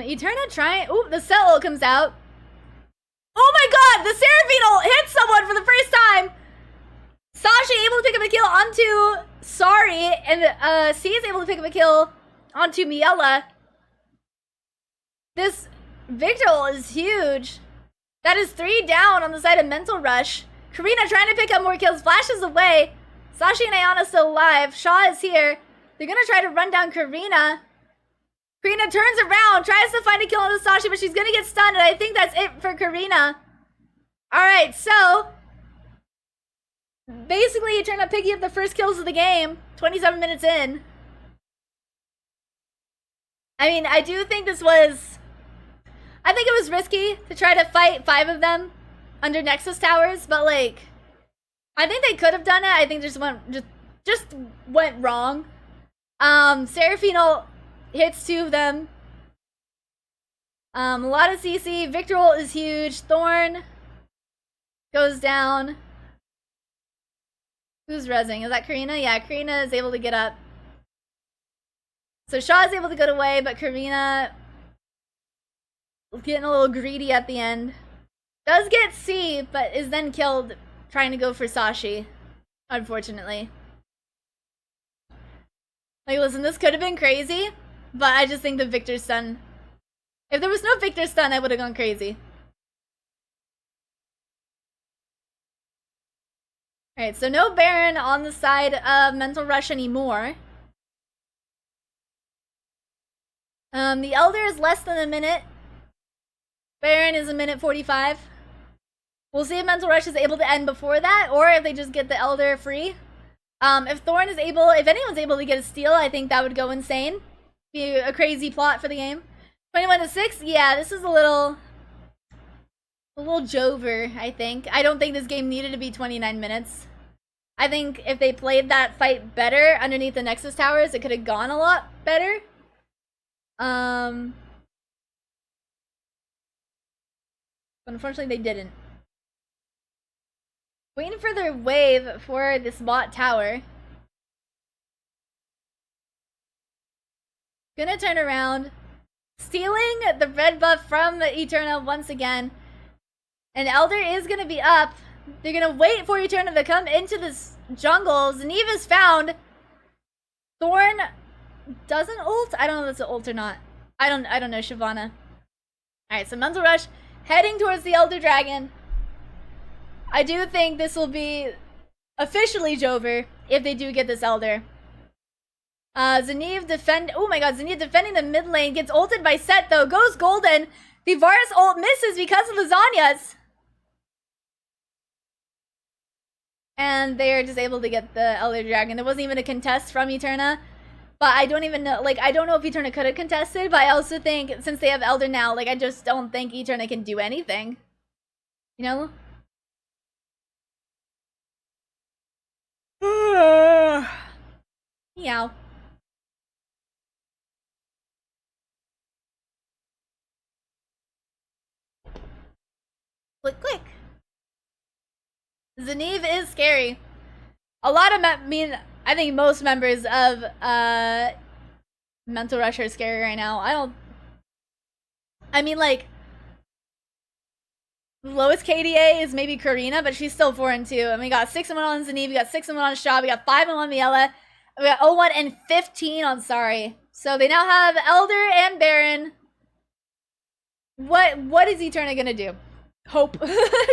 [SPEAKER 1] Eterna trying. Ooh, the set ult comes out. Oh my god, the Seraphine ult hits someone for the first time. Sasha able to pick up a kill onto Sari, and C is able to pick up a kill onto Miela. This Victor ult is huge. That is 3 down on the side of Mental Rush. Karina trying to pick up more kills, flashes away. Sashi and Ayana still alive. Shaw is here. They're gonna try to run down Karina. Karina turns around, tries to find a kill on the Sashi, but she's gonna get stunned, and I think that's it for Karina. Alright, so basically you turn up picking up the first kills of the game, 27 minutes in. I mean, I do think this was... I think it was risky to try to fight 5 of them under Nexus towers, but like, I think they could have done it. I think just went wrong. Seraphine ult hits 2 of them. A lot of CC. Victor ult is huge. Thorn goes down. Who's rezzing? Is that Karina? Yeah, Karina is able to get up. So Shaw is able to get away, but Karina getting a little greedy at the end. Does get C, but is then killed trying to go for Sashi, unfortunately. Like, listen, this could have been crazy, but I just think the Victor stun... If there was no Victor stun, I would have gone crazy. Alright, so no Baron on the side of Mental Rush anymore. The Elder is less than a minute. Baron is a minute 45. We'll see if Mental Rush is able to end before that, or if they just get the Elder free. If Thorn is able, if anyone's able to get a steal, I think that would go insane. Be a crazy plot for the game. 21-6, yeah, this is a little jover, I think. I don't think this game needed to be 29 minutes. I think if they played that fight better underneath the Nexus towers, it could have gone a lot better. But unfortunately, they didn't. Waiting for their wave for this bot tower. Gonna turn around. Stealing the red buff from Eterna once again. And Elder is gonna be up. They're gonna wait for Eterna to come into this jungle. Zaniva's found. Thorn doesn't ult? I don't know if it's an ult or not. I don't know, Shyvana. Alright, so Mental Rush heading towards the Elder Dragon. I do think this will be officially Jover if they do get this Elder. Zaniv oh my god, Zaniv defending the mid lane, gets ulted by Set though, goes golden. The Varus ult misses because of the Zanyas. And they are just able to get the Elder Dragon. There wasn't even a contest from Eterna. But I don't even know, like, I don't know if Eterna could have contested, but I also think, since they have Elder now, like, I just don't think Eterna can do anything. You know? Meow. Click, click. Zaniv is scary. A lot of, I think most members of Mental Rush are scary right now. I mean, like, lowest KDA is maybe Karina, but she's still 4-2. And we got 6-1 on Zaniv, we got 6-1 on Shaw, we got 5-1 on Miela, we got 0-1 and 15 on Sari. So they now have Elder and Baron. What is Eterna gonna do? Hope.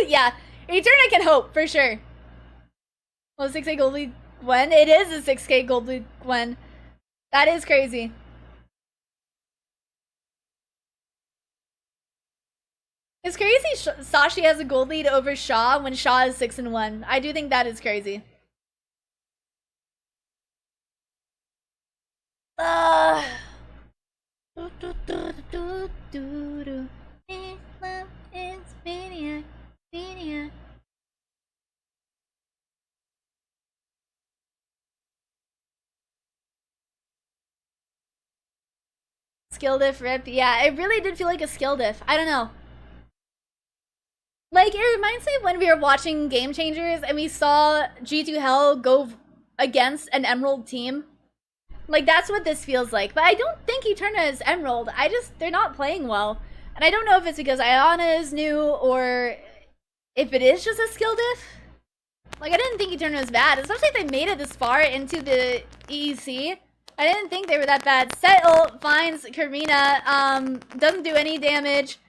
[SPEAKER 1] Yeah, Eterna can hope, for sure. Well, 6K gold lead Gwen? It is a 6K gold lead Gwen. That is crazy. It's crazy Sashi has a gold lead over Shaw when Shaw is 6-1. I do think that is crazy. Skill diff rip. Yeah, it really did feel like a skill diff. I don't know. Like, it reminds me of when we were watching Game Changers and we saw G2 Hell go against an Emerald team. Like, that's what this feels like. But I don't think Eterna is Emerald. They're not playing well. And I don't know if it's because Ayana is new or if it is just a skill diff. Like, I didn't think Eterna was bad, especially if they made it this far into the EEC. I didn't think they were that bad. Set ult finds Karina, doesn't do any damage.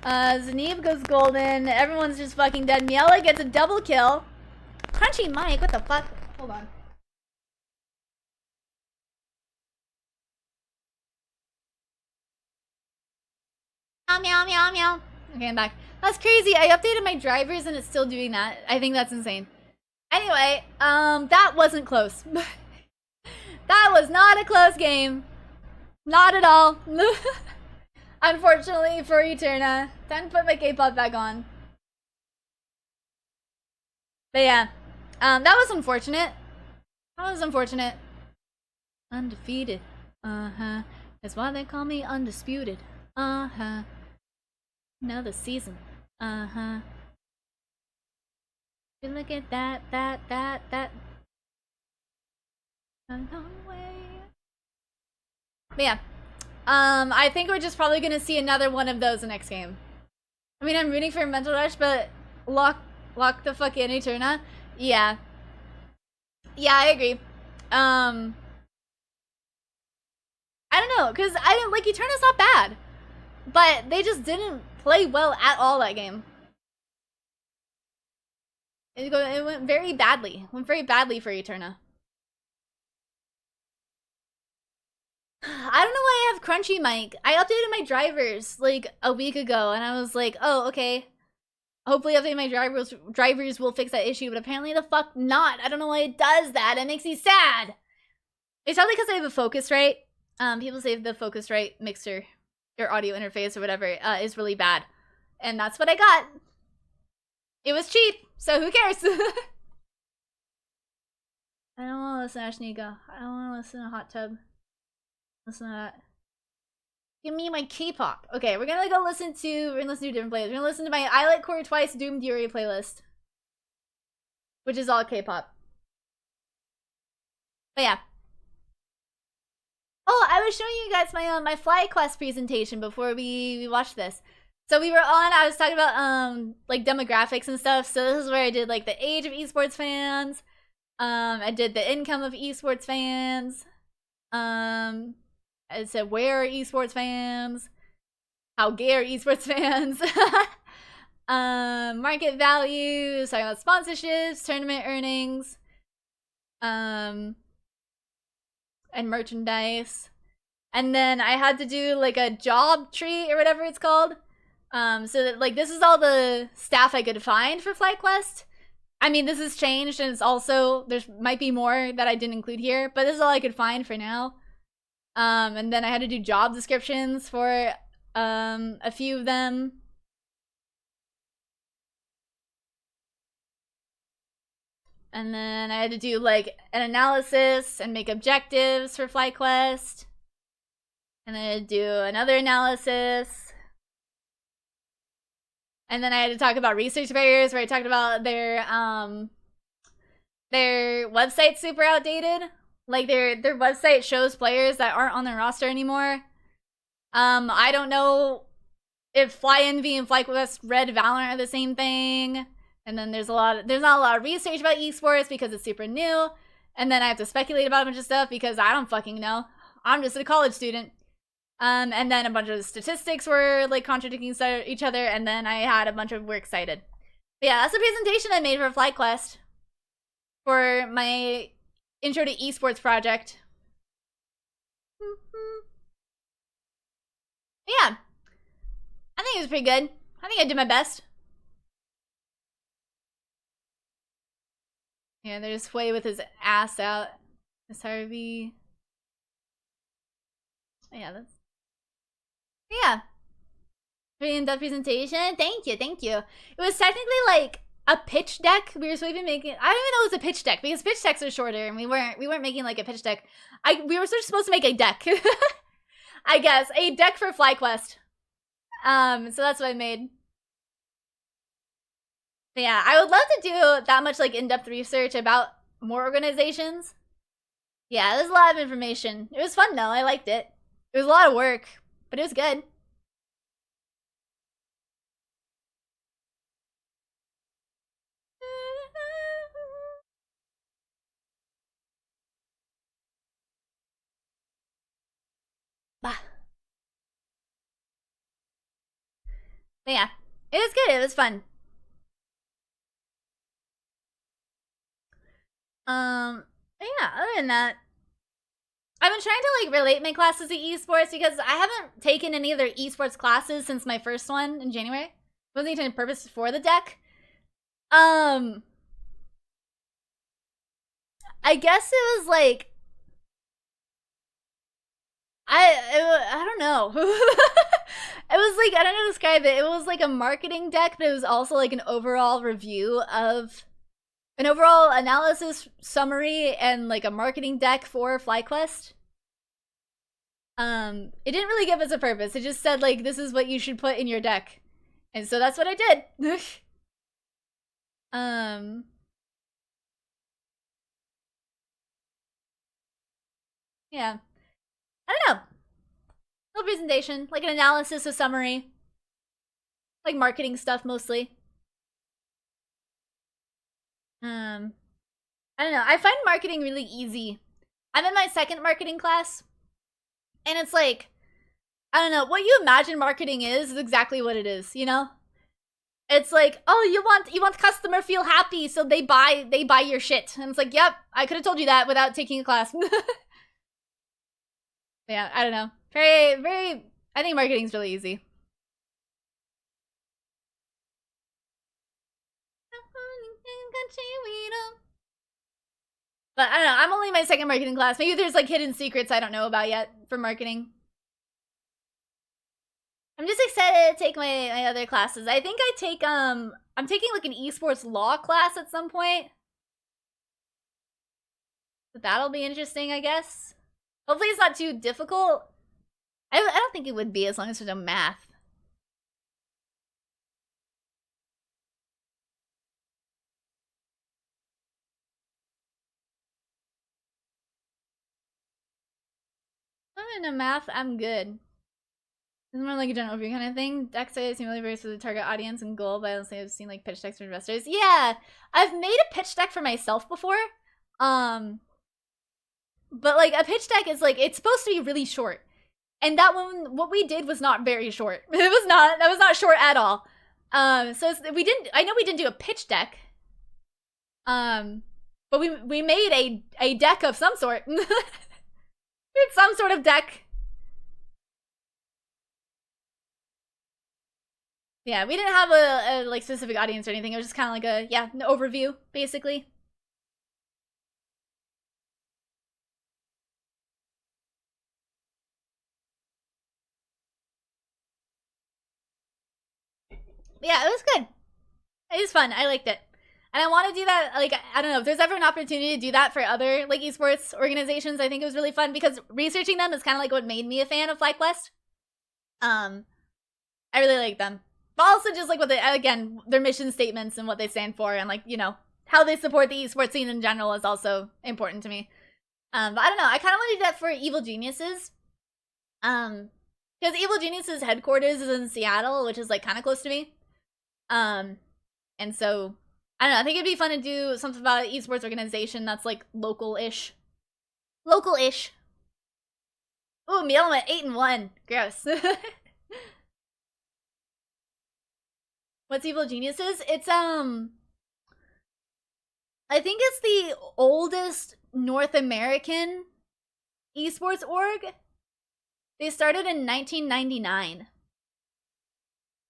[SPEAKER 1] Zaniv goes golden. Everyone's just fucking dead. Miela gets a double kill. Crunchy Mike, what the fuck? Hold on. Meow, meow, meow. Okay, I'm back. That's crazy. I updated my drivers and it's still doing that. I think that's insane. Anyway, that wasn't close. That was not a close game. Not at all. Unfortunately for Eterna. Time to put my K-pop back on. But yeah, that was unfortunate. That was unfortunate. Undefeated. Uh-huh. That's why they call me undisputed. Uh-huh. Another season. Uh-huh. Look at that. A long way. But yeah. I think we're just probably gonna see another one of those the next game. I mean, I'm rooting for Mental Rush, but lock the fuck in, Eterna. Yeah. Yeah, I agree. I don't know, because like, Eterna's not bad. But they just didn't play well at all that game. It went very badly. It went very badly for Eterna. I don't know why I have Crunchy Mic. I updated my drivers like a week ago and I was like, oh, okay. Hopefully updating my drivers will fix that issue, but apparently the fuck not. I don't know why it does that. It makes me sad. It's probably because I have a Focusrite. People say the Focusrite mixer or audio interface or whatever is really bad. And that's what I got. It was cheap, so who cares? I don't want to listen to Ashnika. I don't want to listen to Hot Tub. Listen to that. Give me my K-pop. Okay, we're gonna go listen to different playlists. We're gonna listen to my I Like Core Twice Doom Fury playlist, which is all K-pop. But yeah. Oh, I was showing you guys my my FlyQuest presentation before we watched this. So we were on. I was talking about like demographics and stuff. So this is where I did like the age of esports fans. I did the income of esports fans. I said, where are esports fans? How gay are esports fans? Market values, talking about sponsorships, tournament earnings, and merchandise. And then I had to do like a job tree or whatever it's called. So that, like, this is all the staff I could find for FlyQuest. I mean, this has changed and it's also, there might be more that I didn't include here, but this is all I could find for now. And then I had to do job descriptions for a few of them. And then I had to do like an analysis and make objectives for FlyQuest. And then I had to do another analysis. And then I had to talk about research barriers, where I talked about their website's super outdated. Like their website shows players that aren't on their roster anymore. I don't know if FlyEnvy and FlyQuest Red Valorant are the same thing. And then there's not a lot of research about esports because it's super new. And then I have to speculate about a bunch of stuff because I don't fucking know. I'm just a college student. And then a bunch of statistics were like contradicting each other, and then I had a bunch of works cited. But yeah, that's the presentation I made for FlyQuest for my intro to esports project. Yeah, I think it was pretty good. I think I did my best. Yeah, there's Sway with his ass out. Miss Harvey. Yeah, that's... Yeah. Pretty in-depth presentation. Thank you. It was technically like a pitch deck. We were supposed to be making... I don't even know it was a pitch deck because pitch decks are shorter and we weren't making like a pitch deck. We were supposed to make a deck. I guess. A deck for FlyQuest. So that's what I made. But yeah, I would love to do that much like in-depth research about more organizations. Yeah, there's a lot of information. It was fun though. I liked it. It was a lot of work, but it was good. Bah. But yeah, it was good. It was fun. Yeah, other than that, I've been trying to like relate my classes to esports because I haven't taken any other esports classes since my first one in January. Wasn't even a purpose for the deck. I guess it was like I don't know. It was like, I don't know how to describe it. It was like a marketing deck, but it was also like an overall review of an overall analysis summary and like a marketing deck for FlyQuest. It didn't really give us a purpose. It just said like, this is what you should put in your deck. And so that's what I did. Yeah. I don't know. No presentation, like an analysis, a summary. Like marketing stuff mostly. I don't know. I find marketing really easy. I'm in my second marketing class. And it's like, I don't know, what you imagine marketing is exactly what it is, you know? It's like, oh, you want customer feel happy, so they buy your shit. And it's like, yep, I could have told you that without taking a class. Yeah, I don't know. Very, I think marketing's really easy. But I don't know, I'm only in my second marketing class. Maybe there's like hidden secrets I don't know about yet for marketing. I'm just excited to take my other classes. I think I'm taking like an esports law class at some point. So that'll be interesting, I guess. Hopefully it's not too difficult. I don't think it would be as long as there's no math. If I'm in math, I'm good. It's more like a general overview kind of thing. Deck size seem really varies for the target audience and goal, but I don't think I've seen like pitch decks for investors. Yeah, I've made a pitch deck for myself before. But like a pitch deck is like, it's supposed to be really short. And that one, what we did was not very short. That was not short at all. So I know we didn't do a pitch deck. But we made a deck of some sort. It's some sort of deck. Yeah, we didn't have a like specific audience or anything. It was just kind of like an overview, basically. Yeah, it was good. It was fun. I liked it. And I want to do that, like, I don't know, if there's ever an opportunity to do that for other, like, esports organizations, I think it was really fun, because researching them is kind of like what made me a fan of FlyQuest. I really like them. But also just, like, what they, again, their mission statements and what they stand for, and, like, you know, how they support the esports scene in general is also important to me. But I don't know, I kind of want to do that for Evil Geniuses. Because Evil Geniuses' headquarters is in Seattle, which is, like, kind of close to me. And so, I don't know, I think it'd be fun to do something about an esports organization that's, like, local-ish. Local-ish. Ooh, Miel went 8-1. Gross. What's Evil Geniuses? It's, I think it's the oldest North American esports org. They started in 1999.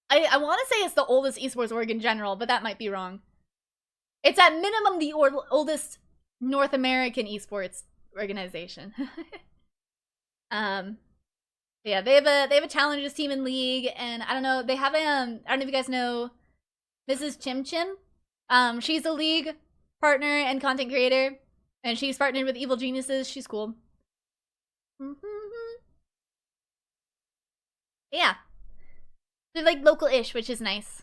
[SPEAKER 1] I want to say it's the oldest esports org in general, but that might be wrong. It's at minimum the oldest North American esports organization. Yeah, they have a challengers team in league, and I don't know, they have a I don't know if you guys know Mrs. Chim Chim. She's a league partner and content creator, and she's partnered with Evil Geniuses. She's cool. Yeah. They're like local-ish, which is nice.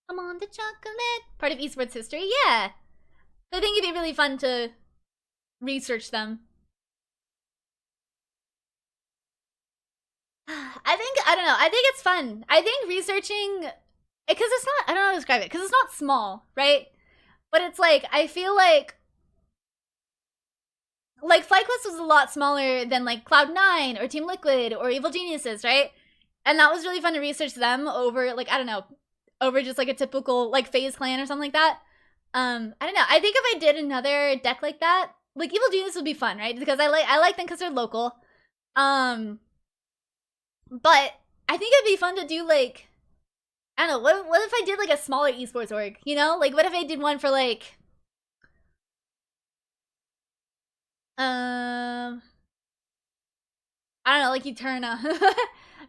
[SPEAKER 1] I'm on the chocolate. Part of esports history, yeah. I think it'd be really fun to research them. I don't know, I think it's fun. I think researching, because it's not, I don't know how to describe it, because it's not small, right? But it's like, I feel like FlyQuest was a lot smaller than like Cloud9 or Team Liquid or Evil Geniuses, right? And that was really fun to research them over, like, I don't know, over just like a typical like FaZe clan or something like that. I don't know. I think if I did another deck like that, like Evil Genius would be fun, right? Because I like them because they're local. But I think it'd be fun to do like, I don't know, what if I did like a smaller esports org, you know? Like what if I did one for like I don't know, like Eterna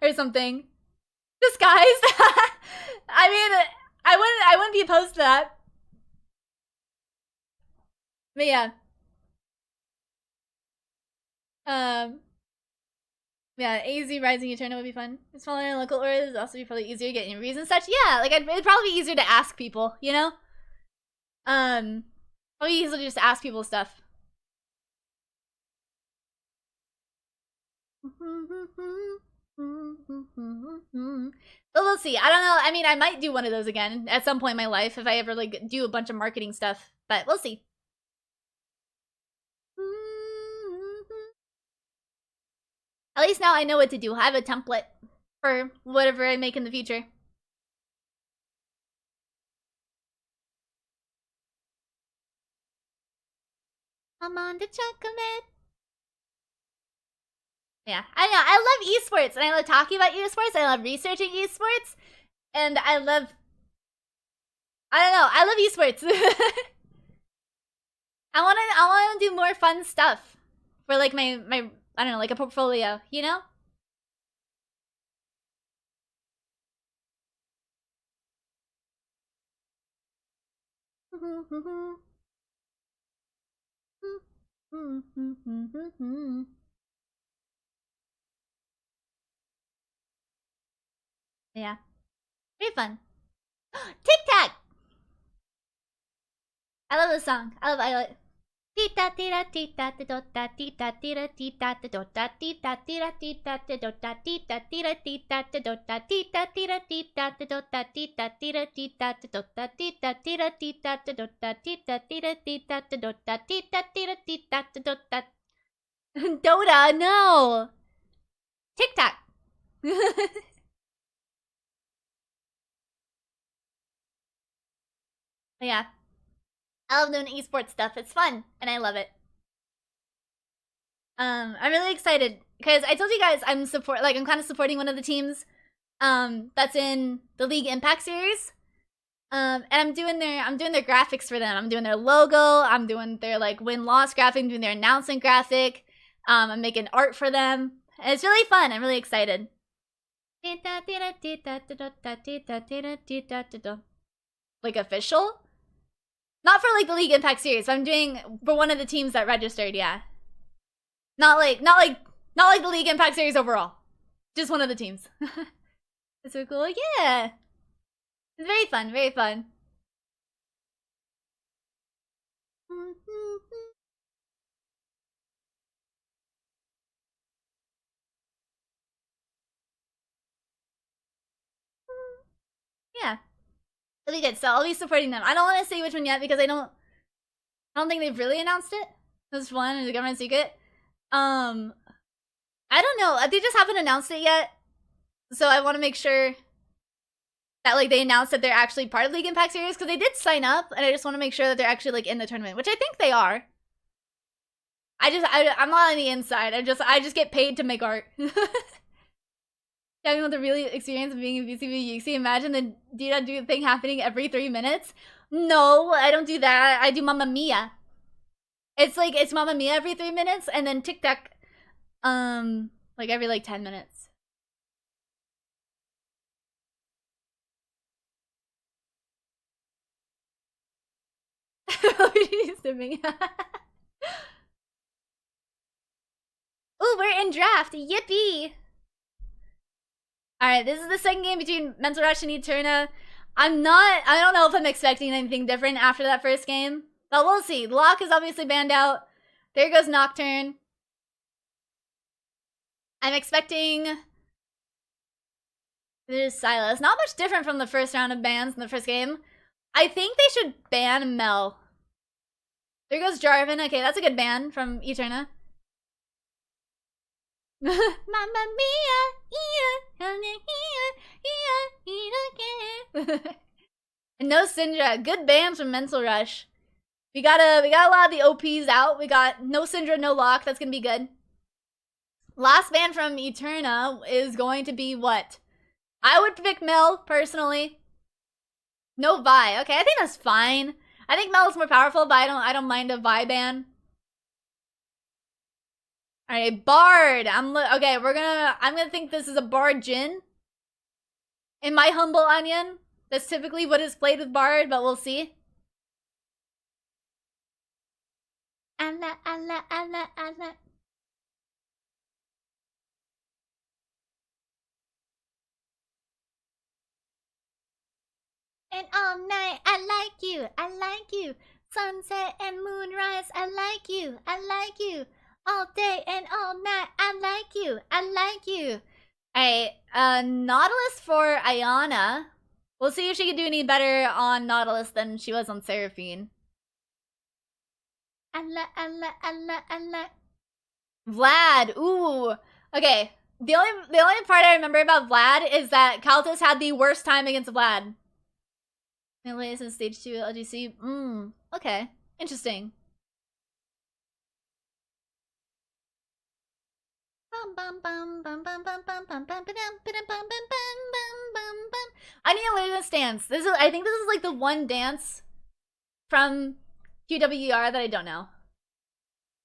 [SPEAKER 1] or something. Disguise. I mean, I wouldn't be opposed to that. But yeah. Yeah, AZ Rising Eterna would be fun. Smaller and local orders would also be probably easier to get interviews and such. Yeah, like it'd probably be easier to ask people, you know? Probably easier to just ask people stuff. But we'll see. I don't know. I mean, I might do one of those again at some point in my life if I ever like do a bunch of marketing stuff. But we'll see. At least now I know what to do. I have a template for whatever I make in the future. I'm on the chocolate. Yeah, I know. I love esports, and I love talking about esports. I love researching esports, and I don't know. I love esports. I wanna do more fun stuff for like my I don't know, like a portfolio, you know? Yeah. Pretty fun. Tic Tac! I love this song. I love Tita tira tita dota tita tira tita dota tita tira tita dota tita tira tita dota tita tira tita dota tita tira tita dota tita tira tita dota tita tira tita dota tita tira tita dota Dota, no! Tic Tac! Yeah. I love doing esports stuff. It's fun, and I love it. I'm really excited because I told you guys I'm kind of supporting one of the teams that's in the League Impact series. And I'm doing their graphics for them. I'm doing their logo, I'm doing their like win-loss graphic, I'm doing their announcement graphic. I'm making art for them. And it's really fun. I'm really excited. Like official? Not for like the League Impact Series. I'm doing for one of the teams that registered, yeah. Not like the League Impact Series overall. Just one of the teams. It's so cool, yeah. It's very fun, very fun. Yeah. It'll be good. So I'll be supporting them. I don't want to say which one yet because I don't think they've really announced it. This one is a government secret. I don't know. They just haven't announced it yet. So I want to make sure that like they announced that they're actually part of League Impact Series because they did sign up, and I just want to make sure that they're actually like in the tournament, which I think they are. I'm not on the inside. I just get paid to make art. Having with the really experience of being in VCB UC, imagine the do thing happening every 3 minutes. No, I don't do that. I do Mamma Mia. It's like it's Mamma Mia every 3 minutes, and then Tic Tac, like every like 10 minutes. Ooh, we're in draft. Yippee! Alright, this is the second game between Mental Rush and Eterna. I don't know if I'm expecting anything different after that first game. But we'll see. Locke is obviously banned out. There goes Nocturne. I'm expecting... There's Silas. Not much different from the first round of bans in the first game. I think they should ban Mel. There goes Jarvan. Okay, that's a good ban from Eterna. Mamma mia, and no Syndra. Good bans from Mental Rush. We got a lot of the OPs out. We got no Syndra, no Locke. That's gonna be good. Last ban from Eterna is going to be what? I would pick Mel personally. No Vi. Okay, I think that's fine. I think Mel is more powerful, but I don't mind a Vi ban. Alright, Bard. I'm gonna think this is a Bard Jhin. In my humble onion. That's typically what is played with Bard, but we'll see. Allah, Allah, Allah, Allah. And all night, I like you, I like you. Sunset and moonrise, I like you, I like you. All day and all night, I like you, I like you. Alright, Nautilus for Ayana. We'll see if she can do any better on Nautilus than she was on Seraphine. Allah, Allah, Allah, Allah. Vlad, ooh. Okay, the only part I remember about Vlad is that Kaltos had the worst time against Vlad. Melee is stage 2 LGC. Okay. Interesting. I need to learn this dance. I think this is like the one dance from QWER that I don't know.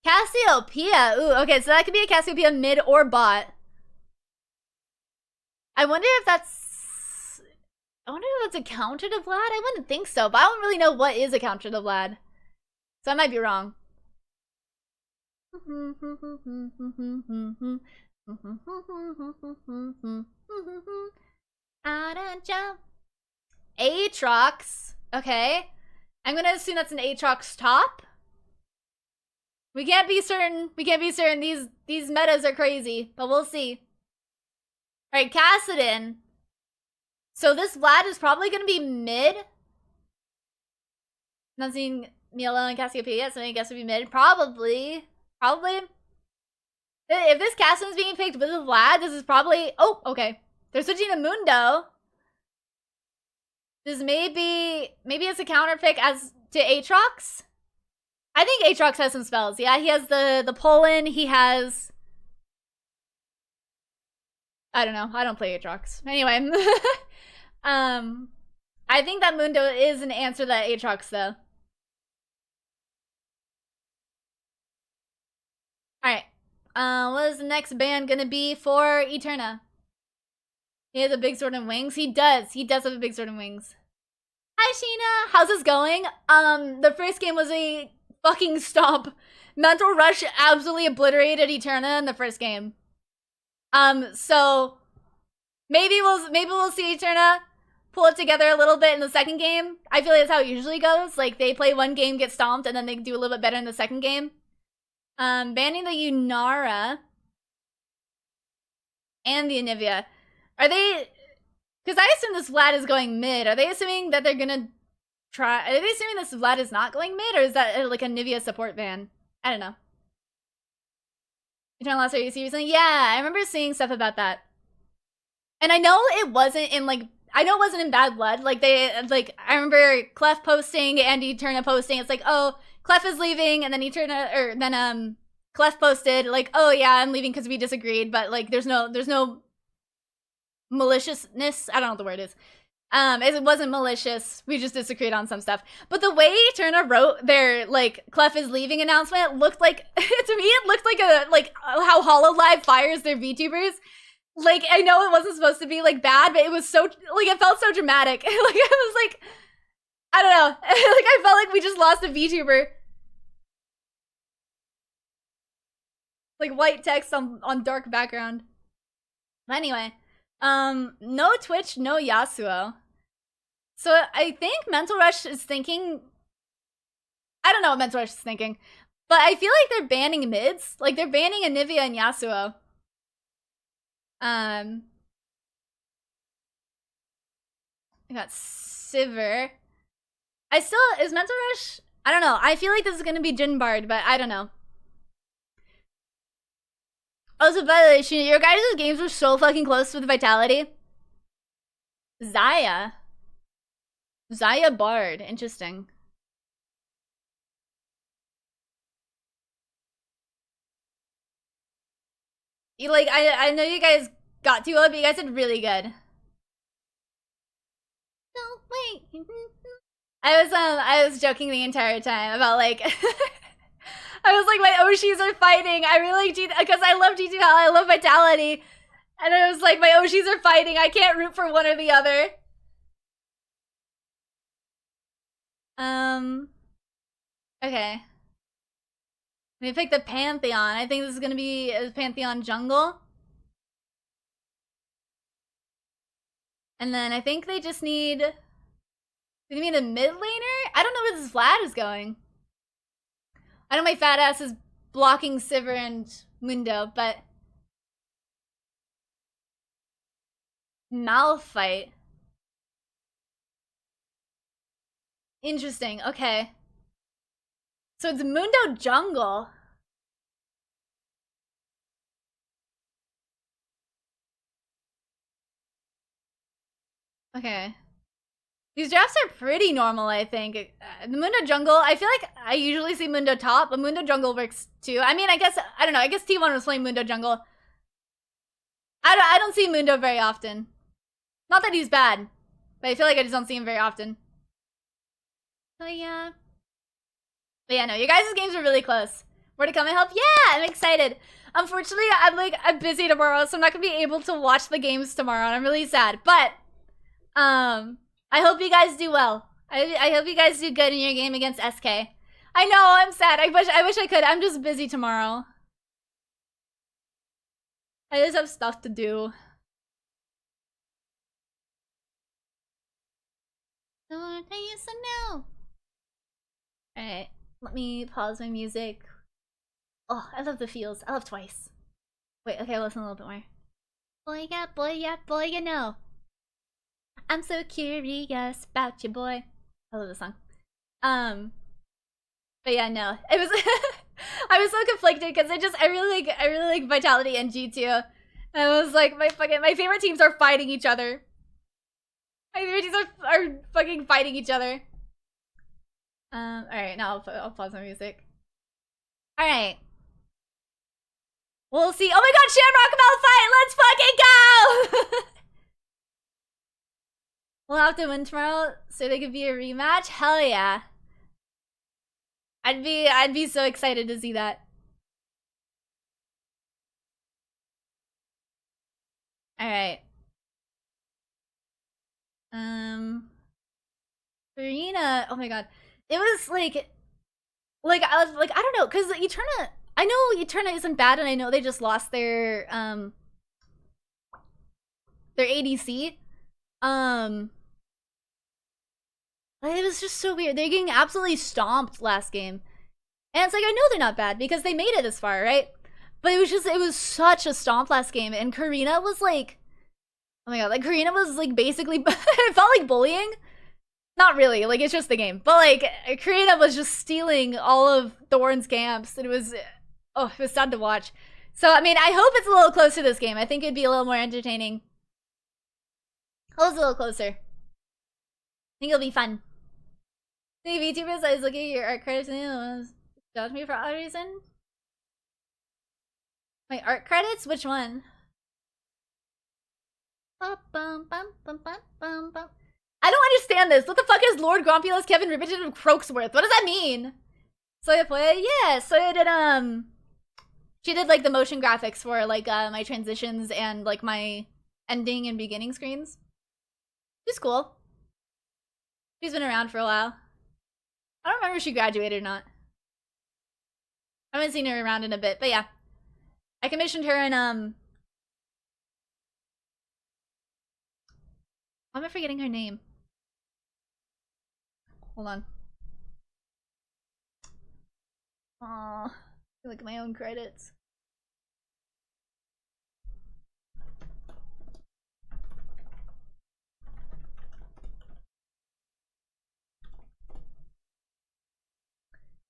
[SPEAKER 1] Cassiopeia. Ooh, okay, so that could be a Cassiopeia mid or bot. I wonder if that's a counter to Vlad? I wouldn't think so, but I don't really know what is a counter to Vlad. So I might be wrong. Aatrox. Okay. I'm gonna assume that's an Aatrox top. We can't be certain. These metas are crazy, but we'll see. Alright, Kassadin. So this Vlad is probably gonna be mid. Not seeing Mielo and Cassiopeia, so I guess it'd be mid. Probably. If this Kassadin's being picked with Vlad, this is probably... Oh, okay. They're switching to Mundo. This maybe it's a counter pick as to Aatrox. I think Aatrox has some spells. Yeah, he has the Poland. He has... I don't know. I don't play Aatrox. Anyway. I think that Mundo is an answer to that Aatrox, though. Alright. What is the next ban gonna be for Eterna? He has a big sword and wings. He does. He does have a big sword and wings. Hi, Sheena. How's this going? The first game was a fucking stomp. Mental Rush absolutely obliterated Eterna in the first game. So maybe we'll see Eterna pull it together a little bit in the second game. I feel like that's how it usually goes. Like, they play one game, get stomped, and then they do a little bit better in the second game. Banning the Yunara and the Anivia. Are they... Because I assume this Vlad is going mid. Are they assuming that they're gonna try... Are they assuming this Vlad is not going mid? Or is that like a Nivea support ban? I don't know. Eternal Lost, are you serious? Yeah, I remember seeing stuff about that. And I know it wasn't in like... I know it wasn't in Bad Blood. Like, I remember Clef posting and Eterna posting. It's like, oh, Clef is leaving, and then Eterna... Or then, Clef posted, like, oh yeah, I'm leaving because we disagreed, but like, there's no maliciousness. I don't know what the word is. It wasn't malicious. We just disagreed on some stuff. But the way Eterna wrote their, like, Clef is leaving announcement looked like, to me, it looked like how HoloLive fires their VTubers. Like, I know it wasn't supposed to be, like, bad, but it was so, like, it felt so dramatic. Like, I was like, I don't know. Like, I felt like we just lost a VTuber. Like, white text on dark background. But anyway. No Twitch, no Yasuo. So I think Mental Rush is thinking... I don't know what Mental Rush is thinking. But I feel like they're banning mids. Like, they're banning Anivia and Yasuo. I got Sivir. Is Mental Rush... I don't know. I feel like this is gonna be Jin Bard, but I don't know. Also, by the way, your guys' games were so fucking close with Vitality. Zaya Bard. Interesting. Like, I know you guys got to it, but you guys did really good. No, wait. I was joking the entire time about, like... I was like, my Oshis are fighting. I really like because I love G2H, I love Vitality. And I was like, my Oshis are fighting. I can't root for one or the other. Okay. Let me pick the Pantheon. I think this is gonna be a Pantheon jungle. And then I think they just need... Do they need a mid laner? I don't know where this Vlad is going. I know my fat ass is blocking Sivir and Mundo, but... Malphite. Interesting, okay. So it's Mundo jungle. Okay. These drafts are pretty normal, I think. The Mundo jungle, I feel like I usually see Mundo top, but Mundo jungle works too. I mean, I don't know, I guess T1 was playing Mundo jungle. I don't see Mundo very often. Not that he's bad, but I feel like I just don't see him very often. So yeah. But yeah, no, you guys' games are really close. More to come and help? Yeah, I'm excited. Unfortunately, I'm busy tomorrow, so I'm not gonna be able to watch the games tomorrow, and I'm really sad. But, I hope you guys do well. I hope you guys do good in your game against SK. I know, I'm sad. I wish I could. I'm just busy tomorrow. I just have stuff to do. I used to know. Alright, let me pause my music. Oh, I love the feels. I love Twice. Wait, okay, listen a little bit more. Boy, you know. I'm so curious about you, boy. I love this song. But yeah, no. It was I was so conflicted because I really like Vitality and G2. And I was like, my favorite teams are fighting each other. My favorite teams are fucking fighting each other. Alright, now I'll pause my music. Alright. We'll see. Oh my god, Shamrock Malphite! Let's fucking go! We'll have to win tomorrow so they could be a rematch? Hell yeah. I'd be so excited to see that. Alright. Karina, oh my god. It was like I was like, I don't know, because Eterna, I know Eterna isn't bad, and I know they just lost their ADC. It was just so weird. They're getting absolutely stomped last game. And it's like, I know they're not bad because they made it this far, right? But it was such a stomp last game. And Karina was like, oh my god, like Karina was like basically, it felt like bullying. Not really, like it's just the game. But like, Karina was just stealing all of Thorn's camps. It was sad to watch. So, I mean, I hope it's a little closer this game. I think it'd be a little more entertaining. Hope it's a little closer. I think it'll be fun. The VTubers, I was looking at your art credits and it was judge me for odd reason. My art credits? Which one? I don't understand this. What the fuck is Lord Grumpulus, Kevin Rippington, and Croaksworth? What does that mean? Soya Poya? Yeah, Soya did, she did, like, the motion graphics for, like, my transitions and, like, my ending and beginning screens. She's cool. She's been around for a while. I don't remember if she graduated or not. I haven't seen her around in a bit, but yeah. I commissioned her in, why am I forgetting her name? Hold on. Aww. I look at my own credits.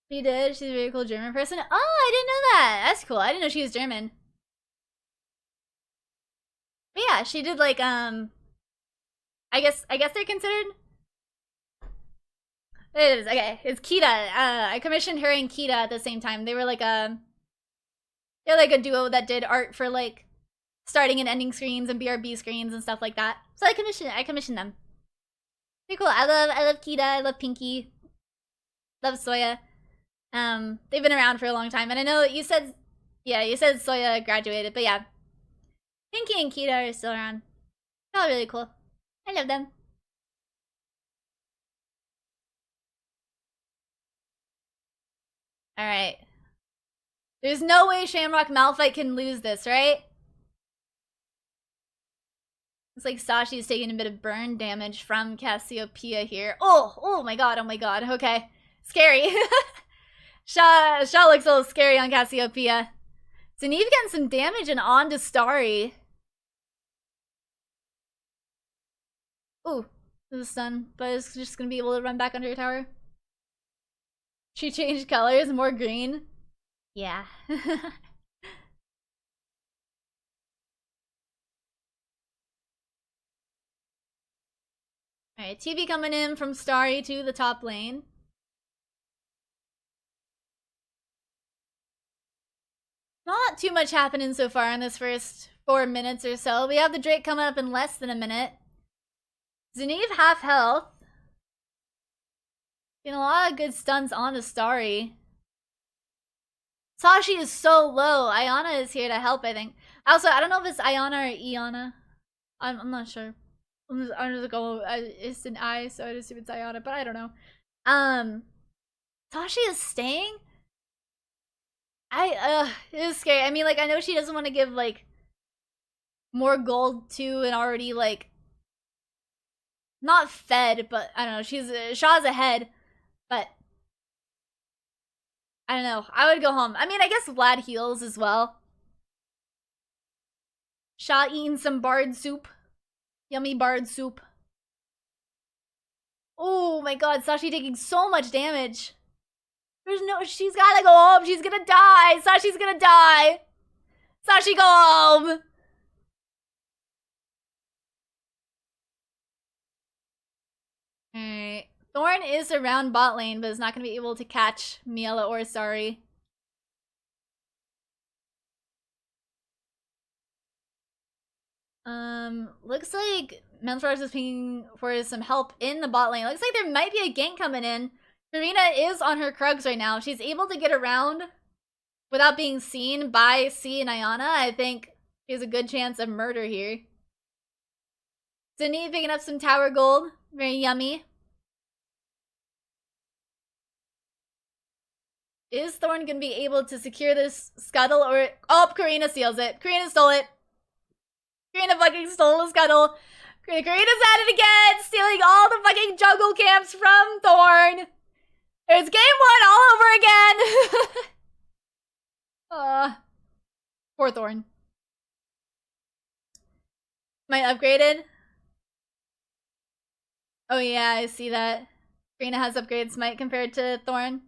[SPEAKER 1] She did. She's a very cool German person. Oh, I didn't know that. That's cool. I didn't know she was German. But yeah, she did like I guess they're considered. It is okay. It's Kita. I commissioned her and Kita at the same time. They were like they're like a duo that did art for like starting and ending screens and BRB screens and stuff like that. So I commissioned them. Pretty cool. I love Kita. I love Pinky. Love Soya. They've been around for a long time, and I know you said, yeah, you said Soya graduated, but yeah, Pinky and Kita are still around. They're all really cool. I love them. All right. There's no way Shamrock Malphite can lose this, right? Looks like Sashi's taking a bit of burn damage from Cassiopeia here. Oh my god, okay. Scary. Shaw looks a little scary on Cassiopeia. Zaneve getting some damage and on to Starry. Ooh, this is stun, but it's just gonna be able to run back under her tower. She changed colors, more green. Yeah. Alright, TV coming in from Starry to the top lane. Not too much happening so far in this first 4 minutes or so. We have the Drake coming up in less than a minute. Zaneve half health. Getting a lot of good stuns onto Starry. Sashi is so low. Ayana is here to help, I think. Also, I don't know if it's Ayana or Iana. I'm not sure. I'm just going, it's an I, so I assume it's Ayana, but I don't know. Sashi is staying? It is scary. I mean, like, I know she doesn't want to give, like, more gold to an already, like, not fed, but I don't know. Shaw's ahead, but I don't know. I would go home. I mean, I guess Vlad heals as well. Shaw eating some bard soup. Yummy bard soup. Oh my god, Sashi taking so much damage. She's gotta go home. She's gonna die. Sashi's gonna die. Sashi, go home. Alright. Thorn is around bot lane, but is not gonna be able to catch Miela or Sari. Looks like Menforce is pinging for some help in the bot lane. Looks like there might be a gank coming in. Karina is on her Krugs right now. She's able to get around without being seen by C and Ayana. I think she has a good chance of murder here. Zenith picking up some tower gold. Very yummy. Is Thorn gonna be able to secure this scuttle or... Oh, Karina steals it. Karina stole it. Karina fucking stole the scuttle. Karina's at it again, stealing all the fucking jungle camps from Thorn. There's game 1 all over again. Poor Thorn. Might upgraded. Oh yeah, I see that. Karina has upgraded Smite compared to Thorn.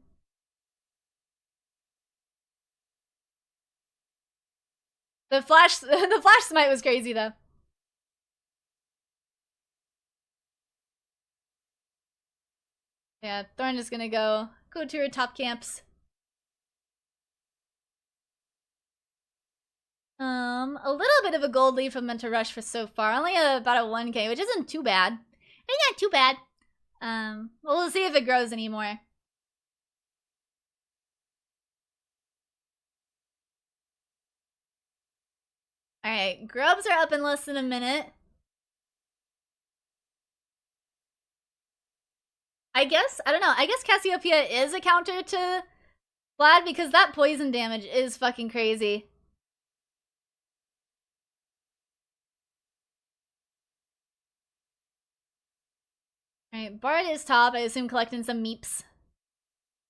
[SPEAKER 1] The flash Smite was crazy though. Yeah, Thorn is gonna go to her top camps. A little bit of a gold lead from Mental Rush for so far. Only about a 1k, which isn't too bad. It's not too bad. Well, we'll see if it grows anymore. Alright, grubs are up in less than a minute. I don't know. I guess Cassiopeia is a counter to Vlad because that poison damage is fucking crazy. Alright, Bard is top. I assume collecting some meeps.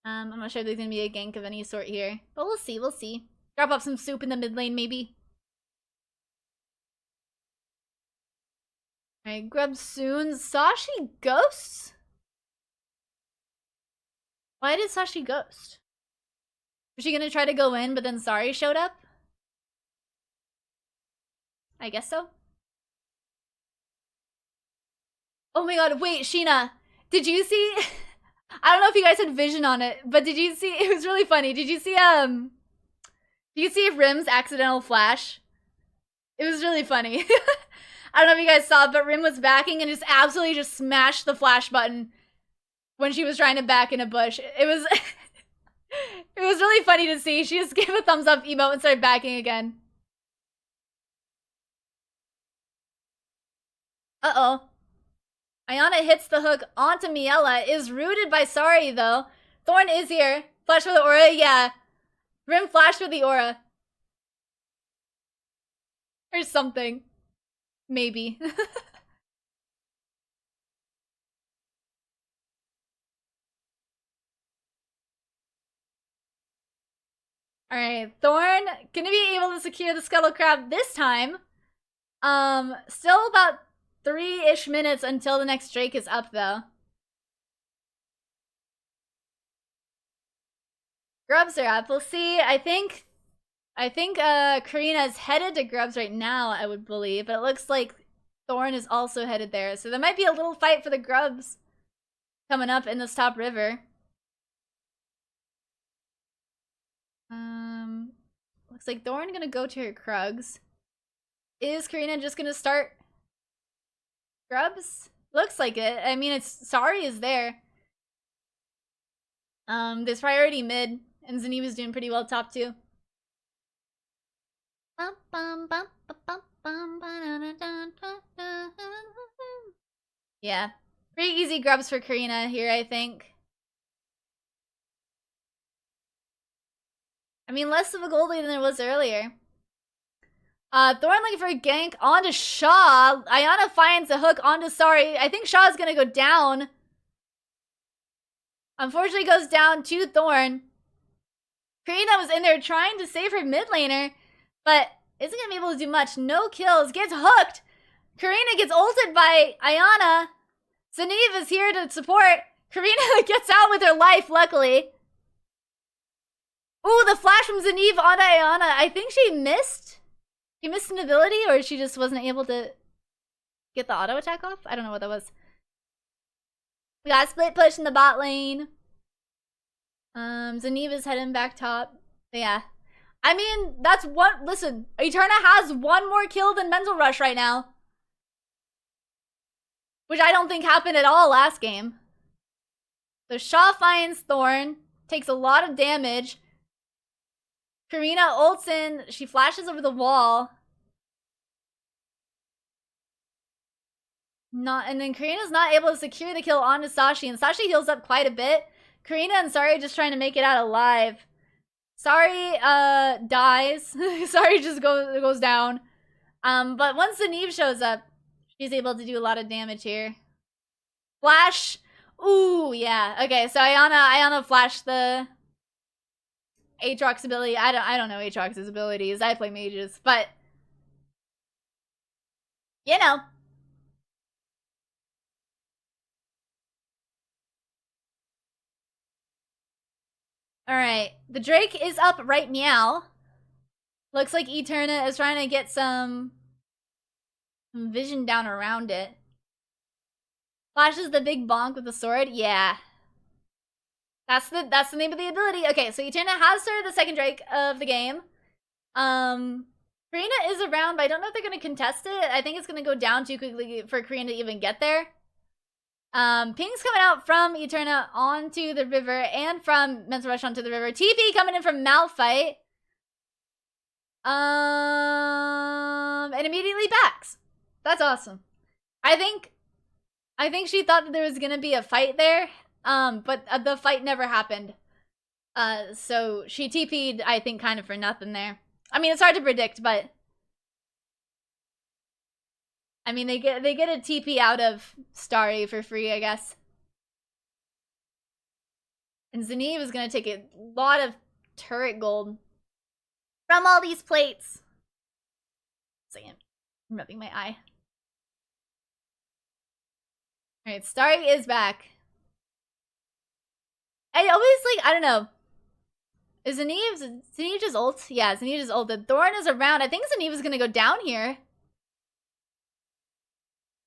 [SPEAKER 1] I'm not sure if there's gonna be a gank of any sort here. But we'll see, we'll see. Drop off some soup in the mid lane, maybe. Alright, grub soon. Sashi ghosts? Why did Sashi ghost? Was she gonna try to go in, but then Sari showed up? I guess so. Oh my god, wait, Sheena. Did you see... I don't know if you guys had vision on it, but did you see... It was really funny. Did you see, Do you see Rim's accidental flash? It was really funny. I don't know if you guys saw it, but Rim was backing and just absolutely just smashed the flash button when she was trying to back in a bush. It was... It was really funny to see. She just gave a thumbs up emote and started backing again. Uh-oh. Iana hits the hook onto Miela. Is rooted by Sari, though. Thorn is here. Flash for the aura? Yeah. Rim flash for the aura. Or something. Maybe. Alright, Thorn gonna be able to secure the Scuttle Crab this time. Still about 3-ish minutes until the next Drake is up, though. Grubs are up. We'll see. I think Karina's headed to Grubs right now, I would believe. But it looks like Thorn is also headed there. So there might be a little fight for the Grubs coming up in this top river. Looks like Thorn gonna go to her Krugs. Is Karina just gonna start Grubs? Looks like it. I mean, Sari is there. There's priority mid, and Zaniva's doing pretty well top too. Yeah. Pretty easy grubs for Karina here, I think. I mean, less of a gold lead than there was earlier. Thorn looking for a gank onto Shaw. Iana finds a hook onto Sari. I think Shaw's gonna go down. Unfortunately goes down to Thorn. Karina was in there trying to save her mid laner, but isn't gonna be able to do much. No kills. Gets hooked. Karina gets ulted by Iana. Zaniv is here to support. Karina gets out with her life, luckily. Ooh, the flash from Zaniv onto Iana. I think she missed. She missed an ability, or she just wasn't able to get the auto attack off? I don't know what that was. We got a split push in the bot lane. Zaniv is heading back top. But yeah. I mean, that's one. Listen, Eterna has one more kill than Mental Rush right now. Which I don't think happened at all last game. So Shaw finds Thorn. Takes a lot of damage. Karina ults in. She flashes over the wall. And then Karina's not able to secure the kill onto Sashi, and Sashi heals up quite a bit. Karina and Sari just trying to make it out alive. Sari dies. Sari just goes down. But once the Neve shows up, she's able to do a lot of damage here. Flash. Ooh, yeah. Okay, so Ayana flashed the Aatrox's ability. I don't know Aatrox's abilities. I play mages, but you know. Alright. The Drake is up right meow. Looks like Eterna is trying to get some vision down around it. Flashes the big bonk with the sword. Yeah. That's the name of the ability. Okay, so Eterna has her the second Drake of the game. Karina is around, but I don't know if they're gonna contest it. I think it's gonna go down too quickly for Karina to even get there. Ping's coming out from Eterna onto the river and from Mental Rush onto the river. TP coming in from Malphite. And immediately backs. That's awesome. I think she thought that there was gonna be a fight there, but the fight never happened. So she TP'd, I think, kind of for nothing there. I mean, it's hard to predict, but I mean, they get a TP out of Starry for free, I guess. And Zeneve is gonna take a lot of turret gold from all these plates. Second, I'm rubbing my eye. Alright, Starry is back. I always, like, I don't know. Is Zeneve just ult? Yeah, Zeneve just ulted. Thorn is around. I think Zeneve is gonna go down here.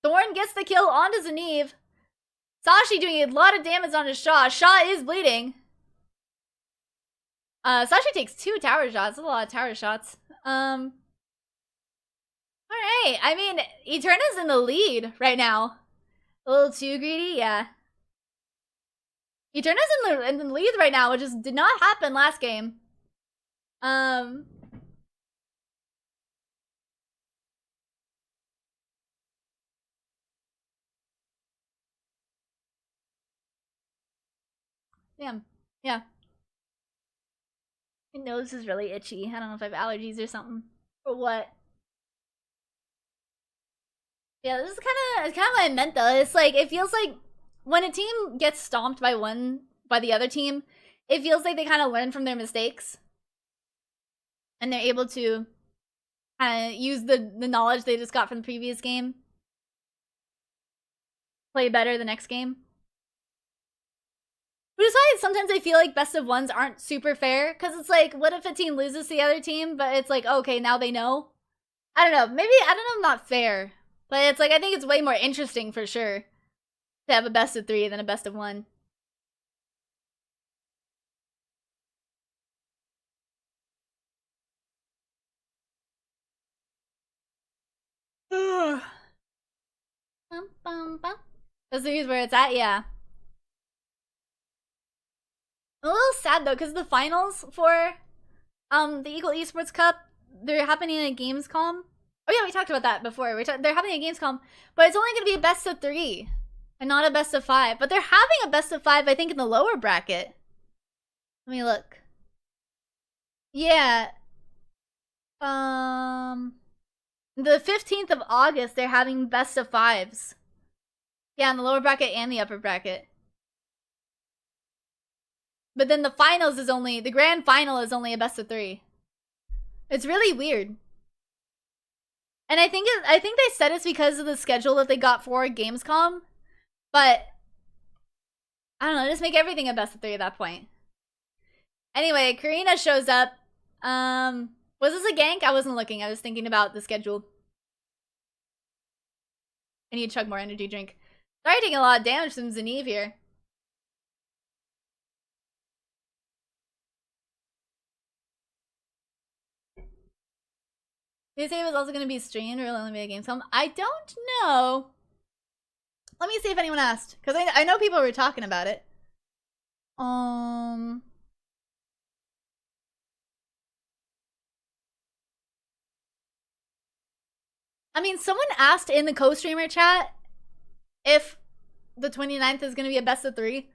[SPEAKER 1] Thorn gets the kill onto Zeneve. Sashi doing a lot of damage on his Shaw. Shaw is bleeding. Sashi takes 2 tower shots. That's a lot of tower shots. Alright. I mean, Eterna's in the lead right now. A little too greedy? Yeah. Eterna's in the lead right now, which just did not happen last game. Damn. Yeah. My nose is really itchy. I don't know if I have allergies or something. Or what. Yeah, this is kind of what I meant though. It's like, it feels like when a team gets stomped by the other team, it feels like they kind of learn from their mistakes. And they're able to kind of use the knowledge they just got from the previous game. Play better the next game. Which is why sometimes I feel like best of ones aren't super fair. Because it's like, what if a team loses to the other team, but it's like, okay, now they know? I don't know. Maybe, I don't know, not fair. But it's like, I think it's way more interesting for sure to have a best of 3 than a best of 1. That's where it's at, yeah. I'm a little sad though, because the finals for the Eagle Esports Cup, they're happening at Gamescom. Oh yeah, we talked about that before. They're having a Gamescom, but it's only going to be a best of 3 and not a best of 5. But they're having a best of 5, I think, in the lower bracket. Let me look. Yeah. The 15th of August, they're having best of 5s. Yeah, in the lower bracket and the upper bracket. But then the finals is only, the grand final is only a best of 3. It's really weird. And I think they said it's because of the schedule that they got for Gamescom. But I don't know, just make everything a best of 3 at that point. Anyway, Karina shows up. Was this a gank? I wasn't looking. I was thinking about the schedule. I need to chug more energy drink. Sorry, taking a lot of damage from Zeneve here. Did they say it was also going to be streamed or will only be a Gamescom? I don't know. Let me see if anyone asked. Because I know people were talking about it. I mean, someone asked in the co-streamer chat if the 29th is going to be a best of 3.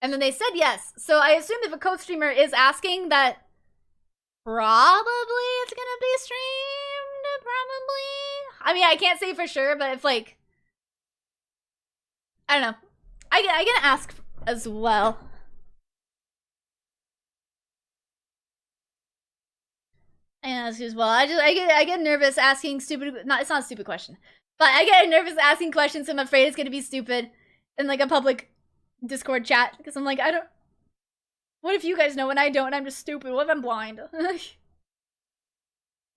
[SPEAKER 1] And then they said yes. So I assume if a co-streamer is asking that probably it's going to be streamed, probably. I mean, I can't say for sure, but if like, I don't know. I get to ask as well. I ask as well. I get nervous asking stupid. It's not a stupid question, but I get nervous asking questions. So I'm afraid it's gonna be stupid in like a public Discord chat because I'm like, I don't. What if you guys know and I don't? And I'm just stupid. What if I'm blind? I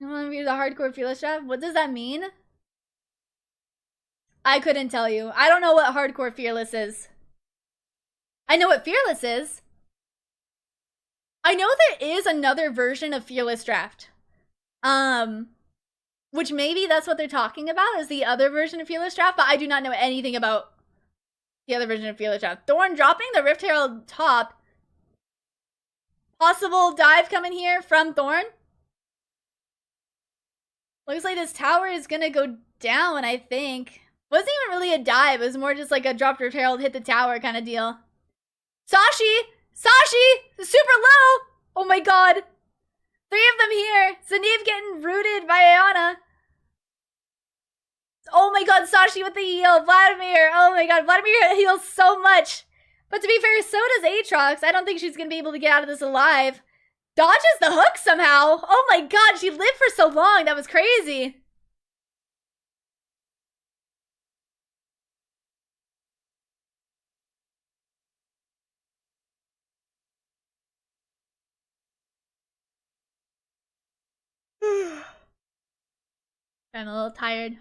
[SPEAKER 1] want to be the hardcore fearless draft. What does that mean? I couldn't tell you. I don't know what hardcore fearless is. I know what fearless is. I know there is another version of fearless draft. Which maybe that's what they're talking about is the other version of fearless draft, but I do not know anything about the other version of fearless draft. Thorn dropping the Rift Herald top. Possible dive coming here from Thorn. Looks like this tower is gonna go down, I think. Wasn't even really a dive. It was more just like a dropped Rift Herald, hit the tower kind of deal. Sashi! Super low! Oh my god. 3 of them here. Zaneve getting rooted by Ayana. Oh my god, Sashi with the heal. Vladimir. Oh my god, Vladimir heals so much. But to be fair, so does Aatrox. I don't think she's going to be able to get out of this alive. Dodges the hook somehow. Oh my god, she lived for so long. That was crazy. I'm a little tired.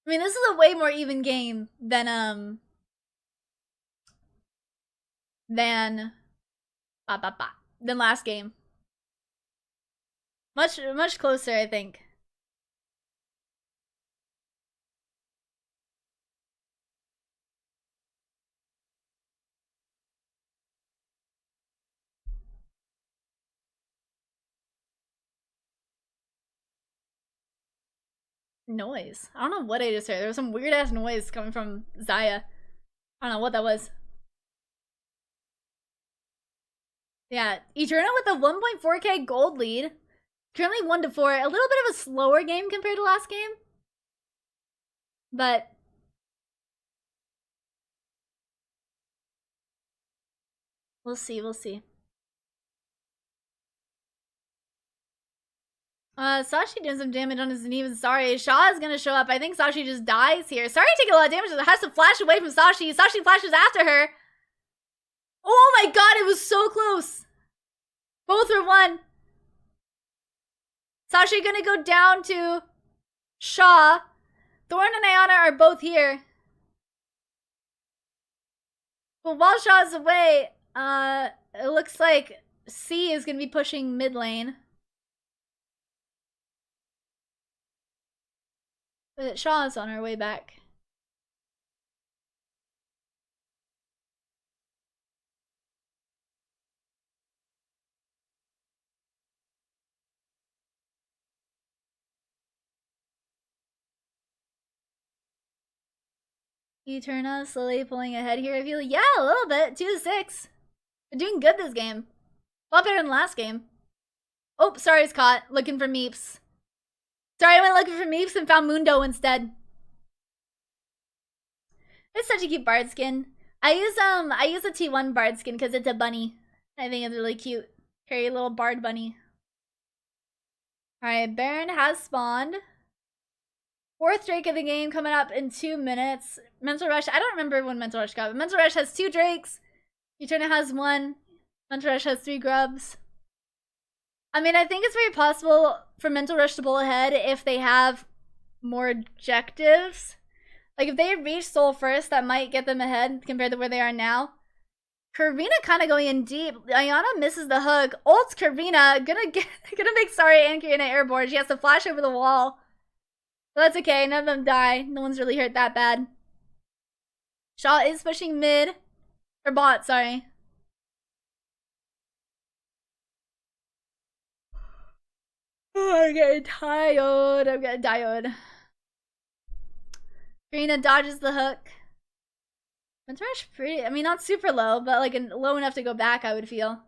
[SPEAKER 1] I mean, this is a way more even game than last game. Much closer, I think. Noise. I don't know what I just heard. There was some weird ass noise coming from Zaya. I don't know what that was. Yeah, Eterna with a 1.4k gold lead. Currently 1-4. A little bit of a slower game compared to last game. But we'll see, we'll see. Sashi doing some damage on his knee. Sorry, Shaw is gonna show up. I think Sashi just dies here. Sorry taking a lot of damage. Has to flash away from Sashi. Sashi flashes after her. Oh my god, it was so close. Both are one. Sashi gonna go down to Shaw. Thorn and Ayana are both here. But while Shaw's away, it looks like C is gonna be pushing mid lane. But Shaw's on her way back. Eterna slowly pulling ahead here. I feel yeah, a little bit. 2-6. They're doing good this game. A lot better than last game. Oh, sorry, it's caught. Looking for Meeps. Sorry, I went looking for Meeps and found Mundo instead. It's such a cute bard skin. I use a T1 bard skin because it's a bunny. I think it's really cute. Carry a little bard bunny. Alright, Baron has spawned. 4th Drake of the game coming up in 2 minutes. Mental Rush, I don't remember when Mental Rush got, but Mental Rush has 2 Drakes. Eterna has 1. Mental Rush has 3 Grubs. I mean, I think it's very possible for Mental Rush to pull ahead if they have more objectives. Like, if they reach Soul first, that might get them ahead compared to where they are now. Karina kind of going in deep. Ayana misses the hook. Ults Karina. Gonna make Sari and Karina airborne. She has to flash over the wall. But that's okay. None of them die. No one's really hurt that bad. Shaw is pushing mid. Or bot, sorry. Oh, I'm getting tired. I'm getting tired. Karina dodges the hook. Mental Rush pretty, I mean, not super low, but like low enough to go back, I would feel.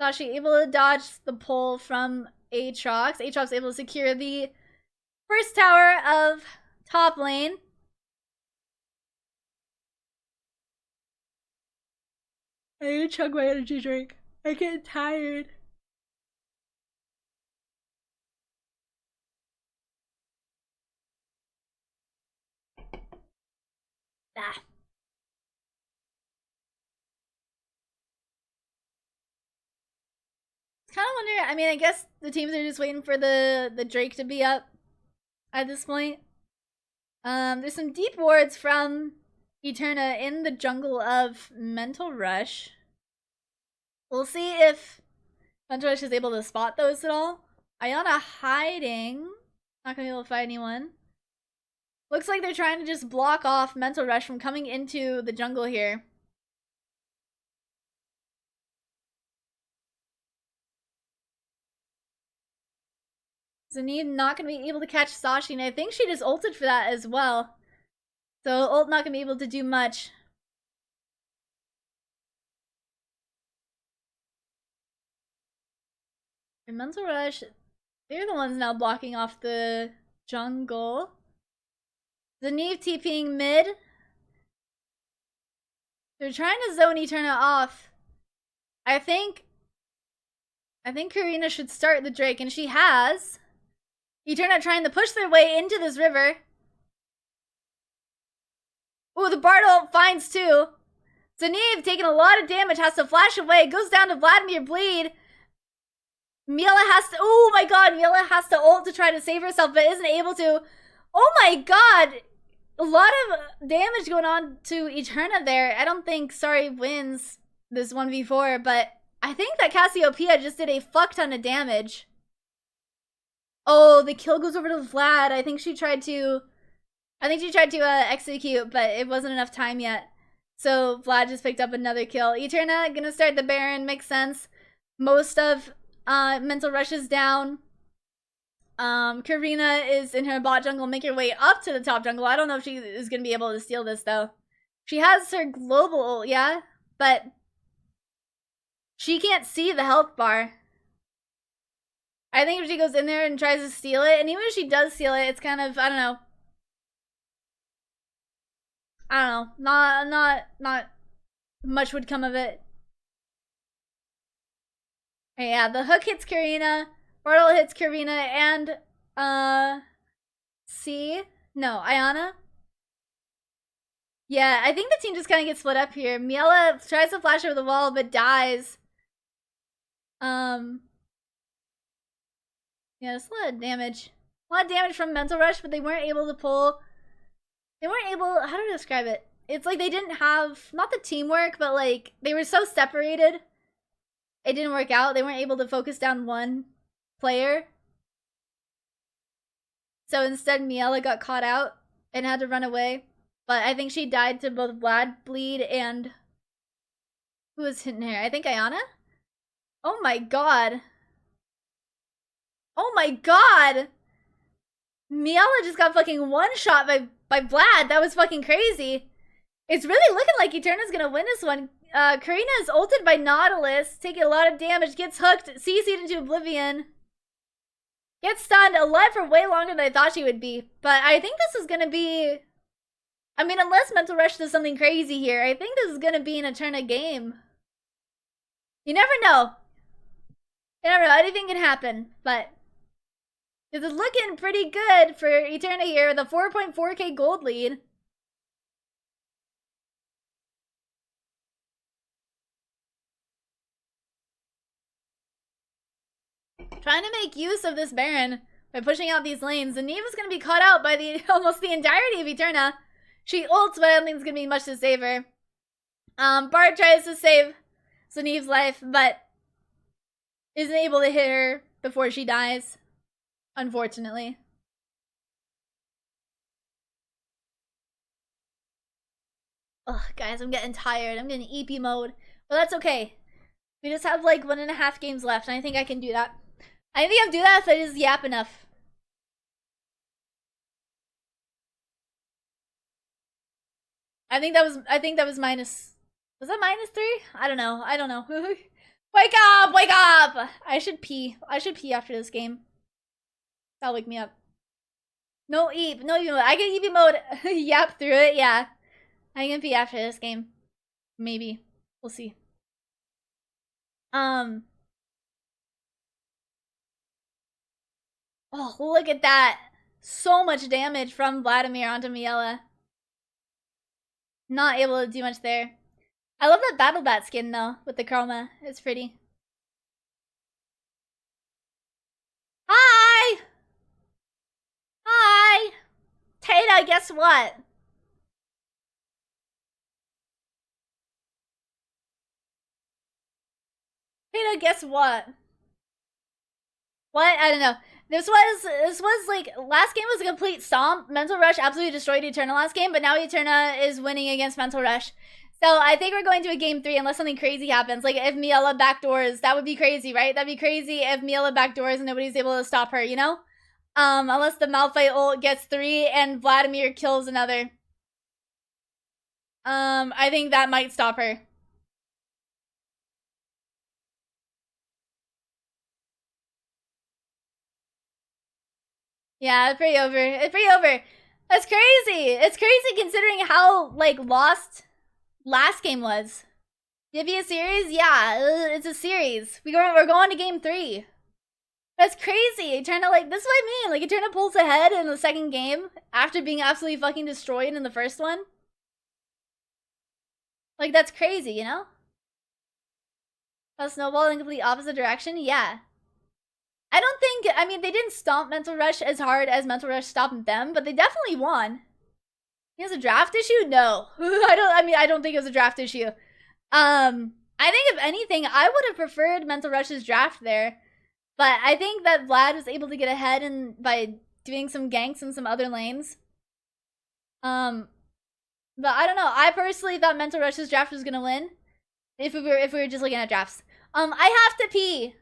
[SPEAKER 1] Sashi able to dodge the pull from Aatrox. Aatrox able to secure the first tower of top lane. I need to chug my energy drink. I get tired. Ah. Kind of wonder, I mean, I guess the teams are just waiting for the Drake to be up at this point. There's some deep wards from Eterna in the jungle of Mental Rush. We'll see if Mental Rush is able to spot those at all. Iona hiding. Not gonna be able to fight anyone. Looks like they're trying to just block off Mental Rush from coming into the jungle here. Zanine not gonna be able to catch Sashi, and I think she just ulted for that as well. So ult not gonna be able to do much. And Mental Rush, they're the ones now blocking off the jungle. Zanine TPing mid. They're trying to zone Eterna off. I think Karina should start the Drake, and she has. Eterna trying to push their way into this river. Ooh, the Bard ult finds two. Zaniv taking a lot of damage, has to flash away, goes down to Vladimir Bleed. Miela has to, oh my god, Miela has to ult to try to save herself, but isn't able to. Oh my god! A lot of damage going on to Eterna there. I don't think Sorry wins this 1v4, but I think that Cassiopeia just did a fuck ton of damage. Oh, the kill goes over to Vlad. I think she tried to execute, but it wasn't enough time yet. So Vlad just picked up another kill. Eterna gonna start the Baron, makes sense. Most of Mental Rush is down. Karina is in her bot jungle, making her way up to the top jungle. I don't know if she is gonna be able to steal this though. She has her global ult, yeah, but she can't see the health bar. I think if she goes in there and tries to steal it, and even if she does steal it, it's kind of, I don't know. Not much would come of it. Yeah, the hook hits Karina, Bartle hits Karina, and, Iona? Yeah, I think the team just kind of gets split up here. Miela tries to flash over the wall, but dies. Yeah, it's a lot of damage. A lot of damage from Mental Rush, but they weren't able to pull. They weren't able, how do I describe it? It's like they didn't have, not the teamwork, but like, they were so separated. It didn't work out. They weren't able to focus down one player. So instead, Miela got caught out and had to run away. But I think she died to both Vlad, Bleed, and who was hitting her? I think Iona? Oh my god. Oh my god! Miela just got fucking one-shot by Vlad. That was fucking crazy. It's really looking like Eterna's gonna win this one. Karina is ulted by Nautilus, taking a lot of damage, gets hooked, CC'd into oblivion. Gets stunned, alive for way longer than I thought she would be. But I think this is gonna be... I mean, unless Mental Rush does something crazy here, I think this is gonna be an Eterna game. You never know. You never know, anything can happen, but... This is looking pretty good for Eterna here with a 4.4k gold lead. Trying to make use of this Baron by pushing out these lanes. Zaneve is going to be caught out by the almost the entirety of Eterna. She ults, but I don't think it's going to be much to save her. Bard tries to save Zaneve's life, but isn't able to hit her before she dies. Unfortunately. Ugh, guys, I'm getting tired. I'm getting EP mode. But that's okay. We just have like 1.5 games left, and I think I can do that. I think I'll do that if I just yap enough. I think that was minus. Was that -3? I don't know. I don't know. Wake up! Wake up! I should pee. I should pee after this game. That'll wake me up. No eep. No eep mode. I can eep mode. Yap through it. Yeah. I can pee after this game. Maybe. We'll see. Oh, look at that. So much damage from Vladimir onto Miela. Not able to do much there. I love that Battle Bat skin though, with the chroma. It's pretty. Hi! Hi! Tata, guess what? Tata, guess what? What? I don't know. This was like last game was a complete stomp. Mental Rush absolutely destroyed Eterna last game, but now Eterna is winning against Mental Rush. So I think we're going to a game 3 unless something crazy happens. Like if Miela backdoors, that would be crazy, right? That'd be crazy if Miela backdoors and nobody's able to stop her, you know? Unless the Malphite ult gets 3 and Vladimir kills another. I think that might stop her. Yeah, it's pretty over. It's pretty over. That's crazy. It's crazy considering how like lost last game was. It'd be a series? Yeah, it's a series. We're going to game 3. That's crazy. Eterna, like, this is what I mean. Like, Eterna pulls ahead in the second game after being absolutely fucking destroyed in the first one. Like, that's crazy, you know? A snowball in complete opposite direction? Yeah. I don't think, I mean, they didn't stomp Mental Rush as hard as Mental Rush stomped them, but they definitely won. He has a draft issue? No. I don't think it was a draft issue. I think if anything, I would have preferred Mental Rush's draft there. But I think that Vlad was able to get ahead and by doing some ganks in some other lanes. But I don't know. I personally thought Mental Rush's draft was gonna win. If we were just looking at drafts. I have to pee.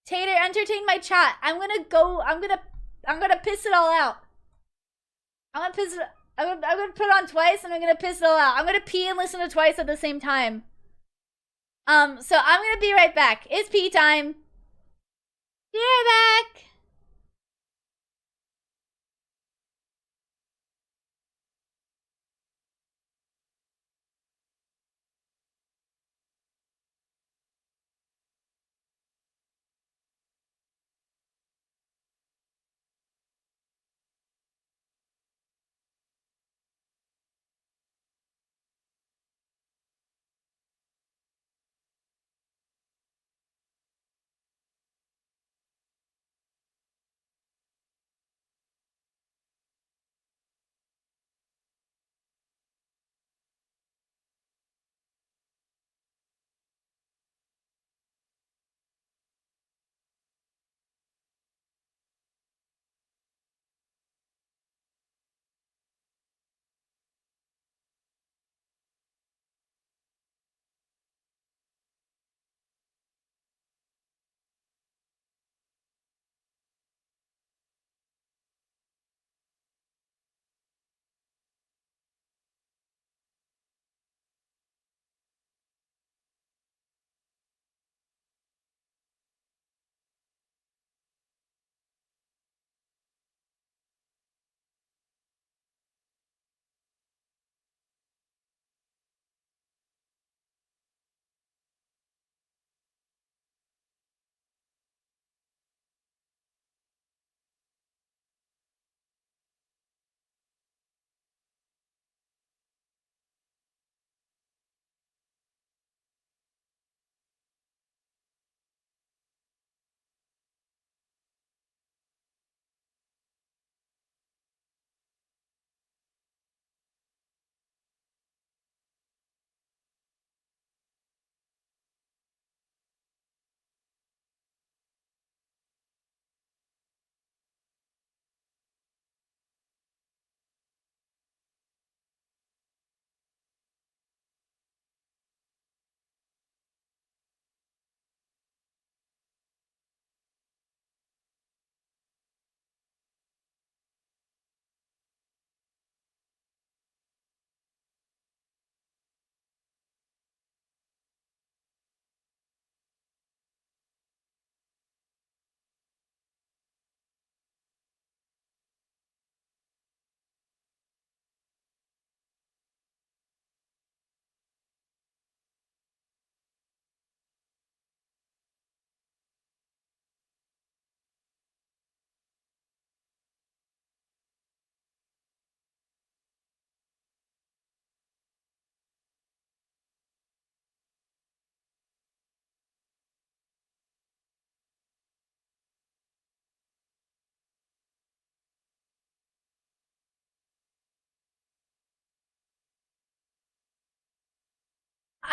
[SPEAKER 1] Tater, entertain my chat. I'm gonna piss it all out. I'm gonna put it on twice and I'm gonna piss it all out. I'm gonna pee and listen to twice at the same time. So I'm gonna be right back. It's pee time. Be right back.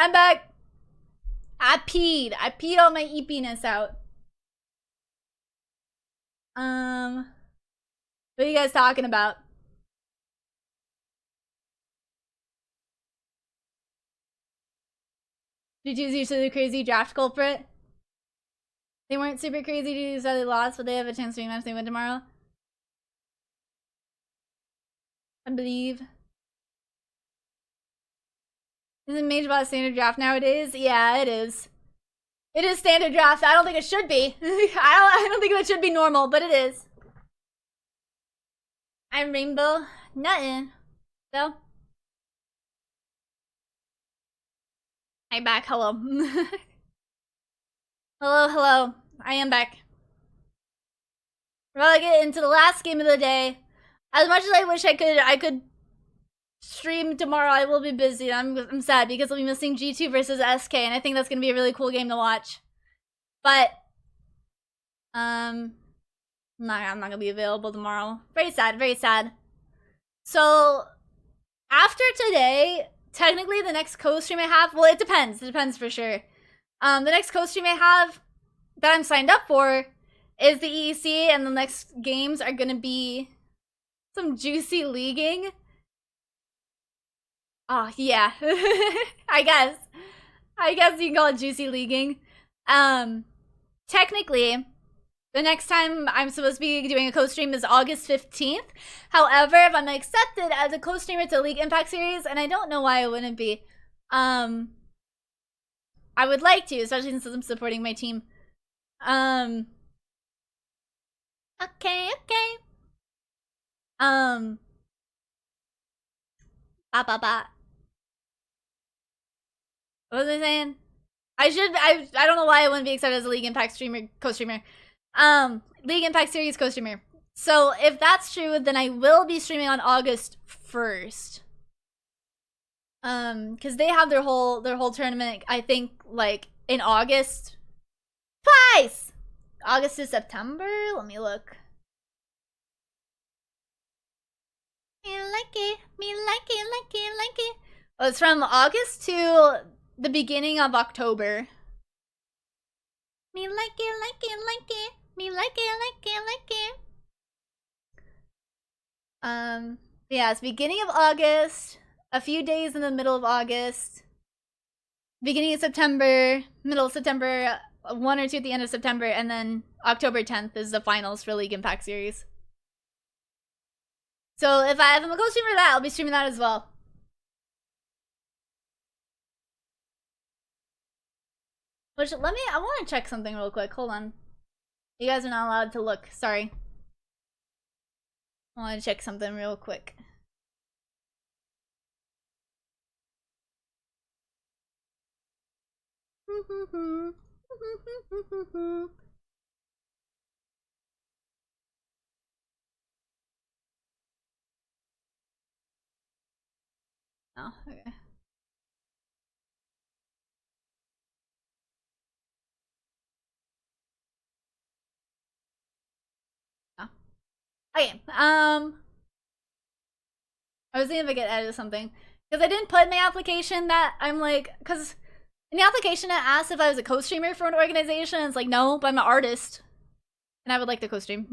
[SPEAKER 1] I'm back. I peed. I peed all my eepiness out. What are you guys talking about? G2's usually the crazy draft culprit. They weren't super crazy to so they lost, but they have a chance to rematch. They win tomorrow. I believe. Isn't Mage Bot standard draft nowadays? Yeah, it is. It is standard draft. I don't think it should be. I don't think that should be normal, but it is. I'm Rainbow. Nothing. So. I'm back. Hello. hello. I am back. We're gonna get into the last game of the day. As much as I wish I could stream tomorrow, I will be busy. I'm sad because I'll be missing G2 versus SK, and I think that's gonna be a really cool game to watch. But I'm not gonna be available tomorrow. Very sad, very sad. So after today, technically the next co-stream I have, well, it depends. It depends for sure. The next co-stream I have that I'm signed up for is the EEC, and the next games are gonna be some juicy leaguing. Oh, yeah. I guess you can call it juicy leaguing. Technically, the next time I'm supposed to be doing a co-stream is August 15th. However, if I'm accepted as a co-streamer to League Impact Series, and I don't know why I wouldn't be, I would like to, especially since I'm supporting my team. Okay. What was I saying? I don't know why I wouldn't be accepted as a League Impact streamer, co-streamer. League Impact Series co-streamer. So if that's true, then I will be streaming on August 1st. Cause they have their whole tournament, I think, like in August. Twice! August to September? Let me look. Me like it. Well, it's from August to the beginning of October. Me like it. Me like it. Yeah, it's beginning of August, a few days in the middle of August, beginning of September, middle of September, 1 or 2 at the end of September, and then October 10th is the finals for League Impact Series. So if I'm a co-streamer for that, I'll be streaming that as well. Which, I want to check something real quick. Hold on. You guys are not allowed to look. Sorry. I want to check something real quick. Oh, okay. Oh. Okay, I was thinking if I could edit something. Because I didn't put in my application that I'm like, because in the application it asked if I was a co-streamer for an organization, and it's like, no, but I'm an artist. And I would like to co-stream.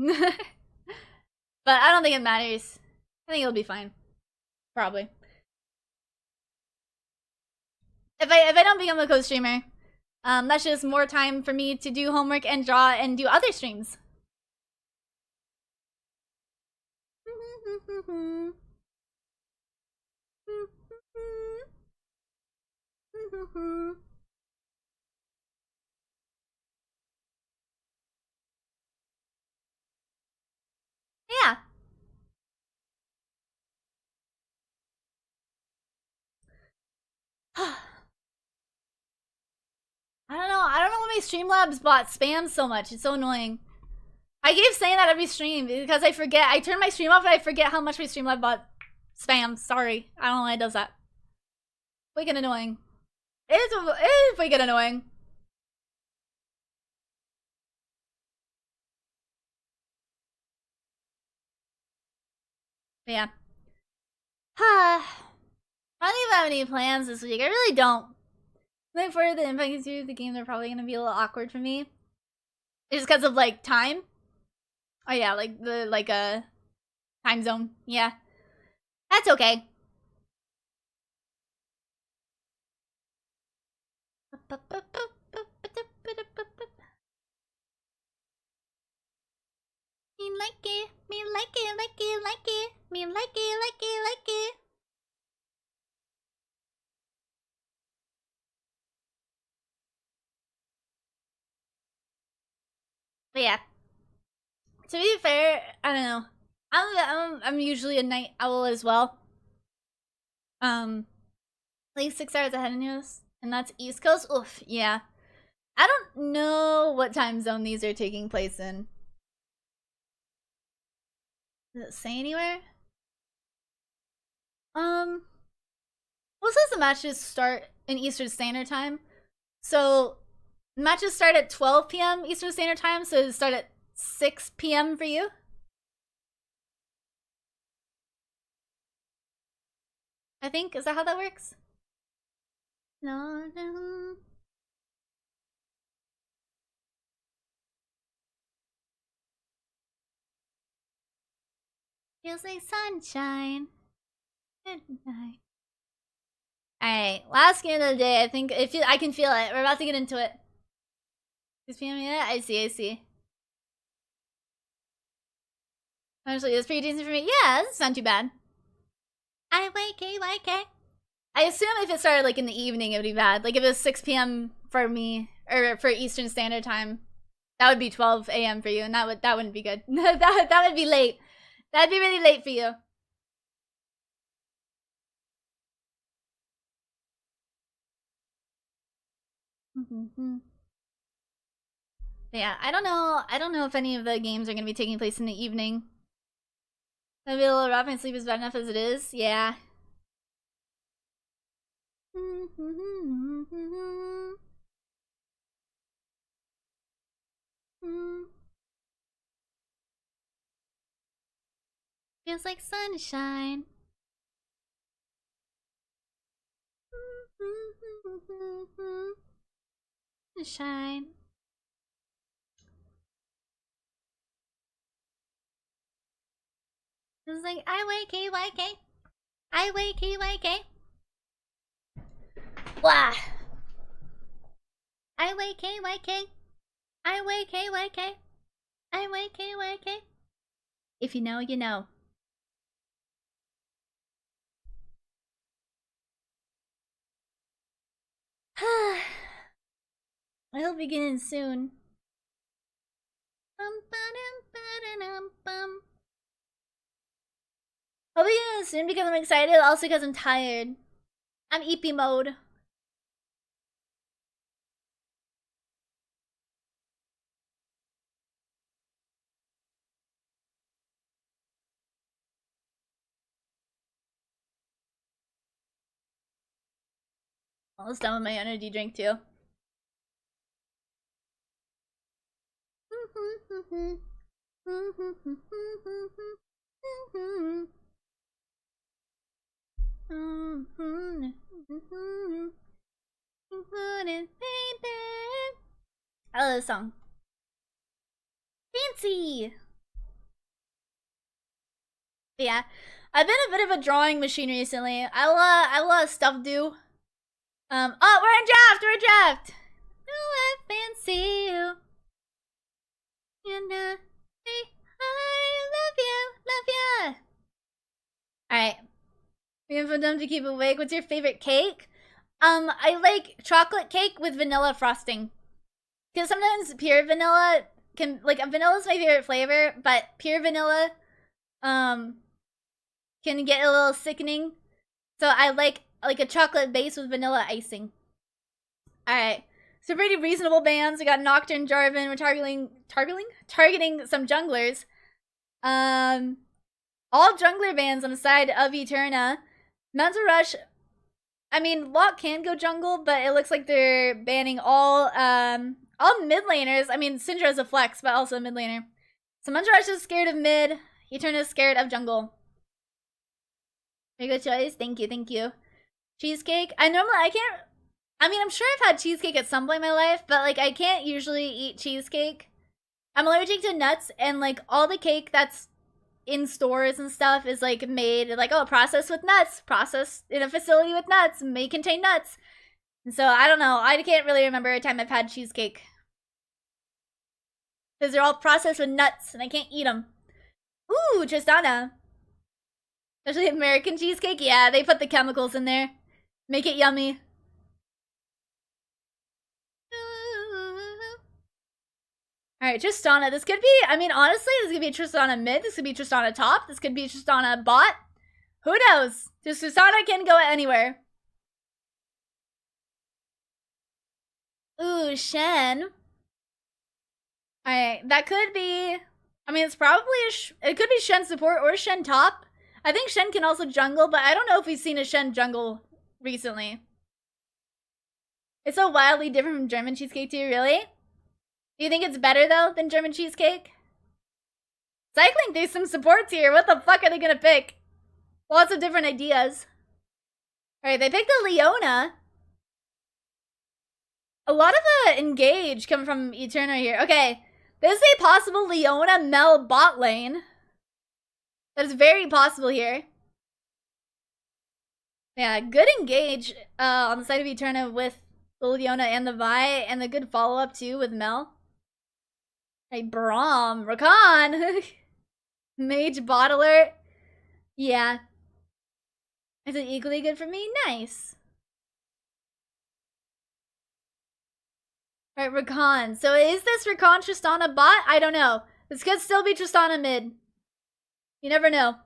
[SPEAKER 1] But I don't think it matters. I think it'll be fine. Probably. If I don't become a co-streamer, that's just more time for me to do homework and draw and do other streams. Yeah. I don't know why my Streamlabs bot spams so much. It's so annoying. I keep saying that every stream because I forget. I turn my stream off and I forget how much my Streamlabs bot spams. Sorry. I don't know why it does that. Wicked annoying. It is wicked annoying. But yeah. I don't even have any plans this week. I really don't. Like for the Impact Series, the games are probably gonna be a little awkward for me. Just because of like time. Oh yeah, like the time zone. Yeah. That's okay. Me like it, me like it, like it, like it. Me like it, like it, like it. But yeah. To be fair, I don't know. I'm usually a night owl as well. Like 6 hours ahead of us, and that's East Coast. Oof, yeah. I don't know what time zone these are taking place in. Does it say anywhere? Well, it says the matches start in Eastern Standard Time. So matches start at 12 p.m. Eastern Standard Time, so it start at 6 p.m. for you. I think, is that how that works? No, no. Feels like sunshine. Good night. Alright, last game of the day. I think I can feel it. We're about to get into it. 6 p.m. Yeah, I see. Actually, it's pretty decent for me. Yeah, this is not too bad. IYK. I assume if it started like in the evening, it would be bad. Like if it was 6 p.m. for me, or for Eastern Standard Time, that would be 12 a.m. for you, and that wouldn't be good. that would be late. That'd be really late for you. Yeah, I don't know if any of the games are gonna be taking place in the evening. That'd be a little rough. My sleep is bad enough as it is. Yeah. Feels like sunshine. Sunshine. Feels like IYK. IYK. Blah. IYK. IYK. If you know, you know. I hope we get in soon. Hope we get in soon because I'm excited, also because I'm tired. I'm EP mode. Almost done with my energy drink too. I love this song. Fancy! But yeah, I've been a bit of a drawing machine recently. I have a lot of stuff to do. Oh, we're in draft! Oh, I fancy you. And hey, I love you. Alright. We have them to keep awake. What's your favorite cake? I like chocolate cake with vanilla frosting. Because sometimes pure vanilla vanilla's my favorite flavor, but pure vanilla, can get a little sickening. So I like a chocolate base with vanilla icing. Alright. So pretty reasonable bands. We got Nocturne, Jarvan. We're targeting some junglers. All jungler bans on the side of Eterna. Mental Rush. I mean, Locke can go jungle, but it looks like they're banning all mid laners. I mean, Syndra's a flex, but also a mid laner. So Mental Rush is scared of mid. Eterna's scared of jungle. Very good choice. Thank you. Cheesecake. I can't. I mean, I'm sure I've had cheesecake at some point in my life, but like I can't usually eat cheesecake. I'm allergic to nuts, and like all the cake that's in stores and stuff is like made like, oh, processed with nuts, processed in a facility with nuts, may contain nuts. And so I don't know. I can't really remember a time I've had cheesecake. Because they're all processed with nuts and I can't eat them. Ooh, Tristana. Especially American cheesecake. Yeah, they put the chemicals in there. Make it yummy. Alright, Tristana. This could be, I mean, honestly, this could be Tristana mid. This could be Tristana top. This could be Tristana bot. Who knows? Just Tristana can go anywhere. Ooh, Shen. Alright, that could be... I mean, it's probably... it could be Shen support or Shen top. I think Shen can also jungle, but I don't know if we've seen a Shen jungle recently. It's so wildly different from German cheesecake too, really? Do you think it's better, though, than German cheesecake? Cycling through some supports here. What the fuck are they gonna pick? Lots of different ideas. Alright, they picked a Leona. A lot of the engage come from Eterna here. Okay, this is a possible Leona Mel bot lane. That is very possible here. Yeah, good engage on the side of Eterna with the Leona and the Vi, and the good follow-up too with Mel. Hey, Braum, Rakan! Mage bot alert. Yeah. Is it equally good for me? Nice. Alright, Rakan. So is this Rakan Tristana bot? I don't know. This could still be Tristana mid. You never know.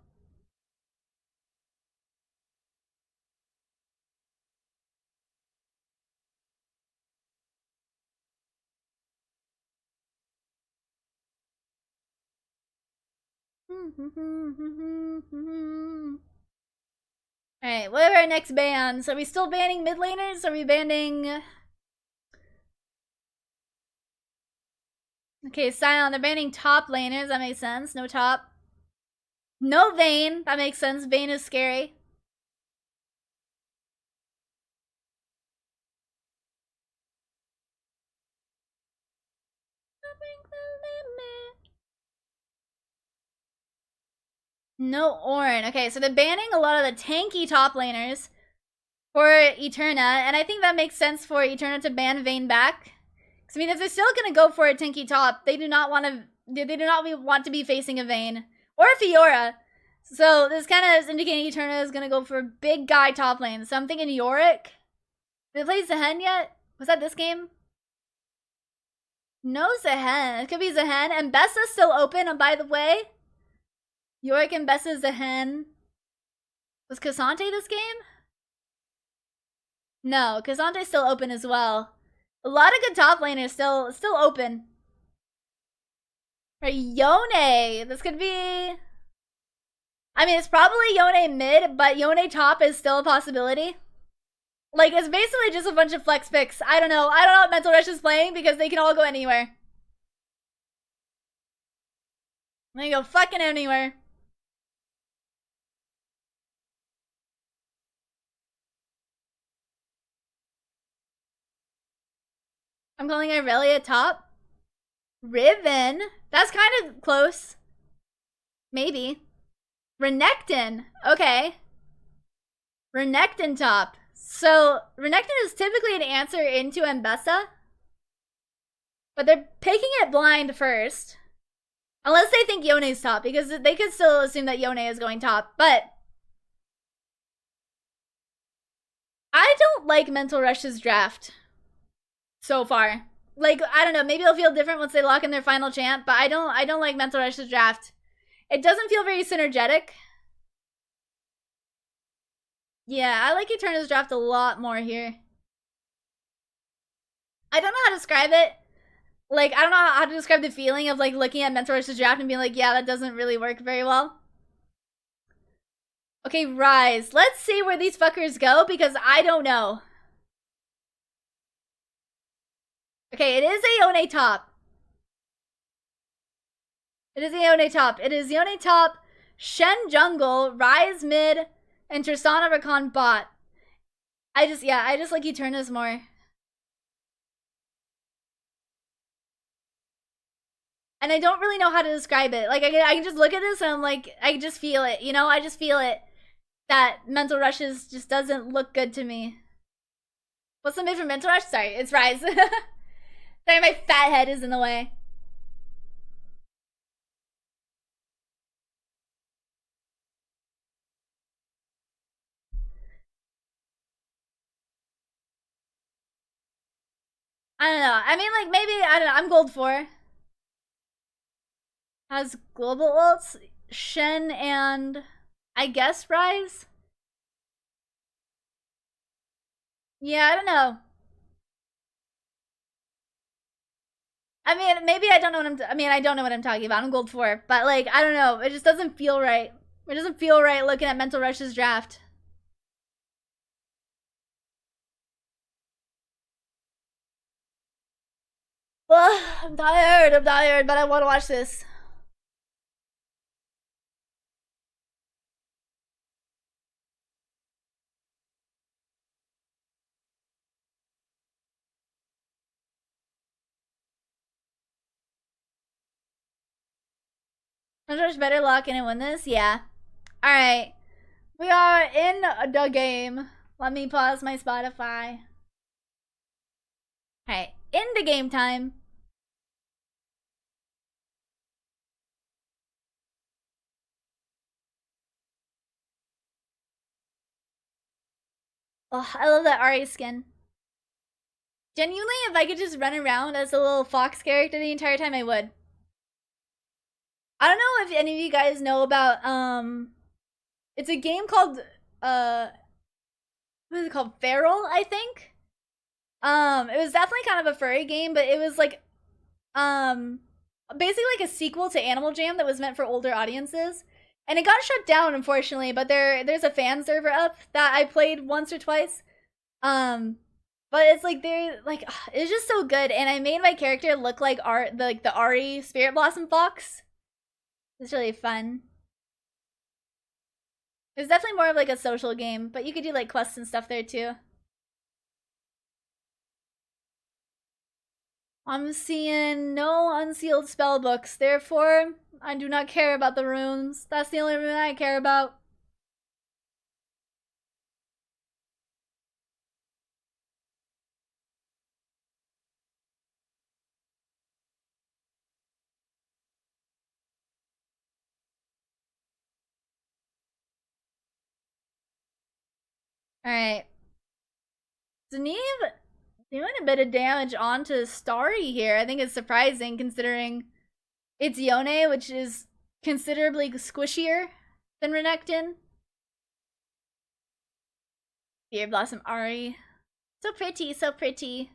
[SPEAKER 1] Alright, what are our next bans? Are we still banning mid laners? Are we banning... Okay, Sion, they're banning top laners. That makes sense. No top. No Vayne. That makes sense. Vayne is scary. No Ornn. Okay, so they're banning a lot of the tanky top laners for Eterna, and I think that makes sense for Eterna to ban Vayne back. Because I mean, if they're still gonna go for a tanky top, they do not want to. They do not want to be facing a Vayne or a Fiora. So this kind of is indicating Eterna is gonna go for a big guy top lane. So I'm thinking Yorick. Did they play Zehen yet? Was that this game? No Zehen. It could be Zehen. And Bessa's still open. And by the way, Yorick and Bessa Zehen. Was Cassante this game? No, Cassante's still open as well. A lot of good top laners still open. Right, Yone. This could be... I mean, it's probably Yone mid, but Yone top is still a possibility. Like, it's basically just a bunch of flex picks. I don't know. I don't know what Mental Rush is playing because they can all go anywhere. They can go fucking anywhere. I'm calling Irelia top. Riven. That's kind of close. Maybe. Renekton. Okay. Renekton top. So, Renekton is typically an answer into Mbessa. But they're picking it blind first. Unless they think Yone's top, because they could still assume that Yone is going top. But I don't like Mental Rush's draft so far. Like, I don't know, maybe it'll feel different once they lock in their final champ, but I don't like Mental Rush's draft. It doesn't feel very synergetic. Yeah, I like Eterna's draft a lot more here. I don't know how to describe it. Like, I don't know how to describe the feeling of, like, looking at Mental Rush's draft and being like, yeah, that doesn't really work very well. Okay, Rise. Let's see where these fuckers go, because I don't know. Okay, it is a Yone top. It is a Yone top. It is Yone top, Shen jungle, Rise mid, and Tristana Rakan bot. I just like Eterna's more. And I don't really know how to describe it. Like, I can just look at this and I'm like, I just feel it, you know? I just feel it. That Mental Rushes just doesn't look good to me. What's the mid for Mental Rush? Sorry, it's Rise. Sorry, my fat head is in the way. I don't know. I mean, like, maybe, I don't know. I'm gold 4. Has global ults, Shen, and I guess Rise? Yeah, I don't know. I mean, maybe I don't know what I don't know what I'm talking about. I'm gold 4. But, like, I don't know. It just doesn't feel right. It doesn't feel right looking at Mental Rush's draft. Ugh, I'm tired, but I want to watch this. Hunter's better lock in and win this? Yeah. Alright. We are in the game. Let me pause my Spotify. Alright. In the game time. Oh, I love that Ari skin. Genuinely, if I could just run around as a little fox character the entire time, I would. I don't know if any of you guys know about, it's a game called, what is it called? Feral, I think? It was definitely kind of a furry game, but it was like, basically like a sequel to Animal Jam that was meant for older audiences. And it got shut down, unfortunately, but there's a fan server up that I played once or twice. But it's like it's just so good, and I made my character look like the Ari Spirit Blossom Fox. It's really fun. It's definitely more of like a social game, but you could do like quests and stuff there too. I'm seeing no unsealed spell books, therefore I do not care about the runes. That's the only rune I care about. Alright. Zaneve doing a bit of damage onto Starry here. I think it's surprising considering it's Yone, which is considerably squishier than Renekton. Fear Blossom Ari. So pretty, so pretty.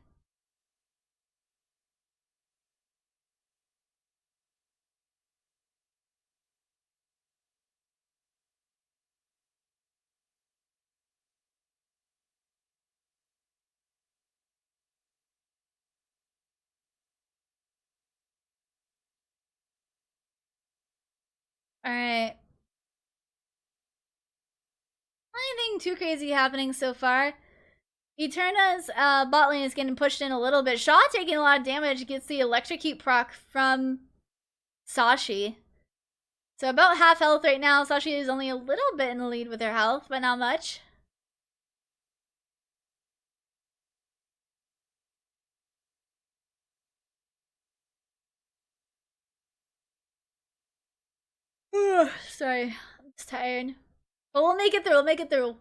[SPEAKER 1] Alright. Anything too crazy happening so far. Eterna's bot lane is getting pushed in a little bit. Shaw taking a lot of damage, gets the electrocute proc from Sashi. So about half health right now. Sashi is only a little bit in the lead with her health, but not much. Sorry, I'm just tired. But we'll make it through, we'll make it through.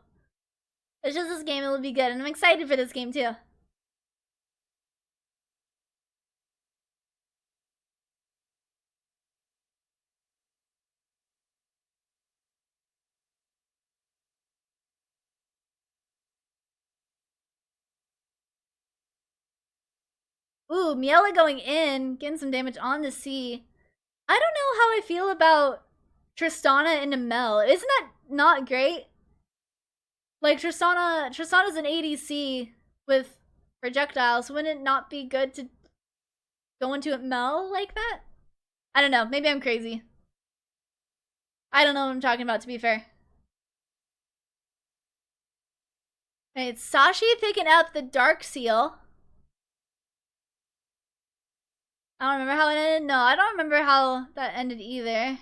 [SPEAKER 1] It's just this game, it'll be good. And I'm excited for this game too. Ooh, Miela going in, getting some damage on the C. I don't know how I feel about Tristana into Mel. Isn't that not great? Like Tristana's an ADC with projectiles. Wouldn't it not be good to go into a Mel like that? I don't know. Maybe I'm crazy. I don't know what I'm talking about, to be fair. Okay, it's Sashi picking up the Dark Seal. I don't remember how it ended. No, I don't remember how that ended either.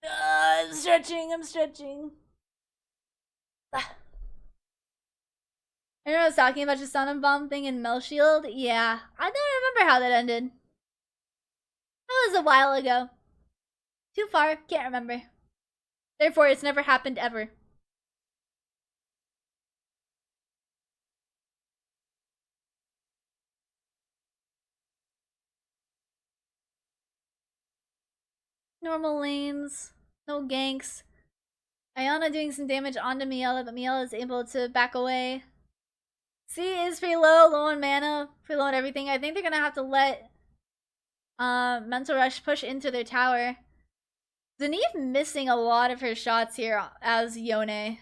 [SPEAKER 1] I'm stretching, I'm stretching. I know I was talking about the Sonic Bomb thing in Mel Shield. Yeah, I don't remember how that ended. That was a while ago. Too far, can't remember. Therefore, it's never happened ever. Normal lanes, no ganks. Ayana doing some damage onto Miela, but Miela is able to back away. C is pretty low on mana, pretty low on everything. I think they're gonna have to let Mental Rush push into their tower. Zenith missing a lot of her shots here as Yone.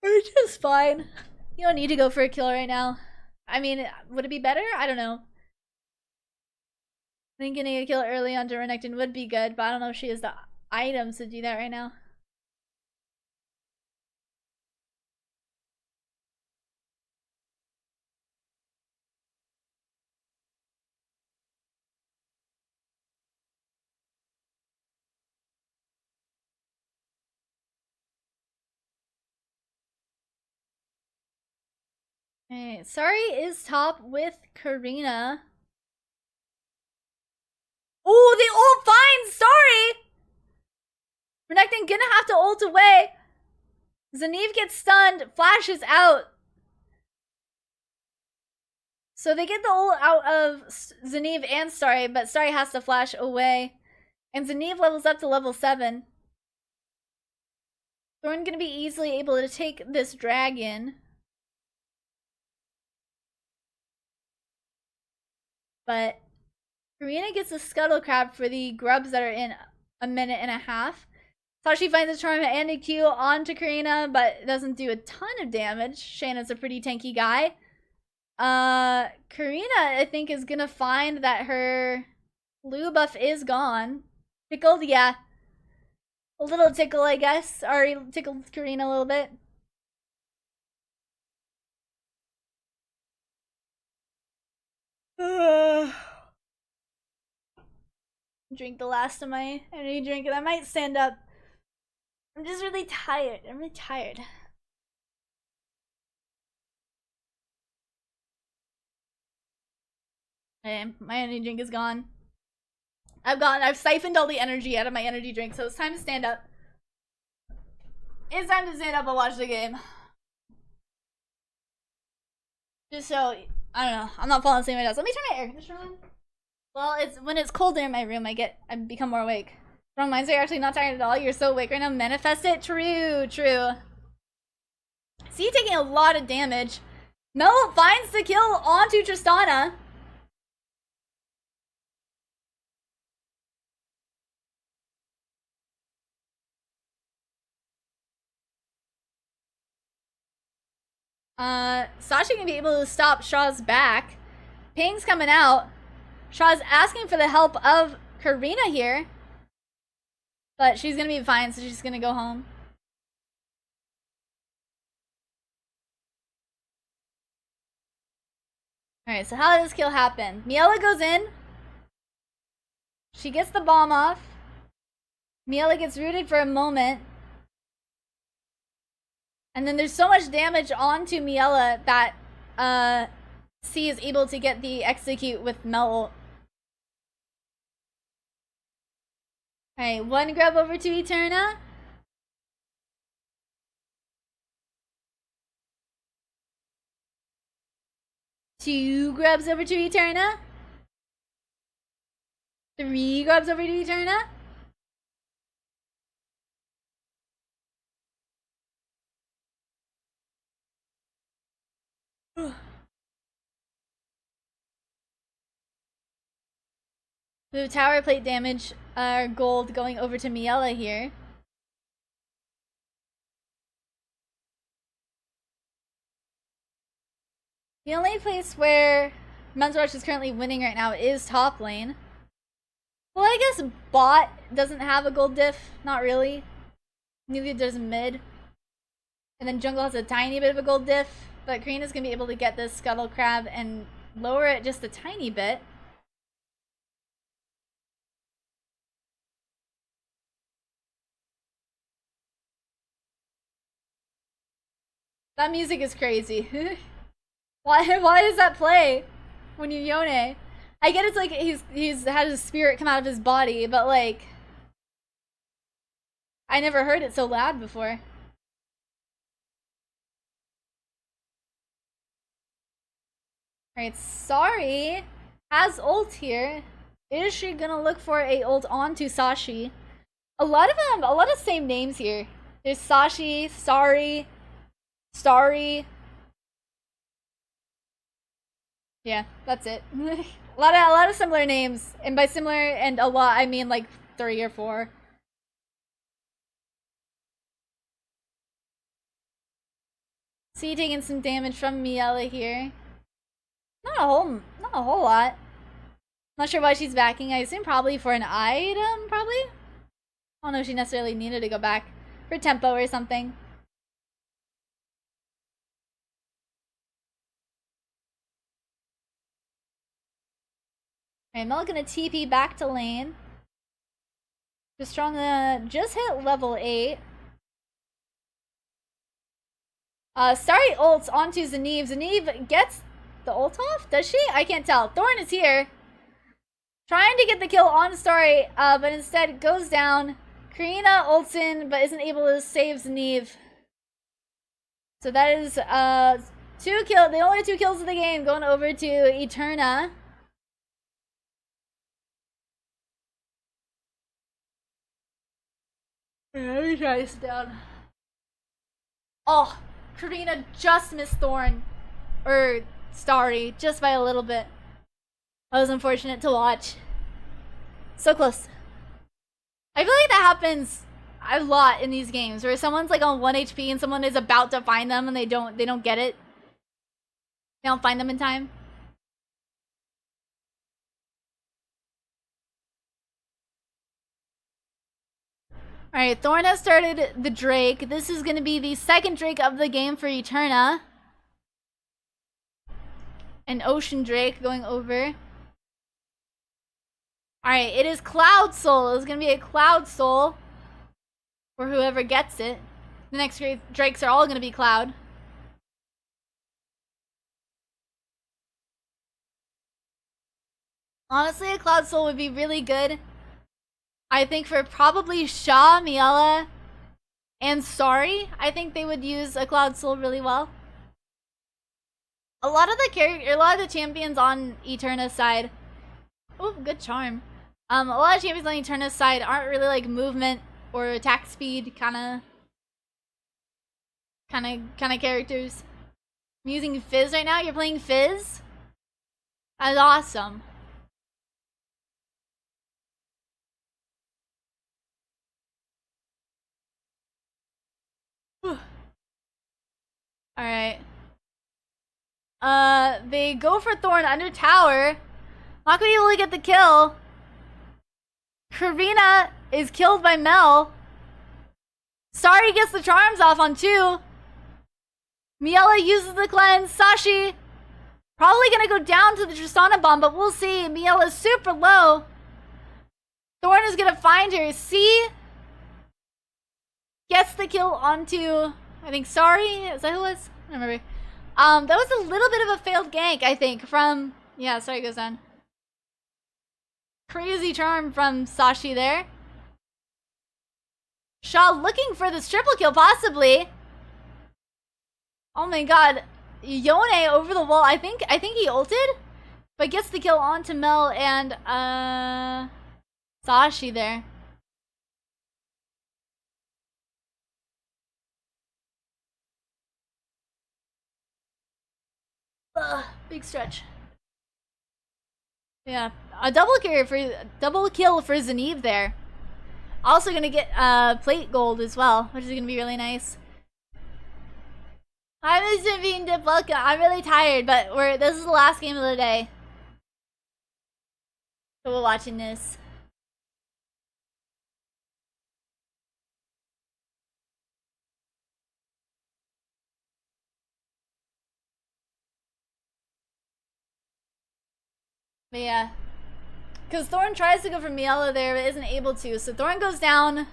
[SPEAKER 1] Which is fine. You don't need to go for a kill right now. I mean, would it be better? I don't know. I think getting a kill early on Renekton would be good, but I don't know if she has the items to do that right now. Alright, Sari is top with Karina. Oh, they ult fine! Sorry! Renekton gonna have to ult away. Zenith gets stunned, flashes out. So they get the ult out of Zenith and Starry, but Starry has to flash away. And Zenith levels up to level 7. Thorn gonna be easily able to take this dragon. But Karina gets the Scuttle Crab for the grubs that are in a minute and a half. Sashi finds a charm and a Q onto Karina, but it doesn't do a ton of damage. Shanna's a pretty tanky guy. Karina, I think, is gonna find that her blue buff is gone. Tickled? Yeah. A little tickle, I guess. Already tickled Karina a little bit. Drink the last of my energy drink and I might stand up. I'm just really tired. I'm really tired. Okay, my energy drink is gone. I've siphoned all the energy out of my energy drink, so it's time to stand up. It's time to stand up and watch the game. Just so, I don't know, I'm not falling asleep right now. So let me turn my air conditioner on. Well, it's when it's colder in my room, I become more awake. Wrong minds, you're actually not tired at all. You're so awake right now. Manifest it. True, true. See, taking a lot of damage. Mel finds the kill onto Tristana. Sasha can be able to stop Shaw's back. Ping's coming out. Shaw's asking for the help of Karina here. But she's gonna be fine, so she's gonna go home. Alright, so how did this kill happen? Miela goes in. She gets the bomb off. Miela gets rooted for a moment. And then there's so much damage onto Miela that C is able to get the execute with Mel. Alright, one grab over to Eterna. Two grabs over to Eterna. Three grabs over to Eterna. The tower plate damage, gold going over to Miela here. The only place where Men's Rush is currently winning right now is top lane. Well, I guess bot doesn't have a gold diff. Not really. Neither does mid. And then jungle has a tiny bit of a gold diff. But Karina's going to be able to get this Scuttle Crab and lower it just a tiny bit. That music is crazy. Why does that play when you Yone? I get it's like he's had his spirit come out of his body, but like I never heard it so loud before. Alright, sorry. Has ult here. Is she gonna look for a ult onto Sashi? A lot of same names here. There's Sashi, Sorry, Starry. Yeah, that's it. a lot of similar names, and by similar and a lot I mean like 3 or 4. See, taking some damage from Miela here. Not a whole lot. Not sure why she's backing. I assume probably for an item, probably. I don't know if she necessarily needed to go back for tempo or something. Alright, Mel gonna TP back to lane. Just strong, just hit level 8. Starry ults onto Zeneve. Zeneve gets the ult off? Does she? I can't tell. Thorn is here. Trying to get the kill on Starry, but instead goes down. Karina ults in, but isn't able to save Zeneve. So that is, the only 2 kills of the game going over to Eterna. Let me try this down. Oh, Karina just missed Thorn. Or Starry, just by a little bit. That was unfortunate to watch. So close. I feel like that happens a lot in these games, where someone's like on 1 HP and someone is about to find them and they don't get it. They don't find them in time. Alright, Thorn has started the Drake. This is going to be the second Drake of the game for Eterna. An Ocean Drake going over. Alright, it is Cloud Soul. It's going to be a Cloud Soul for whoever gets it. The next Drakes are all going to be Cloud. Honestly, a Cloud Soul would be really good. I think for probably Shaw, Miela, and Sorry, I think they would use a Cloud Soul really well. A lot of the champions on Eterna's side. Oh, good charm. A lot of champions on Eterna's side aren't really like movement or attack speed kind of characters. I'm using Fizz right now. You're playing Fizz? That's awesome. Alright. They go for Thorn under tower. Not gonna be able to get the kill. Karina is killed by Mel. Sorry gets the charms off on 2. Miela uses the cleanse. Sashi probably gonna go down to the Tristana bomb, but we'll see. Miela's super low. Thorn is gonna find her. See? Gets the kill onto, I think, Sorry. Is that who it was? I don't remember. That was a little bit of a failed gank, I think, from... Yeah, Sorry goes down. Crazy charm from Sashi there. Shaw looking for this triple kill, possibly. Oh my god. Yone over the wall. I think he ulted, but gets the kill onto Mel and Sashi there. Big stretch. Yeah, a double kill for Zeneve there. Also gonna get plate gold as well, which is gonna be really nice. Hi, Mr. Bean Dip, welcome. I'm really tired, but this is the last game of the day. So we're watching this. But yeah. Because Thorn tries to go for Miela there, but isn't able to. So Thorn goes down.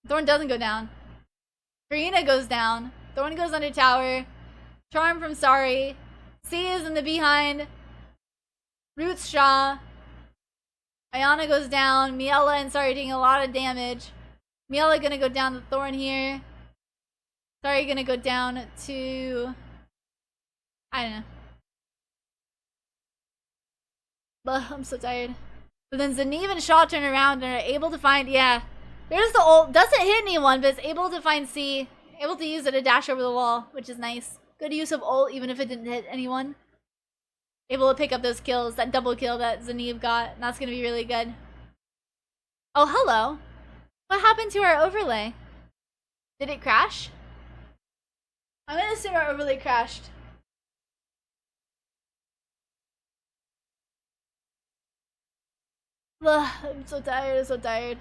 [SPEAKER 1] Thorn doesn't go down. Karina goes down. Thorn goes under tower. Charm from Sari. C is in the behind. Roots Shaw. Ayana goes down. Miela and Sari taking a lot of damage. Miela gonna go down to Thorn here. Sari gonna go down to... I don't know. But I'm so tired. But then Zaneve and Shaw turn around and are able to find... Yeah. There's the ult. Doesn't hit anyone, but it's able to find C. Able to use it to dash over the wall, which is nice. Good use of ult, even if it didn't hit anyone. Able to pick up those kills, that double kill that Zaneve got. And that's going to be really good. Oh, hello. What happened to our overlay? Did it crash? I'm going to assume our overlay crashed. Ugh, I'm so tired, I'm so tired.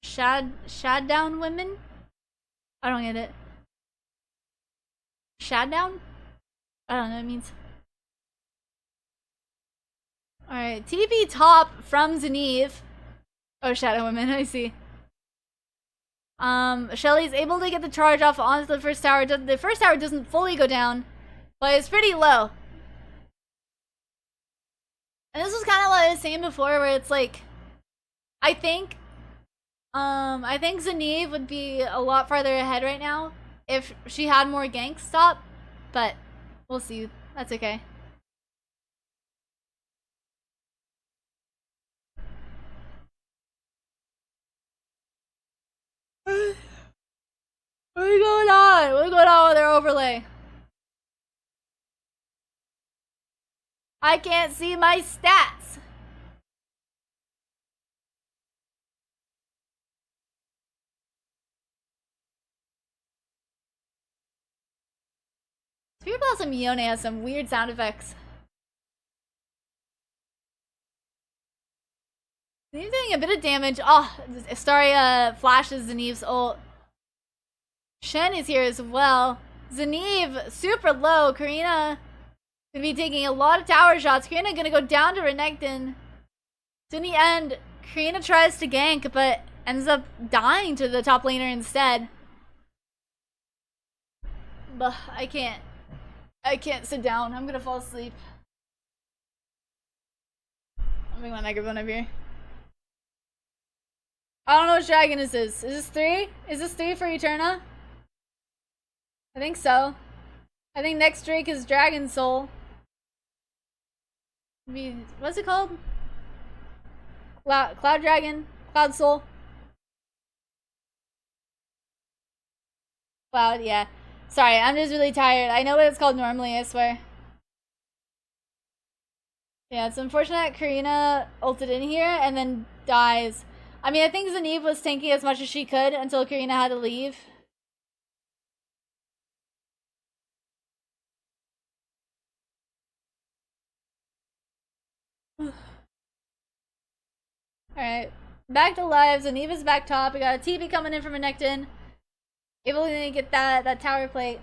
[SPEAKER 1] Shad down women? I don't get it. Shad down? I don't know what it means. Alright, TP top from Zaneve. Oh, Shadow Women, I see. Shelly's able to get the charge off onto the first tower. The first tower doesn't fully go down, but it's pretty low. And this was kind of what I was saying before, where it's like, I think Zaneve would be a lot farther ahead right now if she had more gank stop, but we'll see. That's okay. What's going on? What's going on with their overlay? I can't see my stats. Spear Blossom Yone has some weird sound effects. He's doing a bit of damage. Oh, Astaria flashes Zaneve's ult. Shen is here as well. Zaneve, super low. Karina gonna be taking a lot of tower shots. Karina gonna go down to Renekton. So in the end, Karina tries to gank, but ends up dying to the top laner instead. But I can't sit down. I'm gonna fall asleep. I'll bring my microphone over here. I don't know which dragon this is. Is this 3? Is this 3 for Eterna? I think so. I think next Drake is Dragon Soul. What's it called? Cloud Dragon? Cloud Soul? Cloud, yeah. Sorry, I'm just really tired. I know what it's called normally, I swear. Yeah, it's unfortunate Karina ulted in here and then dies. I mean, I think Zaneve was tanking as much as she could until Karina had to leave. Alright, back to live. Zaneve is back top. We got a TP coming in from Renekton. Able to get that tower plate.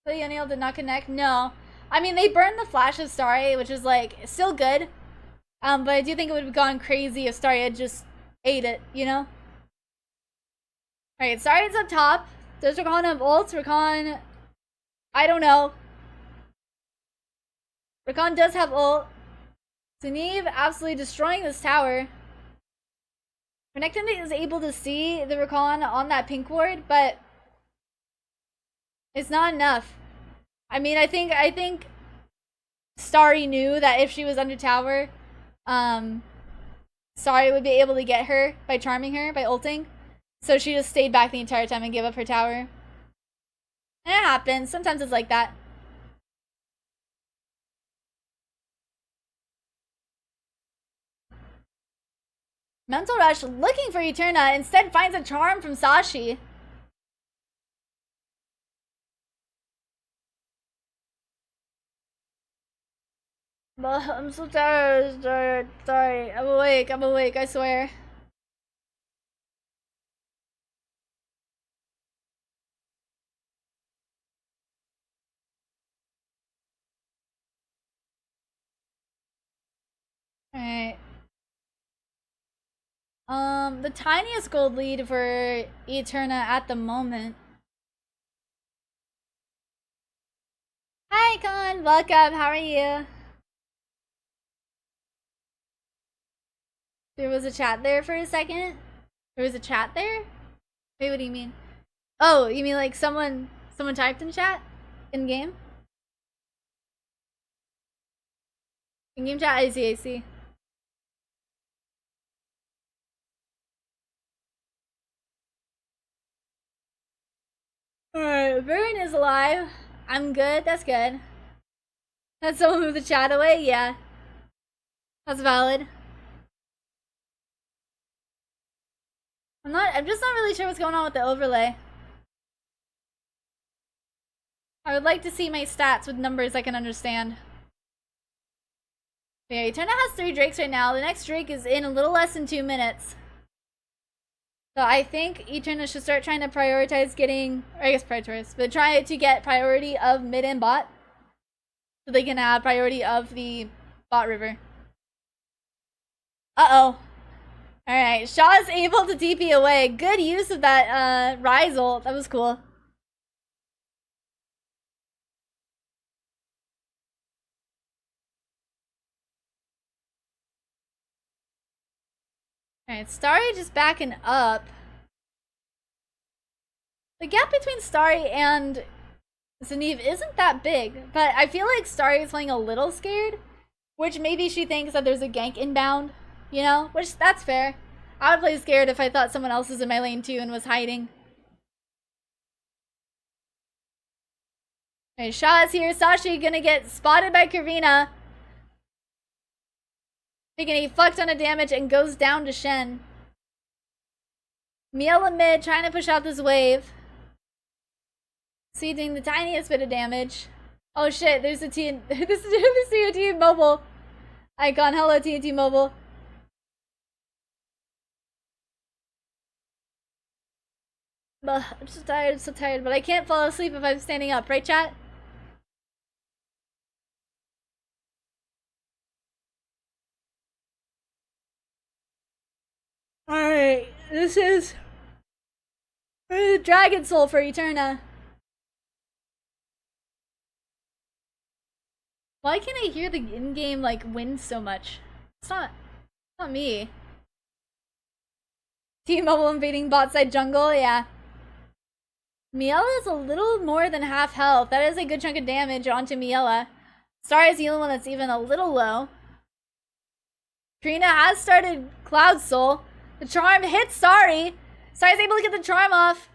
[SPEAKER 1] The O'Neal did not connect. No. I mean, they burned the flash of Starry, which is, like, still good. But I do think it would have gone crazy if Starry had just ate it, you know? Alright, Starry's up top. Does Rakan have ults? Rakan... I don't know. Rakan does have ult. Zaneve absolutely destroying this tower. Renekton is able to see the Rakan on that pink ward, but it's not enough. I mean, I think Starry knew that if she was under tower, Starry would be able to get her by charming her, by ulting. So she just stayed back the entire time and gave up her tower. And it happens. Sometimes it's like that. Mental Rush looking for Eterna, instead finds a charm from Sashi. But I'm so tired, sorry. I'm awake, I swear. Alright. The tiniest gold lead for Eterna at the moment. Hi, Con. Welcome. How are you? There was a chat there for a second? There was a chat there? Wait, what do you mean? Oh, you mean like someone typed in chat? In game? In game chat? I see. Alright, Vern is alive. I'm good, that's good. Had someone move the chat away? Yeah. That's valid. I'm just not really sure what's going on with the overlay. I would like to see my stats with numbers I can understand. Yeah, Eterna has 3 Drakes right now. The next Drake is in a little less than 2 minutes. So I think Eterna should start trying to prioritize getting, or I guess prioritize, but try to get priority of mid and bot. So they can have priority of the bot river. Uh-oh. Alright, Shaw is able to TP away. Good use of that Rise ult. That was cool. Alright, Starry just backing up. The gap between Starry and Zeneve isn't that big, but I feel like Starry is playing a little scared, which maybe she thinks that there's a gank inbound, you know? Which, that's fair. I would play scared if I thought someone else was in my lane too and was hiding. Okay, Shaw's here. Sashi gonna get spotted by Karina. Taking a fuck ton of damage and goes down to Shen. Miela mid trying to push out this wave. Doing the tiniest bit of damage. Oh shit, there's a T. This is TNT Mobile. Icon, hello TNT Mobile. I'm so tired, but I can't fall asleep if I'm standing up, right chat? Alright, this is Dragon Soul for Eterna. Why can't I hear the in-game like wind so much? It's not me. T-Mobile invading bot side jungle, yeah. Miela is a little more than half health. That is a good chunk of damage onto Miela. Star is the only one that's even a little low. Trina has started Cloud Soul. The charm hits Starry. Starry's able to get the charm off.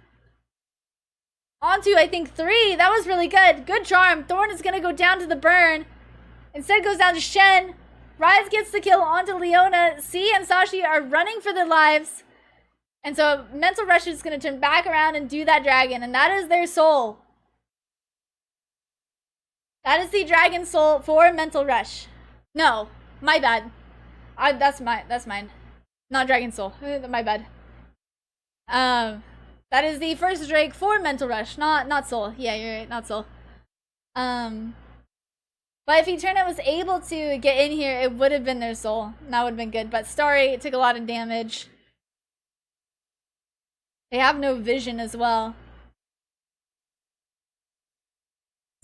[SPEAKER 1] Onto, I think, 3. That was really good. Good charm. Thorn is going to go down to the burn. Instead goes down to Shen. Rise gets the kill onto Leona. C and Sashi are running for their lives. And so Mental Rush is going to turn back around and do that dragon. And that is their soul. That is the dragon soul for Mental Rush. No, my bad. That's mine. Not Dragon Soul. My bad. That is the first Drake for Mental Rush, not Soul. Yeah, you're right, not Soul. But if Eterna was able to get in here, it would have been their Soul. That would have been good. But Starry took a lot of damage. They have no vision as well.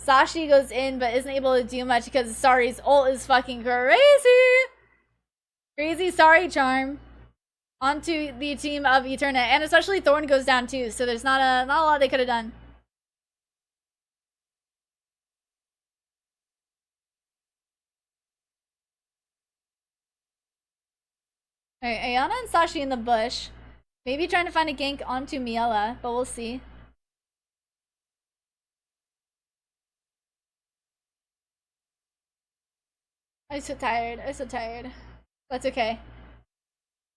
[SPEAKER 1] Sashi goes in, but isn't able to do much because Starry's ult is fucking crazy. Crazy Starry charm onto the team of Eterna, and especially Thorn goes down too. So there's not a lot they could have done. Alright, Ayana and Sashi in the bush. Maybe trying to find a gank onto Miela, but we'll see. I'm so tired. That's okay.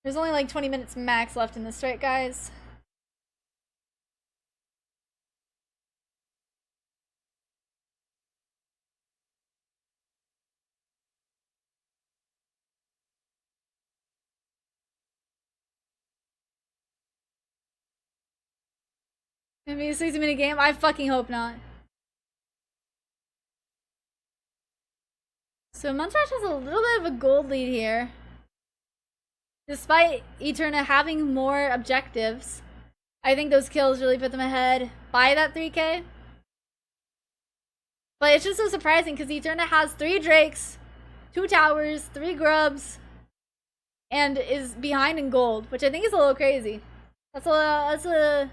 [SPEAKER 1] There's only like 20 minutes max left in this, right, guys? Gonna be a 60-minute game? I fucking hope not. So Montage has a little bit of a gold lead here. Despite Eterna having more objectives, I think those kills really put them ahead by that 3k. But it's just so surprising because Eterna has 3 Drakes, 2 towers, 3 grubs, and is behind in gold, which I think is a little crazy. I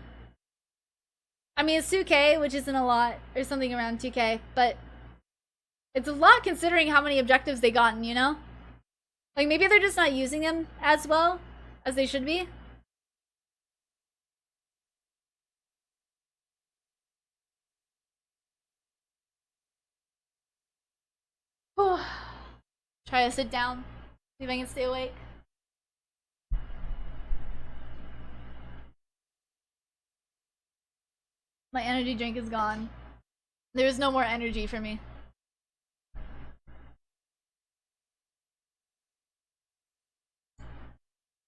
[SPEAKER 1] mean, it's 2k, which isn't a lot, or something around 2k, but it's a lot considering how many objectives they gotten, you know? Like, maybe they're just not using them as well as they should be. Try to sit down, see if I can stay awake. My energy drink is gone. There is no more energy for me.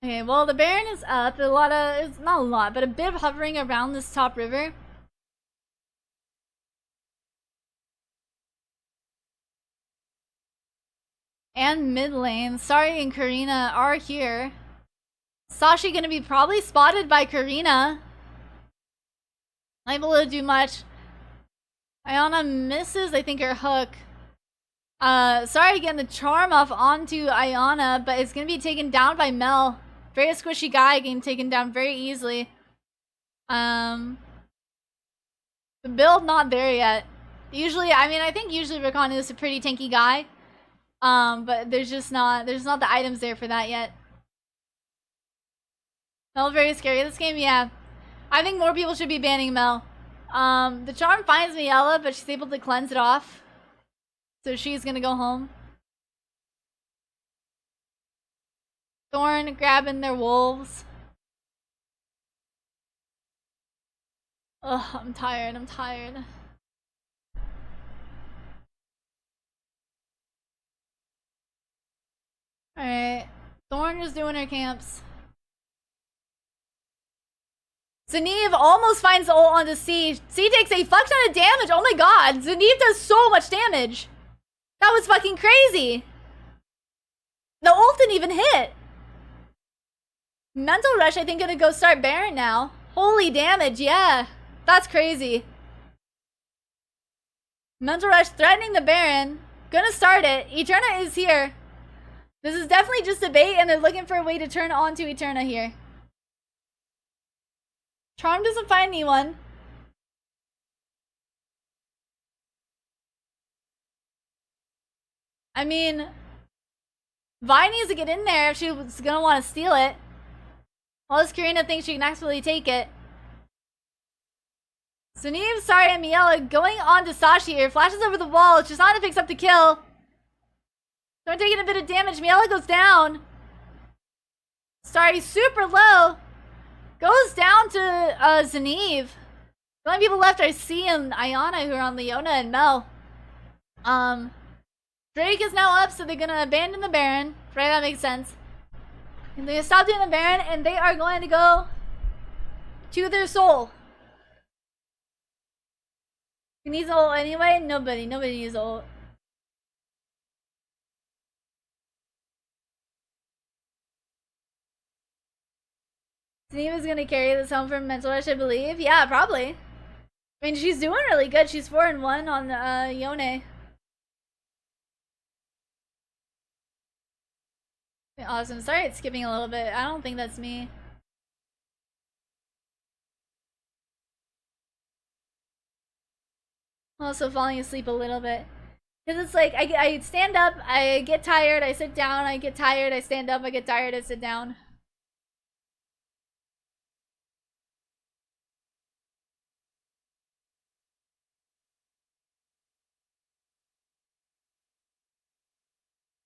[SPEAKER 1] Okay, well, the Baron is up. It's not a lot, but a bit of hovering around this top river. And mid lane. Sorry and Karina are here. Sashi gonna be probably spotted by Karina. Not able to do much. Iona misses, I think, her hook. Sorry getting the charm off onto Iona, but it's gonna be taken down by Mel. Very squishy guy getting taken down very easily. The build not there yet. Usually, I mean, I think usually Rakan is a pretty tanky guy. But there's not the items there for that yet. Mel very scary this game, yeah. I think more people should be banning Mel. The charm finds Miela, but she's able to cleanse it off. So she's gonna go home. Thorn grabbing their wolves. Ugh, I'm tired. Alright. Thorn is doing her camps. Zaneve almost finds the ult onto C. C takes a fuck ton of damage. Oh my god. Zaneve does so much damage. That was fucking crazy. The ult didn't even hit. Mental Rush, I think, gonna go start Baron now. Holy damage, yeah. That's crazy. Mental Rush threatening the Baron. Gonna start it. Eterna is here. This is definitely just a bait, and they're looking for a way to turn on to Eterna here. Charm doesn't find anyone. I mean, Vi needs to get in there if she was gonna want to steal it. Unless Karina thinks she can actually take it. Suneem, sorry, and Miela going on to Sashi here. Flashes over the wall. Chisana picks up the kill. They're taking a bit of damage. Miela goes down. Sorry, super low. Goes down to Zaneve. The only people left are C and Iona, who are on Leona and Mel. Drake is now up, so they're gonna abandon the Baron. Right, that makes sense. And they stop doing the Baron, and they are going to go to their soul. Who needs an ult anyway? Nobody needs an ult. Zaneva's gonna carry this home from Mental Rush, I believe. Yeah, probably. I mean, she's doing really good. She's 4-1 on Yone. Awesome. Sorry it's skipping a little bit. I don't think that's me. Also falling asleep a little bit. Because it's like, I stand up, I get tired, I sit down, I get tired, I stand up, I get tired, I sit down.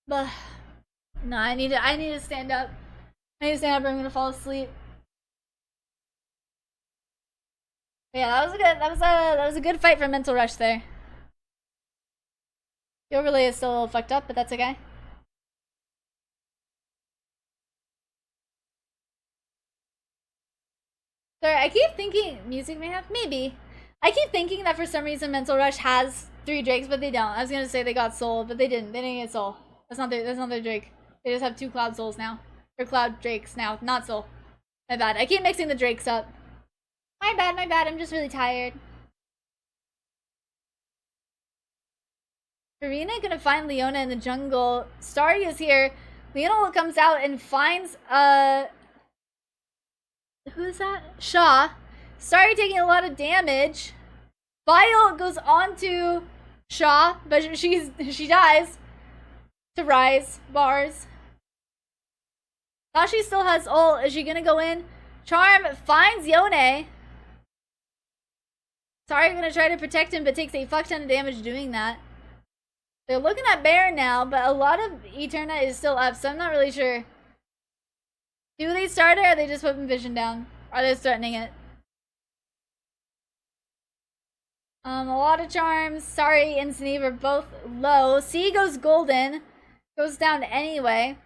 [SPEAKER 1] But no, I need to stand up. I need to stand up or I'm gonna fall asleep. But yeah, that was a good fight for Mental Rush there. The overlay is still a little fucked up, but that's okay. Sorry, I keep thinking music may have maybe. I keep thinking that for some reason Mental Rush has 3 Drakes, but they don't. I was gonna say they got Soul, but they didn't. They didn't get Soul. That's not their Drake. They just have 2 Cloud Souls now. Or Cloud Drakes now, not Soul. My bad. I keep mixing the Drakes up. My bad, my bad. I'm just really tired. Karina gonna find Leona in the jungle. Starry is here. Leona comes out and finds who is that? Shaw. Starry taking a lot of damage. Vile goes on to Shaw, but she dies to Rise. Bars. Thought she still has ult. Is she gonna go in? Charm finds Yone. Sorry, gonna try to protect him, but takes a fuck ton of damage doing that. They're looking at Baron now, but a lot of Eterna is still up, so I'm not really sure. Do they start it, or are they just putting Vision down? Are they threatening it? A lot of charms. Sorry and Sneeve are both low. C goes golden. Goes down anyway.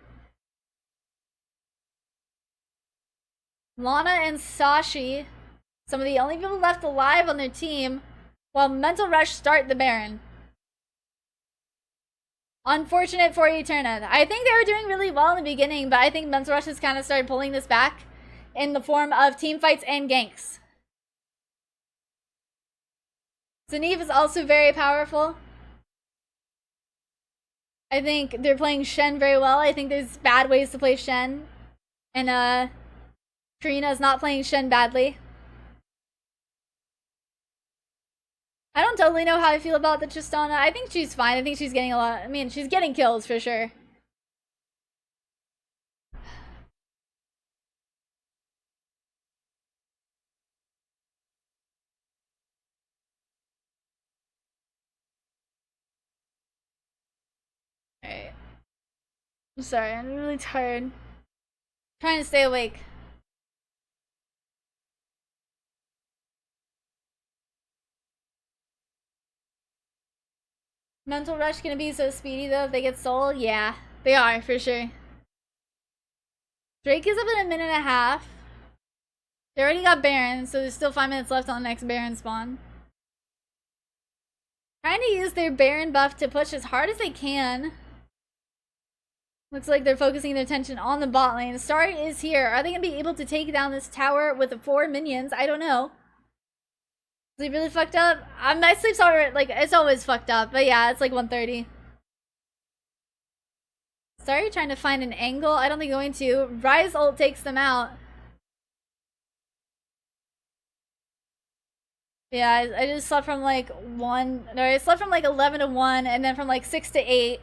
[SPEAKER 1] Lana and Sashi, some of the only people left alive on their team, while Mental Rush start the Baron. Unfortunate for Eterna. I think they were doing really well in the beginning, but I think Mental Rush has kind of started pulling this back in the form of team fights and ganks. Zenith is also very powerful. I think they're playing Shen very well. I think there's bad ways to play Shen. And Karina is not playing Shen badly. I don't totally know how I feel about the Tristana. I think she's fine. I think she's getting a lot. I mean, she's getting kills for sure. Alright. I'm sorry, I'm really tired. I'm trying to stay awake. Mental Rush gonna be so speedy though if they get Soul? Yeah, they are for sure. Drake is up in a minute and a half. They already got Baron, so there's still 5 minutes left on the next Baron spawn. Trying to use their Baron buff to push as hard as they can. Looks like they're focusing their attention on the bot lane. Starry is here. Are they going to be able to take down this tower with the 4 minions? I don't know. Sleep really fucked up? My sleep's already, like, it's always fucked up. But yeah, it's like 1:30. Starry trying to find an angle. I don't think going to. Rise ult takes them out. Yeah, I just slept from like 1. No, I slept from like 11 to 1, and then from like 6 to 8.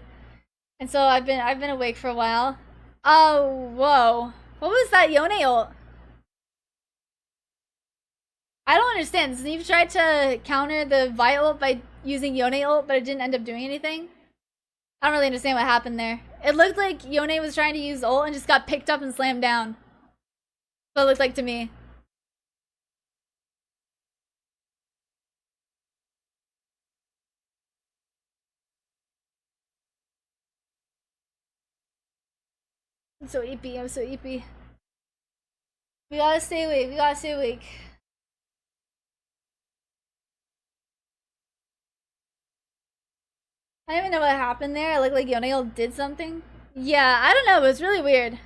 [SPEAKER 1] And so I've been awake for a while. Oh, whoa. What was that Yone ult? I don't understand. Sneeve tried to counter the Vi ult by using Yone ult, but it didn't end up doing anything. I don't really understand what happened there. It looked like Yone was trying to use ult and just got picked up and slammed down. That's what it looked like to me. I'm so eepy. I'm so eepy. We gotta stay awake. We gotta stay awake. I don't even know what happened there. It looked like Yone did something. Yeah, I don't know. It was really weird.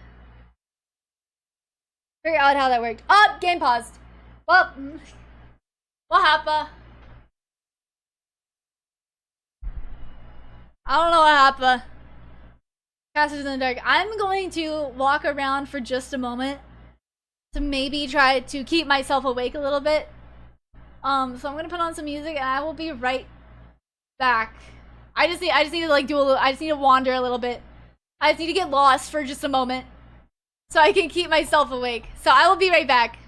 [SPEAKER 1] Very odd how that worked. Oh, game paused. Well, what happened? I don't know what happened. Casters in the dark. I'm going to walk around for just a moment to maybe try to keep myself awake a little bit. So I'm gonna put on some music and I will be right back. I just need to like do a little. I just need to wander a little bit. I just need to get lost for just a moment so I can keep myself awake. So I will be right back.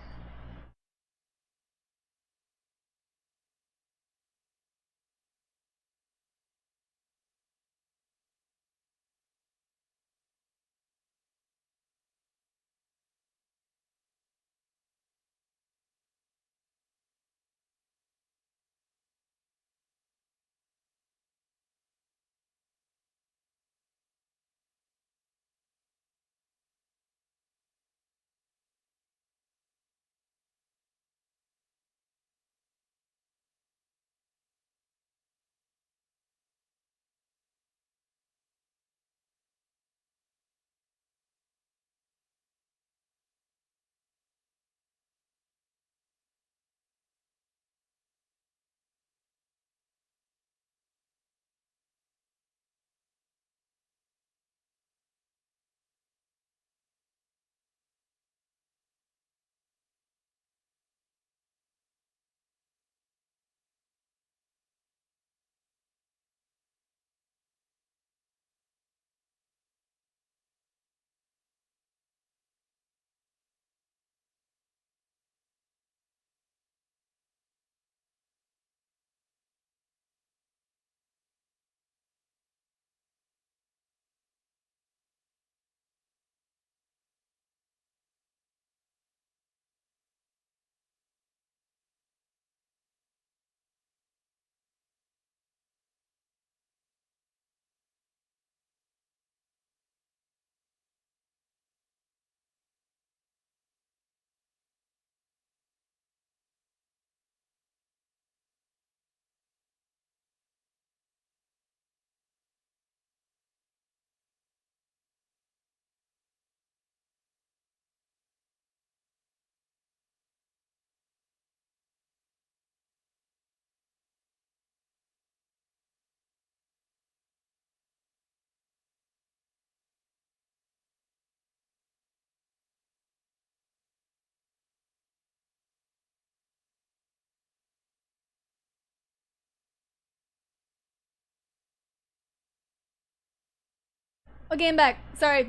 [SPEAKER 1] Okay, I'm back. Sorry.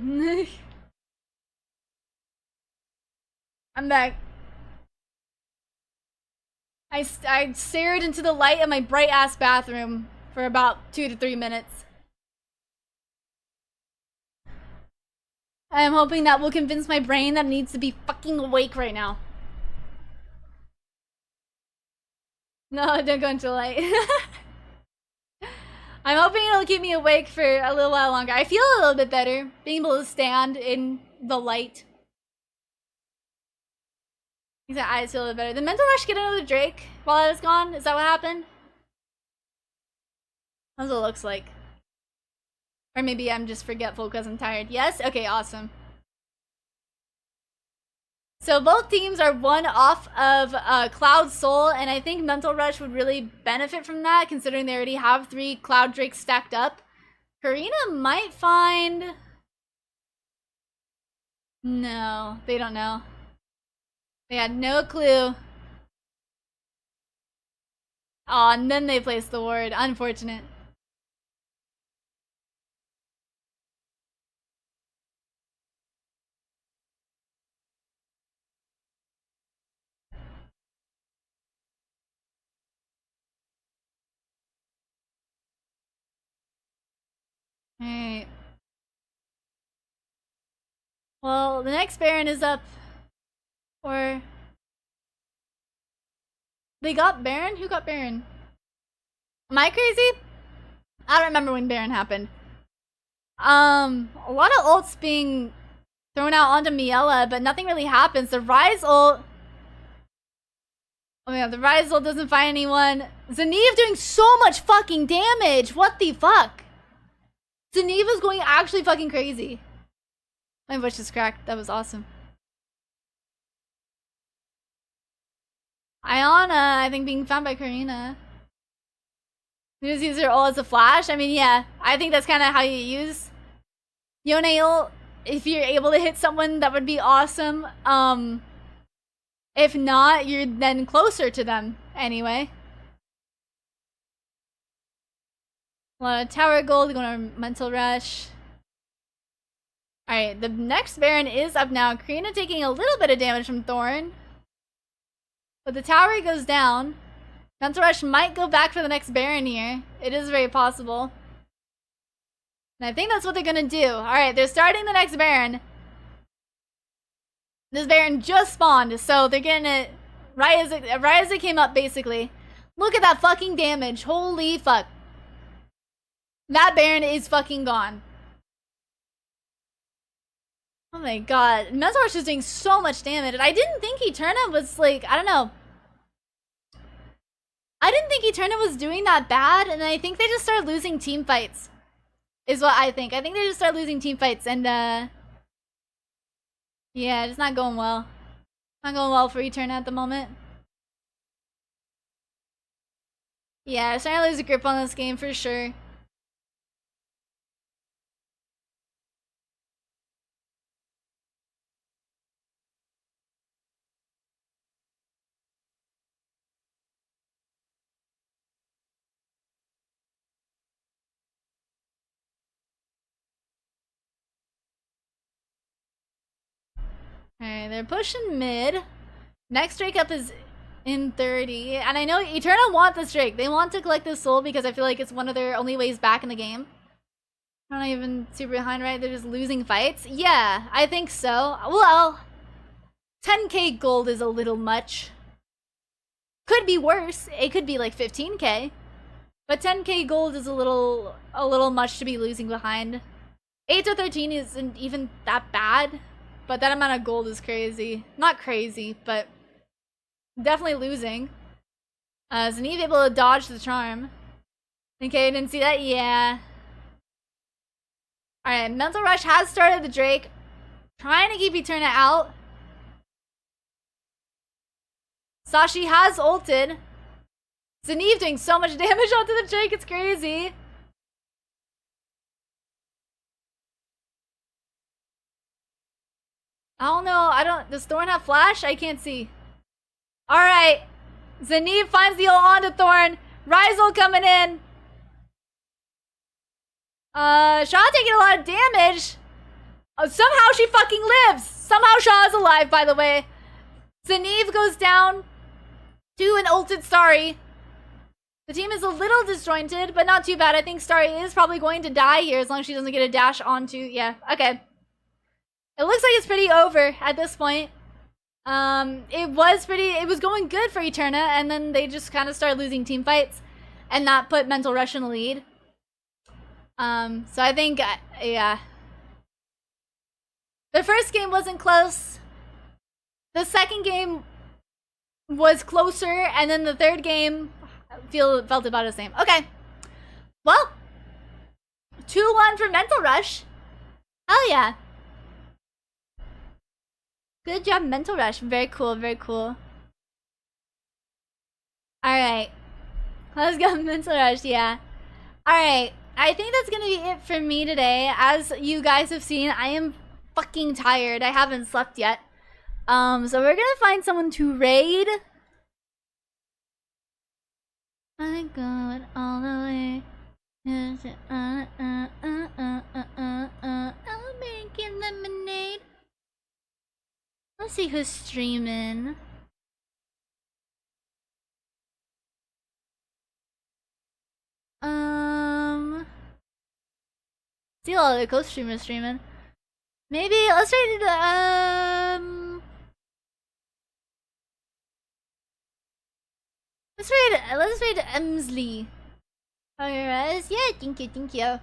[SPEAKER 1] I'm back. I stared into the light of my bright-ass bathroom for about 2 to 3 minutes. I'm hoping that will convince my brain that it needs to be fucking awake right now. No, don't go into the light. I'm hoping it'll keep me awake for a little while longer. I feel a little bit better being able to stand in the light. Makes my eyes feel a little better. Did Mental Rush get another Drake while I was gone? Is that what happened? That's what it looks like. Or maybe I'm just forgetful because I'm tired. Yes? Okay, awesome. So both teams are one off of Cloud Soul, and I think Mental Rush would really benefit from that, considering they already have 3 Cloud Drakes stacked up. Karina might find... No, they don't know. They had no clue. Oh, and then they placed the ward. Unfortunate. Alright. Well, the next Baron is up. Or... They got Baron? Who got Baron? Am I crazy? I don't remember when Baron happened. A lot of ults being thrown out onto Miela, but nothing really happens. The Ryze ult... Oh yeah, the Ryze ult doesn't find anyone. Zeneve doing so much fucking damage! What the fuck? Zeneve is going actually fucking crazy. My voice just cracked. That was awesome. Iona, I think, being found by Karina. You just use your ult as a flash? I mean, yeah. I think that's kind of how you use Yone ult. If you're able to hit someone, that would be awesome. If not, you're then closer to them anyway. A lot of tower gold going to Mental Rush. Alright, the next Baron is up now. Karina taking a little bit of damage from Thorn. But the tower goes down. Mental Rush might go back for the next Baron here. It is very possible. And I think that's what they're gonna do. Alright, they're starting the next Baron. This Baron just spawned, so they're getting it right as it came up, basically. Look at that fucking damage. Holy fuck. That Baron is fucking gone. Oh my god. Mental Rush is doing so much damage. And I didn't think Eterna was like, I don't know. I didn't think Eterna was doing that bad, and I think they just started losing team fights. Is what I think. I think they just started losing team fights, and yeah, it's not going well. Not going well for Eterna at the moment. Yeah, I'm starting to lose a grip on this game for sure. Alright, they're pushing mid. Next Drake up is in 30. And I know Eterna want this Drake. They want to collect this soul because I feel like it's one of their only ways back in the game. I'm not even super behind, right? They're just losing fights. Yeah, I think so. Well, 10k gold is a little much. Could be worse. It could be like 15k. But 10k gold is a little much to be losing behind. 8 to 13 isn't even that bad. But that amount of gold is crazy. Not crazy, but definitely losing. Zeneve able to dodge the charm. Okay, didn't see that? Yeah. Alright, Mental Rush has started the Drake. Trying to keep Eterna out. Sashi has ulted. Zeneve doing so much damage onto the Drake, it's crazy. I don't know. Does Thorn have flash? I can't see. Alright. Zeneve finds the ult onto Thorn. Ryze ult coming in. Shaw taking a lot of damage. Somehow she fucking lives. Somehow Shaw is alive, by the way. Zeneve goes down to an ulted Starry. The team is a little disjointed, but not too bad. I think Starry is probably going to die here as long as she doesn't get a dash onto... Yeah, okay. It looks like it's pretty over at this point. It was going good for Eterna, and then they just kind of started losing team fights, and that put Mental Rush in the lead. So I think, yeah. The first game wasn't close. The second game was closer, and then the third game felt about the same. Okay. Well, 2-1 for Mental Rush. Hell yeah. Good job, Mental Rush. Very cool, very cool. Alright. Let's go, Mental Rush, yeah. Alright. I think that's gonna be it for me today. As you guys have seen, I am fucking tired. I haven't slept yet. So we're gonna find someone to raid. I got all the way. I'm making lemonade. Let's see who's streaming. See all the co-streamers streaming. Maybe let's raid let's raid Emsley. Alright, yeah, thank you.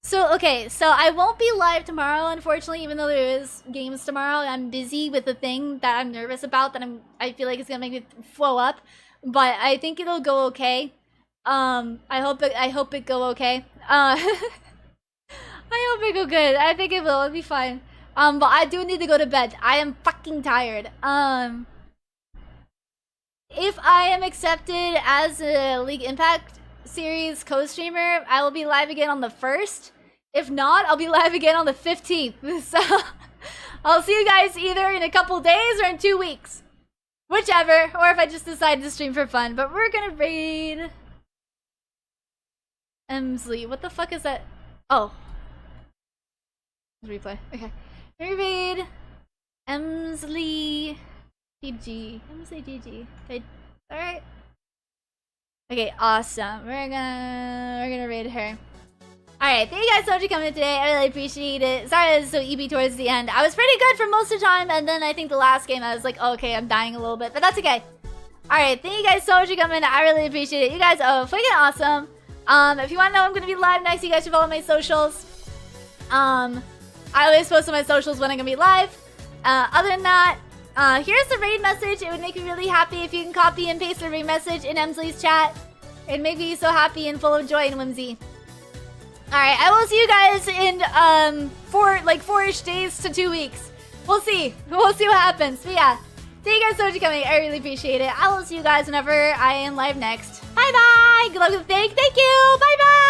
[SPEAKER 1] So, okay, so I won't be live tomorrow, unfortunately, even though there is games tomorrow. I'm busy with the thing that I'm nervous about that I feel like it's gonna make me flow up. But I think it'll go okay. I hope it go okay. I hope it go good. I think it will. It'll be fine. But I do need to go to bed. I am fucking tired. If I am accepted as a League Impact Series co-streamer, I will be live again on the 1st. If not, I'll be live again on the 15th. So I'll see you guys either in a couple days or in 2 weeks. Whichever. Or if I just decide to stream for fun. But we're gonna raid Emsley. What the fuck is that? Oh. Replay. Okay. Raid Emsley GG. Emsley GG. Alright. Okay, awesome. We're gonna raid her. Alright, thank you guys so much for coming today. I really appreciate it. Sorry it was so EB towards the end. I was pretty good for most of the time, and then I think the last game I was like, oh, okay, I'm dying a little bit, but that's okay. Alright, thank you guys so much for coming. I really appreciate it. You guys are freaking awesome. If you want to know I'm gonna be live next, you guys should follow my socials. I always post on my socials when I'm gonna be live. Other than that, here's the raid message. It would make me really happy if you can copy and paste the raid message in Emsley's chat. It'd make me so happy and full of joy and whimsy. Alright, I will see you guys in 4-ish days to 2 weeks. We'll see. We'll see what happens. But yeah, thank you guys so much for coming. I really appreciate it. I will see you guys whenever I am live next. Bye bye. Good luck with the thing. Thank you. Bye bye.